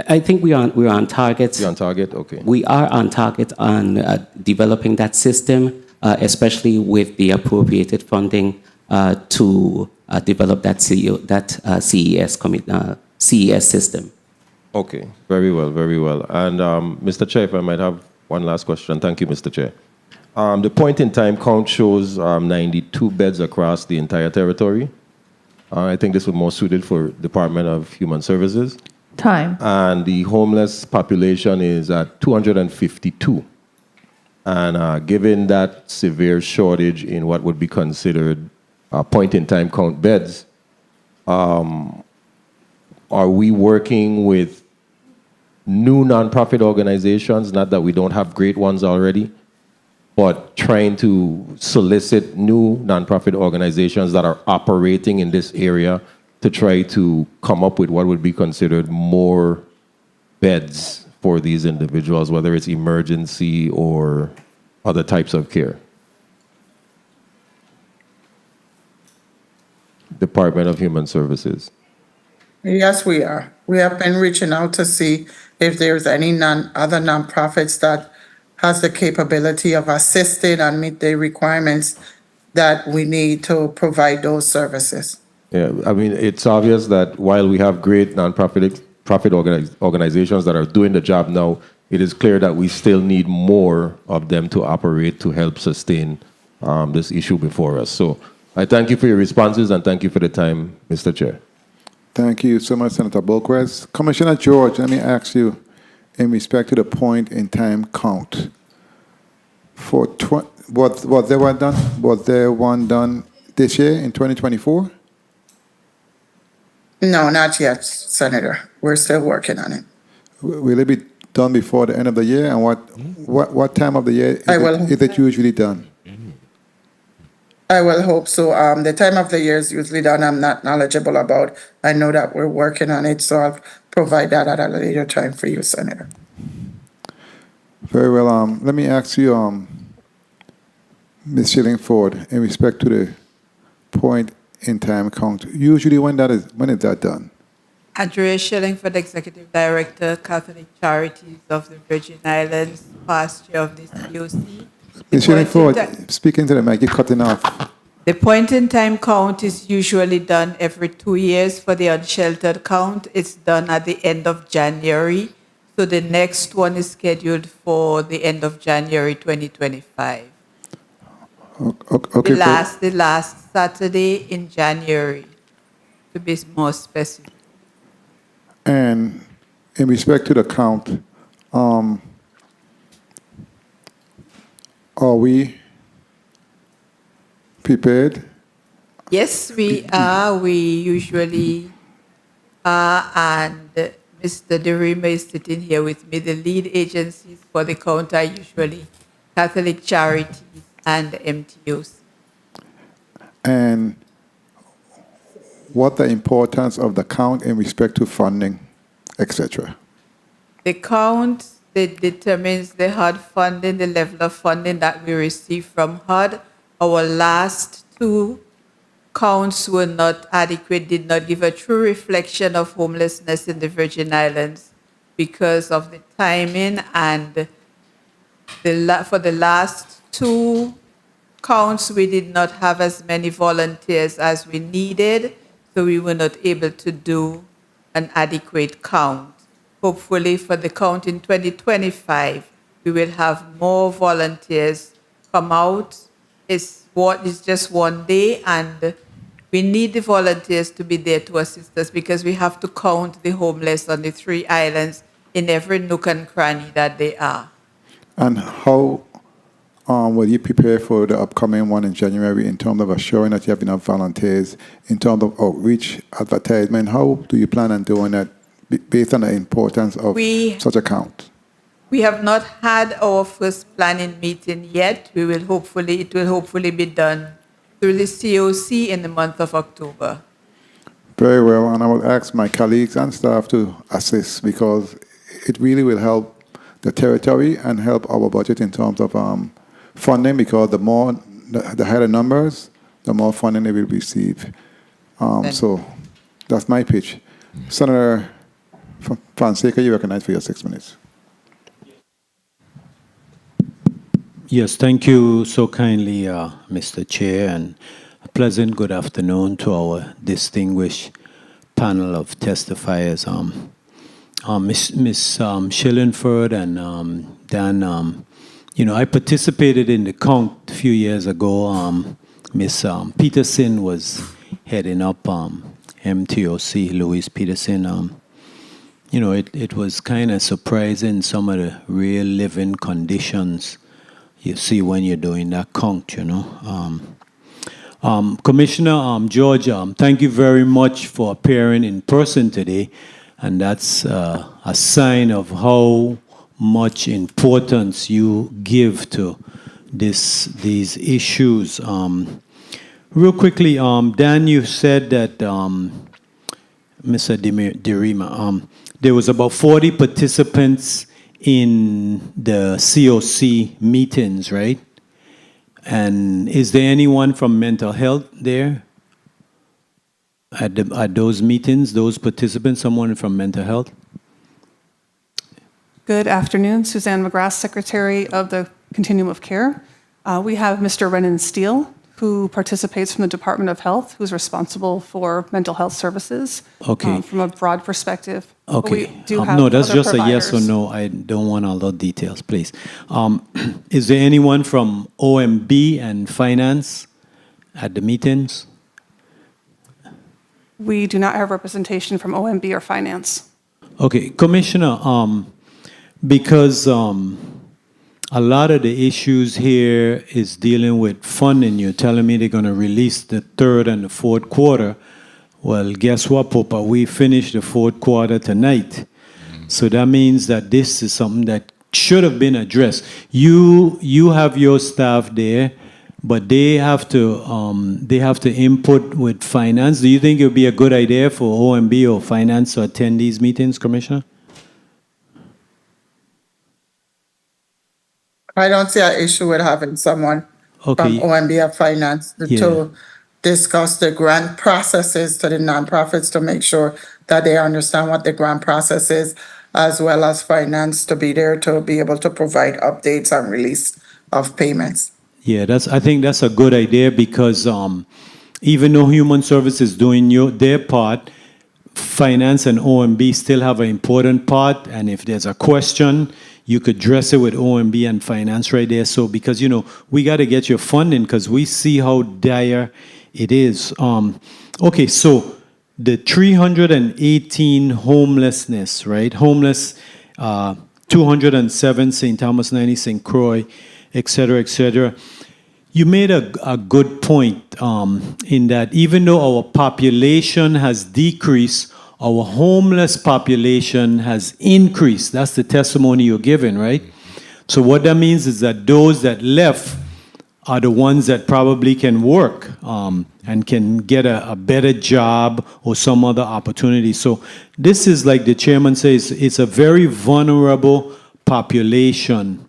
I think we're on target. You're on target? Okay. We are on target on developing that system, especially with the appropriated funding to develop that CES system. Okay, very well, very well. And Mr. Chair, if I might have one last question. Thank you, Mr. Chair. The point-in-time count shows 92 beds across the entire territory. I think this was more suited for Department of Human Services. Time. And the homeless population is at 252. And given that severe shortage in what would be considered point-in-time count beds, are we working with new nonprofit organizations, not that we don't have great ones already, but trying to solicit new nonprofit organizations that are operating in this area to try to come up with what would be considered more beds for these individuals, whether it's emergency or other types of care? Department of Human Services. Yes, we are. We have been reaching out to see if there's any other nonprofits that has the capability of assisting and meet the requirements that we need to provide those services. Yeah, I mean, it's obvious that while we have great nonprofit profit organizations that are doing the job now, it is clear that we still need more of them to operate to help sustain this issue before us. So I thank you for your responses and thank you for the time, Mr. Chair. Thank you so much, Senator Boquist. Commissioner George, let me ask you, in respect to the point in time count, was there one done this year in 2024? No, not yet, Senator. We're still working on it. Will it be done before the end of the year? And what time of the year is it usually done? I will hope so. The time of the year is usually done. I'm not knowledgeable about. I know that we're working on it, so I'll provide that at a later time for you, Senator. Very well. Let me ask you, Ms. Shillingford, in respect to the point in time count. Usually, when is that done? Andrea Shillingford, Executive Director, Catholic Charities of the Virgin Islands, past chair of the COC. Ms. Shillingford, speak into the mic. You're cutting off. The point-in-time count is usually done every 2 years. For the unsheltered count, it's done at the end of January. So the next one is scheduled for the end of January 2025. Okay. The last Saturday in January, to be more specific. And in respect to the count, are we prepared? Yes, we are. We usually are, and Mr. Derima is sitting here with me. The lead agencies for the count are usually Catholic Charities and MTOs. And what the importance of the count in respect to funding, etc.? The count determines the HUD funding, the level of funding that we receive from HUD. Our last two counts were not adequate, did not give a true reflection of homelessness in the Virgin Islands because of the timing, and for the last two counts, we did not have as many volunteers as we needed, so we were not able to do an adequate count. Hopefully for the count in 2025, we will have more volunteers come out. It's just one day, and we need the volunteers to be there to assist us because we have to count the homeless on the 3 islands in every nook and cranny that they are. And how will you prepare for the upcoming one in January in terms of assuring that you have enough volunteers, in terms of outreach, advertisement? How do you plan on doing that based on the importance of such a count? We have not had our first planning meeting yet. It will hopefully be done through the COC in the month of October. Very well, and I will ask my colleagues and staff to assist because it really will help the territory and help our budget in terms of funding, because the higher the numbers, the more funding they will receive. So that's my pitch. Senator Fonseca, you recognize for your 6 minutes. Yes, thank you so kindly, Mr. Chair, and a pleasant good afternoon to our distinguished panel of testifiers. Ms. Shillingford and Dan, I participated in the count a few years ago. Ms. Peterson was heading up MTOC, Louise Peterson. It was kind of surprising, some of the real living conditions you see when you're doing that count, Commissioner George, thank you very much for appearing in person today, and that's a sign of how much importance you give to these issues. Real quickly, Dan, you said that, Mr. Derima, there was about 40 participants in the COC meetings, right? And is there anyone from mental health there at those meetings, those participants, someone from mental health? Good afternoon, Suzanne McGrath, Secretary of the Continuum of Care. We have Mr. Renan Steele, who participates from the Department of Health, who's responsible for mental health services from a broad perspective. But Okay. we do have No, that's other just a yes or providers. no. I don't want all the details, please. Is there anyone from OMB and finance at the meetings? We do not have representation from OMB or finance. Okay, Commissioner, because a lot of the issues here is dealing with funding. You're telling me they're going to release the third and the fourth quarter. Well, guess what, Popa? We finished the fourth quarter tonight. So that means that this is something that should have been addressed. You have your staff there, but they have to input with finance. Do you think it would be a good idea for OMB or finance to attend these meetings, Commissioner? I don't see an issue with having someone from OMB or Finance to discuss the grant processes to the nonprofits to make sure that they understand what the grant process is, as well as finance to be there to be able to provide updates on release of payments. Yeah, I think that's a good idea because even though Human Services is doing their part, finance and OMB still have an important part. And if there's a question, you could address it with OMB and finance right there. So because, we got to get your funding because we see how dire it is. Okay, so the 318 homelessness, right? Homeless, 207 St. Thomas 90, St. Croix, et cetera, et cetera. You made a good point in that even though our population has decreased, our homeless population has increased. That's the testimony you're giving, right? So what that means is that those that left are the ones that probably can work and can get a better job or some other opportunity. So this is, like the chairman says, it's a very vulnerable population.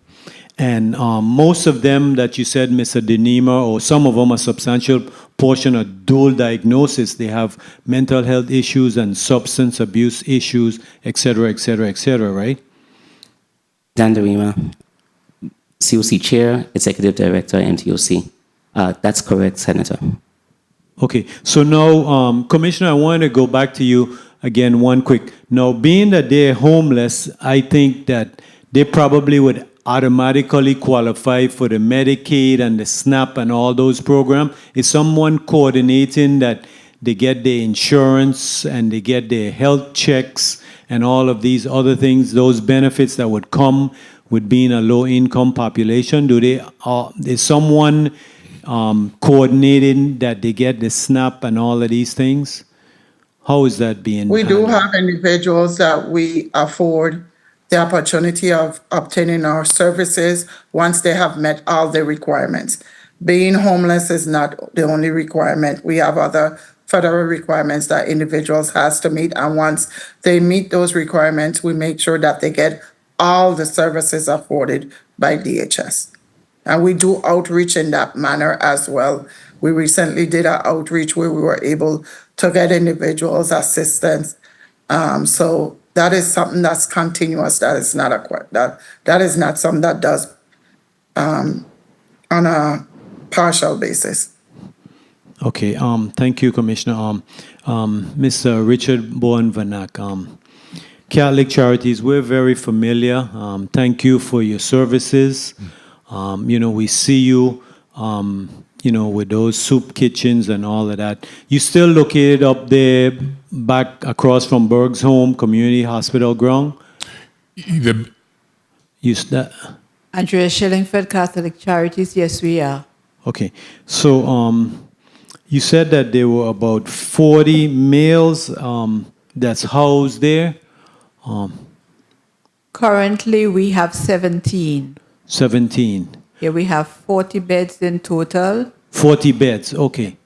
And most of them that you said, Mr. Denema, or some of them, a substantial portion of dual diagnosis. They have mental health issues and substance abuse issues, et cetera, right? Dan Derima, COC Chair, Executive Director, MTOC. That's correct, Senator. Okay, so now, Commissioner, I want to go back to you again, one quick. Now, being that they're homeless, I think that they probably would automatically qualify for the Medicaid and the SNAP and all those programs. Is someone coordinating that they get their insurance and they get their health checks and all of these other things, those benefits that would come with being a low-income population? Is someone coordinating that they get the SNAP and all of these things? How is that being We do handled? have individuals that we afford the opportunity of obtaining our services once they have met all the requirements. Being homeless is not the only requirement. We have other federal requirements that individuals has to meet. And once they meet those requirements, we make sure that they get all the services afforded by DHS. And we do outreach in that manner as well. We recently did an outreach where we were able to get individuals assistance. So that is something that's continuous. That is not that is not something that does on a partial basis. Okay, thank you, Commissioner. Mr. Richard Bowen-Vanak, Catholic Charities, we're very familiar. Thank you for your services. We see you, with those soup kitchens and all of that. You still located up there, back across from Berg's home, Community Hospital ground? Andrea Shillingford, Catholic Charities, yes, we are. Okay, so you said that there were about 40 males that's housed there? Currently, we have 17. 17. Yeah, we have 40 beds in total. 40 beds, okay.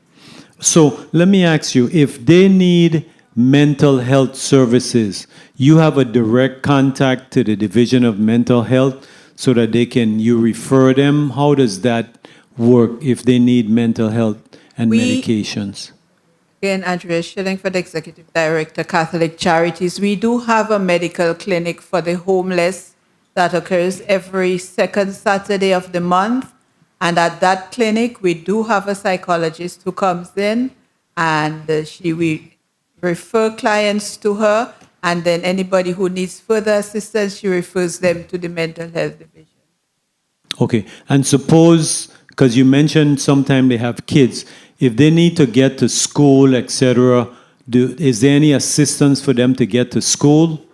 So let me ask you, if they need mental health services, you have a direct contact to the Division of Mental Health so that you refer them? How does that work if they need mental health and medications? Again, Andrea Shillingford, Executive Director, Catholic Charities. We do have a medical clinic for the homeless that occurs every second Saturday of the month. And at that clinic, we do have a psychologist who comes in, and we refer clients to her, and then anybody who needs further assistance, she refers them to the mental health division. Okay, and suppose, because you mentioned sometimes they have kids, if they need to get to school, etc., is there any assistance for them to get to school?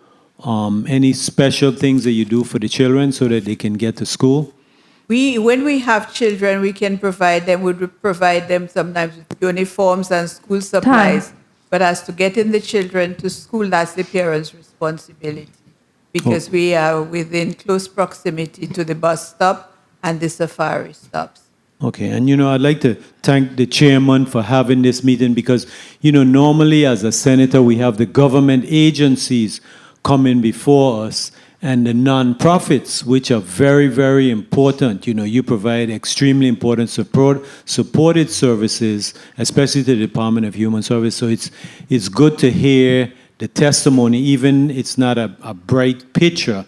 Any special things that you do for the children so that they can get to school? When we have children, we can provide them, we provide them sometimes with uniforms and school supplies. But as to getting the children to school, that's the parents' responsibility, because we are within close proximity to the bus stop and the safari stops. Okay, and I'd like to thank the chairman for having this meeting because, normally as a senator, we have the government agencies coming before us and the non-profits, which are very, very important. You provide extremely important supported services, especially to the Department of Human Service. So it's good to hear the testimony, even it's not a bright picture.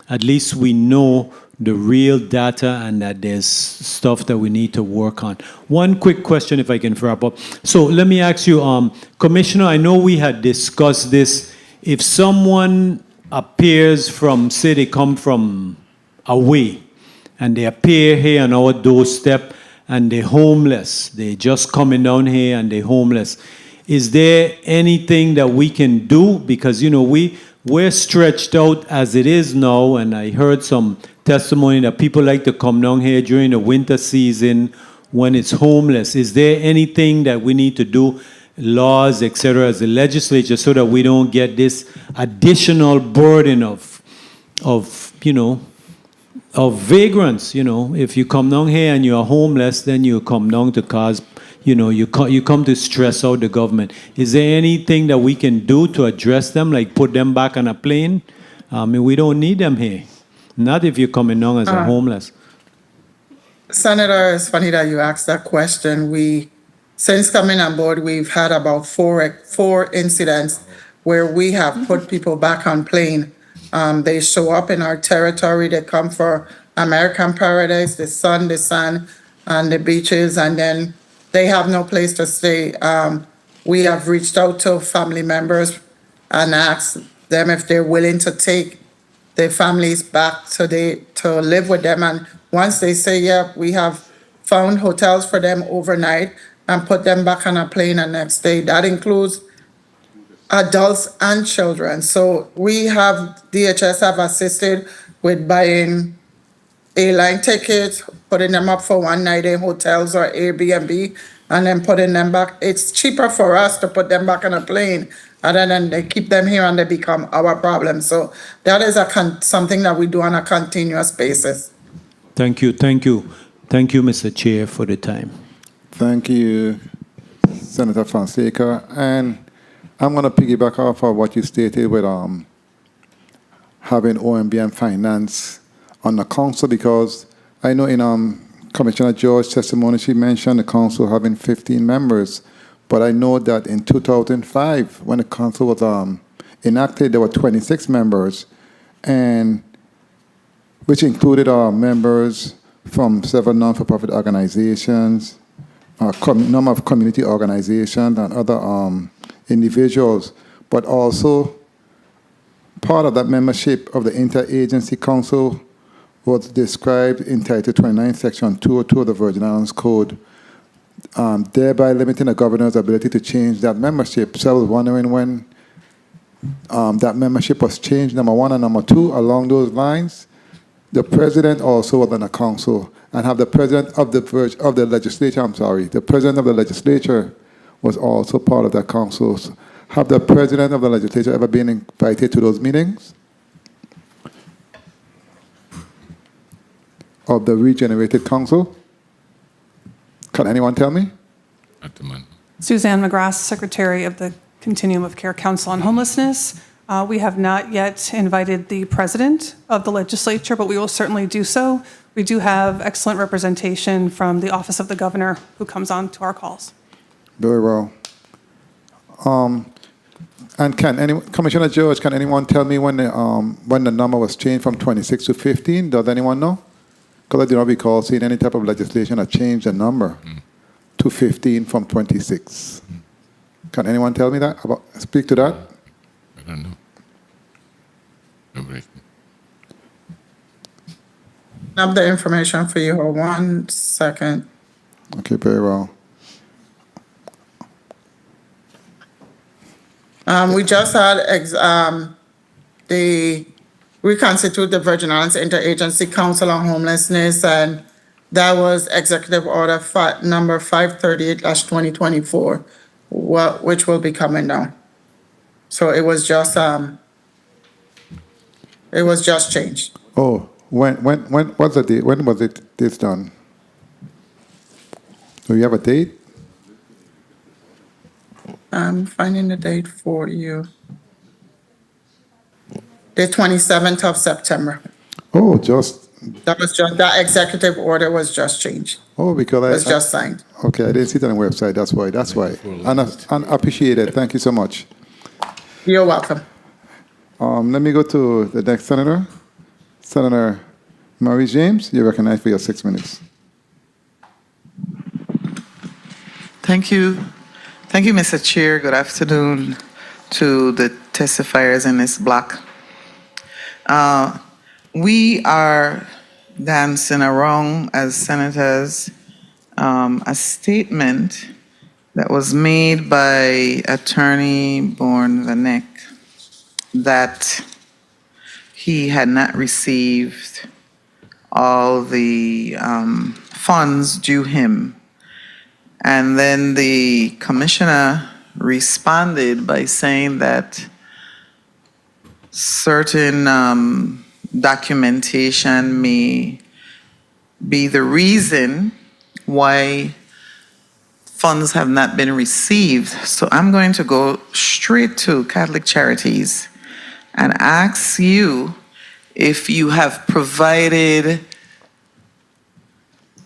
At least we know the real data and that there's stuff that we need to work on. One quick question, if I can wrap up. So let me ask you, Commissioner, I know we had discussed this. If someone appears from, say they come from away, and they appear here on our doorstep, and they're homeless, they're just coming down here and they're homeless, is there anything that we can do? Because, we're stretched out as it is now, and I heard some testimony that people like to come down here during the winter season when it's homeless. Is there anything that we need to do, laws, etc., as a legislature, so that we don't get this additional burden of vagrants? If you come down here and you're homeless, then you come down to cause, you come to stress out the government. Is there anything that we can do to address them, like put them back on a plane? We don't need them here. Not if you're coming down as a homeless. Senator, it's funny that you asked that question. Since coming on board, we've had about four incidents where we have put people back on plane. They show up in our territory. They come for American Paradise, the sun, and the beaches, and then they have no place to stay. We have reached out to family members and asked them if they're willing to take their families back to live with them. And once they say, yeah, we have found hotels for them overnight and put them back on a plane the next day. That includes adults and children. So DHS have assisted with buying airline tickets, putting them up for one night in hotels or Airbnb, and then putting them back. It's cheaper for us to put them back on a plane, other than they keep them here and they become our problem. So that is something that we do on a continuous basis. Thank you, Mr. Chair, for the time. Thank you, Senator Fonseca. And I'm going to piggyback off of what you stated with having OMB and finance on the council, because I know in Commissioner George's testimony, she mentioned the council having 15 members. But I know that in 2005, when the council was enacted, there were 26 members, and which included members from several non-for-profit organizations, a number of community organizations, and other individuals. But also, part of that membership of the Interagency Council was described in Title 29, Section 202 of the Virgin Islands Code, thereby limiting the governor's ability to change that membership. So I was wondering when that membership was changed, number one, and number two, along those lines, the president also was on the council, and have the president of the legislature, the president of the legislature was also part of that council. So have the president of the legislature ever been invited to those meetings of the regenerated council? Can anyone tell me? At the moment. Suzanne McGrath, Secretary of the Continuum of Care Council on Homelessness. We have not yet invited the president of the legislature, but we will certainly do so. We do have excellent representation from the Office of the Governor who comes on to our calls. Very well. And Commissioner George, can anyone tell me when the number was changed from 26 to 15? Does anyone know? because I do not recall seeing any type of legislation that changed the number to 15 from 26. Can anyone tell me that? Speak to that? I don't know. Nobody. I have the information for you. Hold 1 second. Okay, very well. We just had the reconstitute the Virgin Islands Interagency Council on Homelessness, and that was Executive Order number 538/2024, which will be coming down. So it was just changed. Oh, when was the date? When was it this done? Do you have a date? I'm finding the date for you. The 27th of September. Oh, That executive order was just changed. Oh, because It was just signed. Okay, I didn't see it on the website. That's why. And I appreciate it. Thank you so much. You're welcome. Let me go to the next senator. Senator Maurice James, you're recognized for your 6 minutes. Thank you. Thank you, Mr. Chair. Good afternoon to the testifiers in this block. We are dancing around as senators a statement that was made by Attorney Bourne Vanek that he had not received all the funds due him. And then the commissioner responded by saying that certain documentation may be the reason why funds have not been received. So I'm going to go straight to Catholic Charities and ask you if you have provided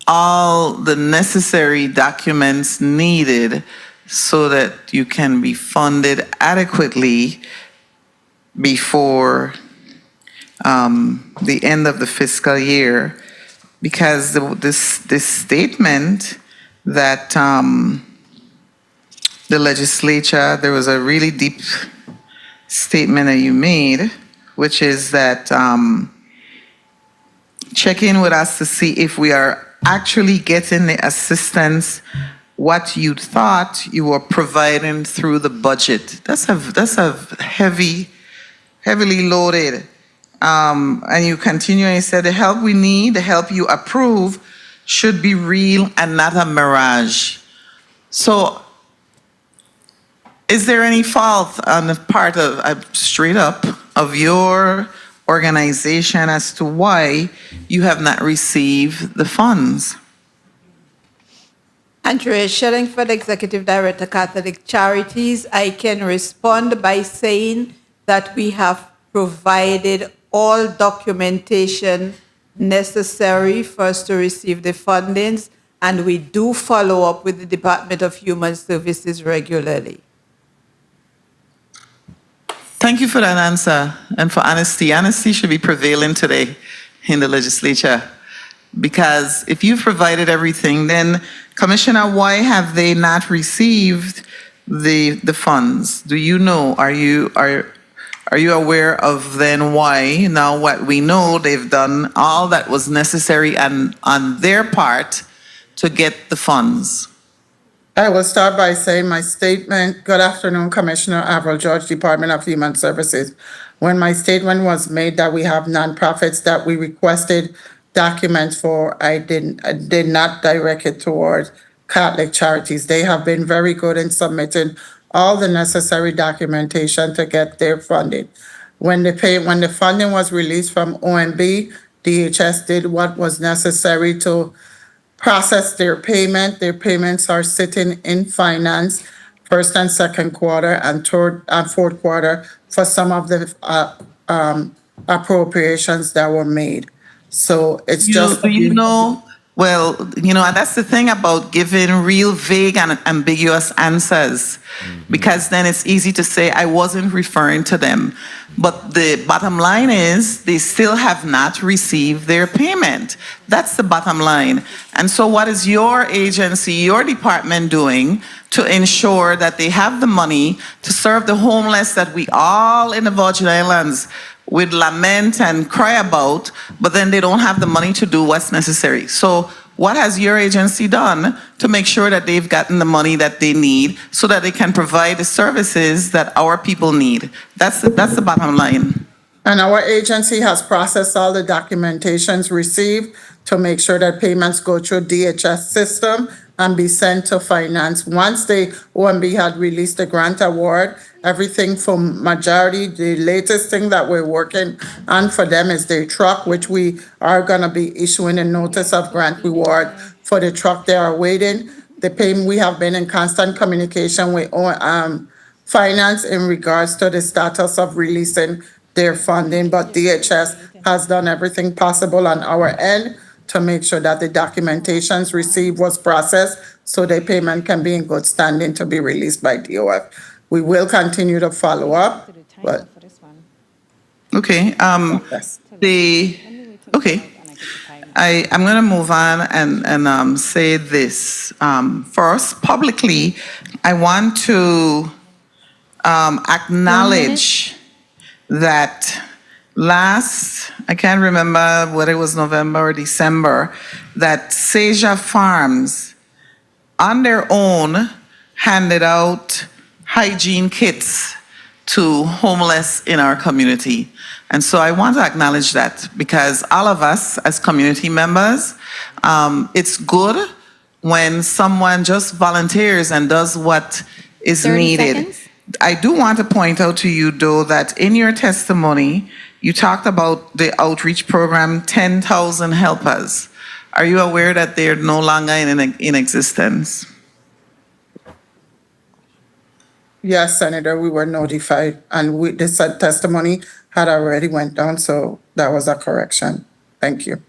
all the necessary documents needed so that you can be funded adequately before the end of the fiscal year, because this statement that the legislature, there was a really deep statement that you made, which is that check in with us to see if we are actually getting the assistance what you thought you were providing through the budget. That's a heavily loaded. And you continue and you said the help we need, the help you approve should be real and not a mirage. So is there any fault on the part of, straight up, of your organization as to why you have not received the funds? Andrea Shillingford, Executive Director, Catholic Charities. I can respond by saying that we have provided all documentation necessary for us to receive the fundings, and we do follow up with the Department of Human Services regularly. Thank you for that answer and for honesty. Honesty should be prevailing today in the legislature, because if you've provided everything, then Commissioner, why have they not received the funds? Do you know? Are you aware of then why? Now what we know, they've done all that was necessary and on their part to get the funds. I will start by saying my statement. Good afternoon, Commissioner Avril George, Department of Human Services. When my statement was made that we have nonprofits that we requested documents for, I did not direct it towards Catholic Charities. They have been very good in submitting all the necessary documentation to get their funding. When the funding was released from OMB, DHS did what was necessary to process their payment. Their payments are sitting in finance, first and second quarter and third and fourth quarter for some of the appropriations that were made. So it's just. Do you know Well, and that's the thing about giving real vague and ambiguous answers, because then it's easy to say, I wasn't referring to them. But the bottom line is they still have not received their payment. That's the bottom line. And so what is your agency, your department doing to ensure that they have the money to serve the homeless that we all in the Virgin Islands would lament and cry about, but then they don't have the money to do what's necessary? So what has your agency done to make sure that they've gotten the money that they need so that they can provide the services that our people need? That's the bottom line. And our agency has processed all the documentations received to make sure that payments go through DHS system and be sent to finance. Once the OMB had released the grant award, everything from majority, the latest thing that we're working on for them is their truck, which we are gonna be issuing a notice of grant reward for the truck they are waiting. The payment, we have been in constant communication with finance in regards to the status of releasing their funding, but DHS has done everything possible on our end to make sure that the documentations received was processed so the payment can be in good standing to be released by DOF. We will continue to follow up, but. Okay, I'm going to move on and say this. First, publicly, I want to acknowledge that I can't remember whether it was November or December, that Seja Farms, on their own, handed out hygiene kits to homeless in our community. And so I want to acknowledge that, because all of us as community members, it's good when someone just volunteers and does what is 30 needed. seconds. I do want to point out to you, though, that in your testimony, you talked about the outreach program, 10,000 helpers. Are you aware that they're no longer in existence? Yes, Senator, we were notified, and this testimony had already went down, so that was a correction. Thank you.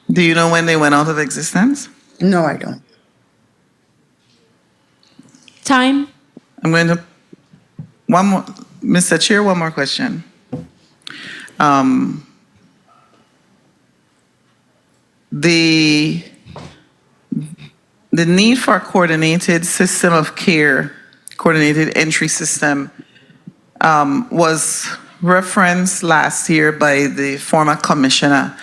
Do you know when they went out of existence? No, I don't. Time. I'm going to, one more, Mr. Chair, one more question. The need for a coordinated system of care, coordinated entry system, was referenced last year by the former commissioner.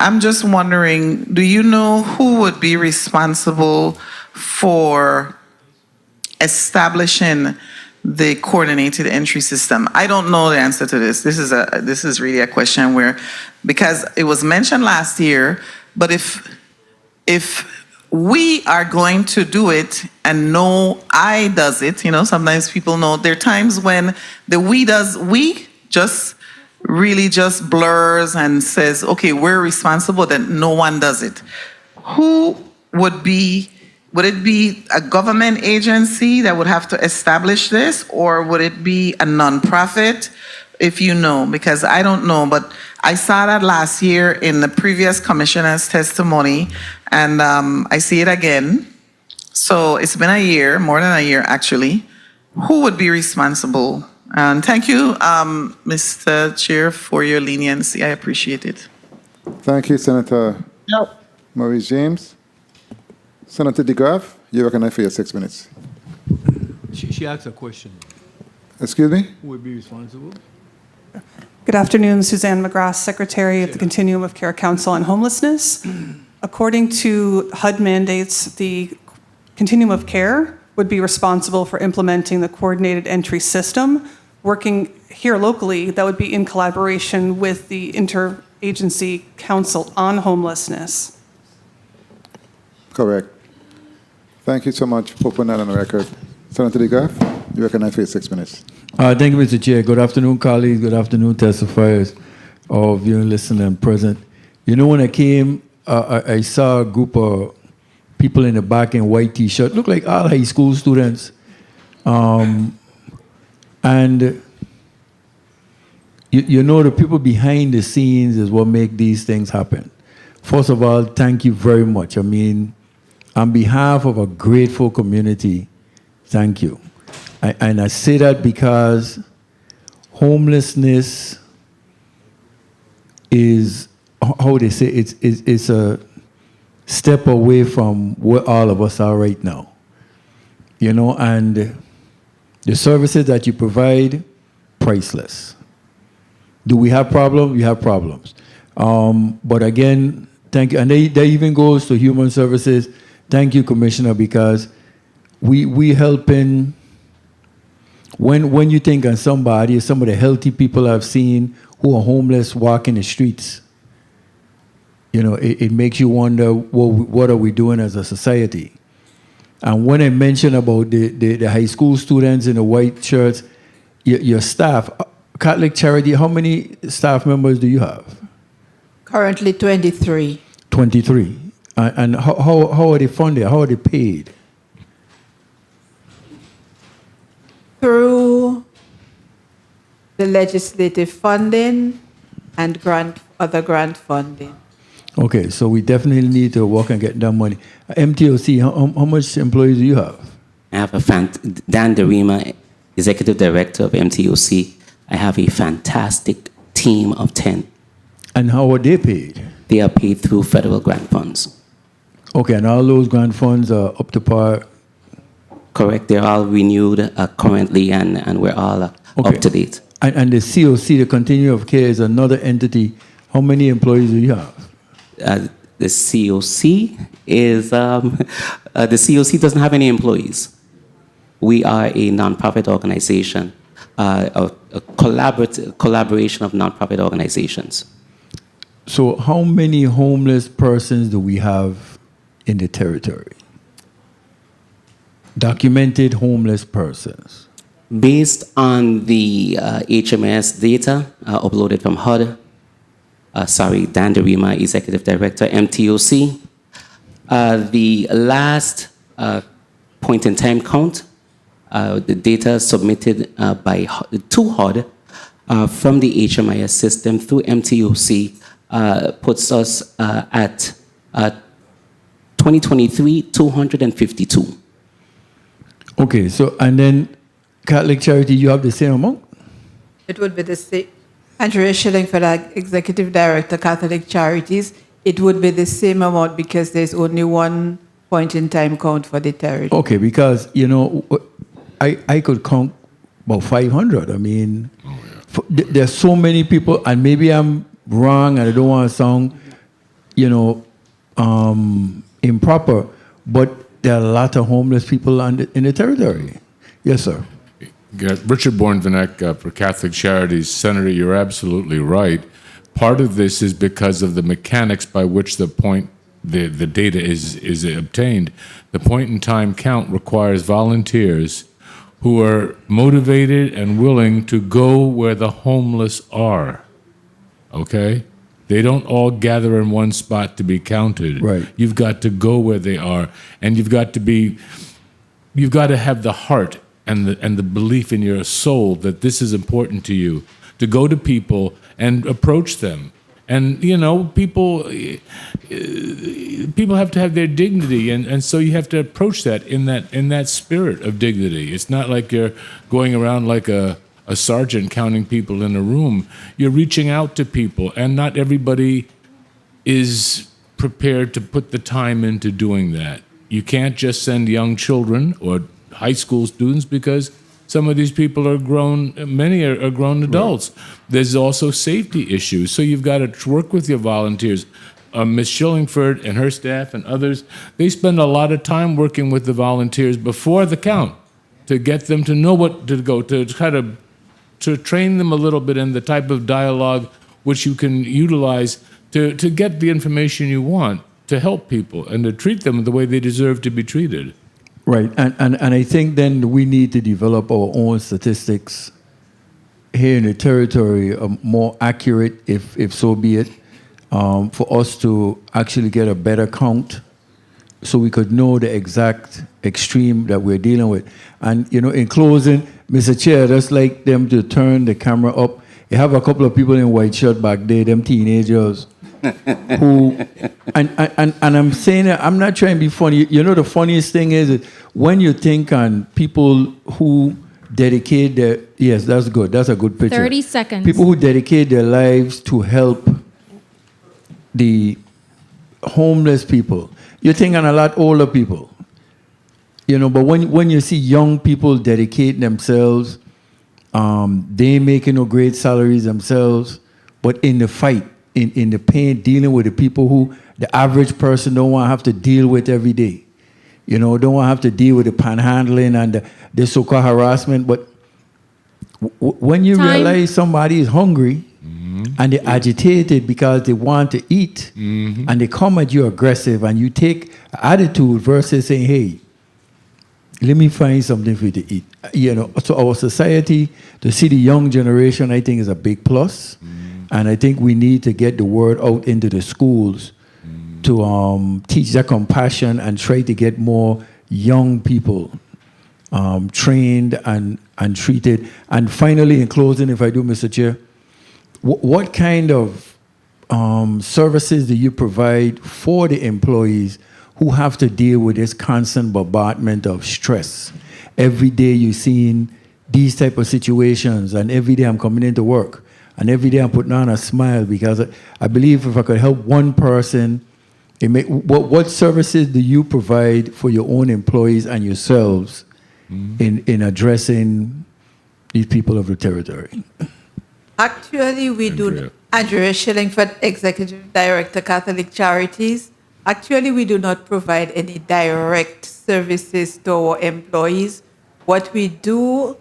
I'm just wondering, do you know who would be responsible for establishing the coordinated entry system? I don't know the answer to this. This is really a question where, because it was mentioned last year, but if we are going to do it and no I does it, sometimes people know there are times when the we just really just blurs and says, okay, we're responsible, then no one does it. Who would it be a government agency that would have to establish this, or would it be a nonprofit? If you know, because I don't know, but I saw that last year in the previous commissioner's testimony, and I see it again. So it's been a year, more than a year actually. Who would be responsible? And thank you, Mr. Chair, for your leniency. I appreciate it. Thank you, Senator Maurice James. Senator DeGraff, you're recognized for your 6 minutes. She asked a question. Excuse me? Who would be responsible? Good afternoon, Suzanne McGrath, Secretary of the Continuum of Care Council on Homelessness. According to HUD mandates, the Continuum of Care would be responsible for implementing the coordinated entry system. Working here locally, that would be in collaboration with the Interagency Council on Homelessness. Correct. Thank you so much for putting that on the record. Senator DeGraff, you recognize for your 6 minutes. Thank you, Mr. Chair. Good afternoon, colleagues. Good afternoon, testifiers, all viewing, listening, and present. When I came, I saw a group of people in the back in white T-shirt, look like all high school students. And the people behind the scenes is what make these things happen. First of all, thank you very much. I mean, on behalf of a grateful community, thank you. And I say that because homelessness is, how they say, it's a step away from where all of us are right now. You know, and the services that you provide, priceless. Do we have problems? We have problems. But again, thank you. And that even goes to Human Services. Thank you, Commissioner, because we helping, when you think of somebody, some of the healthy people I've seen who are homeless walking the streets, you know, it makes you wonder, what are we doing as a society? And when I mentioned about the high school students in the white shirts, your staff, Catholic Charity, how many staff members do you have? Currently 23. 23. And how are they funded? How are they paid? Through the legislative funding and other grant funding. Okay, so we definitely need to work and get that money. MTOC, how much employees do you have? I have Dan Derima, Executive Director of MTOC. I have a fantastic team of 10. And how are they paid? They are paid through federal grant funds. Okay, and all those grant funds are up to par? Correct. They're all renewed currently, and we're all up to date. And the COC, the Continuum of Care, is another entity. How many employees do you have? The COC is, the COC doesn't have any employees. We are a nonprofit organization, a collaboration of nonprofit organizations. So how many homeless persons do we have in the territory? Documented homeless persons. Based on the HMS data uploaded from HUD, Dan Derima, Executive Director, MTOC, the last point in time count, the data submitted to HUD from the HMIS system through MTOC puts us at 2023, 252. Okay, so, and then Catholic Charity, you have the same amount? It would be the same. Andrea Schillingford, Executive Director, Catholic Charities. It would be the same amount because there's only one point in time count for the territory. Okay, because, you know, I could count about 500. I mean, there's so many people, and maybe I'm wrong and I don't want to sound, you know, improper, but there are a lot of homeless people in the territory. Yes, sir. Richard Bornvanek for Catholic Charities. Senator, you're absolutely right. Part of this is because of the mechanics by which the data is obtained. The point-in-time count requires volunteers who are motivated and willing to go where the homeless are, okay? They don't all gather in one spot to be counted. Right. You've got to go where they are, and you've got to have the heart and the belief in your soul that this is important to you, to go to people and approach them. And, you know, people have to have their dignity, and so you have to approach that in that spirit of dignity. It's not like you're going around like a sergeant counting people in a room. You're reaching out to people, and not everybody is prepared to put the time into doing that. You can't just send young children or high school students because some of these people are grown, many are grown adults. Right. There's also safety issues. So you've got to work with your volunteers. Ms. Schillingford and her staff and others, they spend a lot of time working with the volunteers before the count to get them to know what to go, to try to train them a little bit in the type of dialogue which you can utilize to get the information you want, to help people and to treat them the way they deserve to be treated. Right, and I think then we need to develop our own statistics here in the territory, more accurate, if so be it, for us to actually get a better count so we could know the exact extreme that we're dealing with. And, you know, in closing, Mr. Chair, I'd just like them to turn the camera up. You have a couple of people in white shirt back there, them teenagers. who, and I'm saying that I'm not trying to be funny. You know, the funniest thing is when you think on people who dedicate their, yes, that's good. That's a good picture. 30 seconds. People who dedicate their lives to help the homeless people. You're thinking a lot older people. You know, but when you see young people dedicate themselves, they making no great salaries themselves, but in the fight, in the pain, dealing with the people who the average person don't want to have to deal with every day. You know, don't want to have to deal with the panhandling and the so-called harassment. But when you realize somebody is hungry and they're agitated because they want to eat and they come at you aggressive and you take attitude versus saying, hey, let me find something for you to eat. You know, so our society, to see the young generation, I think is a big plus. And I think we need to get the word out into the schools to teach that compassion and try to get more young people trained and treated. And finally, in closing, if I do, Mr. Chair, what kind of services do you provide for the employees who have to deal with this constant bombardment of stress? Every day you're seeing these type of situations, and every day I'm coming into work, and every day I'm putting on a smile because I believe if I could help one person, what services do you provide for your own employees and yourselves in addressing these people of the territory? Actually, we do, Andrea Shillingford, Executive Director, Catholic Charities. Actually, we do not provide any direct services to our employees. What we do,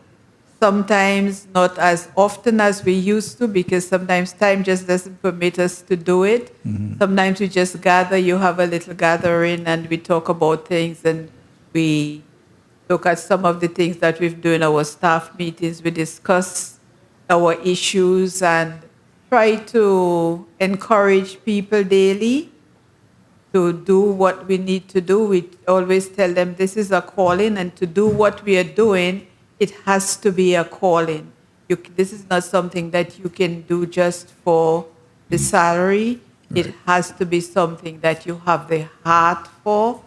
sometimes not as often as we used to, because sometimes time just doesn't permit us to do it. Sometimes we just gather, you have a little gathering, and we talk about things, and we look at some of the things that we've done in our staff meetings. We discuss our issues and try to encourage people daily to do what we need to do. We always tell them this is a calling, and to do what we are doing, it has to be a calling. This is not something that you can do just for the salary. It has to be something that you have the heart for,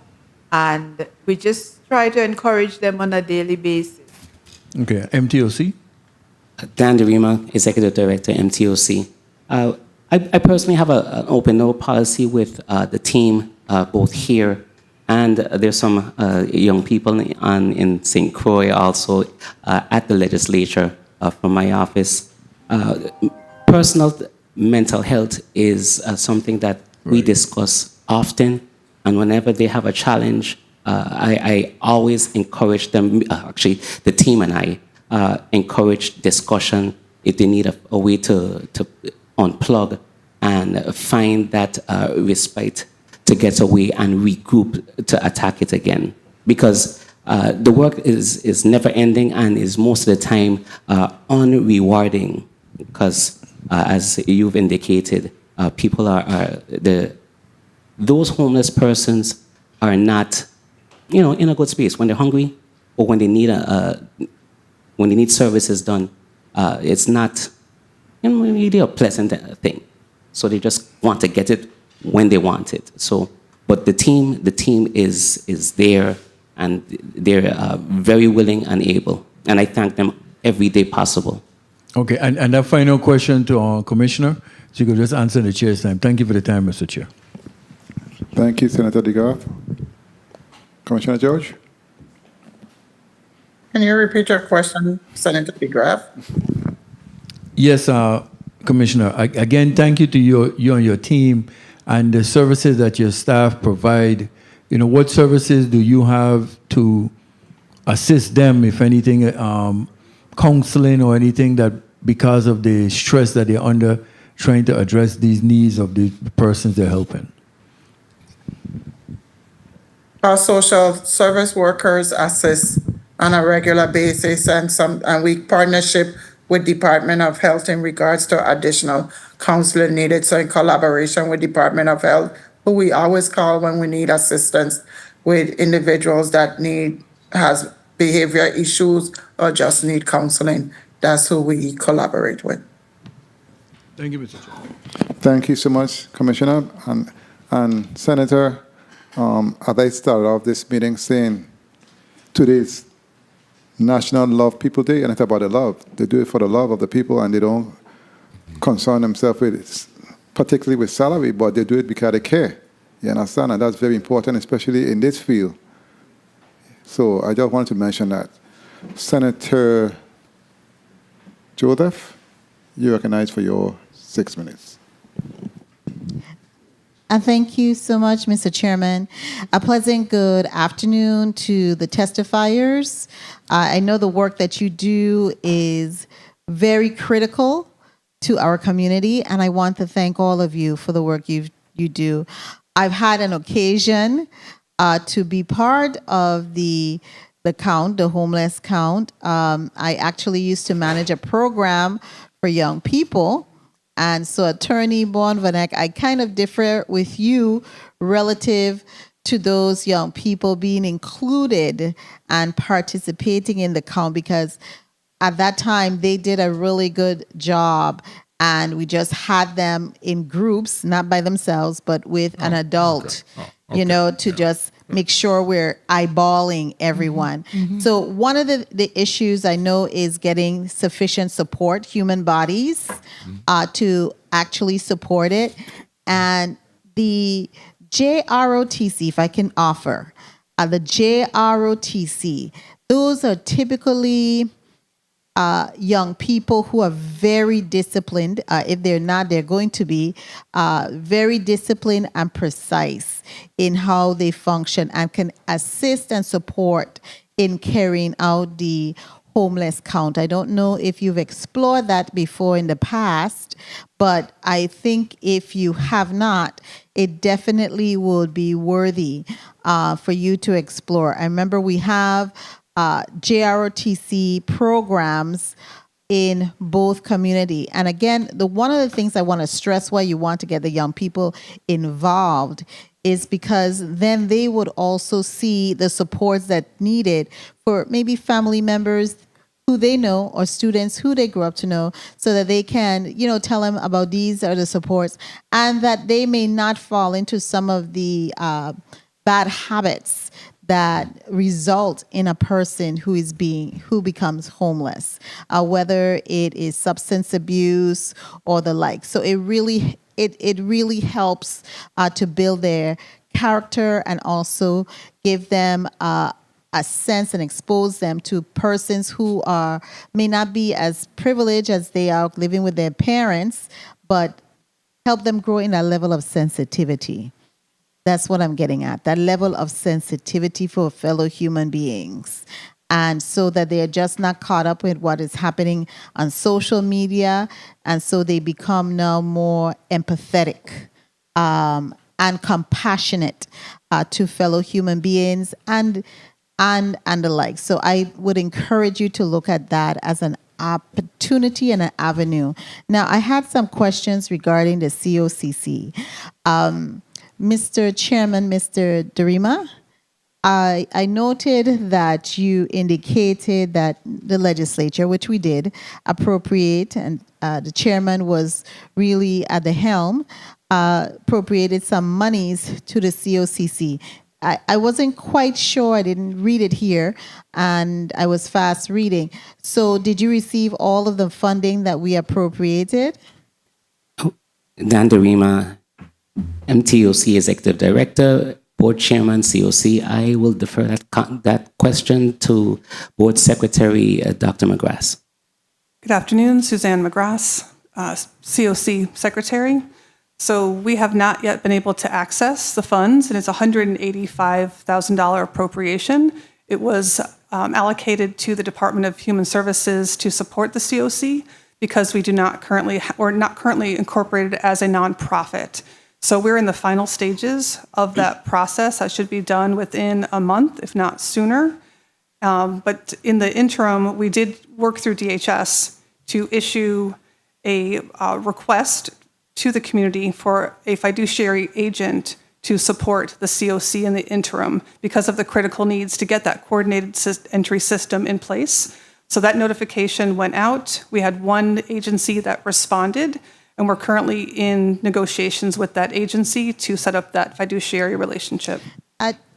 and we just try to encourage them on a daily basis. Okay, MTOC? Dan DeRima, Executive Director, MTOC. I personally have an open door policy with the team, both here and there's some young people in St. Croix also at the legislature from my office. Personal mental health is something that we discuss often, and whenever they have a challenge, I always encourage them, actually the team and I encourage discussion if they need a way to unplug and find that respite to get away and regroup to attack it again. Because the work is never ending and is most of the time unrewarding. Because as you've indicated, people those homeless persons are not, in a good space. When they're hungry or when they need services done, it's not really a pleasant thing. So they just want to get it when they want it. So, but the team is there, and they're very willing and able. And I thank them every day possible. Okay, and that final question to our Commissioner, so you could just answer in the chair's time. Thank you for the time, Mr. Chair. Thank you, Senator DeGraff. Commissioner George? Can you repeat your question, Senator DeGraff? Yes, Commissioner. Again, thank you to you and your team and the services that your staff provide. What services do you have to assist them, if anything, counseling or anything that because of the stress that they're under, trying to address these needs of the persons they're helping? Our social service workers assist on a regular basis, and we partnership with Department of Health in regards to additional counseling needed. So in collaboration with Department of Health, who we always call when we need assistance with individuals that has behavior issues or just need counseling. That's who we collaborate with. Thank you, Mr. Chair. Thank you so much, Commissioner. And Senator, as I started off this meeting saying, today's National Love People Day, and it's about the love. They do it for the love of the people, and they don't concern themselves with, particularly with salary, but they do it because they care. You understand? And that's very important, especially in this field. So I just wanted to mention that. Senator Joseph, you recognize for your 6 minutes. And thank you so much, Mr. Chairman. A pleasant good afternoon to the testifiers. I know the work that you do is very critical to our community, and I want to thank all of you for the work you do. I've had an occasion to be part of the count, the homeless count. I actually used to manage a program for young people. And so, Attorney Bonvanek, I kind of differ with you relative to those young people being included and participating in the count, because at that time they did a really good job, and we just had them in groups, not by themselves, but with an adult, you know, to just make sure we're eyeballing everyone. So one of the issues I know is getting sufficient support, human bodies, to actually support it. And the JROTC, if I can offer, the JROTC, those are typically young people who are very disciplined. If they're not, they're going to be very disciplined and precise in how they function, and can assist and support in carrying out the homeless count. I don't know if you've explored that before in the past, but I think if you have not, it definitely would be worthy for you to explore. I remember we have JROTC programs in both community. And again, one of the things I want to stress why you want to get the young people involved is because then they would also see the supports that needed for maybe family members who they know or students who they grew up to know, so that they can, you know, tell them about these are the supports, and that they may not fall into some of the bad habits that result in a person who becomes homeless, whether it is substance abuse or the like. So it really helps to build their character and also give them a sense and expose them to persons who may not be as privileged as they are living with their parents, but help them grow in a level of sensitivity. That's what I'm getting at, that level of sensitivity for fellow human beings. And so that they are just not caught up with what is happening on social media. And so they become now more empathetic and compassionate to fellow human beings and the like. So I would encourage you to look at that as an opportunity and an avenue. Now, I had some questions regarding the COCC. Mr. Chairman, Mr. Derima, I noted that you indicated that the legislature, which we did, appropriate, and the chairman was really at the helm, appropriated some monies to the COCC. I wasn't quite sure, I didn't read it here, and I was fast reading. So did you receive all of the funding that we appropriated? Dan Derima, MTOC Executive Director, Board Chairman, COC. I will defer that question to Board Secretary, Dr. McGrath. Good afternoon, Suzanne McGrath, COC Secretary. So we have not yet been able to access the funds, and it's a $185,000 appropriation. It was allocated to the Department of Human Services to support the COC because we do not currently, or not currently incorporated as a nonprofit. So we're in the final stages of that process. That should be done within a month, if not sooner. But in the interim, we did work through DHS to issue a request to the community for a fiduciary agent to support the COC in the interim because of the critical needs to get that coordinated entry system in place. So that notification went out. We had one agency that responded, And we're currently in negotiations with that agency to set up that fiduciary relationship.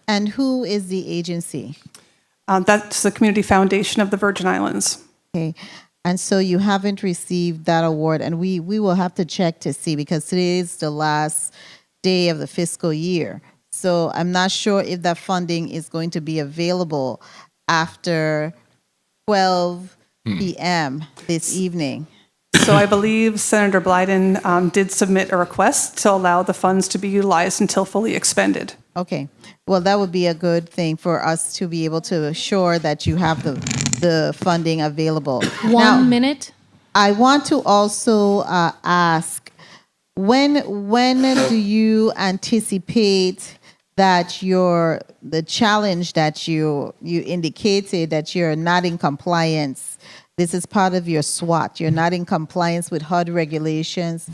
And who is the agency? That's the Community Foundation of the Virgin Islands. Okay. And so you haven't received that award, and we will have to check to see, because today is the last day of the fiscal year. So I'm not sure if that funding is going to be available after 12 p.m. this evening. So I believe Senator Blyden did submit a request to allow the funds to be utilized until fully expended. Okay. Well, that would be a good thing for us to be able to assure that you have the funding available. 1 minute. I want to also ask, when do you anticipate that the challenge that you indicated that you're not in compliance, this is part of your SWOT, you're not in compliance with HUD regulations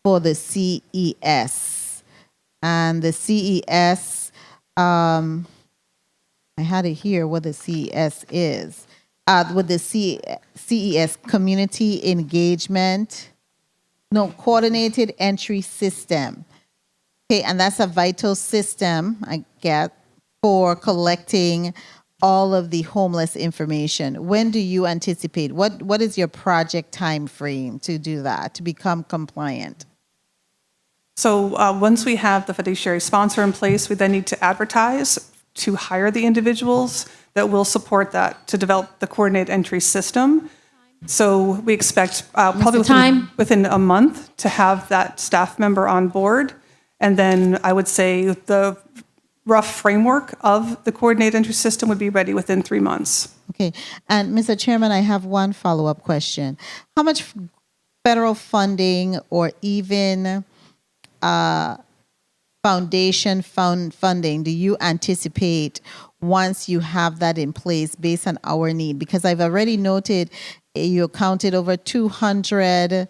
for the CES. And the CES, I had it here what the CES is. With the CES, Community Engagement, Coordinated Entry System. Okay, and that's a vital system, I get, for collecting all of the homeless information. When do you anticipate? What is your project time frame to do that, to become compliant? So once we have the fiduciary sponsor in place, we then need to advertise to hire the individuals that will support that to develop the coordinated entry system. So we expect probably within a month to have that staff member on board. And then I would say the rough framework of the coordinated entry system would be ready within 3 months. Okay. And Mr. Chairman, I have one follow-up question. How much federal funding or even foundation funding do you anticipate once you have that in place based on our need? Because I've already noted you counted over 200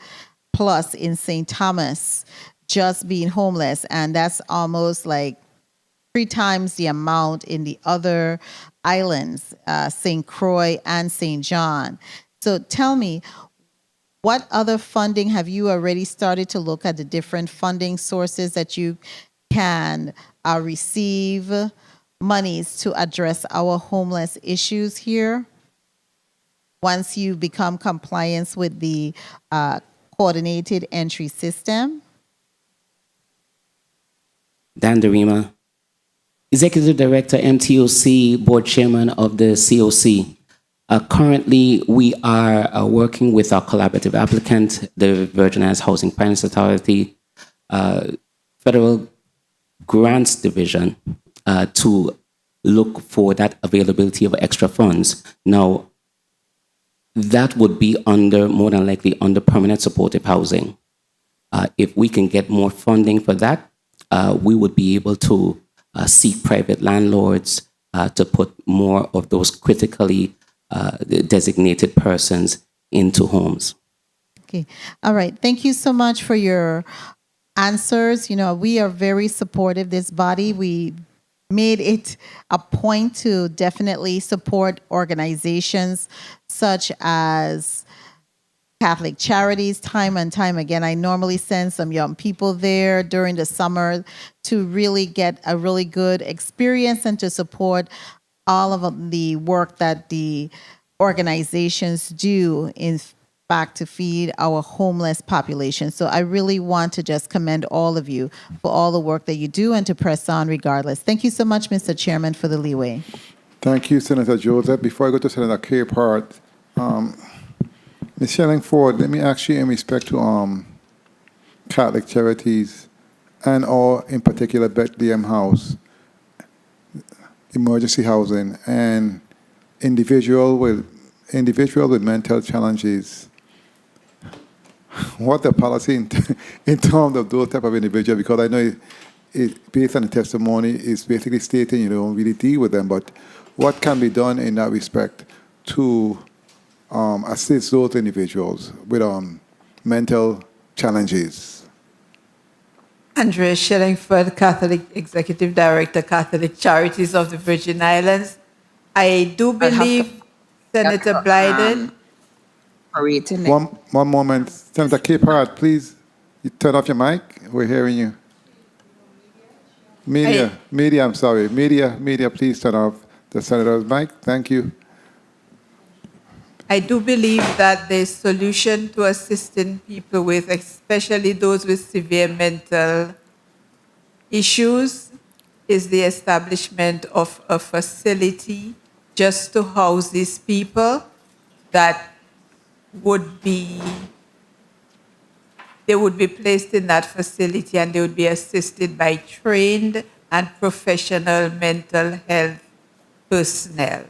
plus in St. Thomas just being homeless, and that's almost like 3 times the amount in the other islands, St. Croix and St. John. So tell me, what other funding have you already started to look at, the different funding sources that you can receive monies to address our homeless issues here once you become compliant with the coordinated entry system? Dan Derima, Executive Director, MTOC, Board Chairman of the COC. Currently, we are working with our collaborative applicant, the Virgin Islands Housing Finance Authority, Federal Grants Division, to look for that availability of extra funds. Now, that would be more than likely under permanent supportive housing. If we can get more funding for that, we would be able to seek private landlords to put more of those critically designated persons into homes. Okay. All right. Thank you so much for your answers. We are very supportive, this body. We made it a point to definitely support organizations such as Catholic Charities time and time again. I normally send some young people there during the summer to really get a really good experience and to support all of the work that the organizations do, in fact, to feed our homeless population. So I really want to just commend all of you for all the work that you do and to press on regardless. Thank you so much, Mr. Chairman, for the leeway. Thank you, Senator Joseph. Before I go to Senator Capehart, Ms. Shellingford, let me ask you in respect to Catholic Charities and or in particular Bethlehem House, emergency housing, and individual with mental challenges. What the policy in terms of those type of individuals? Because I know it based on the testimony, it's basically stating you don't really deal with them, but what can be done in that respect to assist those individuals with mental challenges? Andrea Shillingford, Catholic Executive Director, Catholic Charities of the Virgin Islands. I do believe Senator Blyden. One moment. Senator Capehart, please. You turn off your mic. We're hearing you. Media, I'm sorry. Media, please turn off the senator's mic. Thank you. I do believe that the solution to assisting people with, especially those with severe mental issues, is the establishment of a facility just to house these people that they would be placed in that facility and they would be assisted by trained and professional mental health personnel.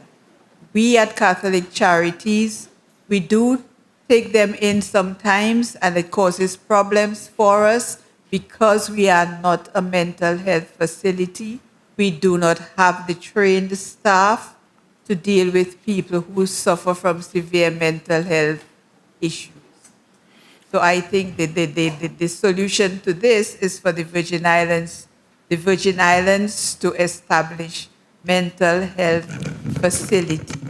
We at Catholic Charities, we do take them in sometimes and it causes problems for us because we are not a mental health facility. We do not have the trained staff to deal with people who suffer from severe mental health issues. So I think the solution to this is for the Virgin Islands to establish mental health facility.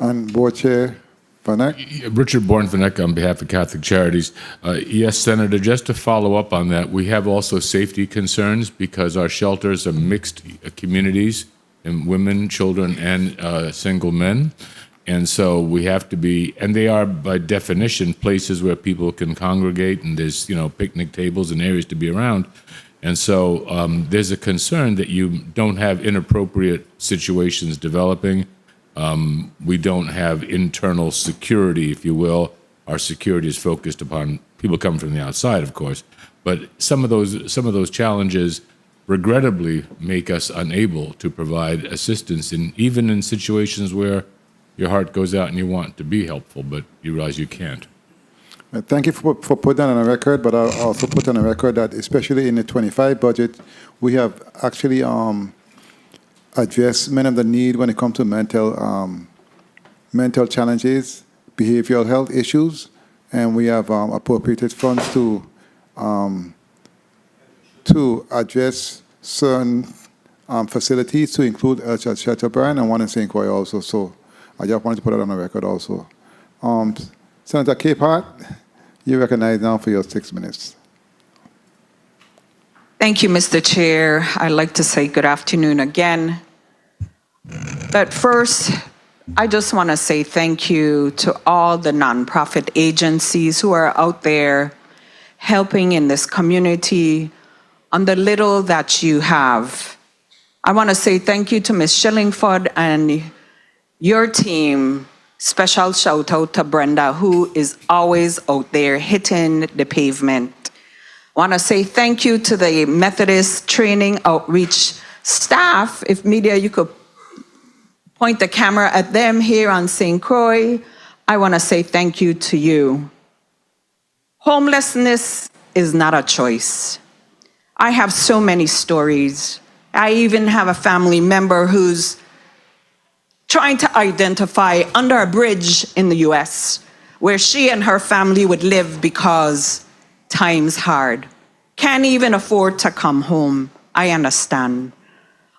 And Board Chair Vanek? Richard Bourne-Vanek on behalf of Catholic Charities. Yes, Senator, just to follow up on that, we have also safety concerns because our shelters are mixed communities and women, children, and single men. And so we have to be, and they are by definition places where people can congregate and there's, picnic tables and areas to be around. And so there's a concern that you don't have inappropriate situations developing. We don't have internal security, if you will. Our security is focused upon people coming from the outside, of course. But some of those challenges regrettably make us unable to provide assistance, even in situations where your heart goes out and you want to be helpful, but you realize you can't. Thank you for putting that on the record, but I'll also put on the record that especially in the 25 budget, we have actually addressed many of the need when it comes to mental challenges, behavioral health issues, and we have appropriated funds to address certain facilities to include Shelterburn and one in St. Croix also. So I just wanted to put it on the record also. Senator Capehart, you recognize now for your 6 minutes. Thank you, Mr. Chair. I'd like to say good afternoon again. But first, I just want to say thank you to all the nonprofit agencies who are out there helping in this community on the little that you have. I want to say thank you to Ms. Shillingford and your team. Special shout out to Brenda, who is always out there hitting the pavement. I want to say thank you to the Methodist Training Outreach staff. If media, you could point the camera at them here on St. Croix. I want to say thank you to you. Homelessness is not a choice. I have so many stories. I even have a family member who's trying to identify under a bridge in the US where she and her family would live because time's hard. Can't even afford to come home. I understand.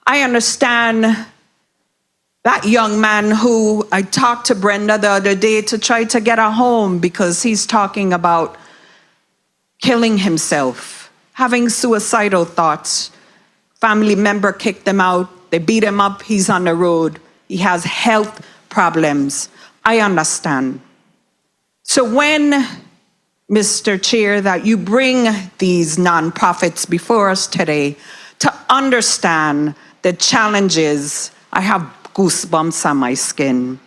I understand that young man who I talked to Brenda the other day to try to get a home because he's talking about killing himself, having suicidal thoughts. Family member kicked him out. They beat him up. He's on the road. He has health problems. I understand. So when, Mr. Chair, that you bring these nonprofits before us today to understand the challenges, I have goosebumps on my skin.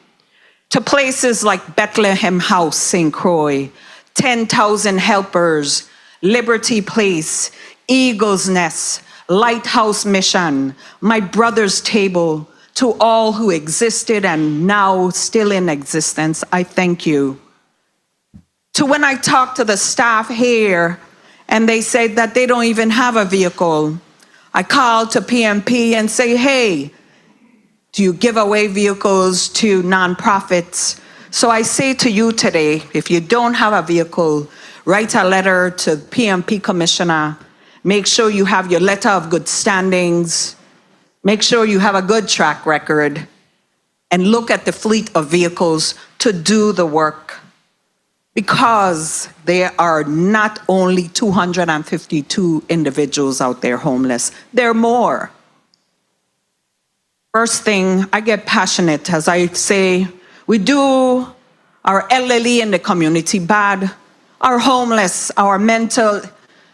To places like Bethlehem House, St. Croix, 10,000 Helpers, Liberty Place, Eagle's Nest, Lighthouse Mission, My Brother's Table, to all who existed and now still in existence, I thank you. To when I talk to the staff here and they say that they don't even have a vehicle, I call to PMP and say, hey, do you give away vehicles to nonprofits? So I say to you today, if you don't have a vehicle, write a letter to PMP Commissioner. Make sure you have your letter of good standings. Make sure you have a good track record and look at the fleet of vehicles to do the work. because there are not only 252 individuals out there homeless, there are more. First thing, I get passionate as I say, we do our elderly in the community bad, our homeless, our mental,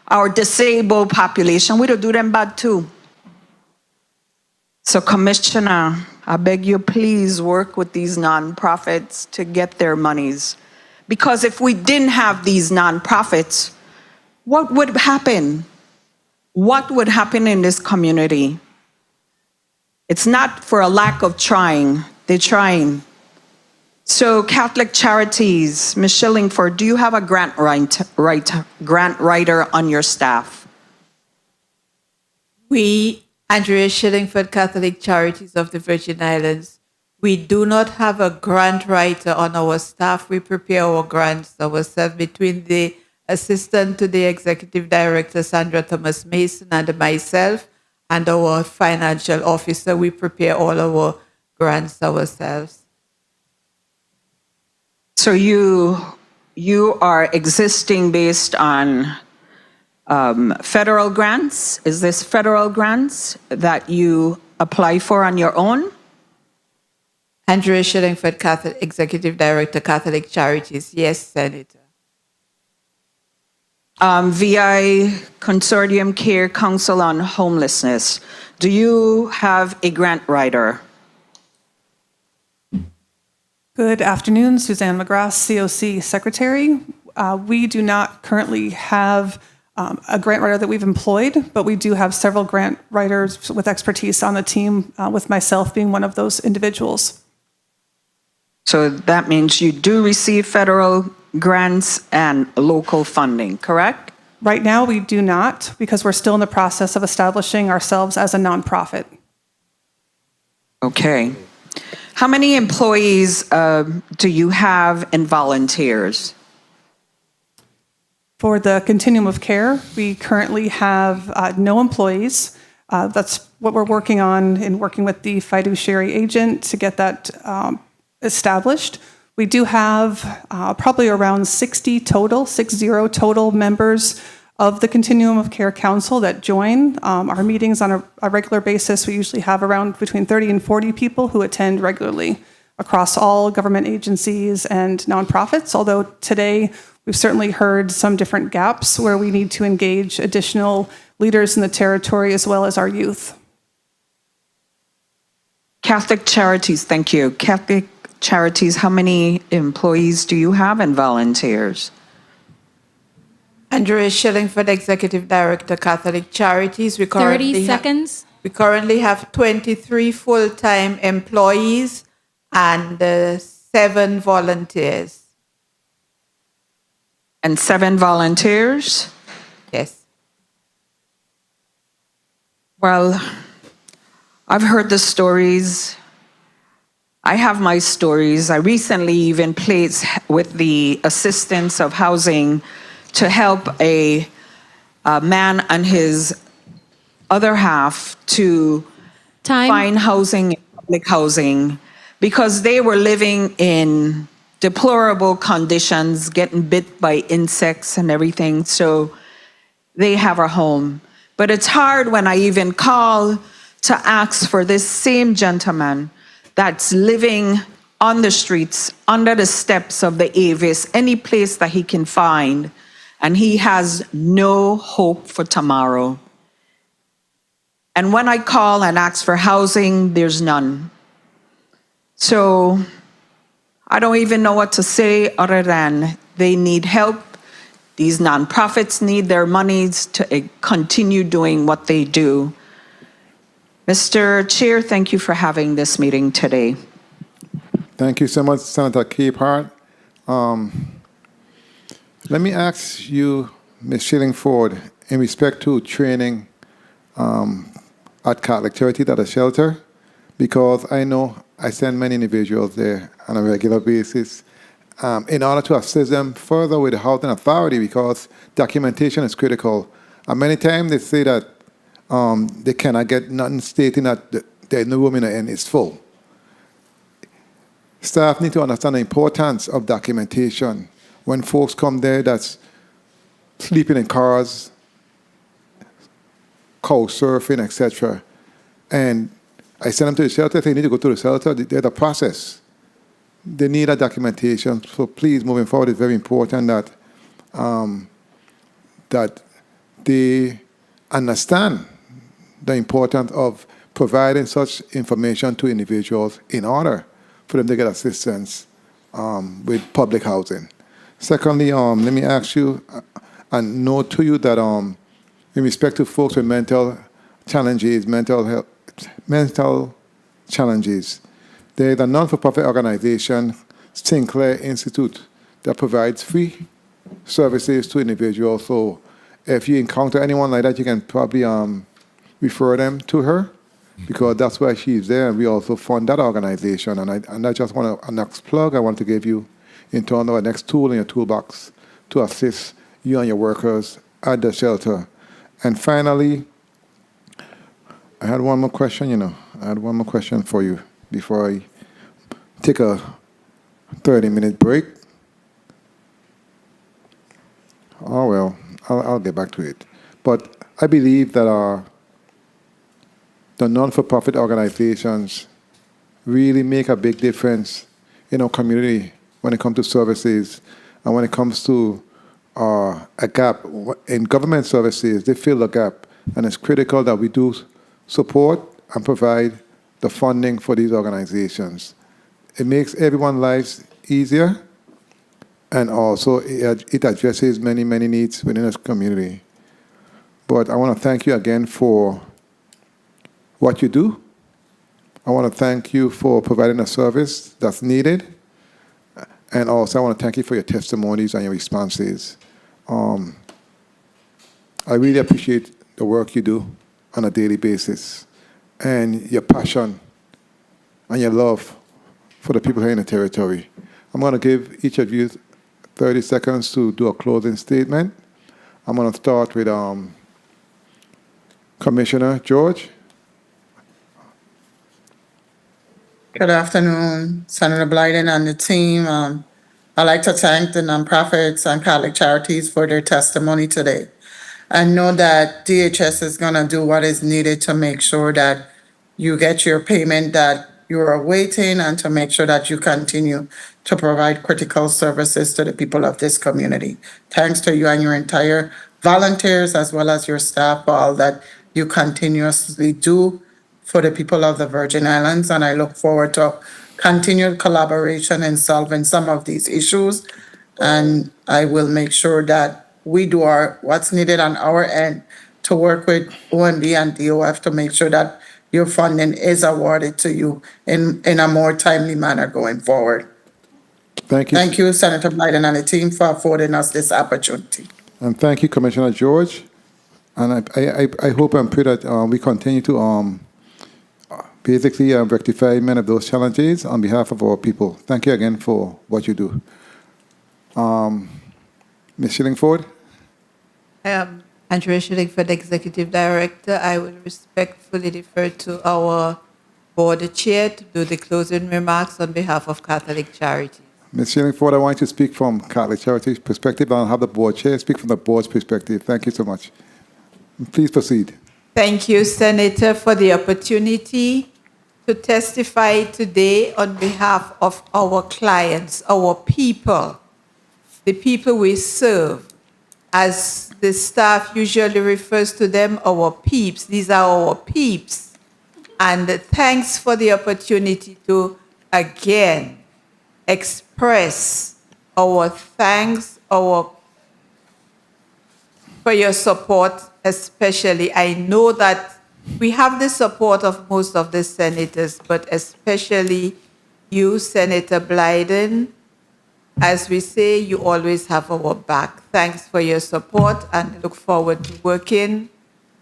our disabled population, we do them bad too. So Commissioner, I beg you please work with these nonprofits to get their monies. Because if we didn't have these nonprofits, what would happen? What would happen in this community? It's not for a lack of trying, they're trying. So Catholic Charities, Ms. Shillingford, do you have a grant writer on your staff? We, Andrea Shillingford Catholic Charities of the Virgin Islands, we do not have a grant writer on our staff. We prepare our grants ourselves between the assistant to the executive director, Sandra Thomas Mason, and myself, and our financial officer. We prepare all our grants ourselves. So you are existing based on federal grants? Is this federal grants that you apply for on your own? Andrea Shillingford, Catholic, Executive Director, Catholic Charities. Yes, Senator. VI Consortium Care Council on Homelessness. Do you have a grant writer? Good afternoon, Suzanne McGrath, COC Secretary. We do not currently have a grant writer that we've employed, but we do have several grant writers with expertise on the team, with myself being one of those individuals. So that means you do receive federal grants and local funding, correct? Right now, we do not, because we're still in the process of establishing ourselves as a nonprofit. Okay. How many employees do you have and volunteers? For the continuum of care, we currently have no employees. That's what we're working on in working with the fiduciary agent to get that established. We do have probably around 60 total members of the Continuum of Care Council that join our meetings on a regular basis. We usually have around between 30 and 40 people who attend regularly across all government agencies and nonprofits, although today we've certainly heard some different gaps where we need to engage additional leaders in the territory as well as our youth. Catholic Charities, thank you. Catholic Charities, how many employees do you have and volunteers? Andrea Shillingford, Executive Director, Catholic Charities. We 30 seconds. We currently have 23 full-time employees and 7 volunteers. And 7 volunteers? Yes. Well, I've heard the stories. I have my stories. I recently even played with the assistance of housing to help a man and his other half to find housing, public housing, because they were living in deplorable conditions, getting bit by insects and everything. So they have a home. But it's hard when I even call to ask for this same gentleman that's living on the streets, under the steps of the Avis, any place that he can find, and he has no hope for tomorrow. And when I call and ask for housing, there's none. So I don't even know what to say other than they need help. These nonprofits need their monies to continue doing what they do. Mr. Chair, thank you for having this meeting today. Thank you so much, Senator Capehart. Let me ask you, Ms. Shillingford, in respect to training at Catholic Charities at a shelter, because I know I send many individuals there on a regular basis in order to assist them further with the housing authority, because documentation is critical. And many times they say that they cannot get nothing stating that there's no room in the end, it's full. Staff need to understand the importance of documentation. when folks come there that's sleeping in cars, couch surfing, etc. And I send them to the shelter. If they need to go to the shelter, there's a process. They need a documentation. So please, moving forward, it's very important that that they understand the importance of providing such information to individuals in order for them to get assistance with public housing. Secondly, let me ask you and note to you that in respect to folks with mental challenges, mental challenges, there is a non-for-profit organization, Sinclair Institute, that provides free services to individuals. So if you encounter anyone like that, you can probably refer them to her, because that's why she's there, and we also fund that organization. And I just want a next plug I want to give you in terms of a next tool in your toolbox to assist you and your workers at the shelter. And finally, I had one more question, I had one more question for you before I take a 30-minute break. Oh, well, I'll get back to it. But I believe that the non-for-profit organizations really make a big difference in our community when it comes to services and when it comes to a gap in government services. They fill the gap, and it's critical that we do support and provide the funding for these organizations. It makes everyone's lives easier, and also it addresses many, many needs within this community. But I want to thank you again for what you do. I want to thank you for providing a service that's needed. And also I want to thank you for your testimonies and your responses. I really appreciate the work you do on a daily basis and your passion and your love for the people here in the territory. I'm going to give each of you 30 seconds to do a closing statement. I'm going to start with Commissioner George. Good afternoon, Senator Blyden and the team. I'd like to thank the nonprofits and Catholic charities for their testimony today. I know that DHS is going to do what is needed to make sure that you get your payment that you are awaiting and to make sure that you continue to provide critical services to the people of this community. Thanks to you and your entire volunteers as well as your staff for all that you continuously do for the people of the Virgin Islands, and I look forward to continued collaboration in solving some of these issues. And I will make sure that we do what's needed on our end to work with OMB and DOF to make sure that your funding is awarded to you in a more timely manner going forward. Thank you. Thank you, Senator Biden and the team, for affording us this opportunity. And thank you, Commissioner George. And I hope and pray that we continue to basically rectify many of those challenges on behalf of our people. Thank you again for what you do. Ms. Shillingford? Andrea Shillingford, Executive Director. I will respectfully defer to our board chair to do the closing remarks on behalf of Catholic Charities. Ms. Shillingford, I want you to speak from Catholic Charities' perspective, and I'll have the board chair speak from the board's perspective. Thank you so much. Please proceed. Thank you, Senator, for the opportunity to testify today on behalf of our clients, our people, the people we serve. As the staff usually refers to them, our peeps. These are our peeps. And thanks for the opportunity to, again, express our thanks, for your support, especially. I know that we have the support of most of the senators, but especially you, Senator Blyden. As we say, you always have our back. Thanks for your support, and look forward to working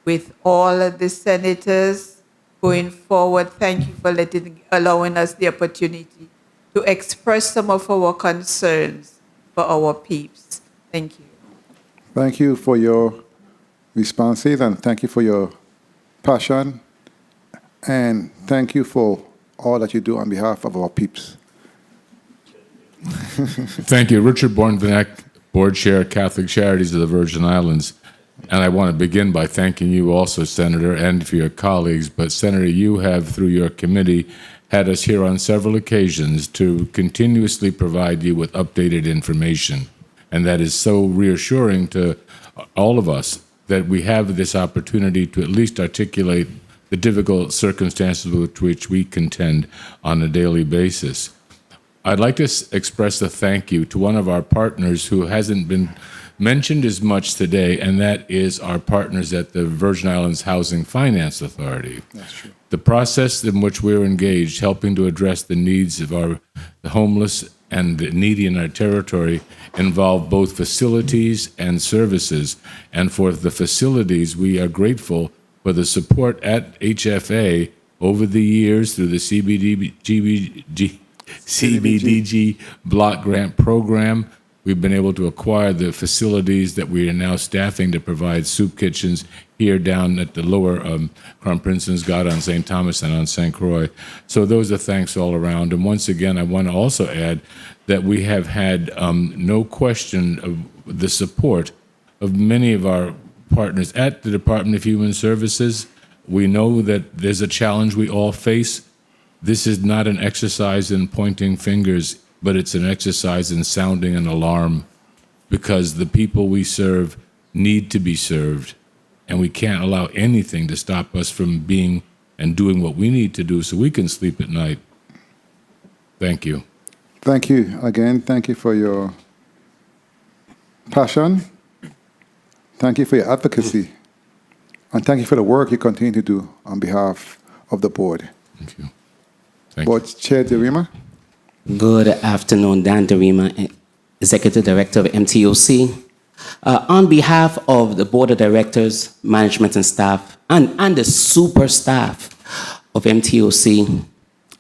with all of the senators going forward. Thank you for allowing us the opportunity to express some of our concerns for our peeps. Thank you. Thank you for your responses, and thank you for your passion, and thank you for all that you do on behalf of our peeps. Thank you. Richard Bornvanek, Board Chair, Catholic Charities of the Virgin Islands. And I want to begin by thanking you also, Senator, and for your colleagues. But Senator, you have, through your committee, had us here on several occasions to continuously provide you with updated information. And that is so reassuring to all of us that we have this opportunity to at least articulate the difficult circumstances with which we contend on a daily basis. I'd like to express a thank you to one of our partners who hasn't been mentioned as much today, and that is our partners at the Virgin Islands Housing Finance Authority. That's true. The process in which we're engaged, helping to address the needs of the homeless and the needy in our territory, involve both facilities and services. And for the facilities, we are grateful for the support at HFA over the years through the CBDG block grant program. We've been able to acquire the facilities that we are now staffing to provide soup kitchens here down at the lower Crown Princeton's God on St. Thomas and on St. Croix. So those are thanks all around. And once again, I want to also add that we have had no question of the support of many of our partners at the Department of Human Services. We know that there's a challenge we all face. This is not an exercise in pointing fingers, but it's an exercise in sounding an alarm, because the people we serve need to be served, and we can't allow anything to stop us from being and doing what we need to do so we can sleep at night. Thank you. Thank you again. Thank you for your passion. Thank you for your advocacy. And thank you for the work you continue to do on behalf of the board. Thank you. Board Chair Derima. Good afternoon, Dan Derima, Executive Director of MTOC. On behalf of the Board of Directors, management and staff, and the super staff of MTOC,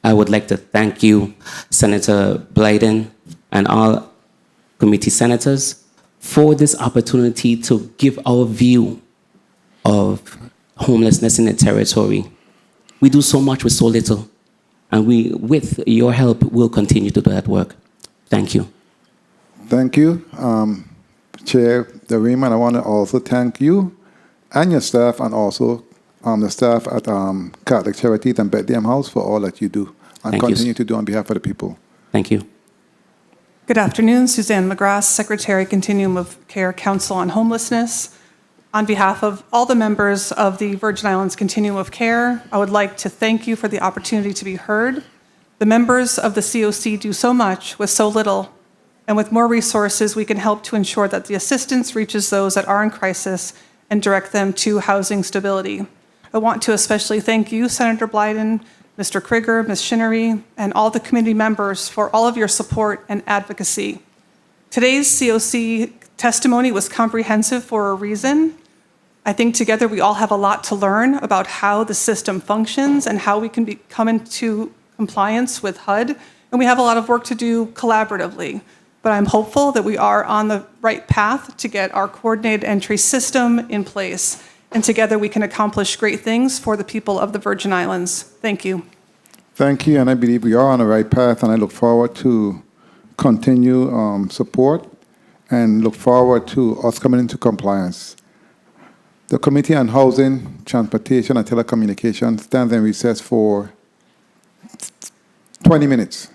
I would like to thank you, Senator Blyden, and all committee senators for this opportunity to give our view of homelessness in the territory. We do so much with so little, and we, with your help, will continue to do that work. Thank you. Thank you, Chair Derima. I want to also thank you and your staff, and also the staff at Catholic Charities and Bethlehem House for all that you do and continue to do on behalf of the people. Thank you. Good afternoon, Suzanne McGrath, Secretary, Continuum of Care Council on Homelessness. On behalf of all the members of the Virgin Islands Continuum of Care, I would like to thank you for the opportunity to be heard. The members of the COC do so much with so little, and with more resources, we can help to ensure that the assistance reaches those that are in crisis and direct them to housing stability. I want to especially thank you, Senator Blyden, Mr. Krieger, Ms. Shinnery, and all the committee members for all of your support and advocacy. Today's COC testimony was comprehensive for a reason. I think together we all have a lot to learn about how the system functions and how we can come into compliance with HUD, and we have a lot of work to do collaboratively. But I'm hopeful that we are on the right path to get our coordinated entry system in place, and together we can accomplish great things for the people of the Virgin Islands. Thank you. Thank you, and I believe we are on the right path, and I look forward to continue support and look forward to us coming into compliance. The Committee on Housing, Transportation, and Telecommunications stands in recess for 20 minutes.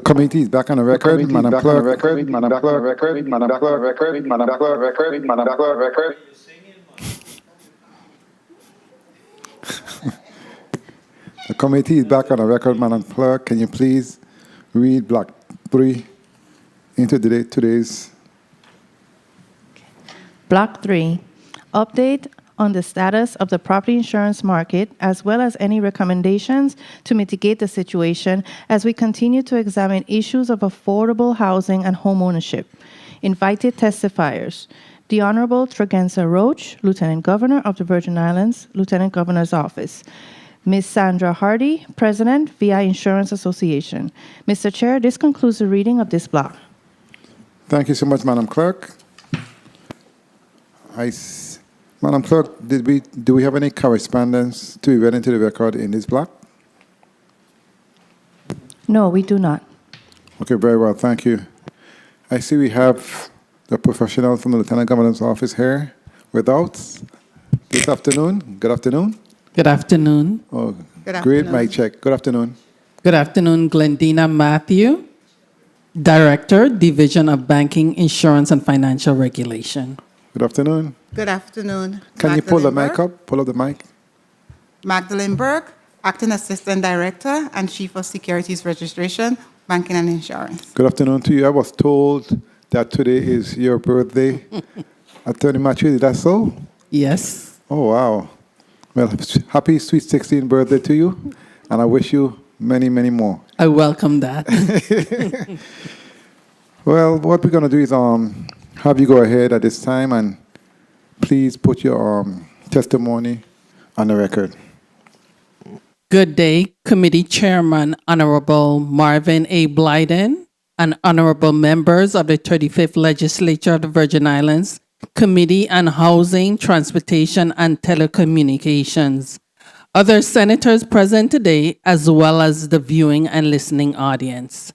committee is back on the record. Madam Clerk. The committee is back on the record. Madam Clerk, can you please read Block 3 into today's? Block 3, update on the status of the property insurance market, as well as any recommendations to mitigate the situation as we continue to examine issues of affordable housing and homeownership. Invited testifiers: the Honorable Tregenza Roach, Lieutenant Governor of the Virgin Islands, Lieutenant Governor's Office. Ms. Sandra Hardy, President, VI Insurance Association. Mr. Chair, this concludes the reading of this block. Thank you so much, Madam Clerk. Madam Clerk, do we have any correspondence to be read into the record in this block? No, we do not. Okay, very well, thank you. I see we have the professional from the Lieutenant Governor's Office here with us this afternoon. Good afternoon. Good afternoon. Oh, Good great, afternoon. mic check. Good afternoon. Good afternoon, Glendina Matthew, Director, Division of Banking, Insurance, and Financial Regulation. Good afternoon. Good afternoon. Can you pull the Magdalene mic Burke. up? Pull up the mic. Magdalene Burke, Acting Assistant Director and Chief of Securities Registration, Banking and Insurance. Good afternoon to you. I was told that today is your birthday. Attorney Matthew, is that so? Yes. Oh, wow. Well, happy sweet 16th birthday to you, and I wish you many, many more. I welcome that. Well, what we're going to do is have you go ahead at this time and please put your testimony on the record. Good day, Committee Chairman, Honorable Marvin A. Blyden, and honorable members of the 35th Legislature of the Virgin Islands, Committee on Housing, Transportation, and Telecommunications, other senators present today, as well as the viewing and listening audience.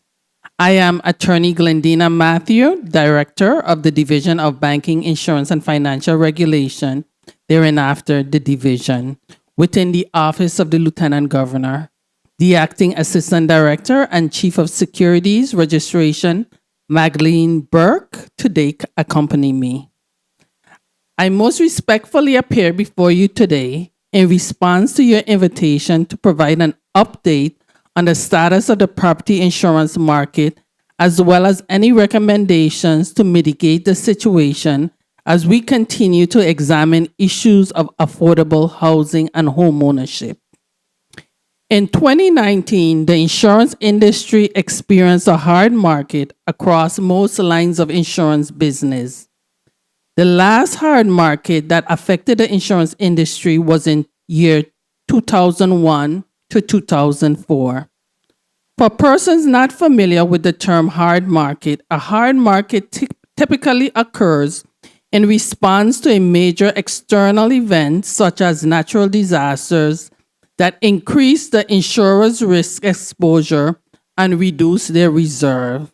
I am Attorney Glendina Matthew, Director of the Division of Banking, Insurance, and Financial Regulation, thereafter the Division, within the Office of the Lieutenant Governor, the Acting Assistant Director and Chief of Securities Registration, Magdalene Burke, today accompany me. I most respectfully appear before you today in response to your invitation to provide an update on the status of the property insurance market, as well as any recommendations to mitigate the situation as we continue to examine issues of affordable housing and homeownership. In 2019, the insurance industry experienced a hard market across most lines of insurance business. The last hard market that affected the insurance industry was in year 2001 to 2004. For persons not familiar with the term hard market, a hard market typically occurs in response to a major external event such as natural disasters that increase the insurer's risk exposure and reduce their reserve.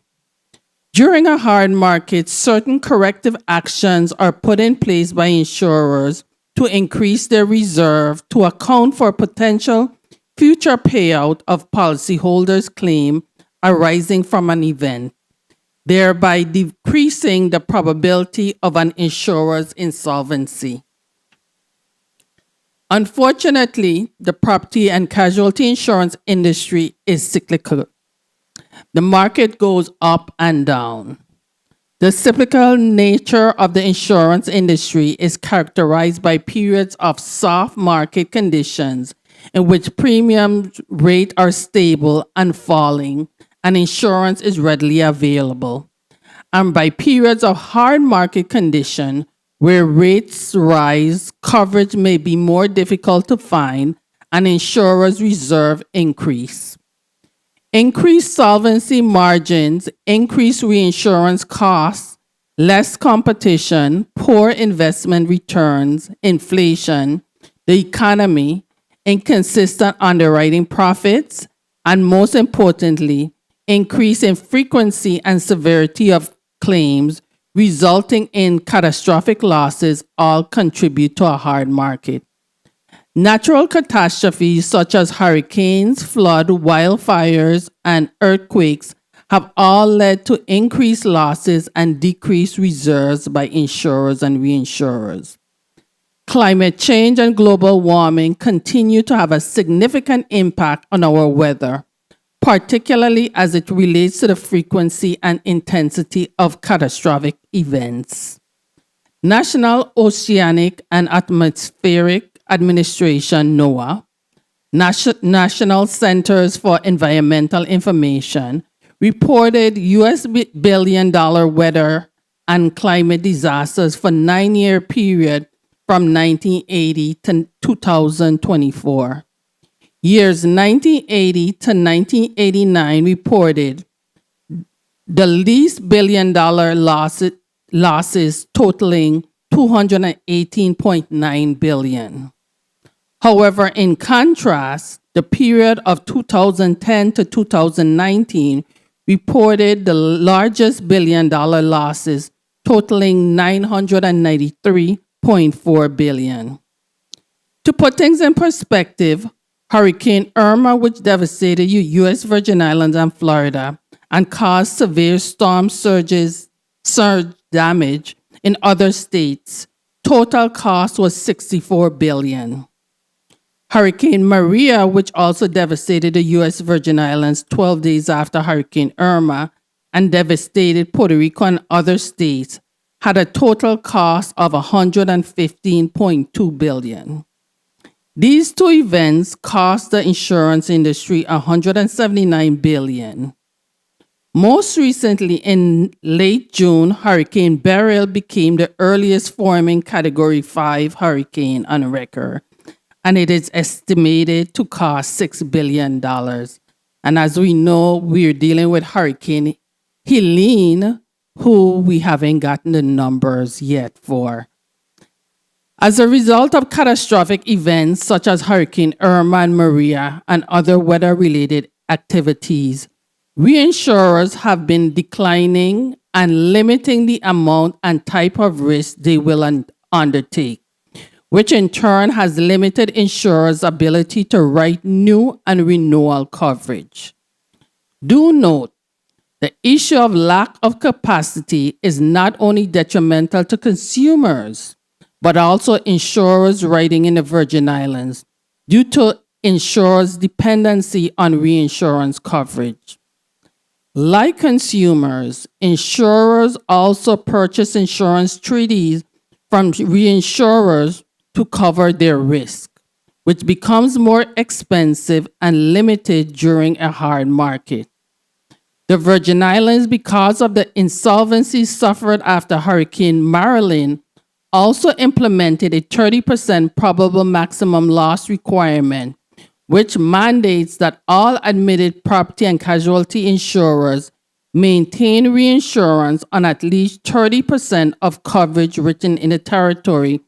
During a hard market, certain corrective actions are put in place by insurers to increase their reserve to account for potential future payout of policyholders' claim arising from an event, thereby decreasing the probability of an insurer's insolvency. Unfortunately, the property and casualty insurance industry is cyclical. The market goes up and down. The cyclical nature of the insurance industry is characterized by periods of soft market conditions in which premium rates are stable and falling, and insurance is readily available, and by periods of hard market condition where rates rise, coverage may be more difficult to find, and insurers' reserve increase. Increased solvency margins, increased reinsurance costs, less competition, poor investment returns, inflation, the economy, inconsistent underwriting profits, and most importantly, increase in frequency and severity of claims resulting in catastrophic losses all contribute to a hard market. Natural catastrophes such as hurricanes, flood, wildfires, and earthquakes have all led to increased losses and decreased reserves by insurers and reinsurers. Climate change and global warming continue to have a significant impact on our weather, particularly as it relates to the frequency and intensity of catastrophic events. National Oceanic and Atmospheric Administration, NOAA, National Centers for Environmental Information, reported US billion-dollar weather and climate disasters for 9-year period from 1980 to 2024. Years 1980 to 1989 reported the least billion-dollar losses totaling $218.9 billion. However, in contrast, the period of 2010 to 2019 reported the largest billion-dollar losses totaling $993.4 billion. To put things in perspective, Hurricane Irma, which devastated U.S. Virgin Islands and Florida and caused severe storm surge damage in other states, total cost was $64 billion. Hurricane Maria, which also devastated the U.S. Virgin Islands 12 days after Hurricane Irma and devastated Puerto Rico and other states, had a total cost of $115.2 billion. These two events cost the insurance industry $179 billion. Most recently, in late June, Hurricane Beryl became the earliest forming Category 5 hurricane on record, and it is estimated to cost $6 billion. And as we know, we're dealing with Hurricane Helene, who we haven't gotten the numbers yet for. As a result of catastrophic events such as Hurricane Irma and Maria and other weather-related activities, reinsurers have been declining and limiting the amount and type of risk they will undertake, which in turn has limited insurers' ability to write new and renewal coverage. Do note, the issue of lack of capacity is not only detrimental to consumers, but also insurers writing in the Virgin Islands due to insurers' dependency on reinsurance coverage. Like consumers, insurers also purchase insurance treaties from reinsurers to cover their risk, which becomes more expensive and limited during a hard market. The Virgin Islands, because of the insolvency suffered after Hurricane Marilyn, also implemented a 30% probable maximum loss requirement, which mandates that all admitted property and casualty insurers maintain reinsurance on at least 30% of coverage written in the territory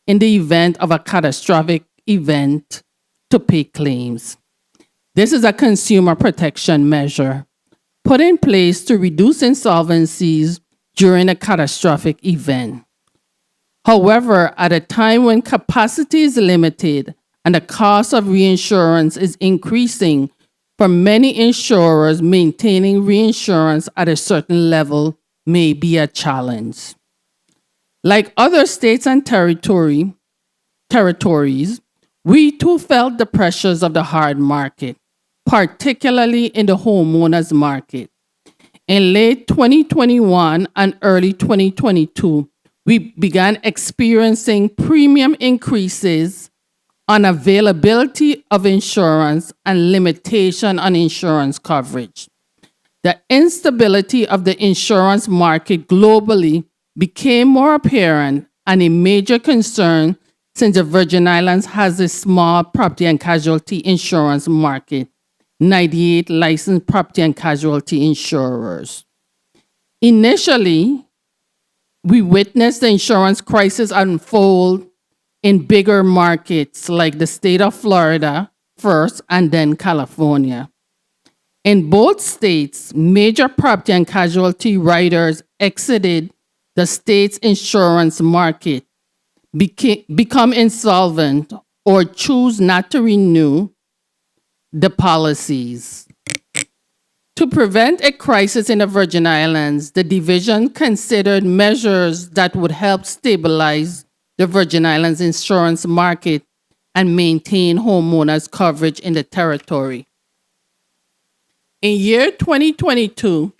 in the event of a catastrophic event to pay claims. This is a consumer protection measure put in place to reduce insolvencies during a catastrophic event. However, at a time when capacity is limited and the cost of reinsurance is increasing, for many insurers, maintaining reinsurance at a certain level may be a challenge. Like other states and territories, we too felt the pressures of the hard market, particularly in the homeowners market. In late 2021 and early 2022, we began experiencing premium increases on availability of insurance and limitation on insurance coverage. The instability of the insurance market globally became more apparent and a major concern since the Virgin Islands has a small property and casualty insurance market, 98 licensed property and casualty insurers. Initially, we witnessed the insurance crisis unfold in bigger markets like the state of Florida first and then California. In both states, major property and casualty writers exited the state's insurance market, become insolvent, or choose not to renew the policies. To prevent a crisis in the Virgin Islands, the division considered measures that would help stabilize the Virgin Islands insurance market and maintain homeowners coverage in the territory. In year 2022,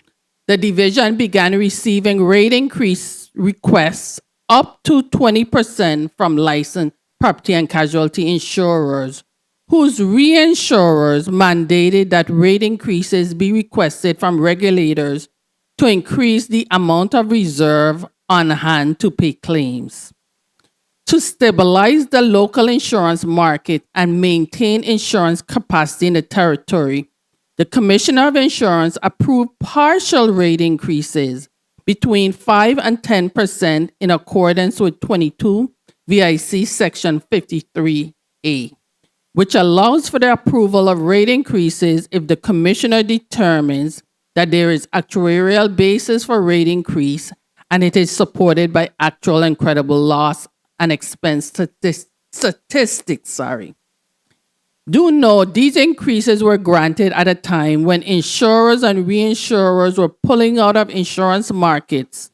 the division began receiving rate increase requests up to 20% from licensed property and casualty insurers, whose reinsurers mandated that rate increases be requested from regulators to increase the amount of reserve on hand to pay claims. To stabilize the local insurance market and maintain insurance capacity in the territory, the Commissioner of Insurance approved partial rate increases between 5 and 10% in accordance with 22 VIC Section 53A, which allows for the approval of rate increases if the Commissioner determines that there is actuarial basis for rate increase and it is supported by actual and credible loss and expense statistics. Do note these increases were granted at a time when insurers and reinsurers were pulling out of insurance markets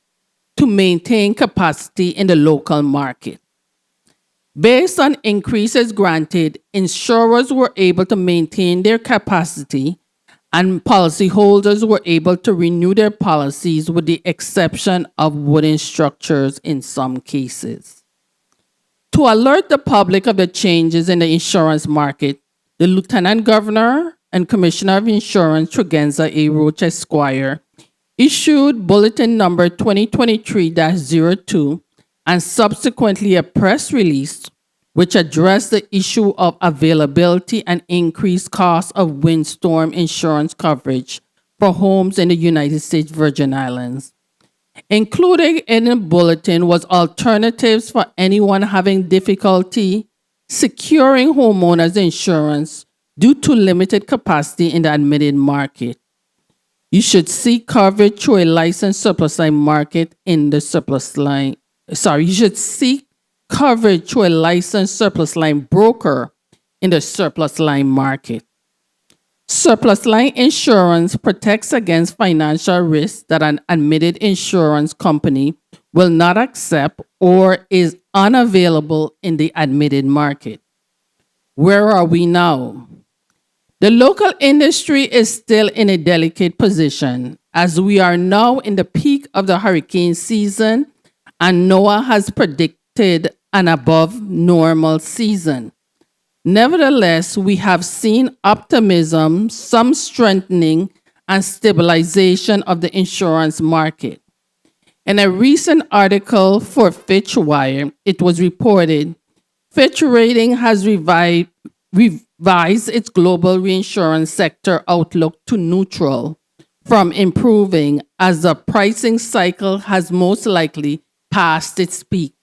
to maintain capacity in the local market. Based on increases granted, insurers were able to maintain their capacity and policyholders were able to renew their policies with the exception of wooden structures in some cases. To alert the public of the changes in the insurance market, the Lieutenant Governor and Commissioner of Insurance, Tregenza A. Roach Esquire, issued Bulletin Number 2023-02 and subsequently a press release which addressed the issue of availability and increased cost of windstorm insurance coverage for homes in the United States Virgin Islands. Included in the bulletin was alternatives for anyone having difficulty securing homeowners insurance due to limited capacity in the admitted market. You should seek coverage through a licensed surplus line market in the surplus line. You should seek coverage through a licensed surplus line broker in the surplus line market. Surplus line insurance protects against financial risks that an admitted insurance company will not accept or is unavailable in the admitted market. Where are we now? The local industry is still in a delicate position as we are now in the peak of the hurricane season and NOAA has predicted an above normal season. Nevertheless, we have seen optimism, some strengthening, and stabilization of the insurance market. In a recent article for Fitch Wire, it was reported Fitch Rating has revised its global reinsurance sector outlook to neutral from improving as the pricing cycle has most likely passed its peak.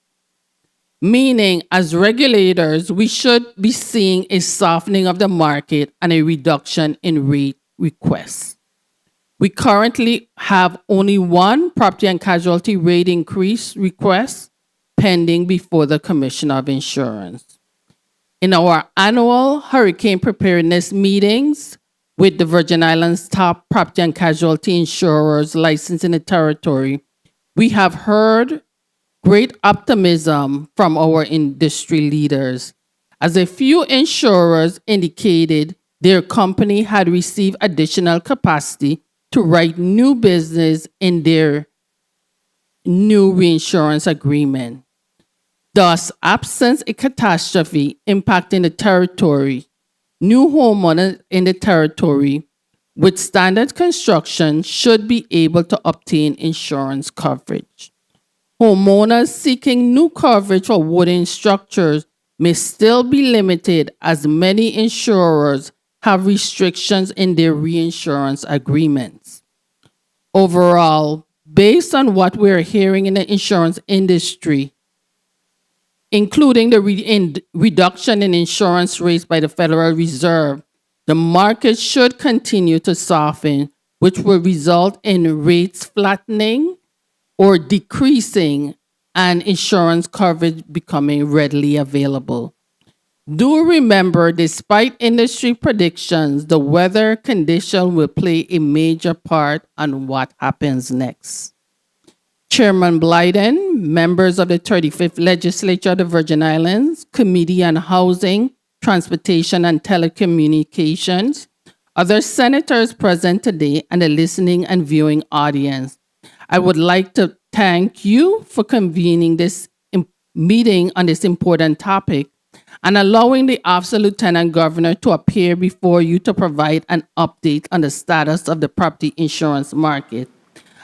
Meaning, as regulators, we should be seeing a softening of the market and a reduction in rate requests. We currently have only one property and casualty rate increase request pending before the Commissioner of Insurance. In our annual hurricane preparedness meetings with the Virgin Islands top property and casualty insurers licensed in the territory, we have heard great optimism from our industry leaders, as a few insurers indicated their company had received additional capacity to write new business in their new reinsurance agreement. Thus, absent a catastrophe impacting the territory, new homeowners in the territory with standard construction should be able to obtain insurance coverage. Homeowners seeking new coverage for wooden structures may still be limited as many insurers have restrictions in their reinsurance agreements. Overall, based on what we're hearing in the insurance industry, including the reduction in insurance rates by the Federal Reserve, the market should continue to soften, which will result in rates flattening or decreasing and insurance coverage becoming readily available. Do remember, despite industry predictions, the weather condition will play a major part on what happens next. Chairman Blyden, members of the 35th Legislature of the Virgin Islands, Committee on Housing, Transportation, and Telecommunications, other senators present today, and the listening and viewing audience, I would like to thank you for convening this meeting on this important topic and allowing the Office of Lieutenant Governor to appear before you to provide an update on the status of the property insurance market.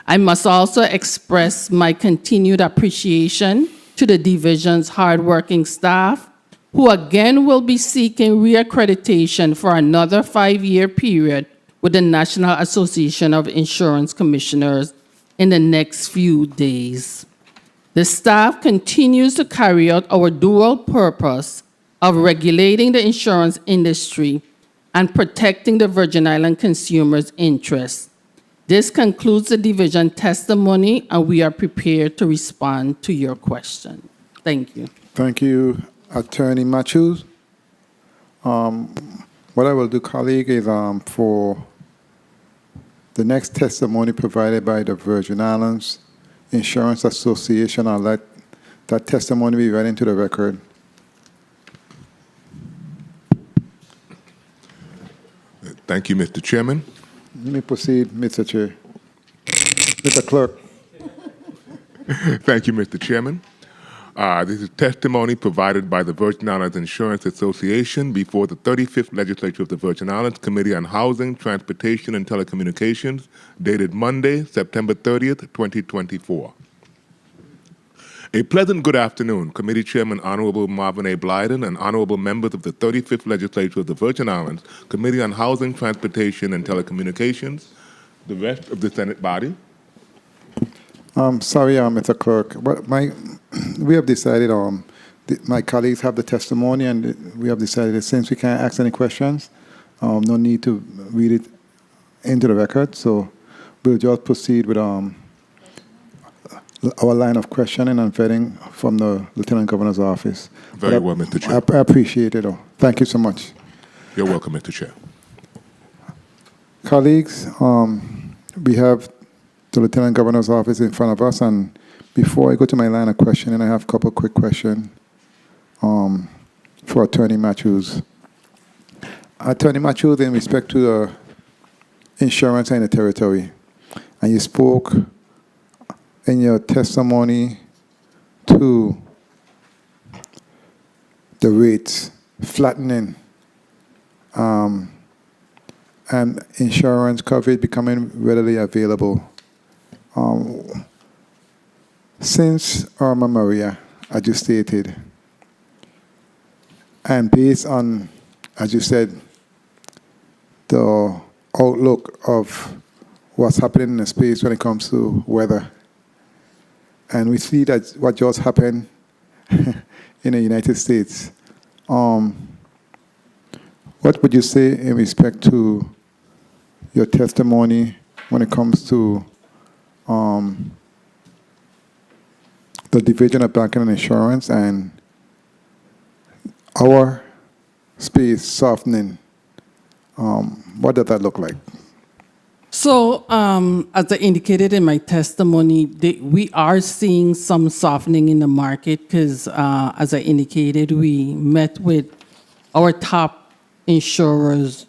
I must also express my continued appreciation to the division's hardworking staff, who again will be seeking reaccreditation for another 5-year period with the National Association of Insurance Commissioners in the next few days. The staff continues to carry out our dual purpose of regulating the insurance industry and protecting the Virgin Island consumers' interests. This concludes the division testimony, and we are prepared to respond to your question. Thank you. Thank you, Attorney Matthews. What I will do, colleague, is for the next testimony provided by the Virgin Islands Insurance Association, I'll let that testimony be read into the record. Thank you, Mr. Chairman. Let me proceed, Mr. Chair. Mr. Clerk. Thank you, Mr. Chairman. This is testimony provided by the Virgin Islands Insurance Association before the 35th Legislature of the Virgin Islands Committee on Housing, Transportation, and Telecommunications, dated Monday, September 30th, 2024. A pleasant good afternoon, Committee Chairman Honorable Marvin A. Blyden and honorable members of the 35th Legislature of the Virgin Islands Committee on Housing, Transportation, and Telecommunications, the rest of the Senate body. Sorry, Mr. Clerk, but we have decided, my colleagues have the testimony, and we have decided that since we can't ask any questions, no need to read it into the record, so we'll just proceed with our line of questioning and vetting from the Lieutenant Governor's office. Very well, Mr. Chair. I appreciate it. Thank you so much. You're welcome, Mr. Chair. Colleagues, we have the Lieutenant Governor's office in front of us, and before I go to my line of questioning, I have a couple quick questions for Attorney Matthews. Attorney Matthews, in respect to the insurance in the territory, and you spoke in your testimony to the rates flattening and insurance coverage becoming readily available. Since Irma Maria, as you stated, and based on, as you said, the outlook of what's happening in the space when it comes to weather, and we see that what just happened in the United States, what would you say in respect to your testimony when it comes to the Division of Banking and Insurance and our space softening? What does that look like? So, as I indicated in my testimony, we are seeing some softening in the market because, as I indicated, we met with our top insurers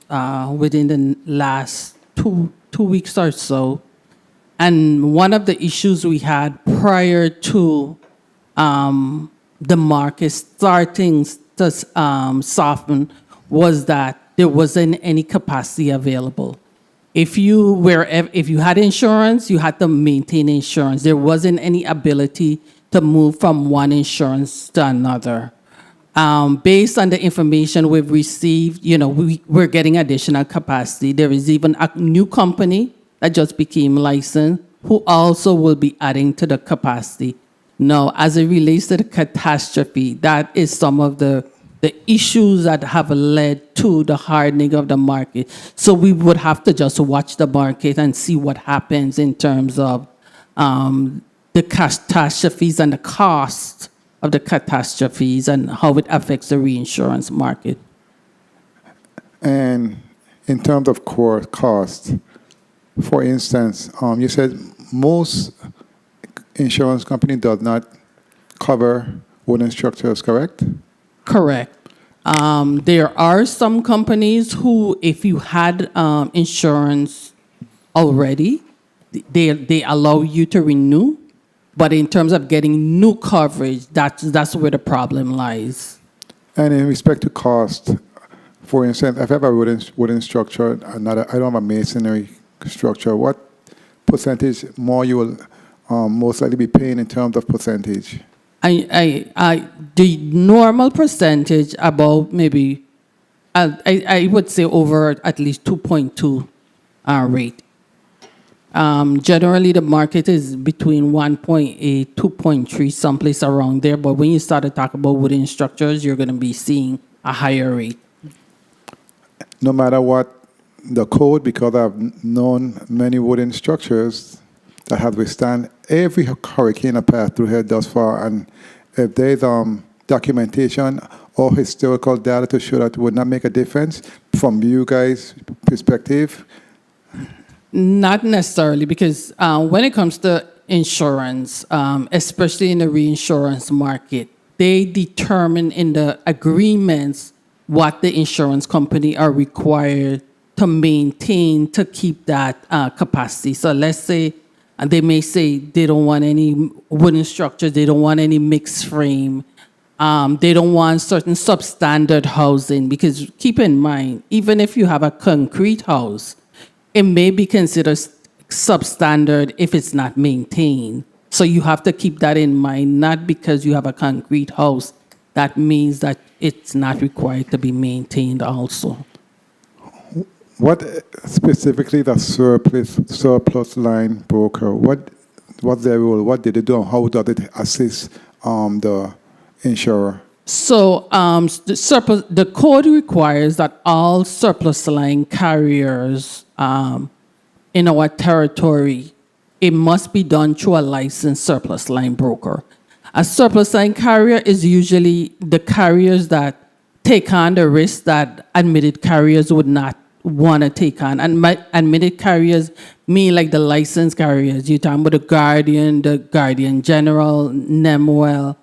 within the last two weeks or so. And one of the issues we had prior to the market starting to soften was that there wasn't any capacity available. If you had insurance, you had to maintain insurance. There wasn't any ability to move from one insurance to another. Based on the information we've received, we're getting additional capacity. There is even a new company that just became licensed who also will be adding to the capacity. Now, as it relates to the catastrophe, that is some of the issues that have led to the hardening of the market. So we would have to just watch the market and see what happens in terms of the catastrophes and the cost of the catastrophes and how it affects the reinsurance market. And in terms of core cost, for instance, you said most insurance company does not cover wooden structures, correct? Correct. There are some companies who, if you had insurance already, they allow you to renew. But in terms of getting new coverage, that's where the problem lies. And in respect to cost, for instance, if I have a wooden structure, I don't have a masonry structure, what percentage more you will most likely be paying in terms of percentage? The normal percentage about maybe, I would say over at least 2.2 rate. Generally, the market is between 1.8, 2.3, someplace around there. But when you start to talk about wooden structures, you're going to be seeing a higher rate. No matter what the code, because I've known many wooden structures that have withstand every hurricane I've passed through here thus far, and if there's documentation or historical data to show that it would not make a difference from you guys' perspective. Not necessarily, because when it comes to insurance, especially in the reinsurance market, they determine in the agreements what the insurance company are required to maintain to keep that capacity. So let's say they may say they don't want any wooden structures, they don't want any mixed frame, they don't want certain substandard housing, because keep in mind, even if you have a concrete house, it may be considered substandard if it's not maintained. So you have to keep that in mind, not because you have a concrete house, that means that it's not required to be maintained also. What specifically the surplus line broker, what's their role? What did they do and how does it assist the insurer? So the code requires that all surplus line carriers in our territory, it must be done through a licensed surplus line broker. A surplus line carrier is usually the carriers that take on the risk that admitted carriers would not want to take on. And by admitted carriers mean like the licensed carriers. You're talking about the Guardian General, Nemuel,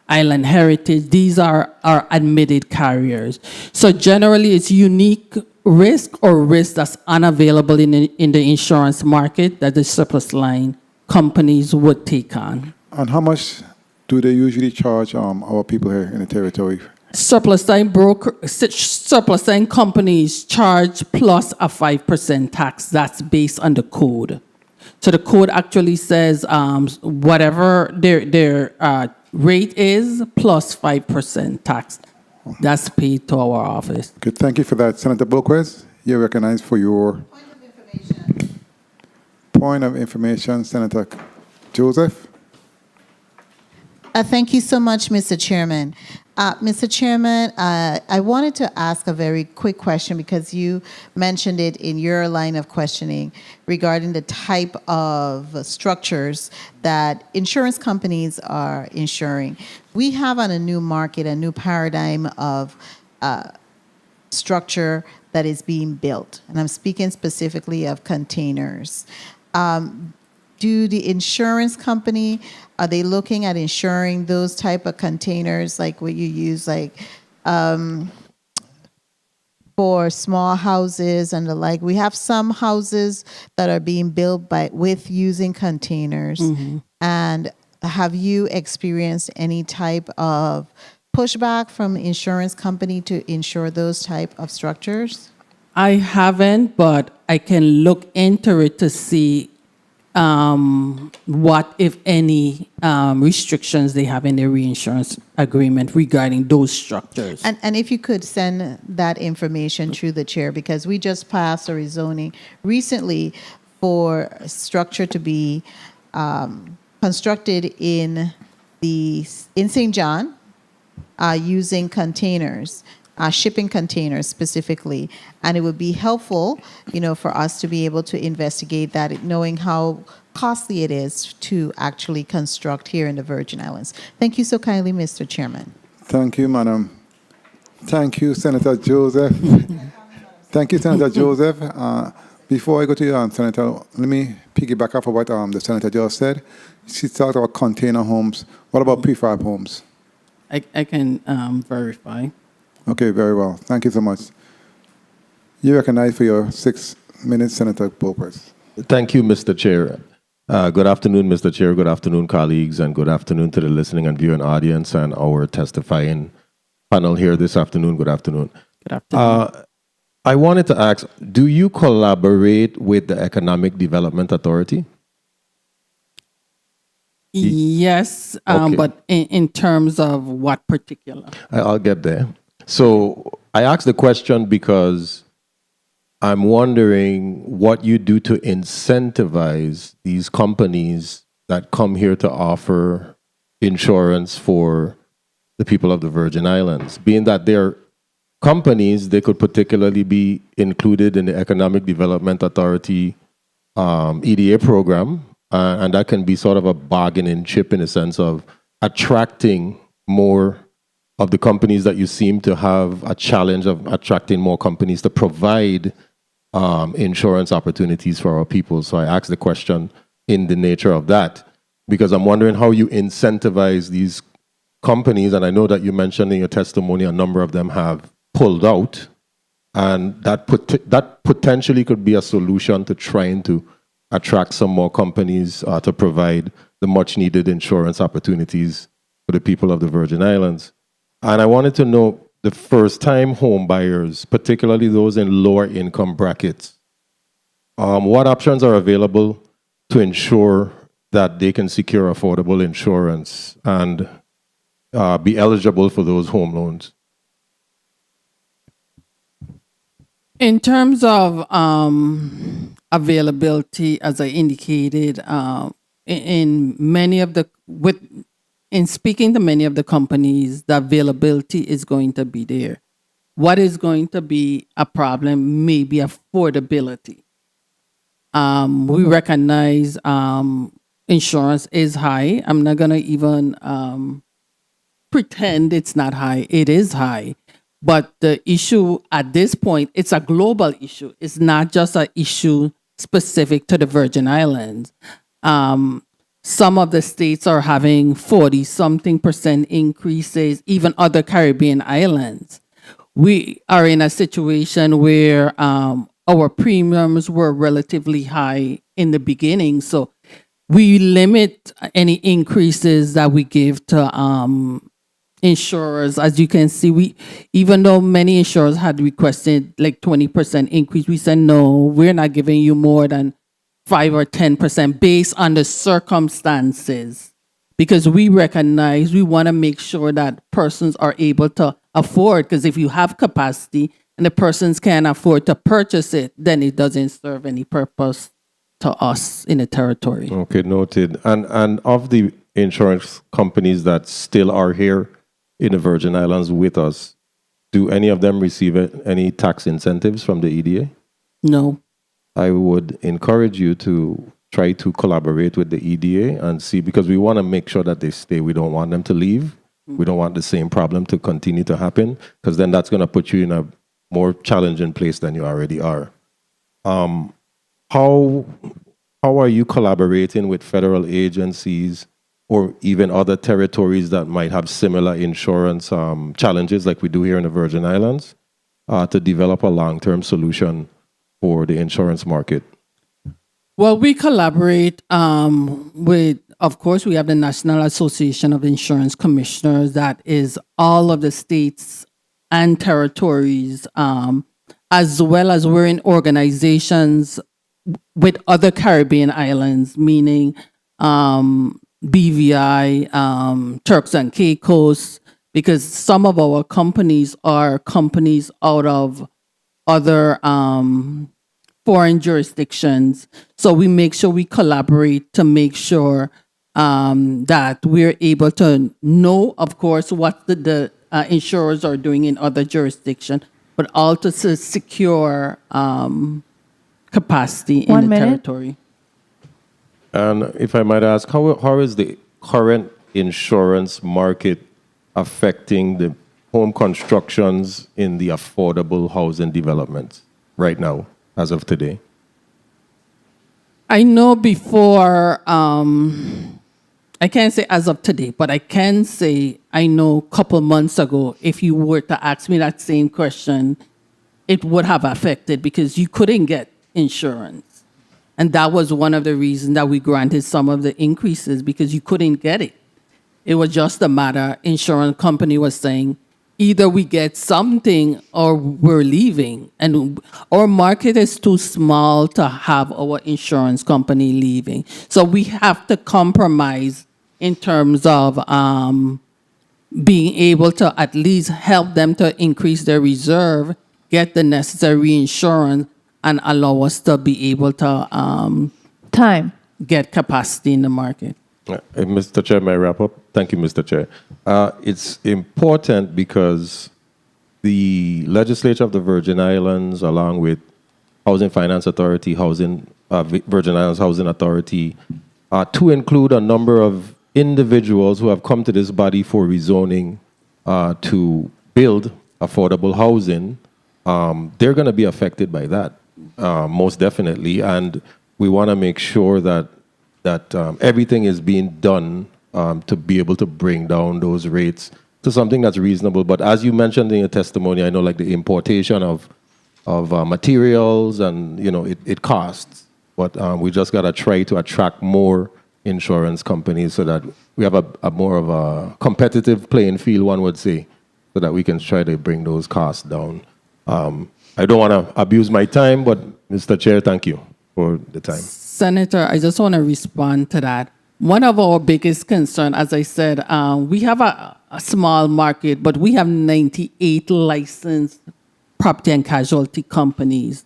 Island Heritage. These are admitted carriers. So generally, it's unique risk or risk that's unavailable in the insurance market that the surplus line companies would take on. And how much do they usually charge our people here in the territory? Surplus line companies charge plus a 5% tax. That's based on the code. So the code actually says whatever their rate is plus 5% tax. That's paid to our office. Good, thank you for that. Senator Boquez, you're recognized for your point of information. Senator Joseph. Thank you so much, Mr. Chairman. Mr. Chairman, I wanted to ask a very quick question because you mentioned it in your line of questioning regarding the type of structures that insurance companies are insuring. We have on a new market, a new paradigm of structure that is being built, and I'm speaking specifically of containers. Do the insurance company, are they looking at insuring those type of containers like what you use like for small houses and the like? We have some houses that are being built with using containers. Mm-hmm. And have you experienced any type of pushback from insurance company to insure those type of structures? I haven't, but I can look into it to see what, if any, restrictions they have in their reinsurance agreement regarding those structures. And if you could send that information through the chair, because we just passed a rezoning recently for a structure to be constructed in St. John using containers. Shipping containers specifically, and it would be helpful, for us to be able to investigate that, knowing how costly it is to actually construct here in the Virgin Islands. Thank you so kindly, Mr. Chairman. Thank you, Madam. Thank you, Senator Joseph. Thank you, Senator Joseph. Before I go to you, Senator, let me piggyback off of what the Senator just said. She talked about container homes. What about prefab homes? I can verify. Okay, very well. Thank you so much. You recognize for your 6 minutes, Senator Bopers. Thank you, Mr. Chair. Good afternoon, Mr. Chair. Good afternoon, colleagues, and good afternoon to the listening and viewing audience and our testifying panel here this afternoon. Good afternoon. Good afternoon. I wanted to ask, do you collaborate with the Economic Development Authority? Yes, Okay. but in terms of what particular? I'll get there. So I asked the question because I'm wondering what you do to incentivize these companies that come here to offer insurance for the people of the Virgin Islands. Being that they're companies, they could particularly be included in the Economic Development Authority EDA program, and that can be sort of a bargaining chip in the sense of attracting more of the companies that you seem to have a challenge of attracting more companies to provide insurance opportunities for our people. So I asked the question in the nature of that, because I'm wondering how you incentivize these companies, and I know that you mentioned in your testimony a number of them have pulled out, and that potentially could be a solution to trying to attract some more companies to provide the much needed insurance opportunities for the people of the Virgin Islands. And I wanted to know the first time home buyers, particularly those in lower income brackets, what options are available to ensure that they can secure affordable insurance and be eligible for those home loans? In terms of availability, as I indicated, in speaking to many of the companies, the availability is going to be there. What is going to be a problem may be affordability. We recognize insurance is high. I'm not going to even pretend it's not high. It is high. But the issue at this point, it's a global issue. It's not just an issue specific to the Virgin Islands. Some of the states are having 40-something% increases, even other Caribbean islands. We are in a situation where our premiums were relatively high in the beginning. So we limit any increases that we give to insurers. As you can see, even though many insurers had requested like 20% increase, we said, no, we're not giving you more than 5 or 10% based on the circumstances, because we recognize we want to make sure that persons are able to afford, because if you have capacity and the persons can't afford to purchase it, then it doesn't serve any purpose to us in the territory. Okay, noted. And of the insurance companies that still are here in the Virgin Islands with us, do any of them receive any tax incentives from the EDA? No. I would encourage you to try to collaborate with the EDA and see, because we want to make sure that they stay. We don't want them to leave. We don't want the same problem to continue to happen, because then that's going to put you in a more challenging place than you already are. How are you collaborating with federal agencies or even other territories that might have similar insurance challenges like we do here in the Virgin Islands to develop a long-term solution for the insurance market? Well, we collaborate with, of course, we have the National Association of Insurance Commissioners, that is all of the states and territories, as well as we're in organizations with other Caribbean islands, meaning BVI, Turks and Caicos, because some of our companies are companies out of other foreign jurisdictions. So we make sure we collaborate to make sure that we're able to know, of course, what the insurers are doing in other jurisdictions, but also to secure capacity in the territory. And if I might ask, how is the current insurance market affecting the home constructions in the affordable housing developments right now, as of today? I know before, I can't say as of today, but I can say I know a couple months ago, if you were to ask me that same question, it would have affected because you couldn't get insurance. And that was one of the reasons that we granted some of the increases because you couldn't get it. It was just a matter, insurance company was saying, either we get something or we're leaving. And our market is too small to have our insurance company leaving. So we have to compromise in terms of being able to at least help them to increase their reserve, get the necessary insurance, and allow us to be able to get capacity in the market. Mr. Chair, may I wrap up? Thank you, Mr. Chair. It's important because the legislature of the Virgin Islands, along with Housing Finance Authority, Virgin Islands Housing Authority, to include a number of individuals who have come to this body for rezoning to build affordable housing, they're going to be affected by that, most definitely. And we want to make sure that everything is being done to be able to bring down those rates to something that's reasonable. But as you mentioned in your testimony, I know like the importation of materials and, it costs. But we just got to try to attract more insurance companies so that we have a more of a competitive playing field, one would say, so that we can try to bring those costs down. I don't want to abuse my time, but Mr. Chair, thank you for the time. Senator, I just want to respond to that. One of our biggest concerns, as I said, we have a small market, but we have 98 licensed property and casualty companies.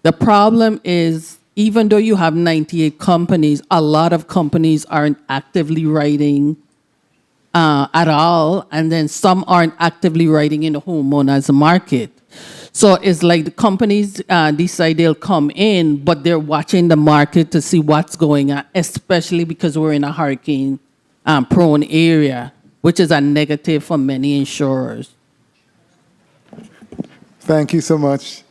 The problem is, even though you have 98 companies, a lot of companies aren't actively writing at all, and then some aren't actively writing in the homeowners market. So it's like the companies decide they'll come in, but they're watching the market to see what's going on, especially because we're in a hurricane-prone area, which is a negative for many insurers. Thank you so much,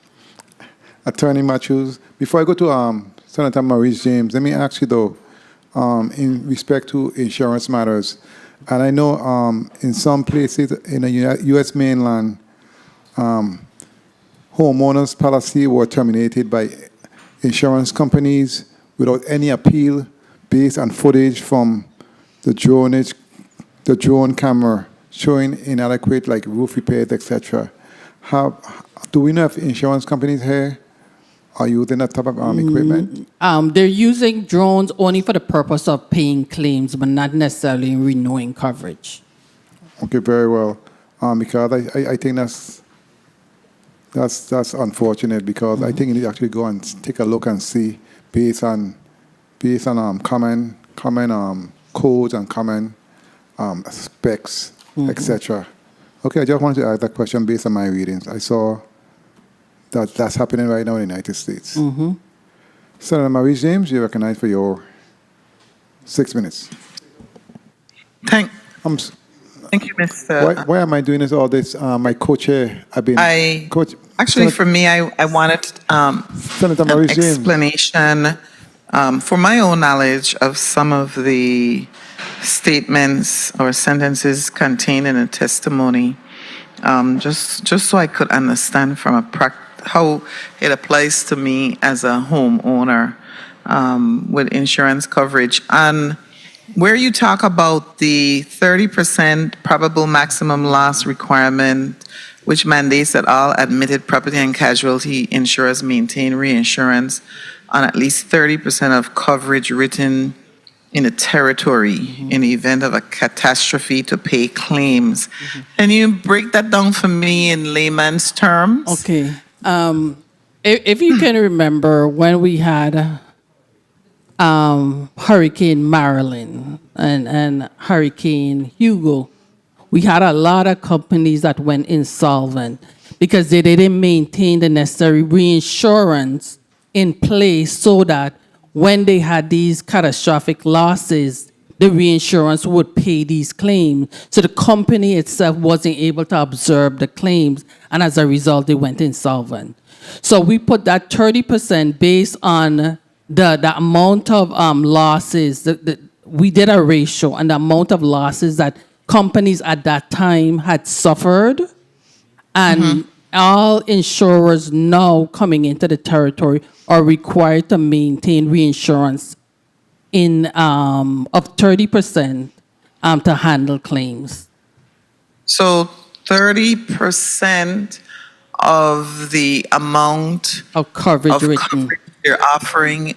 Attorney Matthews. Before I go to Senator Maurice James, let me ask you, though, in respect to insurance matters, and I know in some places in the U.S. mainland, homeowners' policy were terminated by insurance companies without any appeal based on footage from the drone camera showing inadequate, like roof repairs, etc. Do we know if insurance companies here are using that type of equipment? They're using drones only for the purpose of paying claims, but not necessarily renewing coverage. Okay, very well. Because I think that's unfortunate, because I think you need to actually go and take a look and see based on common codes and common specs, etc. Okay, I just wanted to ask that question based on my readings. I saw that that's happening right now in the United States. Senator Maurice James, you're recognized for your 6 minutes. Thank you, Mr. Why am I doing all this? My co-chair, Actually, for me, I wanted an explanation for my own knowledge of some of the statements or sentences contained in a testimony, just so I could understand from how it applies to me as a homeowner with insurance coverage. And where you talk about the 30% probable maximum loss requirement, which mandates that all admitted property and casualty insurers maintain reinsurance on at least 30% of coverage written in a territory in the event of a catastrophe to pay claims. Can you break that down for me in layman's terms? Okay. If you can remember when we had Hurricane Marilyn and Hurricane Hugo, we had a lot of companies that went insolvent because they didn't maintain the necessary reinsurance in place so that when they had these catastrophic losses, the reinsurance would pay these claims. So the company itself wasn't able to absorb the claims, and as a result, they went insolvent. So we put that 30% based on the amount of losses. We did a ratio on the amount of losses that companies at that time had suffered, and all insurers now coming into the territory are required to maintain reinsurance in of 30% to handle claims. So 30% of the amount of coverage you're offering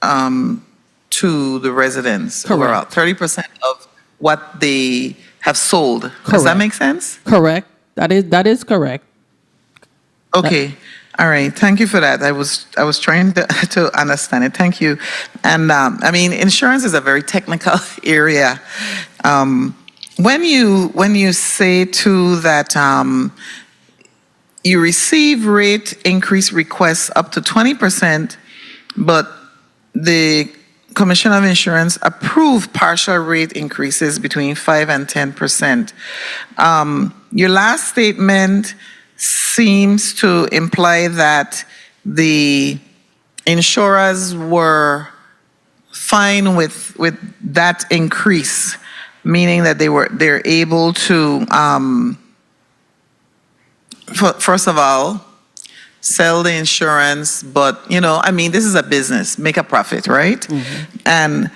to the residents overall. 30% of what they have sold. Does that make sense? Correct. That is correct. Okay. All right. Thank you for that. I was trying to understand it. Thank you. And I mean, insurance is a very technical area. When you say too that you receive rate increase requests up to 20%, but the Commission of Insurance approved partial rate increases between 5 and 10%. Your last statement seems to imply that the insurers were fine with that increase, meaning that they're able to first of all sell the insurance, but I mean, this is a business, make a profit, right? And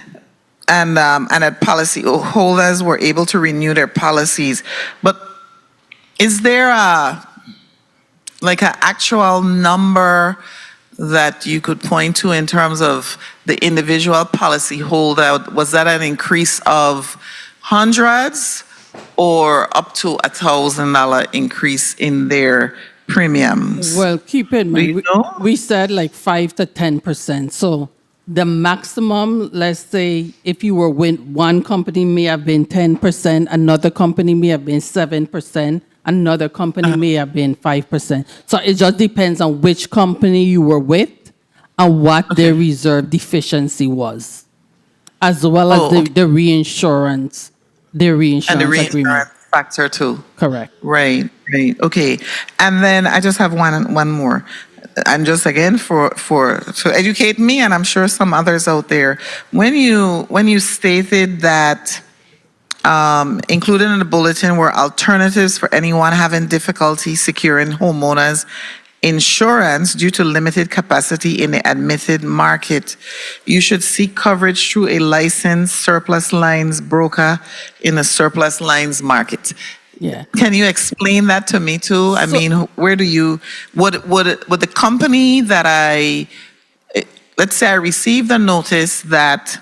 that policy holders were able to renew their policies. But is there an actual number that you could point to in terms of the individual policy holder? Was that an increase of hundreds or up to $1,000 increase in their premiums? Well, keep in mind, we said like 5 to 10%. So the maximum, let's say, if you were with one company, may have been 10%, another company may have been 7%, another company may have been 5%. So it just depends on which company you were with and what their reserve deficiency was, as well as the reinsurance, their reinsurance and the agreement. reinsurance factor too. Correct. Right. Okay. And then I just have one more. And just again to educate me, and I'm sure some others out there, when you stated that included in the bulletin were alternatives for anyone having difficulty securing homeowners insurance due to limited capacity in the admitted market, you should seek coverage through a licensed surplus lines broker in the surplus lines market. Yeah. Can you explain that to me too? I mean, where do you, would the company that let's say I received a notice that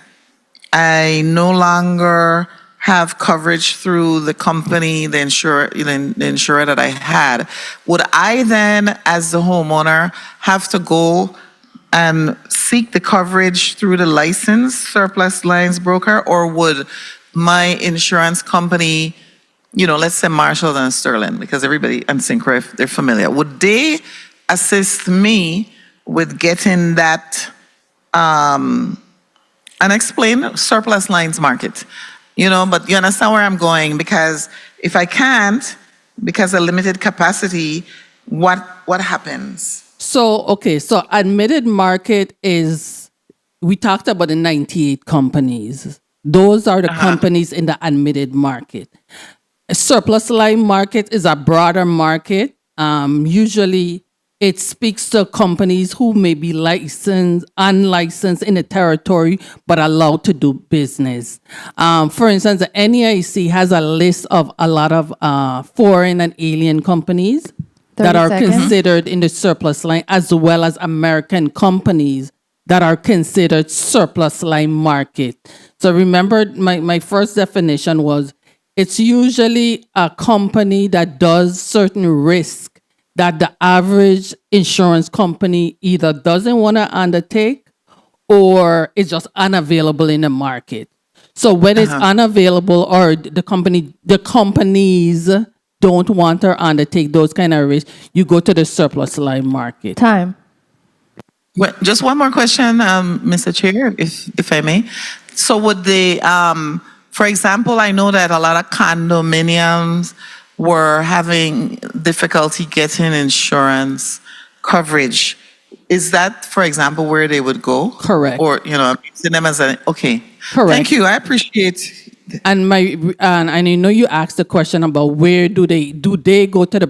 I no longer have coverage through the company, the insurer that I had, would I then, as the homeowner, have to go and seek the coverage through the licensed surplus lines broker, or would my insurance company, let's say Marshall and Sterling, because everybody and Syncro, they're familiar, would they assist me with getting that unexplained surplus lines market? But you understand where I'm going, because if I can't, because of limited capacity, what happens? So admitted market is, we talked about the 98 companies. Those are the companies in the admitted market. A surplus line market is a broader market. Usually it speaks to companies who may be licensed, unlicensed in the territory, but allowed to do business. For instance, the NEIC has a list of a lot of foreign and alien companies that are considered in the surplus line, as well as American companies that are considered surplus line market. So remember, my first definition was, it's usually a company that does certain risk that the average insurance company either doesn't want to undertake or is just unavailable in the market. So when it's unavailable, or the companies don't want to undertake those kind of risks, you go to the surplus line market. Time. Well, just one more question, Mr. Chair, if I may. So would the, for example, I know that a lot of condominiums were having difficulty getting insurance coverage. Is that, for example, where they would go? Correct. Or, I'm using them as an, okay. Correct. Thank you, I appreciate. And I know you asked the question about where do they go to the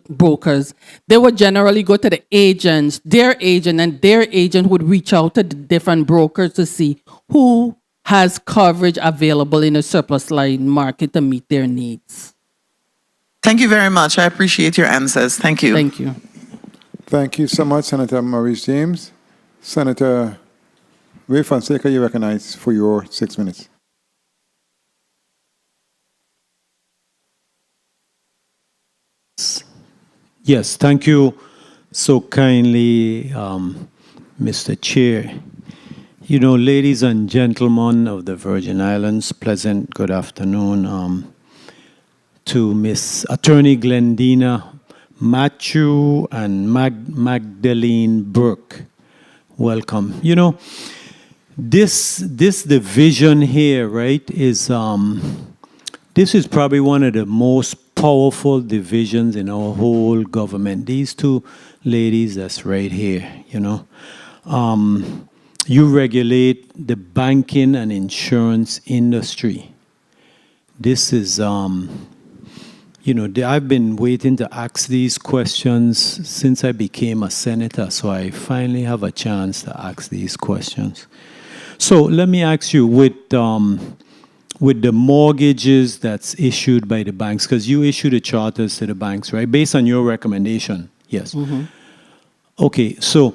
brokers? They would generally go to the agents, their agent, and their agent would reach out to the different brokers to see who has coverage available in the surplus line market to meet their needs. Thank you very much. I appreciate your answers. Thank you. Thank you. Thank you so much, Senator Maurice James. Senator Ray Fonseca, you recognize for your 6 minutes. Yes, thank you so kindly, Mr. Chair. Ladies and gentlemen of the Virgin Islands, pleasant good afternoon to Miss Attorney Glendina Matthew and Magdalene Burke. Welcome. This division here, right, is this is probably one of the most powerful divisions in our whole government. These two ladies that's right here, you regulate the banking and insurance industry. This is, I've been waiting to ask these questions since I became a senator, so I finally have a chance to ask these questions. So let me ask you, with the mortgages that's issued by the banks, because you issue the charters to the banks, right? Based on your recommendation, yes. Mm-hmm. Okay, so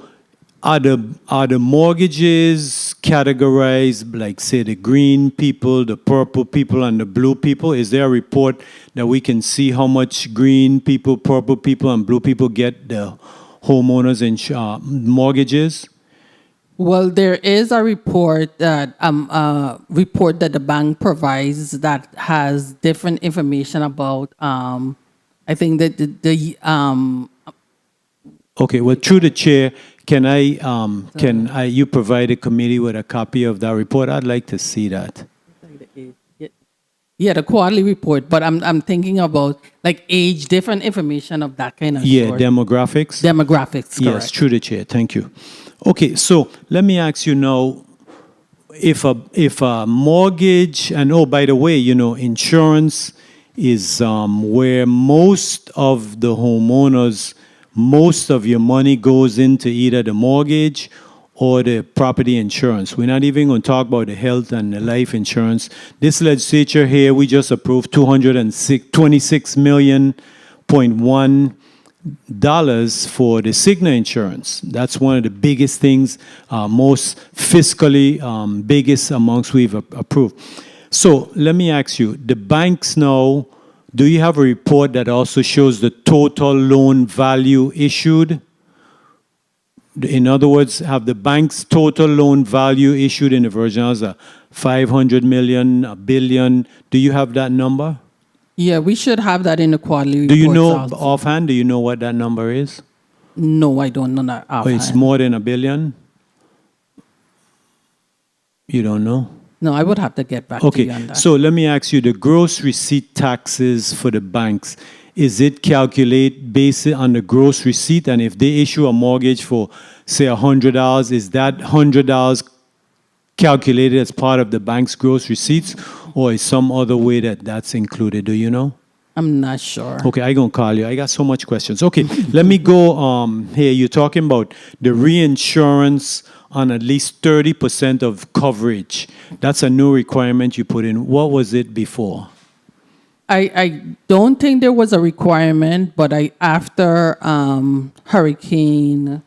are the mortgages categorized like, say, the green people, the purple people, and the blue people? Is there a report that we can see how much green people, purple people, and blue people get the homeowners mortgages? Well, there is a report that the bank provides that has different information about. I think that Okay. Well, through the chair, can you provide the committee with a copy of that report? I'd like to see that. Yeah, the quarterly report. But I'm thinking about like age, different information of that kind of. Yeah, sort. demographics. Demographics. Correct. Yes, through the chair. Thank you. Okay, so let me ask you now, if a mortgage, and oh, by the way, insurance is where most of the homeowners, most of your money goes into either the mortgage or the property insurance. We're not even going to talk about the health and the life insurance. This legislature here, we just approved $226.1 million for the Cigna insurance. That's one of the biggest things, most fiscally biggest amongst we've approved. So let me ask you, the banks now, do you have a report that also shows the total loan value issued? In other words, have the bank's total loan value issued in the Virgin Islands 500 million, a billion? Do you have that number? Yeah, we should have that in the quarterly report. Do you know offhand, do you know what that number is? No, I don't know that offhand. It's more than $1 billion? You don't know? No, I would have to get back to you on that. So let me ask you, the gross receipt taxes for the banks, is it calculated based on the gross receipt? And if they issue a mortgage for, say, $100, is that $100 calculated as part of the bank's gross receipts, or is some other way that's included? Do you know? I'm not sure. Okay, I'm going to call you. I got so much questions. Okay, let me go here. You're talking about the reinsurance on at least 30% of coverage. That's a new requirement you put in. What was it before? I don't think there was a requirement, but after Hurricane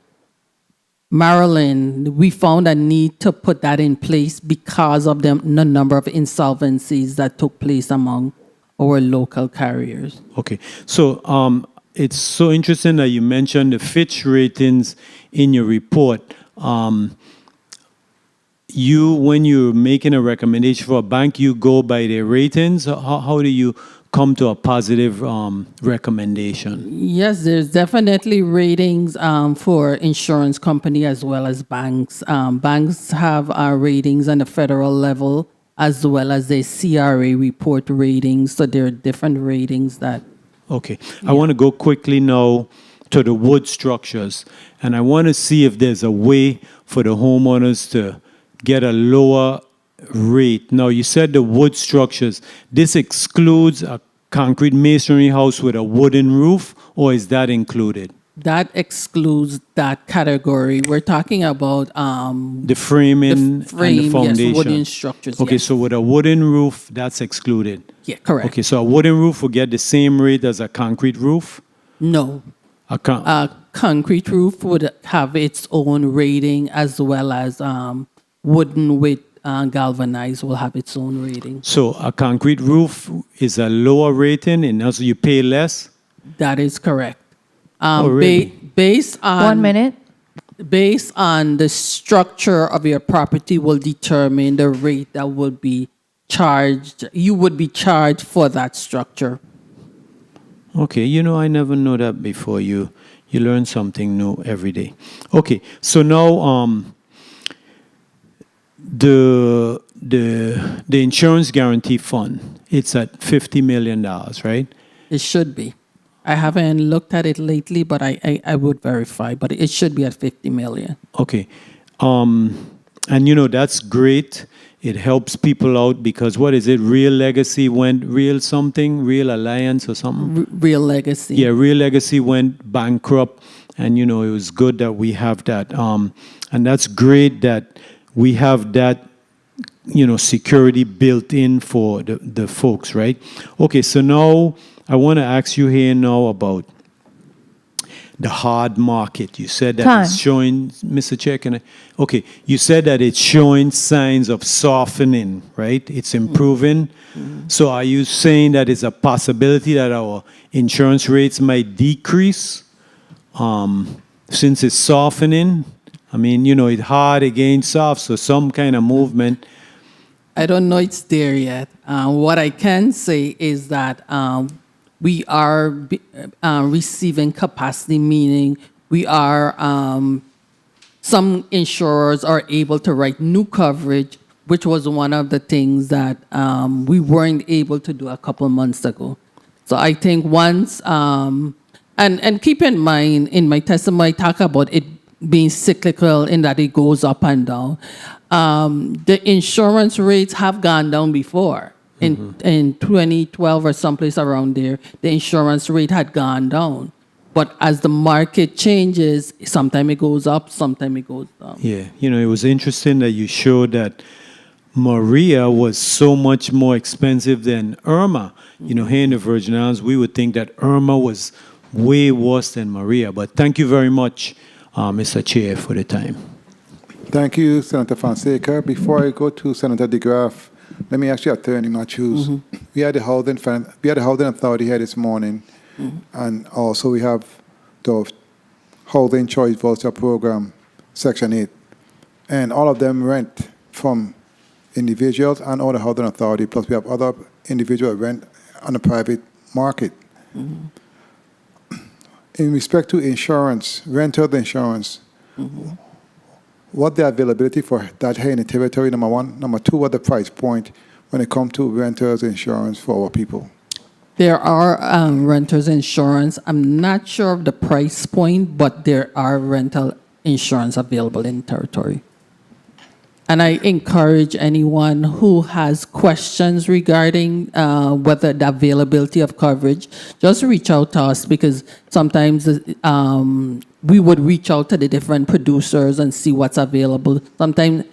Marilyn, we found a need to put that in place because of the number of insolvencies that took place among our local carriers. Okay, so it's so interesting that you mentioned the Fitch ratings in your report. When you're making a recommendation for a bank, you go by their ratings. How do you come to a positive recommendation? Yes, there's definitely ratings for insurance company as well as banks. Banks have ratings on the federal level as well as the CRA report ratings. So there are different ratings that. Okay. I want to go quickly now to the wood structures, and I want to see if there's a way for the homeowners to get a lower rate. Now, you said the wood structures. This excludes a concrete masonry house with a wooden roof, or is that included? That excludes that category. We're talking about the framing and the foundation. Yes, wooden structures. Okay, yes. so with a wooden roof, that's excluded. Yeah, correct. Okay, so a wooden roof will get the same rate as a concrete roof? No. A concrete roof would have its own rating, as well as wooden with galvanized will have its own rating. So a concrete roof is a lower rating, and also you pay less? That is correct. Really? Based on 1 minute. Based on the structure of your property will determine the rate that would be charged. You would be charged for that structure. Okay, I never know that before. You learn something new every day. Okay, so now the insurance guarantee fund, it's at $50 million, right? It should be. I haven't looked at it lately, but I would verify. But it should be at $50 million. Okay, and that's great. It helps people out because what is it? Real Legacy went Real Alliance or something? Real Legacy. Yeah, Real Legacy went bankrupt, and it was good that we have that. And that's great that we have that, security built in for the folks, right? Okay, so now I want to ask you here now about the hard market. You said that it's showing, Mr. Chair, okay, you said that it's showing signs of softening, right? It's improving. Mm-hmm. So are you saying that it's a possibility that our insurance rates might decrease since it's softening? I mean, it's hard against soft, so some kind of movement. I don't know it's there yet. What I can say is that we are receiving capacity, meaning we are, some insurers are able to write new coverage, which was one of the things that we weren't able to do a couple of months ago. So I think once, and keep in mind, in my testimony, I talk about it being cyclical in that it goes up and down. The insurance rates have gone down before. In 2012 or someplace around there, the insurance rate had gone down. But as the market changes, sometimes it goes up, sometimes it goes down. Yeah, it was interesting that you showed that Maria was so much more expensive than Irma. Here in the Virgin Islands, we would think that Irma was way worse than Maria. But thank you very much, Mr. Chair, for the time. Thank you, Senator Fonseca. Before I go to Senator DeGraff, let me ask you, Attorney Matthews. Mm-hmm. We had the housing authority here this morning, and also we have the Housing Choice Voucher Program, Section 8, and all of them rent from individuals and other housing authority. Plus, we have other individual rent on the private market. Mm-hmm. In respect to insurance, rental insurance. Mm-hmm. What the availability for that here in the territory, number one. Number two, what the price point when it comes to renters insurance for our people? There are renters insurance. I'm not sure of the price point, but there are rental insurance available in the territory. And I encourage anyone who has questions regarding whether the availability of coverage, just reach out to us, because sometimes we would reach out to the different producers and see what's available. Sometimes,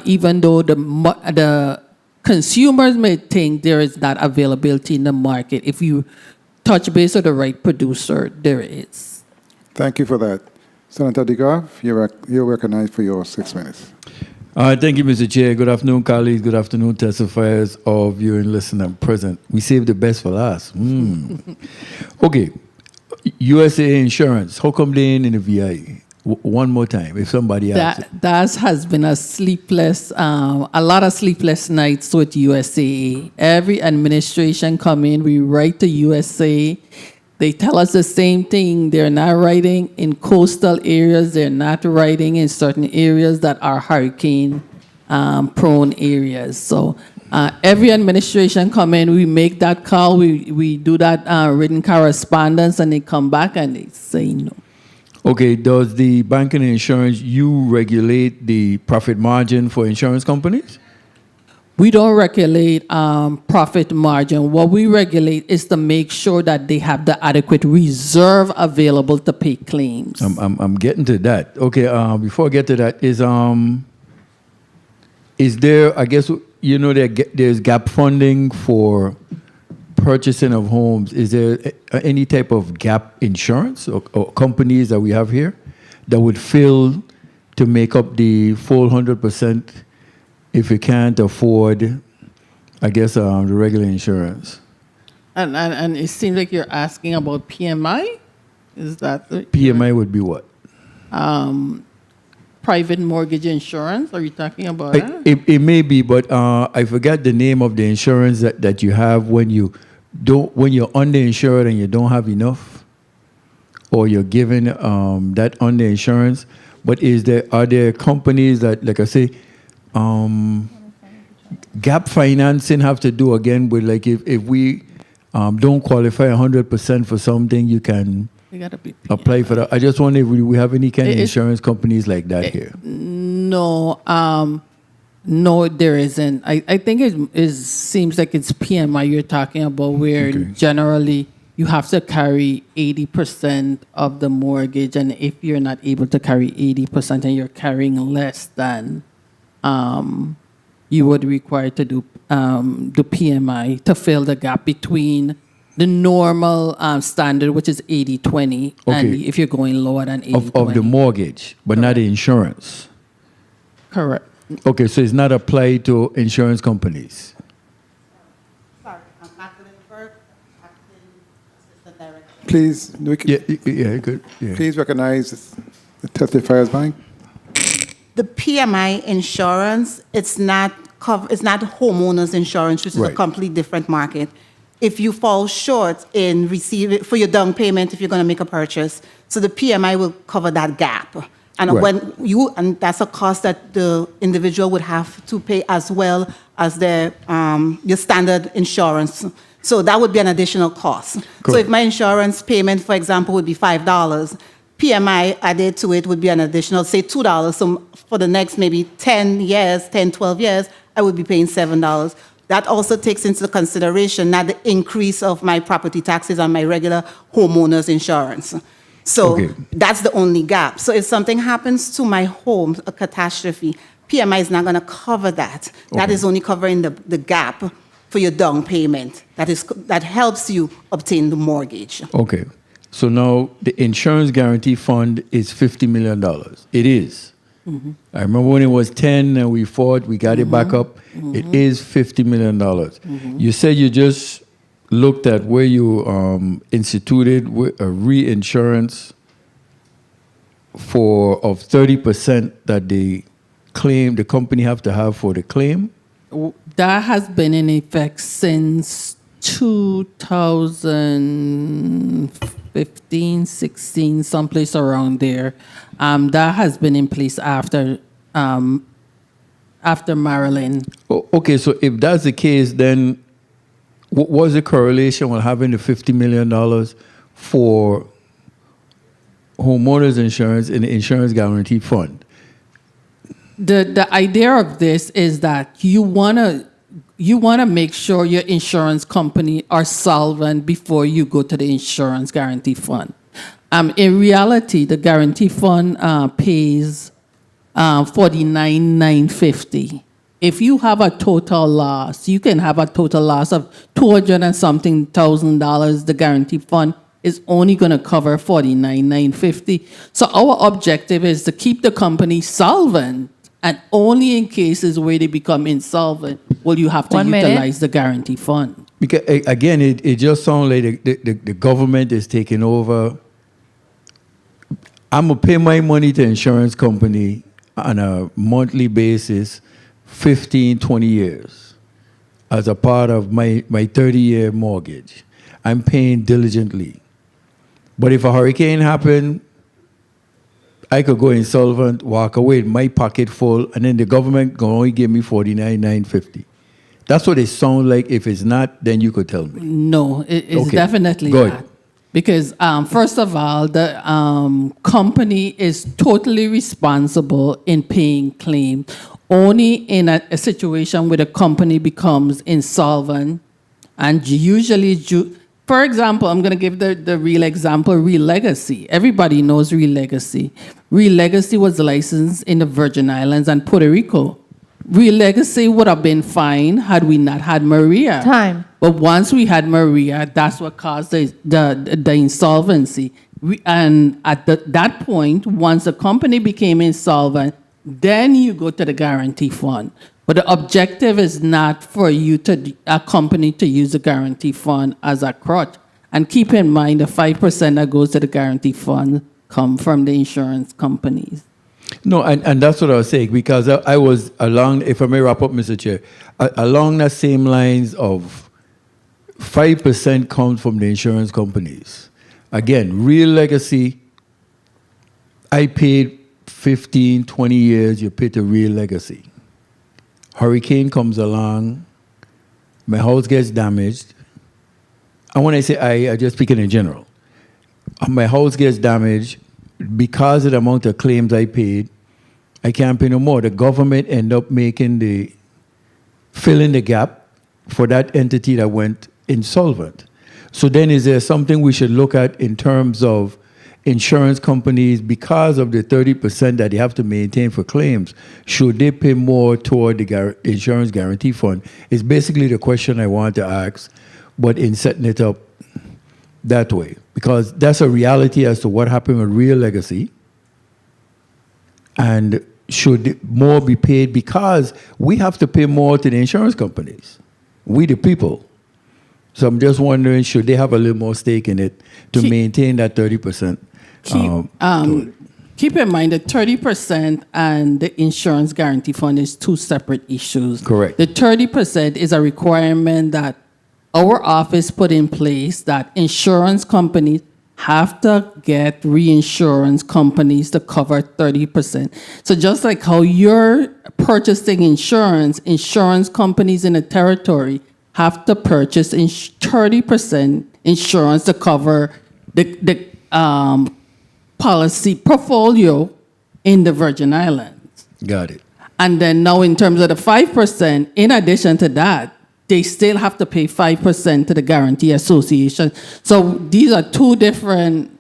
even though the consumers may think there is that availability in the market, if you touch base with the right producer, there is. Thank you for that. Senator DeGraff, you're recognized for your 6 minutes. Thank you, Mr. Chair. Good afternoon, colleagues. Good afternoon, testifiers, all viewing, listening, and present. We saved the best for last. Okay. USA Insurance, how come they ain't in the VIHA? One more time, if somebody asks. That has been a lot of sleepless nights with USAA. Every administration come in, we write to USAA. They tell us the same thing. They're not writing in coastal areas. They're not writing in certain areas that are hurricane prone areas. So every administration come in, we make that call, we do that written correspondence, and they come back and they say no. Okay, does the banking and insurance, you regulate the profit margin for insurance companies? We don't regulate profit margin. What we regulate is to make sure that they have the adequate reserve available to pay claims. I'm getting to that. Okay, before I get to that, is there, I guess, you know, there's gap funding for purchasing of homes. Is there any type of gap insurance or companies that we have here that would fill to make up the full 100% if you can't afford, I guess, the regular insurance? And it seems like you're asking about PMI? Is that PMI would be what? Private mortgage insurance? Are you talking about that? It may be, but I forgot the name of the insurance that you have when you're underinsured and you don't have enough, or you're given that underinsurance. But are there companies that, like I say, gap financing have to do again with, like, if we don't qualify 100% for something, you can apply for that. I just wonder if we have any kind of insurance companies like that here. No, no, there isn't. I think it seems like it's PMI you're talking about, where generally you have to carry 80% of the mortgage, and if you're not able to carry 80% and you're carrying less than, you would require to do PMI to fill the gap between the normal standard, which is 80-20, and if you're going lower than 80-20. Of the mortgage, but not the insurance. Correct. Okay, so it's not applied to insurance companies. Sorry, I'm Kathleen Burke, acting assistant director. Please, good. Yeah. Please recognize the testifiers bank. The PMI insurance, it's not homeowners insurance, which is a completely different market. If you fall short in receiving for your down payment, if you're going to make a purchase, so the PMI will cover that gap. And and that's a cost that the individual would have to pay as well as your standard insurance. So that would be an additional cost. Cool. So if my insurance payment, for example, would be $5, PMI added to it would be an additional, say, $2. So for the next maybe 10, 12 years, I would be paying $7. That also takes into consideration not the increase of my property taxes on my regular homeowner's insurance. So that's the only gap. So if something happens to my home, a catastrophe, PMI is not going to cover that. That is only covering the gap for your down payment. That helps you obtain the mortgage. Okay. So now the insurance guarantee fund is $50 million. It is. Mm-hmm. I remember when it was 10 and we fought, we got it back up. Mm-hmm. It is $50 million. Mm-hmm. You said you just looked at where you instituted a reinsurance of 30% that the company have to have for the claim. That has been in effect since 2015, 16, someplace around there. That has been in place after Marilyn. Okay, so if that's the case, then what was the correlation with having the $50 million for homeowners insurance in the insurance guarantee fund? The idea of this is that you wanna make sure your insurance company are solvent before you go to the insurance guarantee fund. In reality, the guarantee fund pays $49,950. If you have a total loss, you can have a total loss of $200 and something thousand. The guarantee fund is only going to cover $49,950. So our objective is to keep the company solvent, and only in cases where they become insolvent will you have to utilize the guarantee fund. Because again, it just sounds like the government is taking over. I'm going to pay my money to insurance company on a monthly basis 15, 20 years as a part of my 30-year mortgage. I'm paying diligently. But if a hurricane happened, I could go insolvent, walk away with my pocket full, and then the government can only give me $49,950. That's what it sounds like. If it's not, then you could tell me. No, it's Okay. definitely Go not. ahead. Because first of all, the company is totally responsible in paying claim. Only in a situation where the company becomes insolvent, and usually, for example, I'm going to give the real example, Real Legacy. Everybody knows Real Legacy. Real Legacy was licensed in the Virgin Islands and Puerto Rico. Real Legacy would have been fine had we not had Maria. Time. But once we had Maria, that's what caused the insolvency. And at that point, once the company became insolvent, then you go to the guarantee fund. But the objective is not for a company to use the guarantee fund as a crutch. And keep in mind, the 5% that goes to the guarantee fund come from the insurance companies. No, and that's what I was saying, because I was along, if I may wrap up, Mr. Chair, along the same lines of 5% comes from the insurance companies. Again, Real Legacy, I paid 15, 20 years, you pay to Real Legacy. Hurricane comes along, my house gets damaged. And when I say I just speaking in general. My house gets damaged. Because of the amount of claims I paid, I can't pay no more. The government end up filling the gap for that entity that went insolvent. So then is there something we should look at in terms of insurance companies, because of the 30% that they have to maintain for claims, should they pay more toward the insurance guarantee fund? It's basically the question I want to ask, but in setting it up that way, because that's a reality as to what happened with Real Legacy. And should more be paid, because we have to pay more to the insurance companies, we the people. So I'm just wondering, should they have a little more stake in it to maintain that 30%? Keep in mind that 30% and the insurance guarantee fund is two separate issues. Correct. The 30% is a requirement that our office put in place, that insurance companies have to get reinsurance companies to cover 30%. So just like how you're purchasing insurance, insurance companies in a territory have to purchase 30% insurance to cover the policy portfolio in the Virgin Islands. Got it. And then now in terms of the 5%, in addition to that, they still have to pay 5% to the Guarantee Association. So these are two different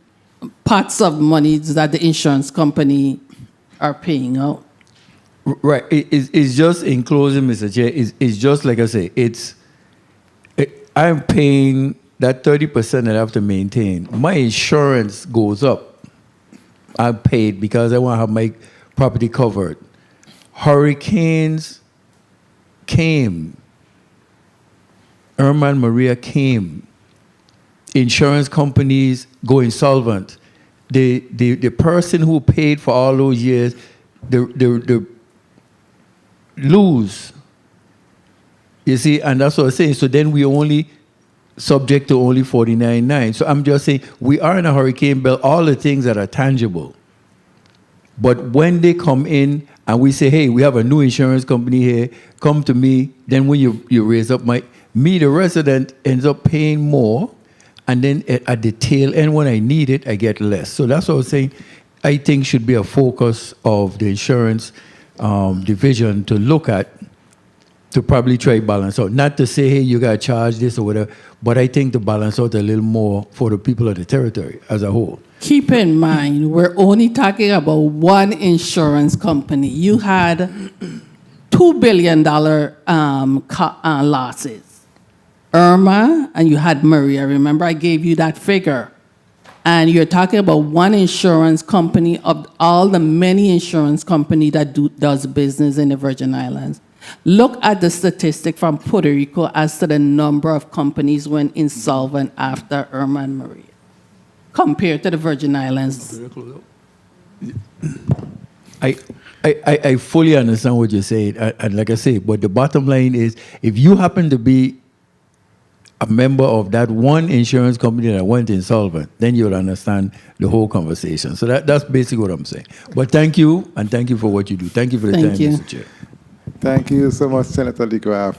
pots of money that the insurance company are paying out. Right. It's just, in closing, Mr. Chair, it's just like I say, I'm paying that 30% that I have to maintain. My insurance goes up. I'm paid because I want to have my property covered. Hurricanes came. Irma and Maria came. Insurance companies go insolvent. The person who paid for all those years, the lose. You see, and that's what I'm saying. So then we only subject to only 49.9. So I'm just saying we are in a hurricane belt, all the things that are tangible. But when they come in and we say, hey, we have a new insurance company here, come to me, then when you raise up me, the resident, ends up paying more, and then at the tail end, when I need it, I get less. So that's what I was saying. I think should be a focus of the insurance division to look at, to probably try balance out. Not to say, hey, you got to charge this or whatever, but I think to balance out a little more for the people of the territory as a whole. Keep in mind, we're only talking about one insurance company. You had $2 billion losses. Irma, and you had Maria. Remember, I gave you that figure. And you're talking about one insurance company of all the many insurance companies that does business in the Virgin Islands. Look at the statistic from Puerto Rico as to the number of companies went insolvent after Irma and Maria, compared to the Virgin Islands. I fully understand what you're saying, and like I say, but the bottom line is, if you happen to be a member of that one insurance company that went insolvent, then you'll understand the whole conversation. So that's basically what I'm saying. But thank you, and thank you for what you do. Thank you for the time, Mr. Chair. Thank you so much, Senator DeGraff.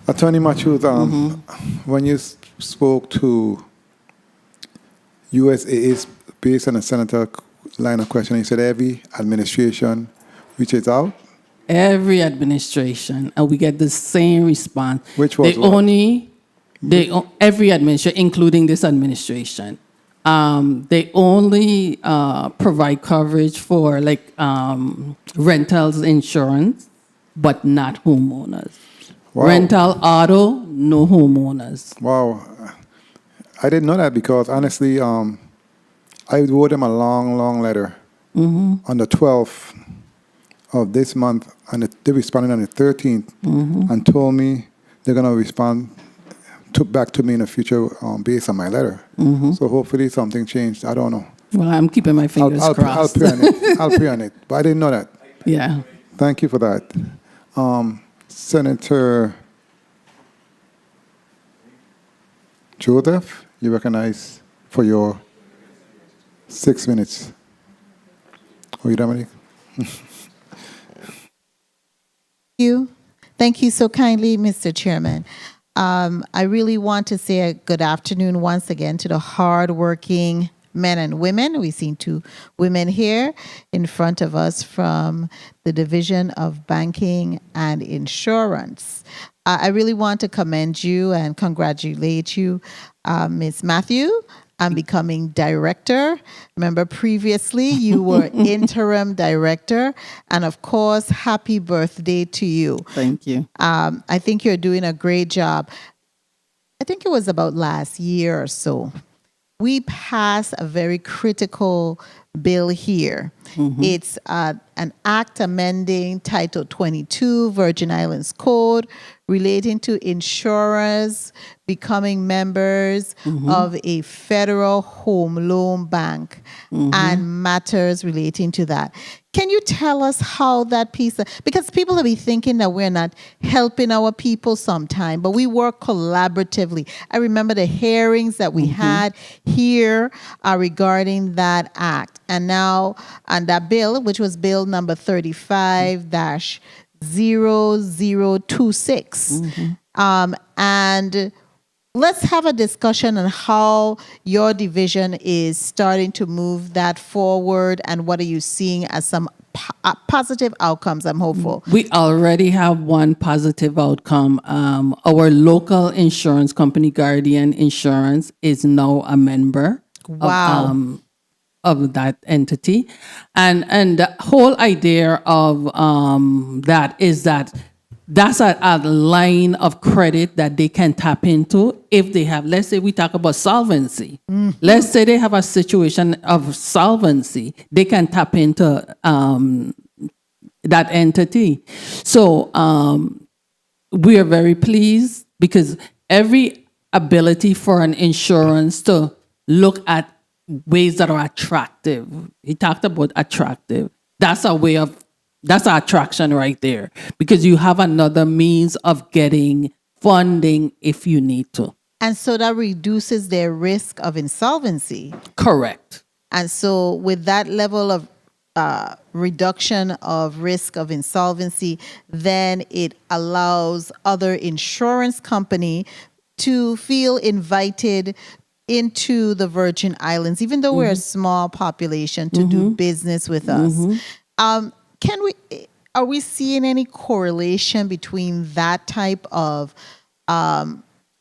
Attorney Matthews, when you spoke to USAA, based on the senator line of questioning, you said every administration reaches out. Every administration, and we get the same response. Which was every administration, including this administration, they only provide coverage for like rentals insurance, but not homeowners. Wow. Rental auto, no homeowners. Wow, I didn't know that because honestly, I wrote them a long letter on the 12th of this month, and they responded on the 13th and told me they're going to respond back to me in the future based on my letter. So hopefully something changed. I don't know. Well, I'm keeping my fingers crossed. I'll pray on it. But I didn't know that. Yeah. Thank you for that. Senator Joseph, you recognize for your 6 minutes. Oh, you Dominic? Thank you so kindly, Mr. Chairman. I really want to say a good afternoon once again to the hardworking men and women. We've seen two women here in front of us from the Division of Banking and Insurance. I really want to commend you and congratulate you, Ms. Matthew, on becoming director. Remember, previously you were interim director, and of course, happy birthday to you. Thank you. I think you're doing a great job. I think it was about last year or so. We passed a very critical bill here. It's an act amending Title 22 Virgin Islands Code relating to insurers becoming members of a federal home loan bank and matters relating to that. Can you tell us how that piece, because people will be thinking that we're not helping our people sometime, but we work collaboratively. I remember the hearings that we had here regarding that act. And now on that bill, which was bill number 35-0026. And let's have a discussion on how your division is starting to move that forward and what are you seeing as some positive outcomes. I'm hopeful. We already have one positive outcome. Our local insurance company, Guardian Insurance, is now a member. Wow. Of that entity. And the whole idea of that is that that's a line of credit that they can tap into if they have, let's say we talk about solvency. Let's say they have a situation of solvency, they can tap into that entity. So we are very pleased because every ability for an insurance to look at ways that are attractive. He talked about attractive. That's a way of, that's our attraction right there because you have another means of getting funding if you need to. And so that reduces their risk of insolvency. Correct. And so with that level of reduction of risk of insolvency, then it allows other insurance company to feel invited into the Virgin Islands, even though we're a small population, to do business with us. Are we seeing any correlation between that type of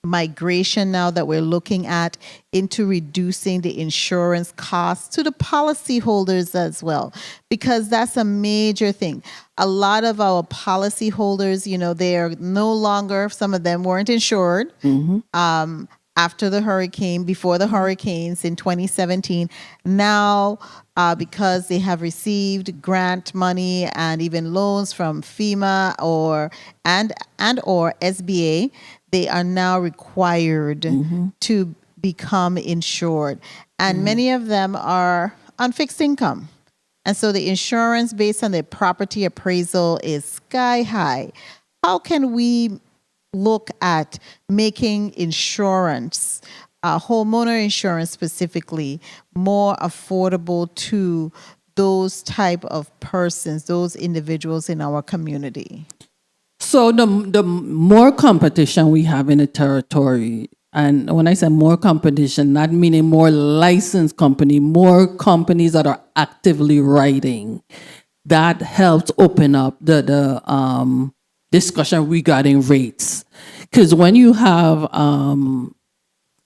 migration now that we're looking at into reducing the insurance costs to the policyholders as well? Because that's a major thing. A lot of our policyholders, you know, they are no longer, some of them weren't insured. After the hurricane, before the hurricanes in 2017. Now, because they have received grant money and even loans from FEMA or SBA, they are now required to become insured. and many of them are on fixed income. And so the insurance based on the property appraisal is sky high. How can we look at making insurance, homeowner insurance specifically, more affordable to those type of persons, those individuals in our community? So the more competition we have in the territory, and when I say more competition, not meaning more licensed company, more companies that are actively writing, that helps open up the discussion regarding rates. Because when you have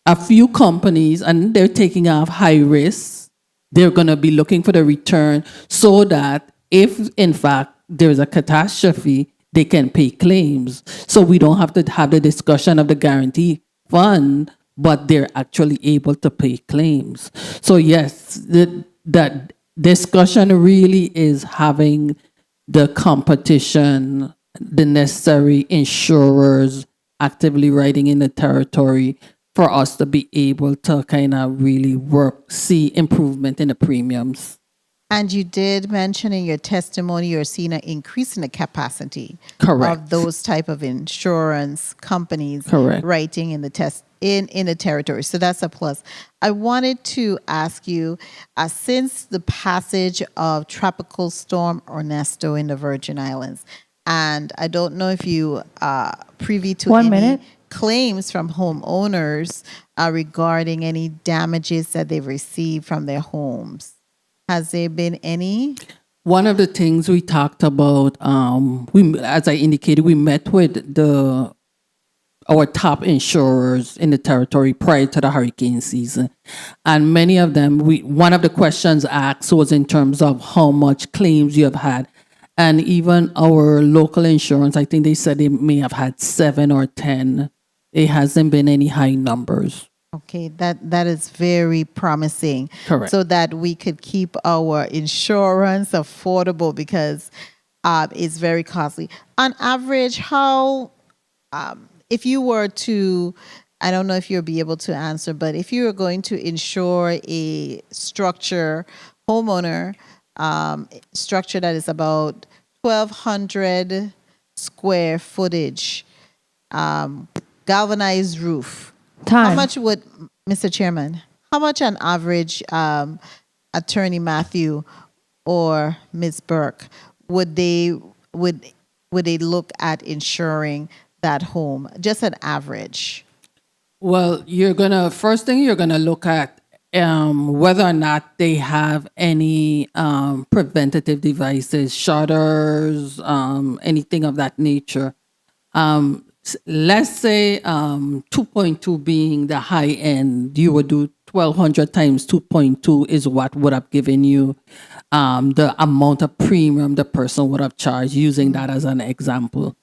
a few companies and they're taking off high risks, they're going to be looking for the return so that if in fact there's a catastrophe, they can pay claims. So we don't have to have the discussion of the guarantee fund, but they're actually able to pay claims. So yes, that discussion really is having the competition, the necessary insurers actively writing in the territory for us to be able to kind of really see improvement in the premiums. And you did mention in your testimony you're seeing an increase in the capacity Correct. of those type of insurance companies Correct. writing in the in the territory. So that's a plus. I wanted to ask you, since the passage of Tropical Storm Ernesto in the Virgin Islands, and I don't know if you are privy to any claims from homeowners regarding any damages that they've received from their homes. Has there been any? One of the things we talked about, as I indicated, we met with our top insurers in the territory prior to the hurricane season. And many of them, one of the questions asked was in terms of how much claims you have had. And even our local insurance, I think they said they may have had 7 or 10. It hasn't been any high numbers. Okay, that is very promising. Correct. So that we could keep our insurance affordable because it's very costly. On average, how, if you were to, I don't know if you'll be able to answer, but if you were going to insure a structure, homeowner structure that is about 1,200 square footage, galvanized roof, how much would, Mr. Chairman, how much on average, Attorney Matthew or Ms. Burke, would they look at insuring that home? Just an average. Well, first thing you're gonna look at whether or not they have any preventative devices, shutters, anything of that nature. Let's say 2.2 being the high end, you would do 1,200 times 2.2 is what would have given you the amount of premium the person would have charged, using that as an example.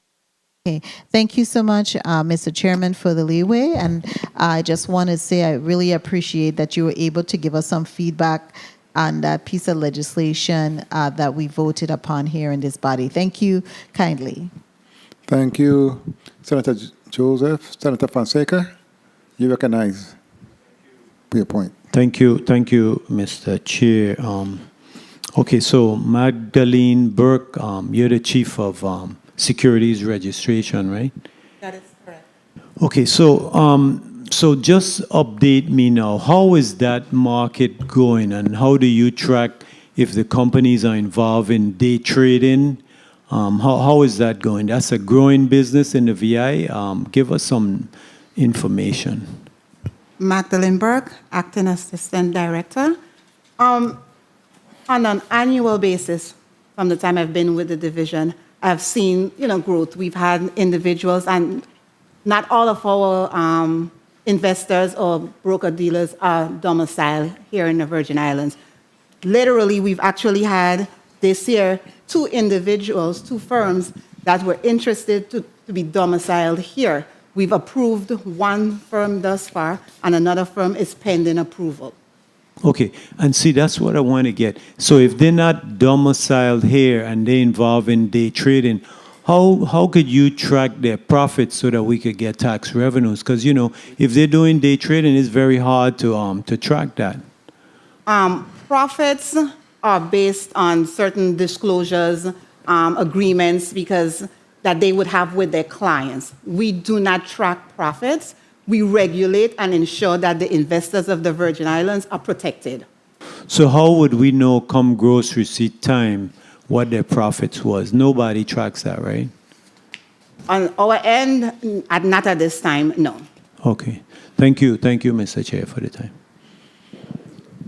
Okay, thank you so much, Mr. Chairman, for the leeway. And I just want to say I really appreciate that you were able to give us some feedback on that piece of legislation that we voted upon here in this body. Thank you kindly. Thank you, Senator Joseph. Senator Fonseca, you recognize for your point. Thank you, Mr. Chair. Okay, so Magdalene Burke, you're the chief of securities registration, right? That is correct. Okay, so just update me now. How is that market going, and how do you track if the companies are involved in day trading? How is that going? That's a growing business in the VI. Give us some information. Magdalene Burke, Acting Assistant Director. On an annual basis, from the time I've been with the division, I've seen growth. We've had individuals, and not all of our investors or broker dealers are domiciled here in the Virgin Islands. Literally, we've actually had this year 2 individuals, 2 firms that were interested to be domiciled here. We've approved 1 firm thus far, and another firm is pending approval. Okay, and see, that's what I want to get. So if they're not domiciled here and they're involved in day trading, how could you track their profits so that we could get tax revenues? Because, if they're doing day trading, it's very hard to track that. Profits are based on certain disclosures, agreements, because that they would have with their clients. We do not track profits. We regulate and ensure that the investors of the Virgin Islands are protected. So how would we know come gross receipt time what their profits was? Nobody tracks that, right? On our end, not at this time, no. Okay. Thank you. Thank you, Mr. Chair, for the time.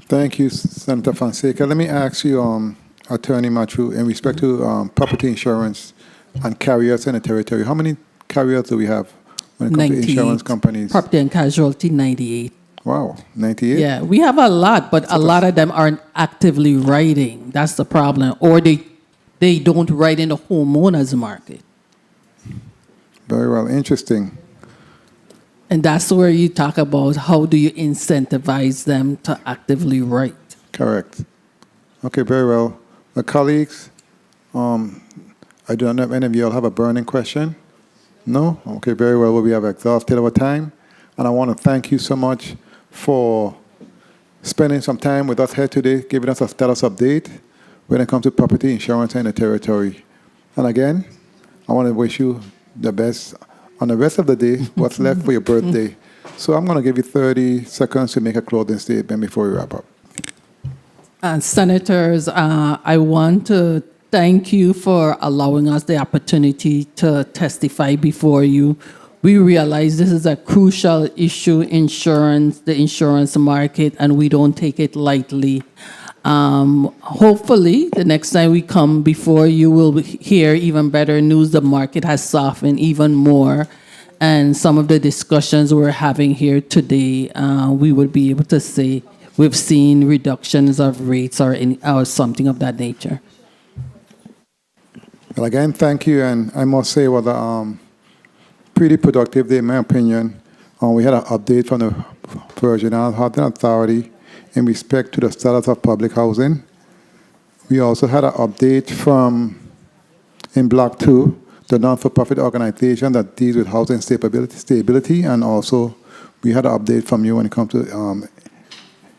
Thank you, Senator Fonseca. Let me ask you, Attorney Matthew, in respect to property insurance and carriers in the territory, how many carriers do we have when it comes to insurance companies? Property and casualty, 98. Wow, 98? Yeah, we have a lot, but a lot of them aren't actively writing. That's the problem. Or they don't write in the homeowners market. Very well, interesting. And that's where you talk about how do you incentivize them to actively write. Correct. Okay, very well. My colleagues, I don't know if any of you all have a burning question. No? Okay, very well. Well, we have exhausted our time. And I want to thank you so much for spending some time with us here today, giving us a status update when it comes to property insurance in the territory. And again, I want to wish you the best on the rest of the day, what's left for your birthday. So I'm going to give you 30 seconds to make a closing statement before we wrap up. Senators, I want to thank you for allowing us the opportunity to testify before you. We realize this is a crucial issue, the insurance market, and we don't take it lightly. Hopefully, the next time we come before you, will hear even better news. The market has softened even more. And some of the discussions we're having here today, we would be able to say we've seen reductions of rates or something of that nature. Well, again, thank you. And I must say, it was a pretty productive day, in my opinion. We had an update from the Virgin Islands Housing Authority in respect to the status of public housing. We also had an update in Block 2, the non-for-profit organization that deals with housing stability, and also we had an update from you when it comes to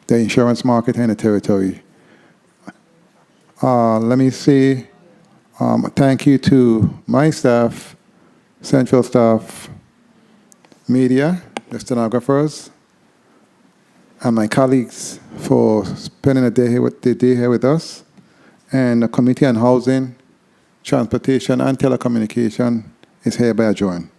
the insurance market in the territory. Let me say thank you to my staff, central staff, media, the stenographers, and my colleagues for spending the day here with us, and the Committee on Housing, Transportation, and Telecommunication is hereby adjourned.